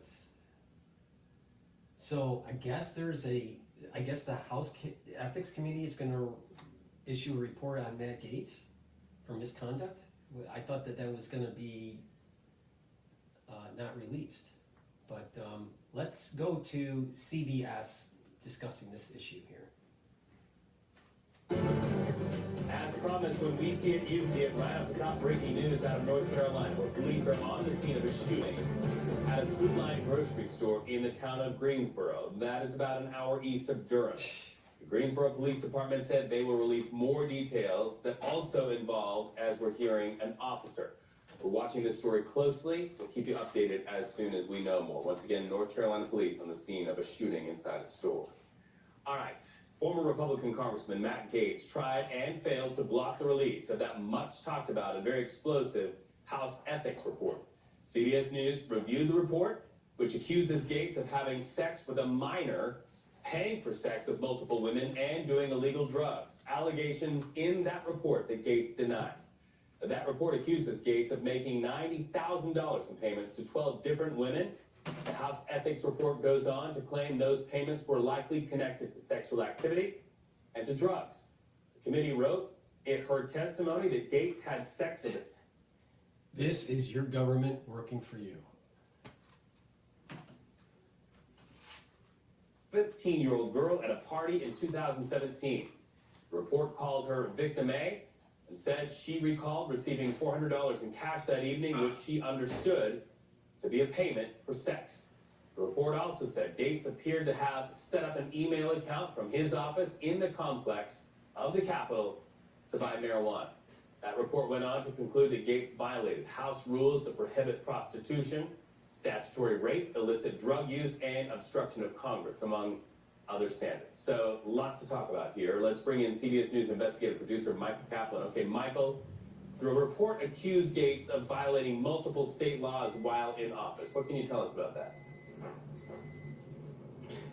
So I guess the House Ethics Committee is going to issue a report on Matt Gaetz for misconduct. I thought that was going to be not released. But let's go to CBS discussing this issue here. As promised, when we see it, you see it. Right off the top, breaking news out of North Carolina, where police are on the scene of a shooting at a Food Line grocery store in the town of Greensboro. That is about an hour east of Durham. The Greensboro Police Department said they will release more details that also involve, as we're hearing, an officer. We're watching this story closely. We'll keep you updated as soon as we know more. Once again, North Carolina police on the scene of a shooting inside a store. All right. Former Republican Congressman Matt Gaetz tried and failed to block the release of that much talked about and very explosive House ethics report. CBS News reviewed the report, which accuses Gaetz of having sex with a minor, paying for sex with multiple women, and doing illegal drugs. Allegations in that report that Gaetz denies. That report accuses Gaetz of making $90,000 in payments to 12 different women. The House ethics report goes on to claim those payments were likely connected to sexual activity and to drugs. The committee wrote, it heard testimony that Gaetz had sex with us. This is your government working for you. 15-year-old girl at a party in 2017. The report called her Victim A and said she recalled receiving $400 in cash that evening, which she understood to be a payment for sex. The report also said Gaetz appeared to have set up an email account from his office in the complex of the Capitol to buy marijuana. That report went on to conclude that Gaetz violated House rules that prohibit prostitution, statutory rape, illicit drug use, and obstruction of Congress, among other standards. So lots to talk about here. Let's bring in CBS News investigative producer Michael Kaplan. Okay, Michael, the report accused Gaetz of violating multiple state laws while in office. What can you tell us about that?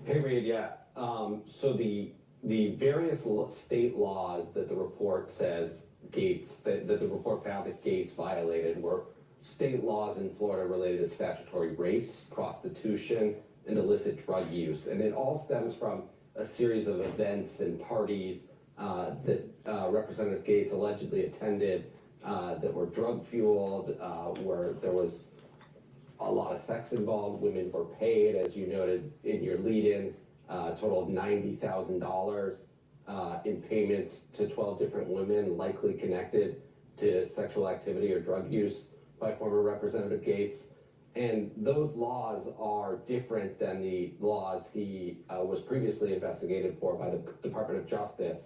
Hey, Reed, yeah. So the various state laws that the report says Gaetz, that the report found that Gaetz violated were state laws in Florida related to statutory rape, prostitution, and illicit drug use. And it all stems from a series of events and parties that Representative Gaetz allegedly attended that were drug-fueled, where there was a lot of sex involved. Women were paid, as you noted in your lead-in, a total of $90,000 in payments to 12 different women likely connected to sexual activity or drug use by former Representative Gaetz. And those laws are different than the laws he was previously investigated for by the Department of Justice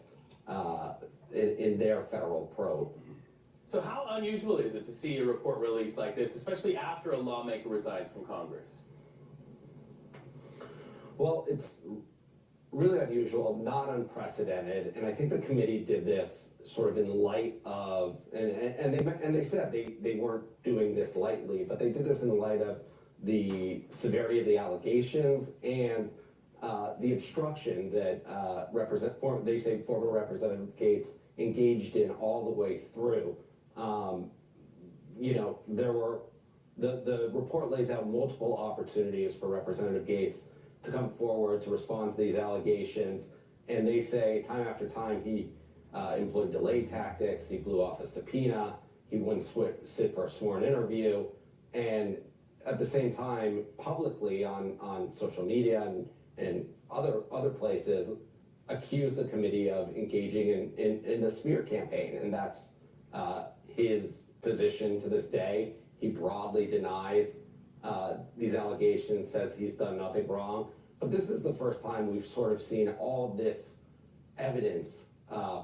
in their federal probe. So how unusual is it to see a report released like this, especially after a lawmaker resigns from Congress? Well, it's really unusual, not unprecedented, and I think the committee did this sort of in light of, and they said they weren't doing this lightly, but they did this in light of the severity of the allegations and the obstruction that they say former Representative Gaetz engaged in all the way through. You know, there were, the report lays out multiple opportunities for Representative Gaetz to come forward to respond to these allegations, and they say time after time he employed delay tactics, he blew off a subpoena, he wouldn't sit for a sworn interview, and at the same time, publicly on social media and other places, accused the committee of engaging in a smear campaign, and that's his position to this day. He broadly denies these allegations, says he's done nothing wrong. But this is the first time we've sort of seen all this evidence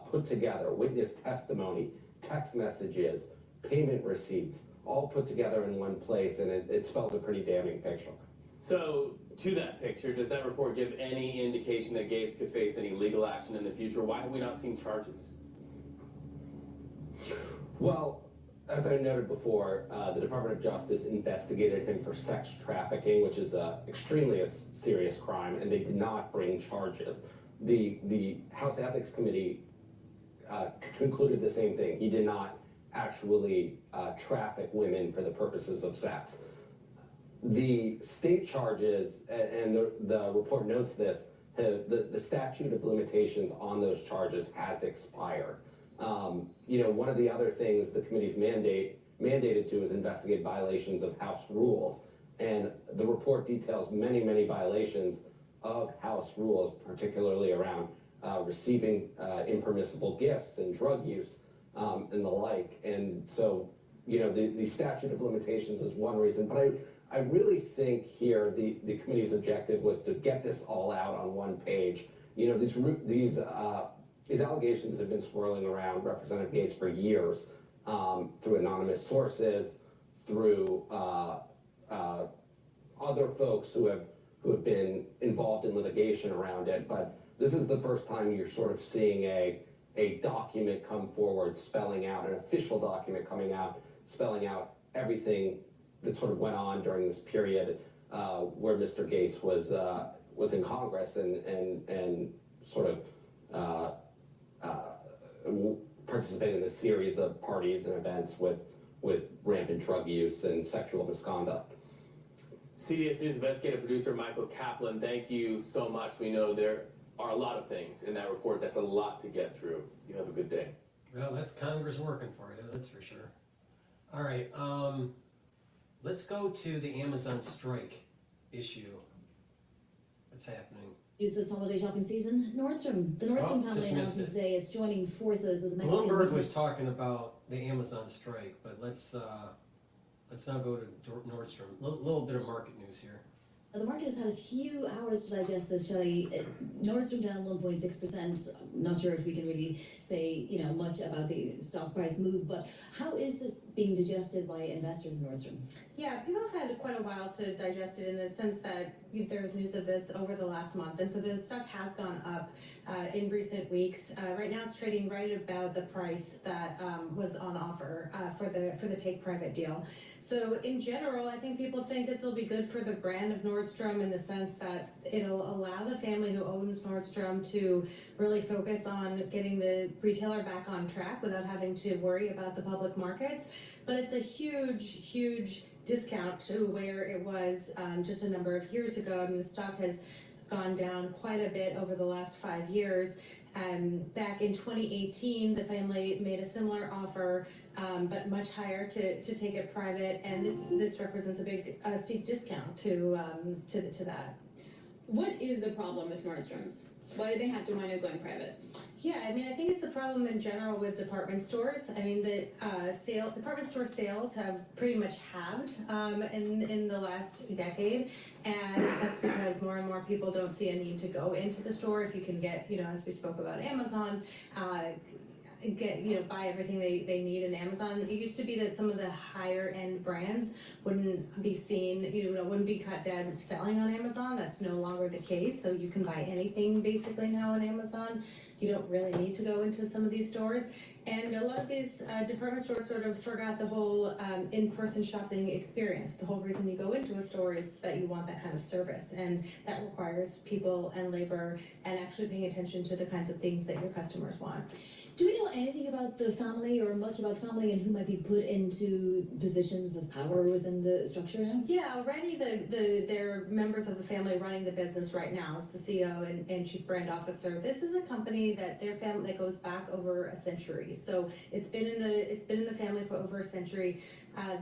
put together, witness testimony, text messages, payment receipts, all put together in one place, and it spells a pretty damning picture. So, to that picture, does that report give any indication that Gaetz could face any legal action in the future? Why have we not seen charges? Well, as I noted before, the Department of Justice investigated him for sex trafficking, which is extremely a serious crime, and they did not bring charges. The House Ethics Committee concluded the same thing. He did not actually traffic women for the purposes of sex. The state charges, and the report notes this, the statute of limitations on those charges has expired. You know, one of the other things the committee's mandated to is investigate violations of House rules. And the report details many, many violations of House rules, particularly around receiving impermissible gifts and drug use and the like. And so, you know, the statute of limitations is one reason. But I really think here the committee's objective was to get this all out on one page. You know, these allegations have been swirling around Representative Gaetz for years through anonymous sources, through other folks who have been involved in litigation around it, but this is the first time you're sort of seeing a document come forward spelling out, an official document coming out, spelling out everything that sort of went on during this period where Mr. Gaetz was in Congress and sort of participated in a series of parties and events with rampant drug use and sexual misconduct. CBS News investigative producer Michael Kaplan, thank you so much. We know there are a lot of things in that report. That's a lot to get through. You have a good day. Well, that's Congress working for you, that's for sure. All right, let's go to the Amazon strike issue. What's happening? Use this holiday shopping season. The Nordstrom family announcing today it's joining forces with the Mexican Bloomberg was talking about the Amazon strike, but let's now go to Nordstrom. A little bit of market news here. The market has had a few hours to digest this, Shelley. Nordstrom down 1.6%. Not sure if we can really say, much about the stock price move, but how is this being digested by investors in Nordstrom? Yeah, people have had quite a while to digest it in the sense that there was news of this over the last month, and so the stock has gone up in recent weeks. Right now, it's trading right about the price that was on offer for the take private deal. So in general, I think people think this will be good for the brand of Nordstrom in the sense that it'll allow the family who owns Nordstrom to really focus on getting the retailer back on track without having to worry about the public markets. But it's a huge discount to where it was just a number of years ago. I mean, the stock has gone down quite a bit over the last 5 years. Back in 2018, the family made a similar offer, but much higher to take it private, and this represents a big steep discount to that. What is the problem with Nordstrom's? Why do they have to wind up going private? Yeah, I mean, I think it's a problem in general with department stores. I mean, the department store sales have pretty much halved in the last decade, and that's because more and more people don't see a need to go into the store. If you can get, as we spoke about Amazon, buy everything they need in Amazon. It used to be that some of the higher end brands wouldn't be seen, wouldn't be cut dead selling on Amazon. That's no longer the case. So you can buy anything basically now on Amazon. You don't really need to go into some of these stores. And a lot of these department stores sort of forgot the whole in-person shopping experience. The whole reason you go into a store is that you want that kind of service, and that requires people and labor and actually paying attention to the kinds of things that your customers want. Do we know anything about the family or much about family and who might be put into positions of power within the structure now? Yeah, already they're members of the family running the business right now. It's the CEO and chief brand officer. This is a company that their family that goes back over a century. So it's been in the family for over a century.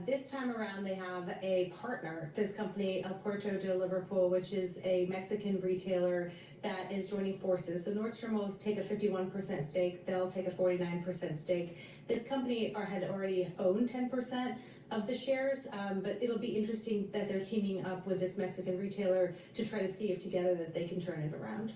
This time around, they have a partner. This company, El Puerto de Liverpool, which is a Mexican retailer that is joining forces. So Nordstrom will take a 51% stake. They'll take a 49% stake. This company had already owned 10% of the shares, but it'll be interesting that they're teaming up with this Mexican retailer to try to see if together that they can turn it around.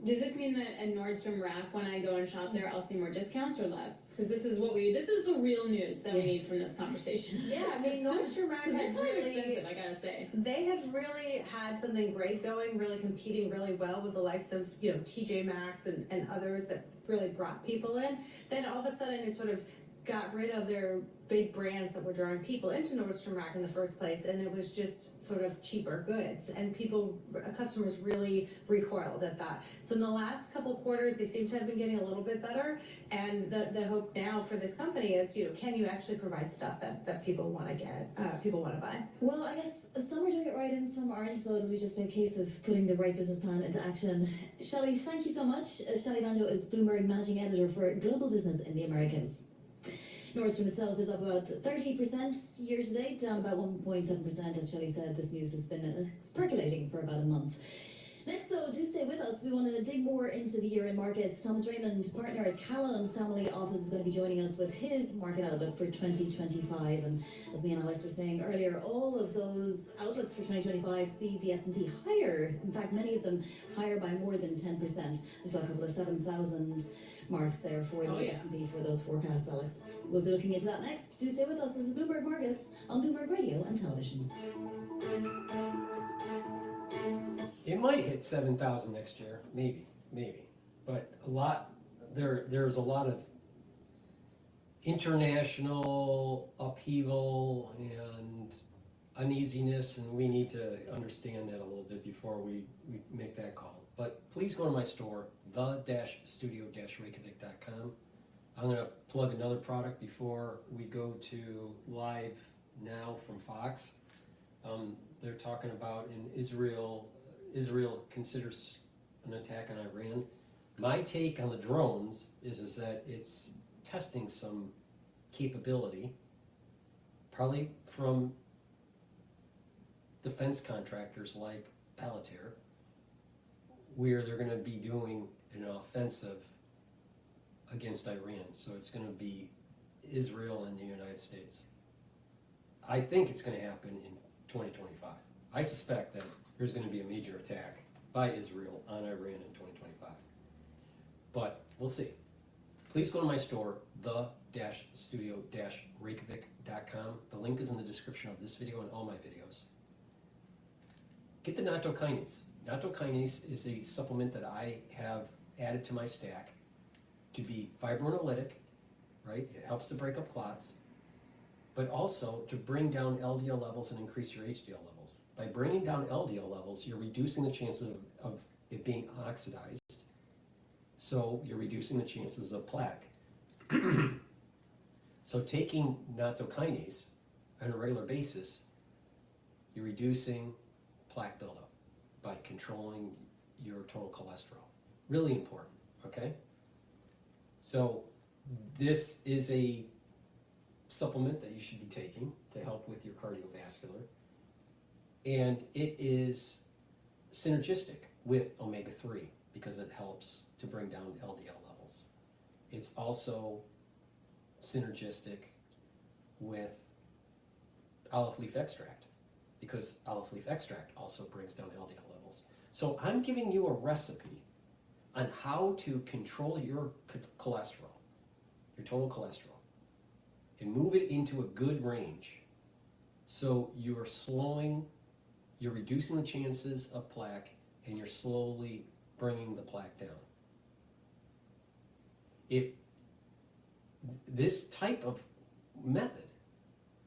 Does this mean that at Nordstrom Rack, when I go and shop there, I'll see more discounts or less? Because this is the real news that we need from this conversation. Yeah, I mean, Nordstrom Rack they're had kind of really expensive, I gotta say. They had really had something great going, really competing really well with the likes of, TJ Maxx and others that really brought people in. Then all of a sudden it sort of got rid of their big brands that were drawing people into Nordstrom Rack in the first place, and it was just sort of cheaper goods, and customers really recoiled at that. So in the last couple quarters, they seem to have been getting a little bit better, and the hope now for this company is, can you actually provide stuff that people want to get, people want to buy? Well, I guess some are doing it right and some aren't, so it'll be just a case of putting the right business plan into action. Shelley, thank you so much. Shelley Banjo is Bloomberg Managing Editor for Global Business in the Americas. Nordstrom itself is up about 30% year to date, down about 1.7%. As Shelley said, this news has been percolating for about a month. Next, though, do stay with us. We want to dig more into the year-end markets. Thomas Raymond, partner at Callan Family Office, is going to be joining us with his market outlook for 2025. And as me and Alex were saying earlier, all of those outlooks for 2025 see the S&P higher. In fact, many of them higher by more than 10%. We saw a couple of 7,000 marks there for the S&P for those forecasts, Alex. We'll be looking into that next. Do stay with us. This is Bloomberg Markets on Bloomberg Radio and Television. It might hit 7,000 next year, maybe, but there's a lot of international upheaval and uneasiness, and we need to understand that a little bit before we make that call. But please go to my store, the-studio-reykjavik.com. I'm going to plug another product before we go to live now from Fox. They're talking about in Israel considers an attack on Iran. My take on the drones is that it's testing some capability, probably from defense contractors like Palantir, where they're going to be doing an offensive against Iran. So it's going to be Israel and the United States. I think it's going to happen in 2025. I suspect that there's going to be a major attack by Israel on Iran in 2025. But we'll see. Please go to my store, the-studio-reykjavik.com. The link is in the description of this video and all my videos. Get the nattokinase. Nattokinase is a supplement that I have added to my stack to be fibrinolytic, right? It helps to break up clots, but also to bring down LDL levels and increase your HDL levels. By bringing down LDL levels, you're reducing the chances of it being oxidized, so you're reducing the chances of plaque. So taking nattokinase on a regular basis, you're reducing plaque buildup by controlling your total cholesterol. Really important, okay? So this is a supplement that you should be taking to help with your cardiovascular. And it is synergistic with omega-3 because it helps to bring down LDL levels. It's also synergistic with olive leaf extract because olive leaf extract also brings down LDL levels. So I'm giving you a recipe on how to control your cholesterol, your total cholesterol, and move it into a good range so you're reducing the chances of plaque and you're slowly bringing the plaque down. If this type of method,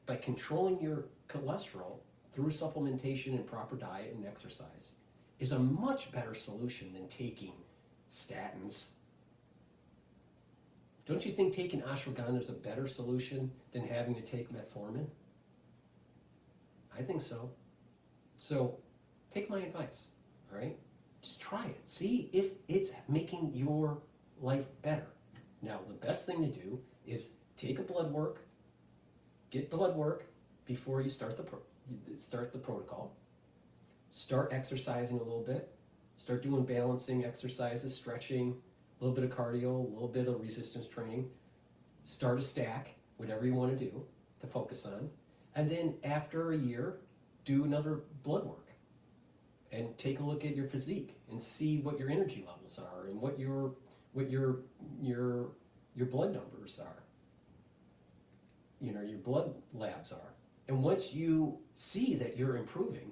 by controlling your cholesterol through supplementation and proper diet and exercise, is a much better solution than taking statins. Don't you think taking ashwagandha is a better solution than having to take metformin? I think so. So take my advice, all right? Just try it. See if it's making your life better. Now, the best thing to do is take a blood work, get blood work before you start the protocol. Start exercising a little bit. Start doing balancing exercises, stretching, a little bit of cardio, a little bit of resistance training. Start a stack, whatever you want to do to focus on. And then after a year, do another blood work and take a look at your physique and see what your energy levels are and what your blood numbers are. Your blood labs are. And once you see that you're improving,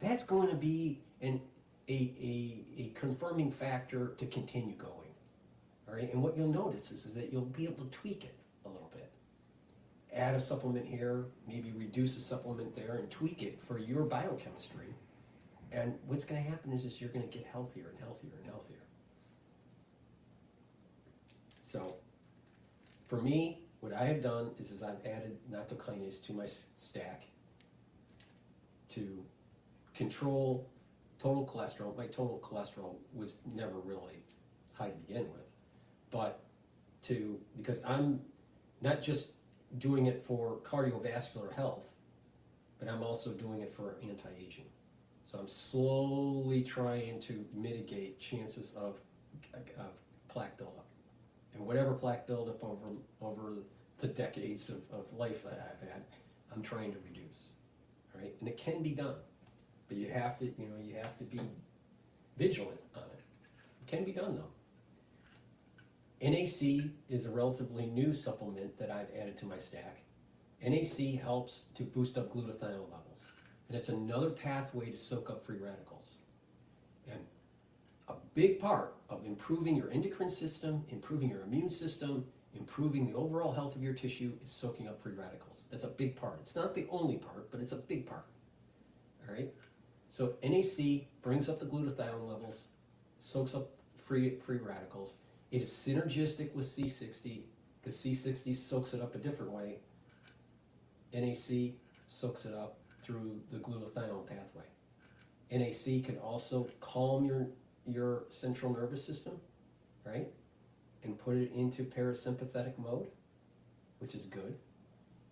that's going to be a confirming factor to continue going. All right? And what you'll notice is that you'll be able to tweak it a little bit. Add a supplement here, maybe reduce a supplement there, and tweak it for your biochemistry. And what's going to happen is you're going to get healthier and healthier and healthier. So, for me, what I have done is I've added nattokinase to my stack to control total cholesterol. My total cholesterol was never really high to begin with, but because I'm not just doing it for cardiovascular health, but I'm also doing it for anti-aging. So I'm slowly trying to mitigate chances of plaque buildup. And whatever plaque buildup over the decades of life that I've had, I'm trying to reduce. All right? And it can be done. But you have to be vigilant on it. It can be done though. NAC is a relatively new supplement that I've added to my stack. NAC helps to boost up glutathione levels. And it's another pathway to soak up free radicals. And a big part of improving your endocrine system, improving your immune system, improving the overall health of your tissue is soaking up free radicals. That's a big part. It's not the only part, but it's a big part. All right? So NAC brings up the glutathione levels, soaks up free radicals. It is synergistic with C60 because C60 soaks it up a different way. NAC soaks it up through the glutathione pathway. NAC can also calm your central nervous system, right? And put it into parasympathetic mode, which is good.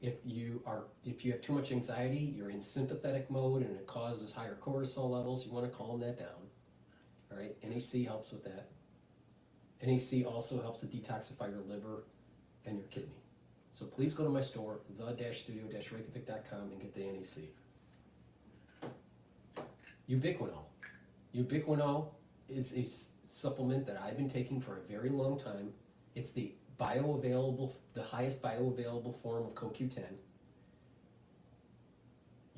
If you have too much anxiety, you're in sympathetic mode and it causes higher cortisol levels, you want to calm that down. All right, NAC helps with that. NAC also helps to detoxify your liver and your kidney. So please go to my store, the-studio-reykjavik.com, and get the NAC. Ubiquinol. Ubiquinol is a supplement that I've been taking for a very long time. It's the highest bioavailable form of CoQ10.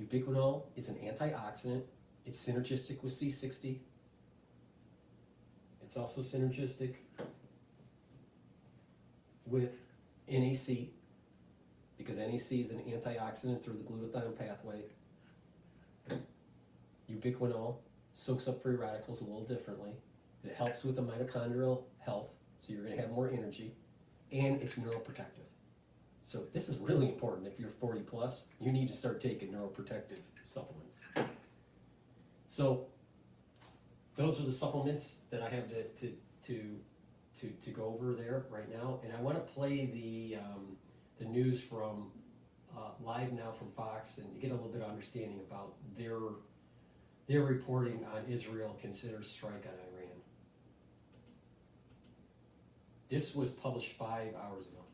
Ubiquinol is an antioxidant. It's synergistic with C60. It's also synergistic with NAC, because NAC is an antioxidant through the glutathione pathway. Ubiquinol soaks up free radicals a little differently. It helps with the mitochondrial health, so you're going to have more energy, and it's neuroprotective. So this is really important. If you're 40 plus, you need to start taking neuroprotective supplements. So those are the supplements that I have to go over there right now, and I want to play the news from live now from Fox and get a little bit of understanding about their reporting on Israel considers strike on Iran. This was published 5 hours ago.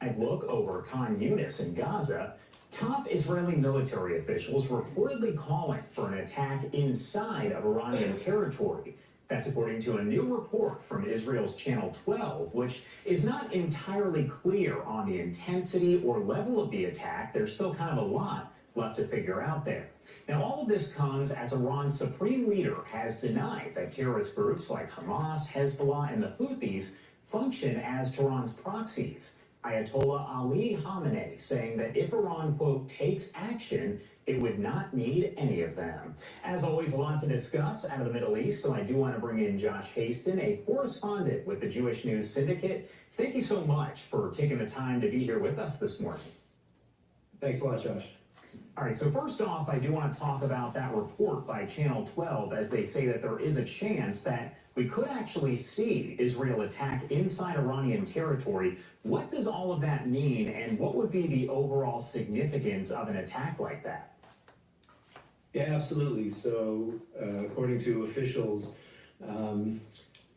A look over Khan Yunis in Gaza. Top Israeli military officials reportedly calling for an attack inside of Iranian territory. That's according to a new report from Israel's Channel 12, which is not entirely clear on the intensity or level of the attack. There's still kind of a lot left to figure out there. Now, all of this comes as Iran's supreme leader has denied that terrorist groups like Hamas, Hezbollah, and the Houthis function as Tehran's proxies. Ayatollah Ali Khamenei saying that if Iran, quote, takes action, it would not need any of them. As always, a lot to discuss out of the Middle East, so I do want to bring in Josh Haston, a correspondent with the Jewish News Syndicate. Thank you so much for taking the time to be here with us this morning. Thanks a lot, Josh. All right, so first off, I do want to talk about that report by Channel 12 as they say that there is a chance that we could actually see Israel attack inside Iranian territory. What does all of that mean, and what would be the overall significance of an attack like that? Yeah, absolutely. So, according to officials,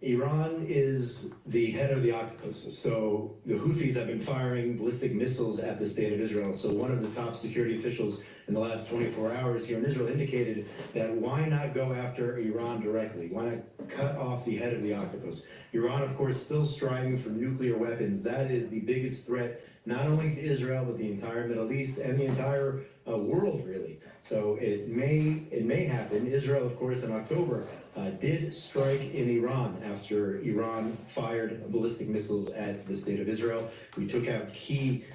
Iran is the head of the octopus. So the Houthis have been firing ballistic missiles at the state of Israel. So one of the top security officials in the last 24 hours here in Israel indicated that why not go after Iran directly? Why not cut off the head of the octopus? Iran, of course, still striving for nuclear weapons. That is the biggest threat, not only to Israel, but the entire Middle East and the entire world, really. So it may happen. Israel, of course, in October did strike in Iran after Iran fired ballistic missiles at the state of Israel. We took out key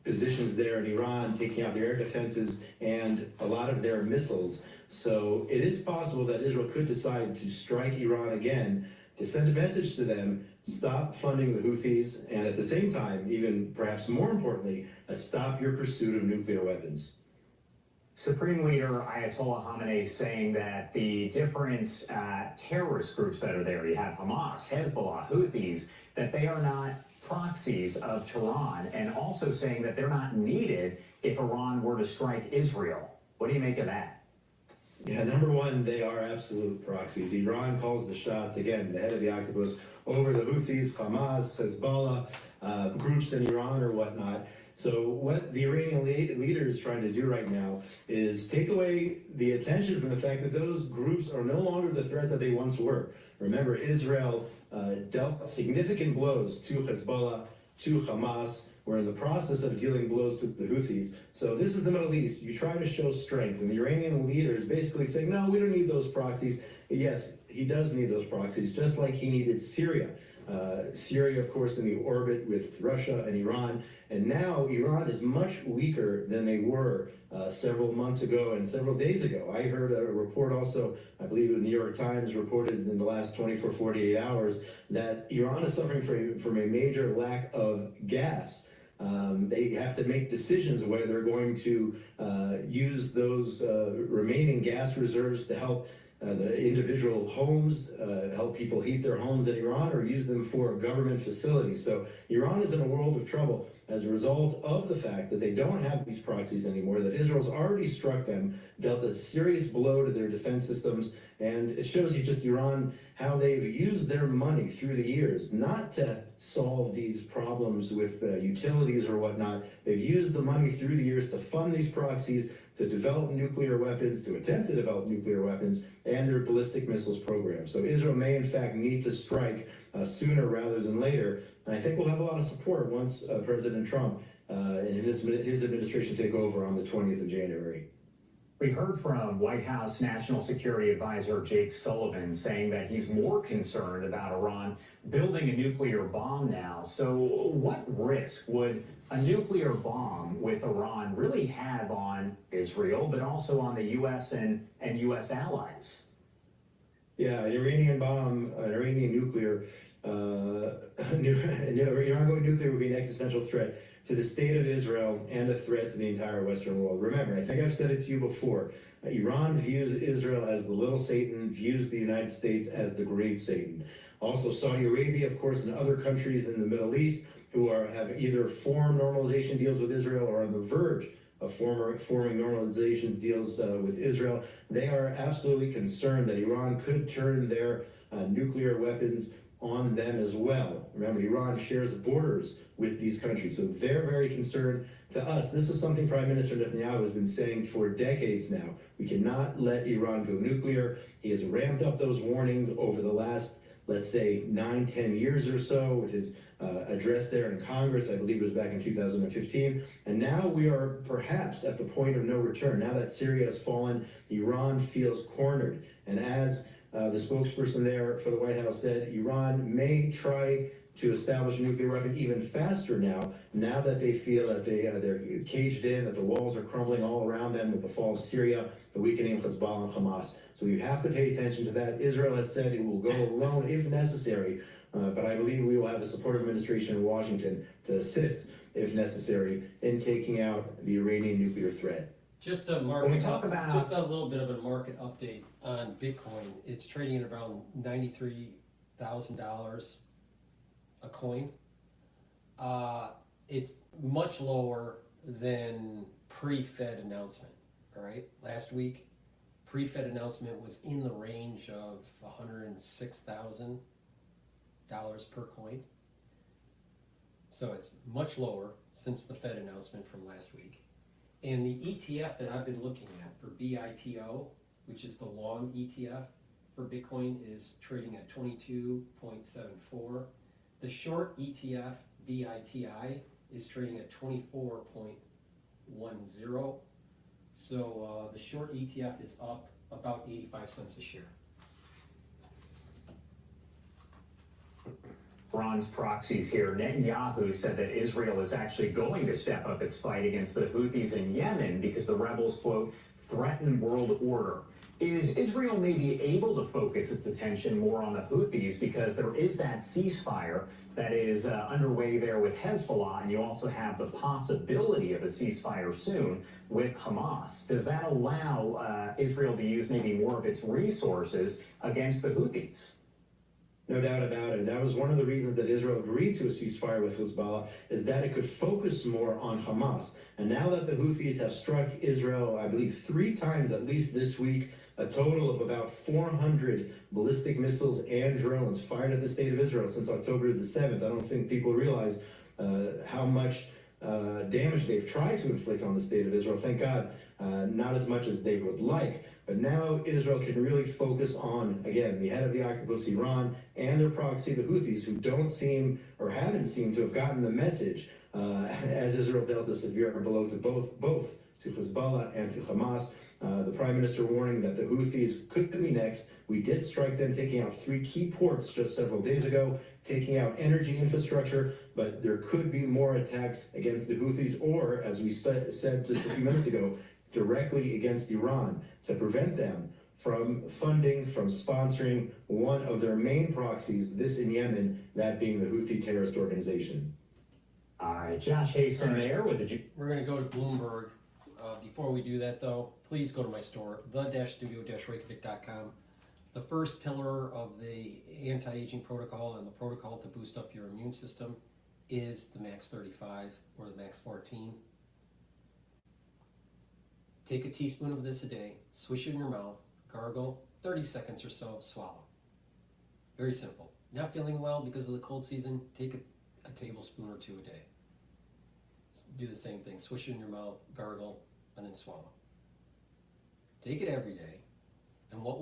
positions there in Iran, taking out their air defenses and a lot of their missiles. So it is possible that Israel could decide to strike Iran again to send a message to them, stop funding the Houthis, and at the same time, even perhaps more importantly, stop your pursuit of nuclear weapons. Supreme Leader Ayatollah Khamenei saying that the different terrorist groups that are there, you have Hamas, Hezbollah, Houthis, that they are not proxies of Tehran, and also saying that they're not needed if Iran were to strike Israel. What do you make of that? Yeah, number one, they are absolute proxies. Iran calls the shots, again, the head of the octopus, over the Houthis, Hamas, Hezbollah, groups in Iran or whatnot. So what the Iranian leader is trying to do right now is take away the attention from the fact that those groups are no longer the threat that they once were. Remember, Israel dealt significant blows to Hezbollah, to Hamas. We're in the process of dealing blows to the Houthis. So this is the Middle East. You try to show strength, and the Iranian leader is basically saying, no, we don't need those proxies. Yes, he does need those proxies, just like he needed Syria. Syria, of course, in the orbit with Russia and Iran. And now Iran is much weaker than they were several months ago and several days ago. I heard a report also, I believe the New York Times reported in the last 24, 48 hours, that Iran is suffering from a major lack of gas. They have to make decisions whether they're going to use those remaining gas reserves to help the individual homes, help people heat their homes in Iran, or use them for government facilities. So Iran is in a world of trouble as a result of the fact that they don't have these proxies anymore, that Israel's already struck them, dealt a serious blow to their defense systems, and it shows you just Iran, how they've used their money through the years, not to solve these problems with utilities or whatnot. They've used the money through the years to fund these proxies, to develop nuclear weapons, to attempt to develop nuclear weapons, and their ballistic missiles program. So Israel may in fact need to strike sooner rather than later. And I think we'll have a lot of support once President Trump and his administration take over on the 20th of January. We heard from White House National Security Advisor Jake Sullivan saying that he's more concerned about Iran building a nuclear bomb now. So what risk would a nuclear bomb with Iran really have on Israel, but also on the U.S. and U.S. allies? Yeah, an Iranian bomb, an Iranian nuclear, Iran going nuclear would be an existential threat to the state of Israel and a threat to the entire Western world. Remember, I think I've said it to you before, Iran views Israel as the little Satan, views the United States as the great Satan. Also, Saudi Arabia, of course, and other countries in the Middle East who have either formed normalization deals with Israel or on the verge of forming normalization deals with Israel. They are absolutely concerned that Iran could turn their nuclear weapons on them as well. Remember, Iran shares borders with these countries, so they're very concerned. To us, this is something Prime Minister Netanyahu has been saying for decades now. We cannot let Iran go nuclear. He has ramped up those warnings over the last, let's say, 9-10 years or so with his address there in Congress. I believe it was back in 2015. And now we are perhaps at the point of no return. Now that Syria has fallen, Iran feels cornered. And as the spokesperson there for the White House said, Iran may try to establish a nuclear weapon even faster now that they feel that they're caged in, that the walls are crumbling all around them with the fall of Syria, the weakening of Hezbollah and Hamas. So we have to pay attention to that. Israel has said it will go alone if necessary, but I believe we will have a supportive administration in Washington to assist, if necessary, in taking out the Iranian nuclear threat. Just a just a little bit of a market update on Bitcoin. It's trading at around $93,000 a coin. It's much lower than pre-Fed announcement. All right, last week, pre-Fed announcement was in the range of $106,000 per coin. So it's much lower since the Fed announcement from last week. And the ETF that I've been looking at for BITO, which is the long ETF for Bitcoin, is trading at 22.74. The short ETF, BITI, is trading at 24.10. So the short ETF is up about 85 cents a share. Iran's proxies here. Netanyahu said that Israel is actually going to step up its fight against the Houthis in Yemen because the rebels, quote, threaten world order. Is Israel maybe able to focus its attention more on the Houthis because there is that ceasefire that is underway there with Hezbollah, and you also have the possibility of a ceasefire soon with Hamas? Does that allow Israel to use maybe more of its resources against the Houthis? No doubt about it. That was one of the reasons that Israel agreed to a ceasefire with Hezbollah, is that it could focus more on Hamas. And now that the Houthis have struck Israel, I believe 3 times at least this week, a total of about 400 ballistic missiles and drones fired at the state of Israel since October the 7th. I don't think people realize how much damage they've tried to inflict on the state of Israel. Thank God, not as much as they would like. But now Israel can really focus on, again, the head of the octopus, Iran, and their proxy, the Houthis, who don't seem or haven't seemed to have gotten the message as Israel dealt a severe blow to both to Hezbollah and to Hamas. The Prime Minister warning that the Houthis could be next. We did strike them, taking out 3 key ports just several days ago, taking out energy infrastructure, but there could be more attacks against the Houthis, or, as we said just a few minutes ago, directly against Iran to prevent them from funding, from sponsoring one of their main proxies, this in Yemen, that being the Houthi terrorist organization. All right, Josh Hasten there with the... We're going to go to Bloomberg. Before we do that, though, please go to my store, the-studio-reykjavik.com. The first pillar of the anti-aging protocol and the protocol to boost up your immune system is the Max 35 or the Max 14. Take a teaspoon of this a day, swish it in your mouth, gargle, 30 seconds or so, swallow. Very simple. Not feeling well because of the cold season, take a tablespoon or 2 a day. Do the same thing, swish it in your mouth, gargle, and then swallow. Take it every day, and what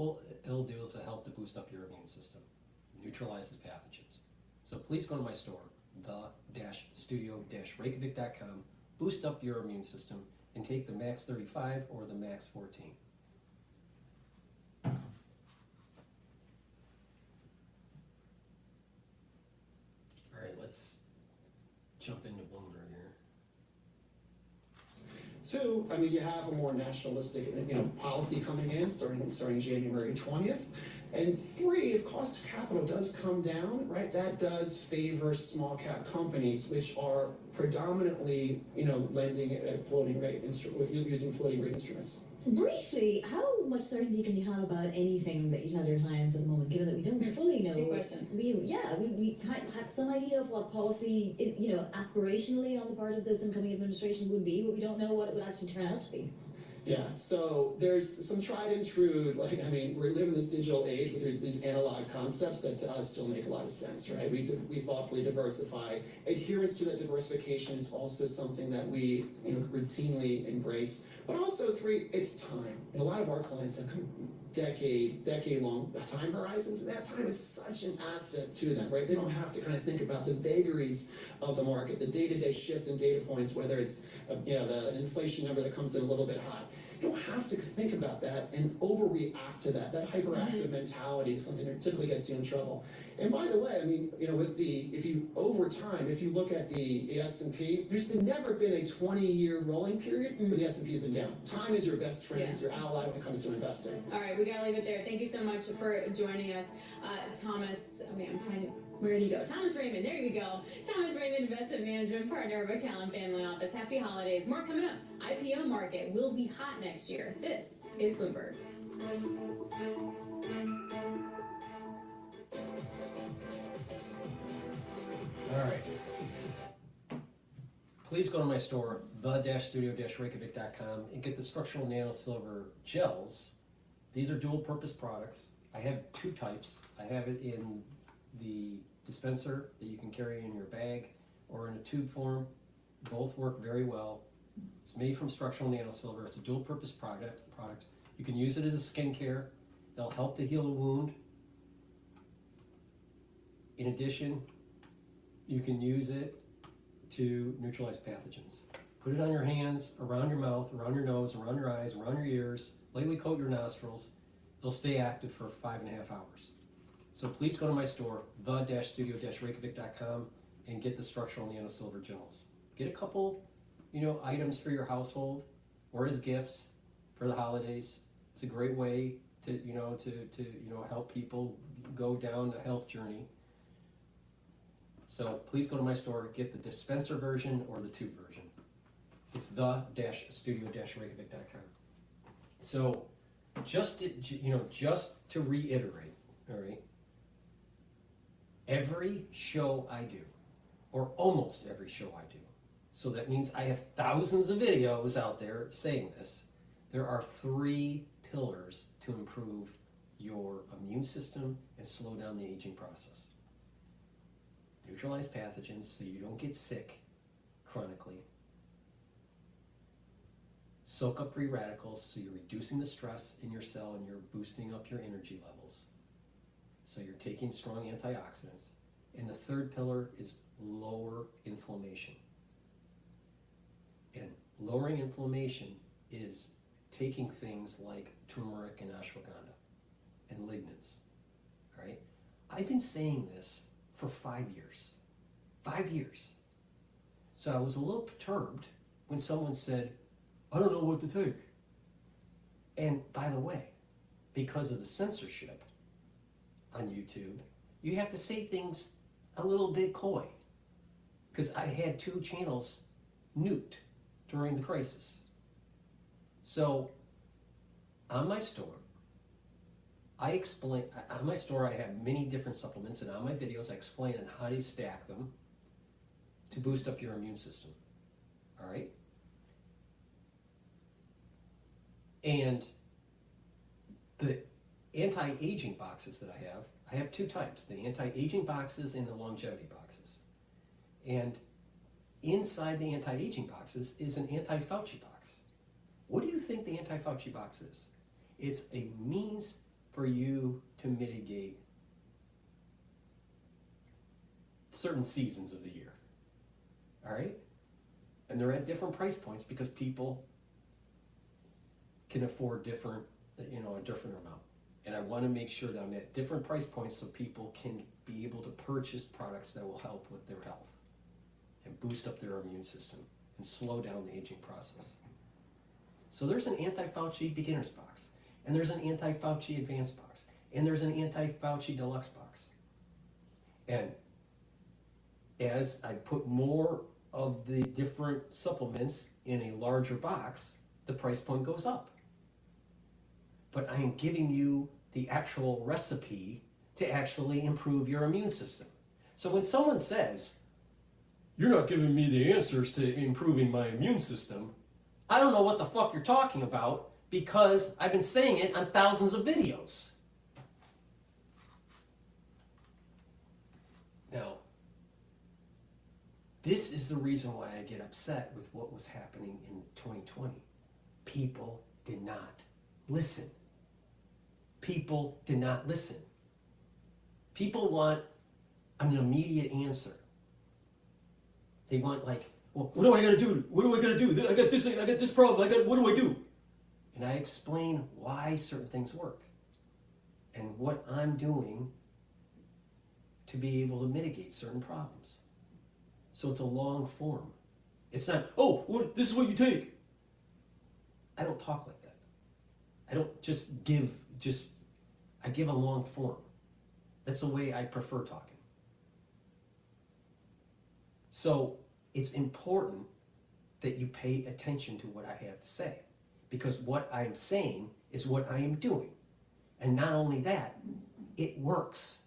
it'll do is it'll help to boost up your immune system, neutralizes pathogens. So please go to my store, the-studio-reykjavik.com, boost up your immune system, and take the Max 35 or the Max 14. All right, let's jump into Bloomberg here. 2, I mean, you have a more nationalistic, policy coming in starting January 20th. And 3, if cost of capital does come down, right, that does favor small cap companies, which are predominantly, lending at floating rate using floating rate instruments. Briefly, how much certainty can you have about anything that you tell your clients at the moment, given that we don't fully know? Good question. We kind of have some idea of what policy, aspirationally on the part of this incoming administration would be, but we don't know what it would actually turn out to be. Yeah, so there's some tried and true, we live in this digital age, but there's these analog concepts that to us still make a lot of sense, right? We thoughtfully diversify. Adherence to that diversification is also something that we routinely embrace. But also 3, it's time. And a lot of our clients have decade-long time horizons, and that time is such an asset to them, right? They don't have to kind of think about the vagaries of the market, the day-to-day shift in data points, whether it's the inflation number that comes in a little bit high. You don't have to think about that and overreact to that. That hyperactive mentality is something that typically gets you in trouble. And by the way, if you look at the S&P, there's never been a 20-year rolling period where the S&P has been down. Time is your best friend, it's your ally when it comes to investing. All right, we gotta leave it there. Thank you so much for joining us, Thomas. Where did he go? Thomas Raymond, there you go. Thomas Raymond, Investment Management Partner of McCallum Family Office. Happy holidays. More coming up. IPO market will be hot next year. This is Bloomberg. All right. Please go to my store, the-studio-reykjavik.com, and get the structural nano silver gels. These are dual purpose products. I have 2 types. I have it in the dispenser that you can carry in your bag or in a tube form. Both work very well. It's made from structural nano silver. It's a dual purpose product. You can use it as a skincare. It'll help to heal a wound. In addition, you can use it to neutralize pathogens. Put it on your hands, around your mouth, around your nose, around your eyes, around your ears, lightly coat your nostrils. It'll stay active for 5.5 hours. So please go to my store, the-studio-reykjavik.com, and get the structural nano silver gels. Get a couple, items for your household or as gifts for the holidays. It's a great way to help people go down a health journey. So please go to my store, get the dispenser version or the tube version. It's the-studio-reykjavik.com. So just to reiterate, all right, Every show I do, or almost every show I do, so that means I have thousands of videos out there saying this, there are 3 pillars to improve your immune system and slow down the aging process. Neutralize pathogens so you don't get sick chronically. Soak up free radicals so you're reducing the stress in your cell and you're boosting up your energy levels. So you're taking strong antioxidants. And the 3rd pillar is lower inflammation. And lowering inflammation is taking things like turmeric and ashwagandha and lignans, all right? I've been saying this for 5 years. 5 years. So I was a little perturbed when someone said, I don't know what to take. And by the way, because of the censorship on YouTube, you have to say things a little bit coy. Because I had 2 channels nuked during the crisis. So on my store, I have many different supplements, and on my videos I explain on how to stack them to boost up your immune system. All right? And the anti-aging boxes that I have 2 types, the anti-aging boxes and the longevity boxes. And inside the anti-aging boxes is an anti-Fauci box. What do you think the anti-Fauci box is? It's a means for you to mitigate certain seasons of the year. All right? And they're at different price points because people can afford a different amount. And I want to make sure that I'm at different price points so people can be able to purchase products that will help with their health and boost up their immune system and slow down the aging process. So there's an anti-Fauci beginners box, and there's an anti-Fauci advanced box, and there's an anti-Fauci deluxe box. And as I put more of the different supplements in a larger box, the price point goes up. But I am giving you the actual recipe to actually improve your immune system. So when someone says, you're not giving me the answers to improving my immune system, I don't know what the fuck you're talking about because I've been saying it on thousands of videos. Now, this is the reason why I get upset with what was happening in 2020. People did not listen. People did not listen. People want an immediate answer. They want like, well, what do I gotta do? What do I gotta do? I got this problem, what do I do? And I explain why certain things work and what I'm doing to be able to mitigate certain problems. So it's a long form. It's not, this is what you take. I don't talk like that. I don't just give, I give a long form. That's the way I prefer talking. So it's important that you pay attention to what I have to say, because what I'm saying is what I am doing. And not only that, it works.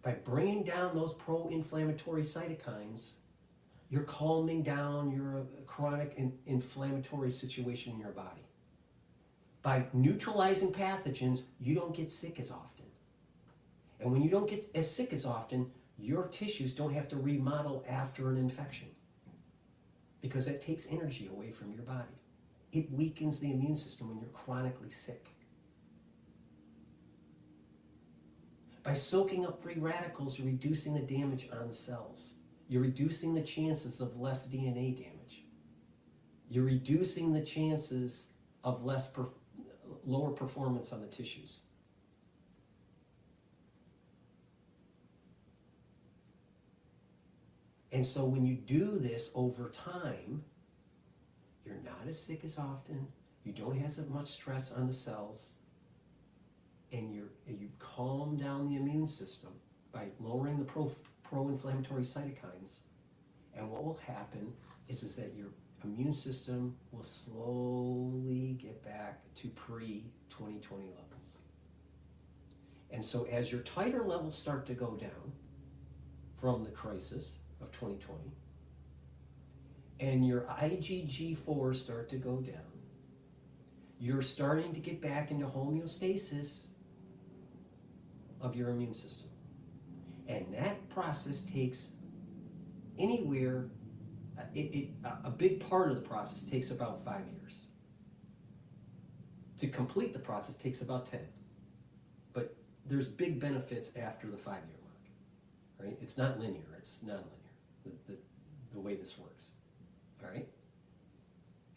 By bringing down those pro-inflammatory cytokines, you're calming down your chronic inflammatory situation in your body. By neutralizing pathogens, you don't get sick as often. And when you don't get as sick as often, your tissues don't have to remodel after an infection, because that takes energy away from your body. It weakens the immune system when you're chronically sick. By soaking up free radicals, you're reducing the damage on the cells. You're reducing the chances of less DNA damage. You're reducing the chances of lower performance on the tissues. And so when you do this over time, you're not as sick as often, you don't have as much stress on the cells, and you calm down the immune system by lowering the pro-inflammatory cytokines. And what will happen is that your immune system will slowly get back to pre-2020 levels. And so as your titer levels start to go down from the crisis of 2020, and your IgG4s start to go down, you're starting to get back into homeostasis of your immune system. And that process takes anywhere, a big part of the process takes about 5 years. To complete the process takes about 10. But there's big benefits after the 5-year mark, right? It's not linear, it's nonlinear, the way this works, all right?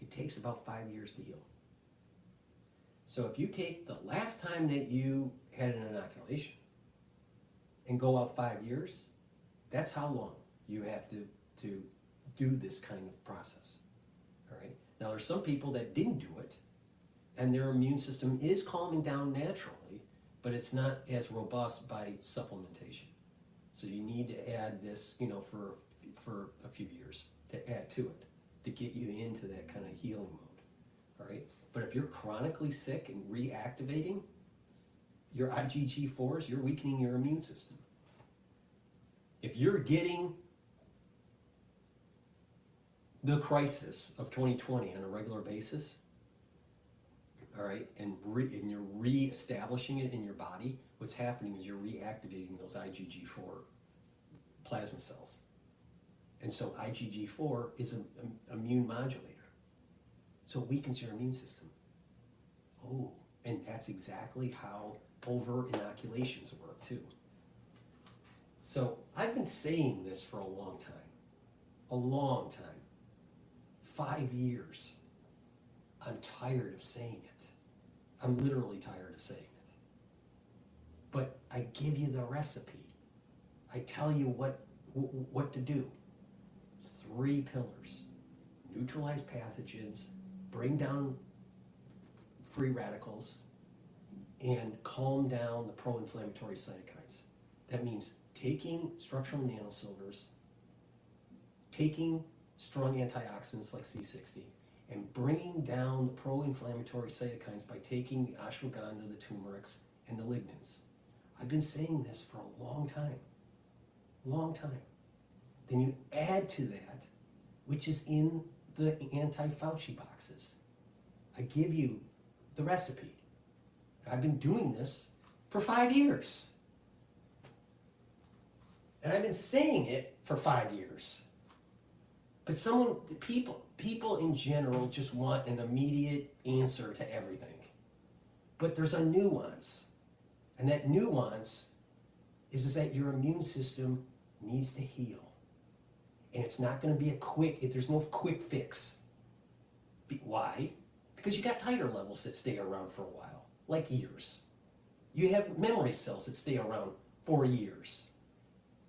It takes about 5 years to heal. So if you take the last time that you had an inoculation and go out 5 years, that's how long you have to do this kind of process, all right? Now there's some people that didn't do it and their immune system is calming down naturally, but it's not as robust by supplementation. So you need to add this, you know, for a few years to add to it, to get you into that kind of healing mode, all right? But if you're chronically sick and reactivating your IgG4s, you're weakening your immune system. If you're getting the crisis of 2020 on a regular basis, all right, and you're re-establishing it in your body, what's happening is you're reactivating those IgG4 plasma cells. And so IgG4 is an immune modulator. So it weakens your immune system. Oh, and that's exactly how over-inoculations work too. So I've been saying this for a long time. 5 years. I'm tired of saying it. I'm literally tired of saying it. But I give you the recipe. I tell you what to do. It's 3 pillars. Neutralize pathogens, bring down free radicals, and calm down the pro-inflammatory cytokines. That means taking structural nanosilvers, taking strong antioxidants like C60, and bringing down the pro-inflammatory cytokines by taking the ashwagandha, the turmerics, and the lignans. I've been saying this for a long time. Then you add to that, which is in the anti-Fauci boxes. I give you the recipe. I've been doing this for 5 years. And I've been saying it for 5 years. But people in general just want an immediate answer to everything. But there's a nuance. And that nuance is that your immune system needs to heal. And it's not going to be there's no quick fix. Why? Because you got titer levels that stay around for a while, like years. You have memory cells that stay around for years.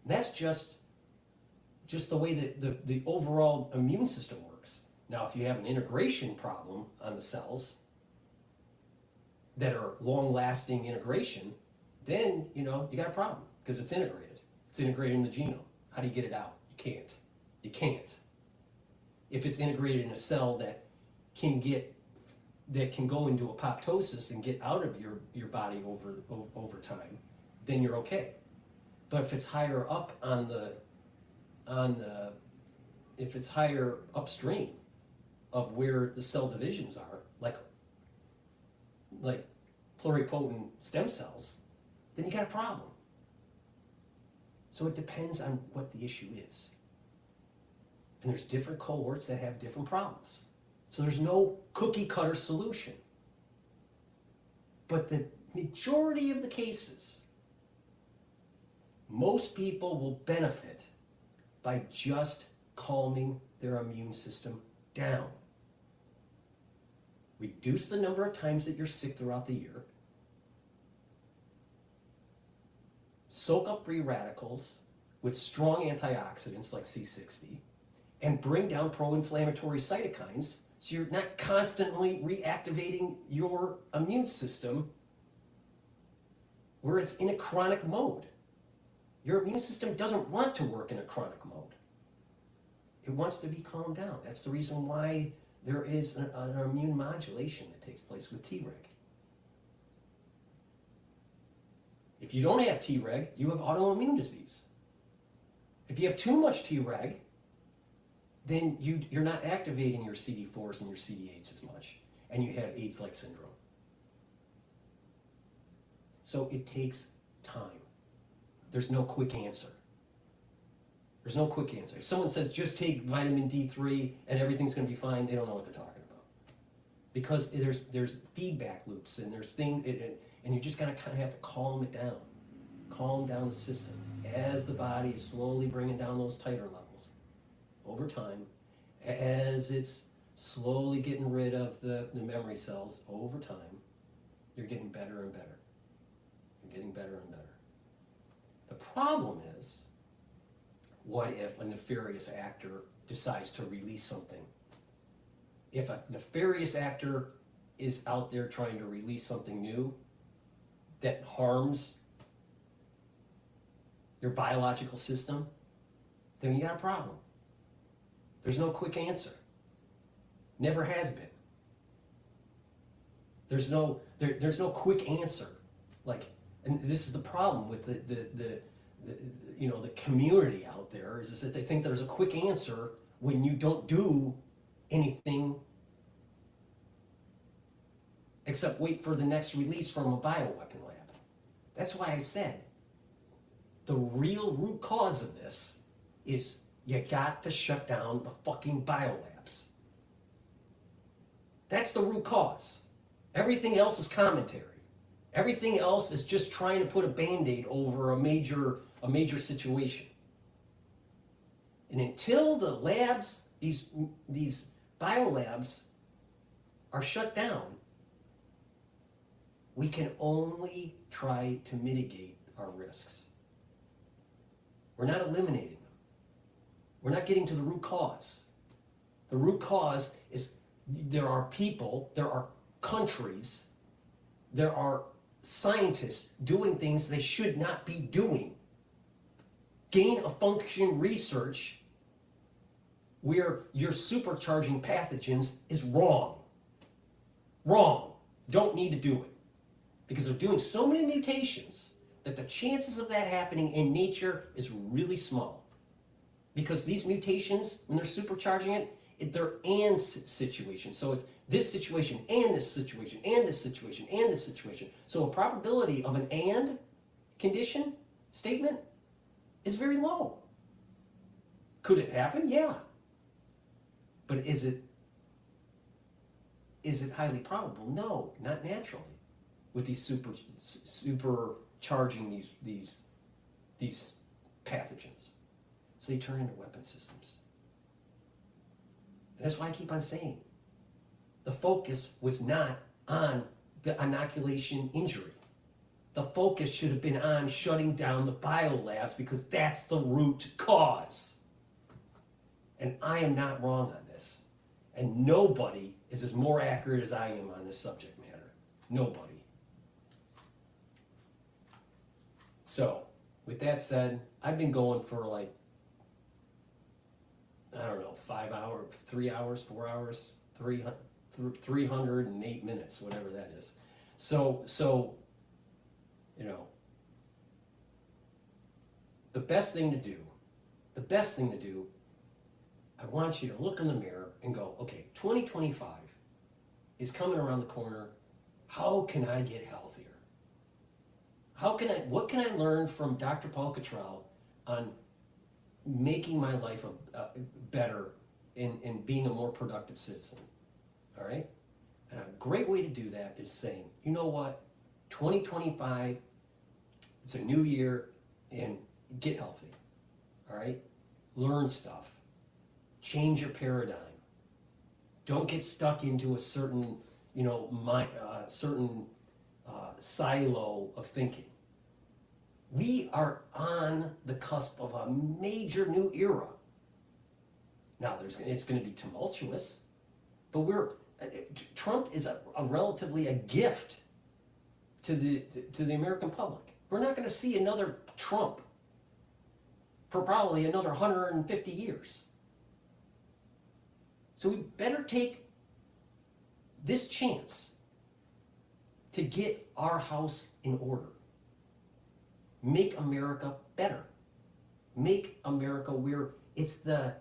And that's just the way that the overall immune system works. Now, if you have an integration problem on the cells that are long-lasting integration, then, you got a problem because it's integrated. It's integrated in the genome. How do you get it out? You can't. If it's integrated in a cell that can go into apoptosis and get out of your body over time, then you're okay. But if it's higher up if it's higher upstream of where the cell divisions are, like pluripotent stem cells, then you got a problem. So it depends on what the issue is. And there's different cohorts that have different problems. So there's no cookie cutter solution. But the majority of the cases, most people will benefit by just calming their immune system down. Reduce the number of times that you're sick throughout the year. Soak up free radicals with strong antioxidants like C60, and bring down pro-inflammatory cytokines so you're not constantly reactivating your immune system where it's in a chronic mode. Your immune system doesn't want to work in a chronic mode. It wants to be calmed down. That's the reason why there is an immune modulation that takes place with Treg. If you don't have Treg, you have autoimmune disease. If you have too much Treg, then you're not activating your CD4s and your CD8s as much, and you have AIDS-like syndrome. So it takes time. There's no quick answer. There's no quick answer. If someone says just take vitamin D3 and everything's going to be fine, they don't know what they're talking about. Because there's feedback loops and there's things, and you just gotta kind of have to calm it down. Calm down the system as the body is slowly bringing down those titer levels over time, as it's slowly getting rid of the memory cells over time. You're getting better and better. You're getting better and better. The problem is, what if a nefarious actor decides to release something? If a nefarious actor is out there trying to release something new that harms your biological system, then you got a problem. There's no quick answer. Never has been. There's no quick answer. Like, and this is the problem with the community out there is that they think there's a quick answer when you don't do anything except wait for the next release from a bioweapon lab. That's why I said the real root cause of this is you got to shut down the fucking biolabs. That's the root cause. Everything else is commentary. Everything else is just trying to put a Band-Aid over a major situation. And until the labs, these biolabs are shut down, we can only try to mitigate our risks. We're not eliminating them. We're not getting to the root cause. The root cause is there are people, there are countries, there are scientists doing things they should not be doing. Gain-of-function research where you're supercharging pathogens is wrong. Wrong. Don't need to do it. Because they're doing so many mutations that the chances of that happening in nature is really small. Because these mutations, when they're supercharging it, they're and situations. So it's this situation and this situation and this situation and this situation. So a probability of an and condition statement is very low. Could it happen? Yeah. But is it highly probable? No, not naturally. With these supercharging these pathogens. So they turn into weapon systems. And that's why I keep on saying the focus was not on the inoculation injury. The focus should have been on shutting down the biolabs because that's the root cause. And I am not wrong on this. And nobody is as more accurate as I am on this subject matter. Nobody. So, with that said, I've been going for like, I don't know, 5 hours, 3 hours, 4 hours, 308 minutes, whatever that is. So, you know, the best thing to do, I want you to look in the mirror and go, okay, 2025 is coming around the corner. How can I get healthier? What can I learn from DrPaulCottrell on making my life better and being a more productive citizen? All right? And a great way to do that is saying, you know what? 2025, it's a new year, and get healthy. All right? Learn stuff. Change your paradigm. Don't get stuck into a certain, silo of thinking. We are on the cusp of a major new era. Now, it's going to be tumultuous, but Trump is relatively a gift to the American public. We're not going to see another Trump for probably another 150 years. So we better take this chance to get our house in order. make America better. Make America where it's the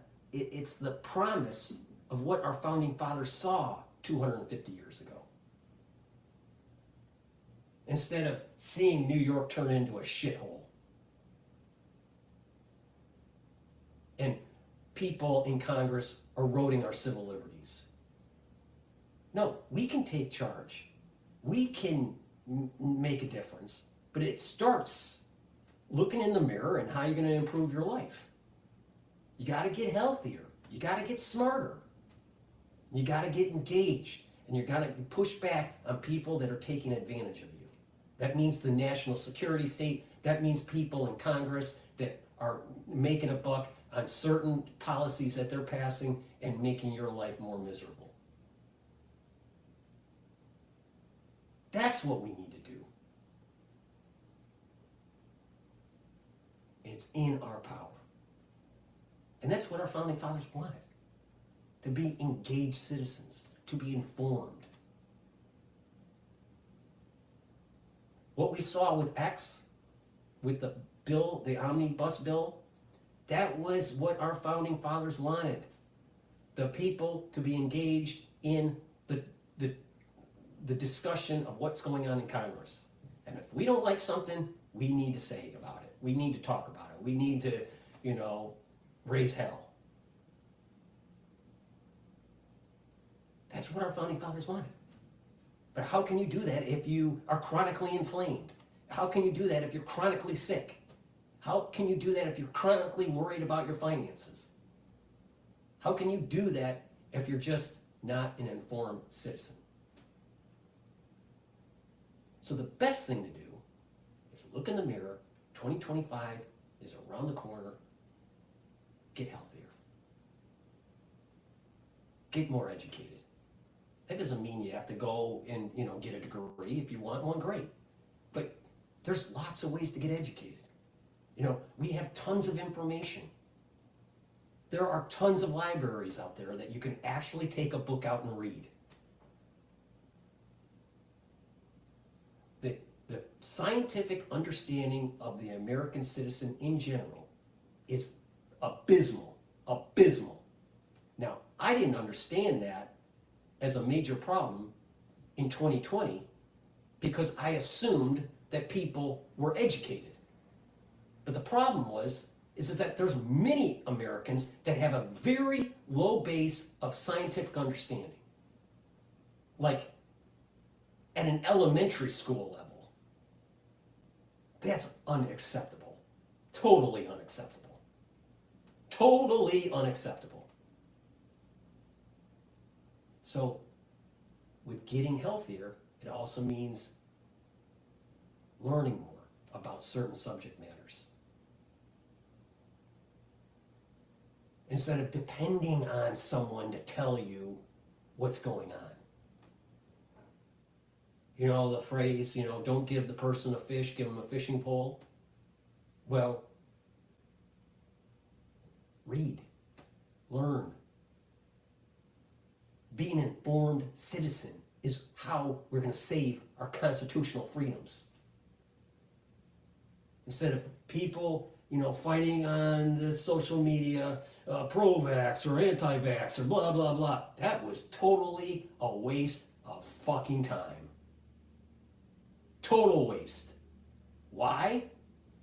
promise of what our founding fathers saw 250 years ago. Instead of seeing New York turn into a shithole. And people in Congress eroding our civil liberties. No, we can take charge. We can make a difference. But it starts looking in the mirror and how you're going to improve your life. You got to get healthier. You got to get smarter. You got to get engaged. And you got to push back on people that are taking advantage of you. That means the national security state. That means people in Congress that are making a buck on certain policies that they're passing and making your life more miserable. That's what we need to do. It's in our power. And that's what our founding fathers wanted. To be engaged citizens, to be informed. What we saw with X, with the bill, the omnibus bill, that was what our founding fathers wanted. The people to be engaged in the discussion of what's going on in Congress. And if we don't like something, we need to say about it. We need to talk about it. We need to, raise hell. That's what our founding fathers wanted. But how can you do that if you are chronically inflamed? How can you do that if you're chronically sick? How can you do that if you're chronically worried about your finances? How can you do that if you're just not an informed citizen? So the best thing to do is look in the mirror. 2025 is around the corner. Get healthier. Get more educated. That doesn't mean you have to go and get a degree. If you want one, great. But there's lots of ways to get educated. We have tons of information. There are tons of libraries out there that you can actually take a book out and read. The scientific understanding of the American citizen in general is abysmal. Abysmal. Now, I didn't understand that as a major problem in 2020 because I assumed that people were educated. But the problem is that there's many Americans that have a very low base of scientific understanding. Like at an elementary school level. That's unacceptable. Totally unacceptable. Totally unacceptable. So, with getting healthier, it also means learning more about certain subject matters. Instead of depending on someone to tell you what's going on. The phrase, don't give the person a fish, give them a fishing pole. Well, read, learn. Be an informed citizen is how we're going to save our constitutional freedoms. Instead of people, fighting on the social media, pro-vax or anti-vax or blah, blah, blah. That was totally a waste of fucking time. Total waste. Why?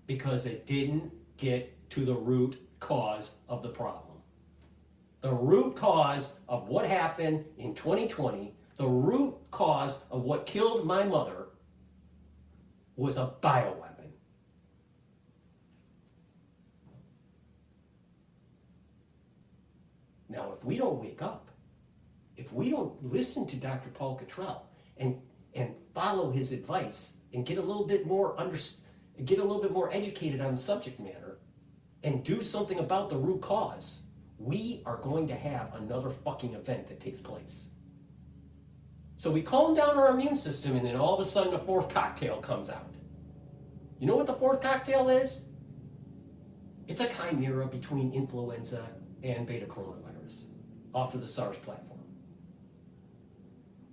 Because it didn't get to the root cause of the problem. The root cause of what happened in 2020, the root cause of what killed my mother was a bioweapon. Now, if we don't wake up, if we don't listen to Dr. Paul Cottrell and follow his advice and get a little bit more educated on the subject matter and do something about the root cause, we are going to have another fucking event that takes place. So we calm down our immune system and then all of a sudden the fourth cocktail comes out. You know what the fourth cocktail is? It's a chimera between influenza and beta coronavirus off of the SARS platform.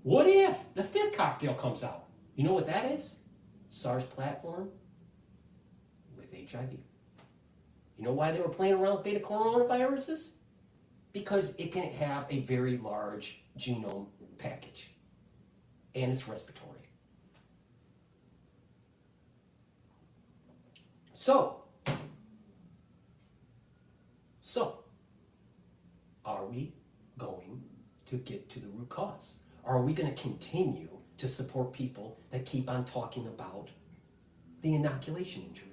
What if the fifth cocktail comes out? You know what that is? SARS platform, HIV. You know why they were playing around with beta coronaviruses? Because it can have a very large genome package, and it's respiratory. So, are we going to get to the root cause? Are we going to continue to support people that keep on talking about the inoculation injury?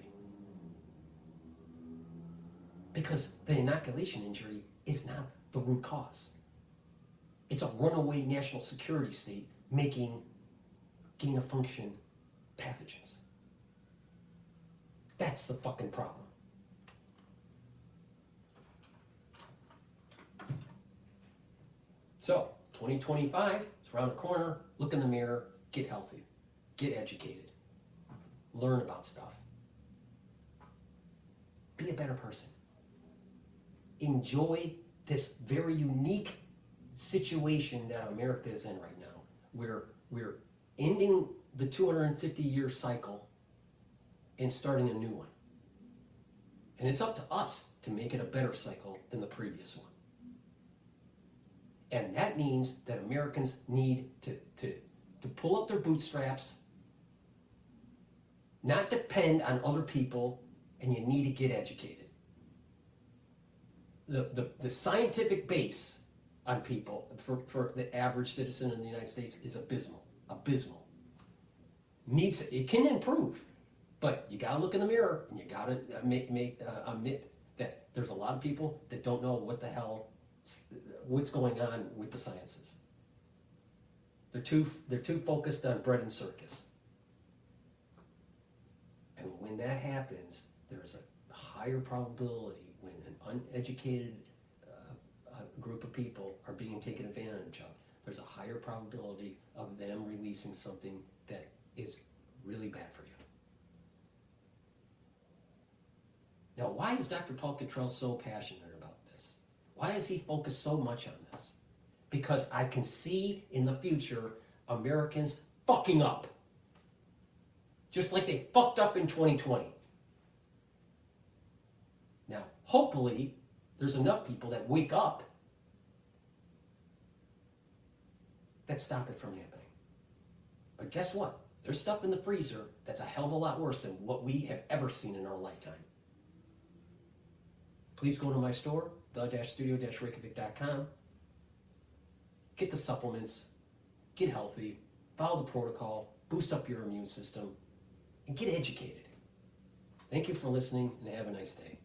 Because the inoculation injury is not the root cause. It's a runaway national security state making gain-of-function pathogens. That's the fucking problem. So, 2025 is around the corner. Look in the mirror, get healthy, get educated, learn about stuff. Be a better person. Enjoy this very unique situation that America is in right now. We're ending the 250-year cycle and starting a new one. And it's up to us to make it a better cycle than the previous one. And that means that Americans need to pull up their bootstraps, not depend on other people, and you need to get educated. The scientific base on people for the average citizen in the United States is abysmal. Abysmal. It can improve, but you gotta look in the mirror and you gotta admit that there's a lot of people that don't know what's going on with the sciences. They're too focused on bread and circus. And when that happens, there's a higher probability when an uneducated group of people are being taken advantage of, there's a higher probability of them releasing something that is really bad for you. Now, why is Dr. Paul Cottrell so passionate about this? Why is he focused so much on this? Because I can see in the future Americans fucking up. Just like they fucked up in 2020. Now, hopefully, there's enough people that wake up that stop it from happening. But guess what? There's stuff in the freezer that's a hell of a lot worse than what we have ever seen in our lifetime. Please go to my store, the-studio-reykjavik.com. Get the supplements, get healthy, follow the protocol, boost up your immune system, and get educated. Thank you for listening, and have a nice day.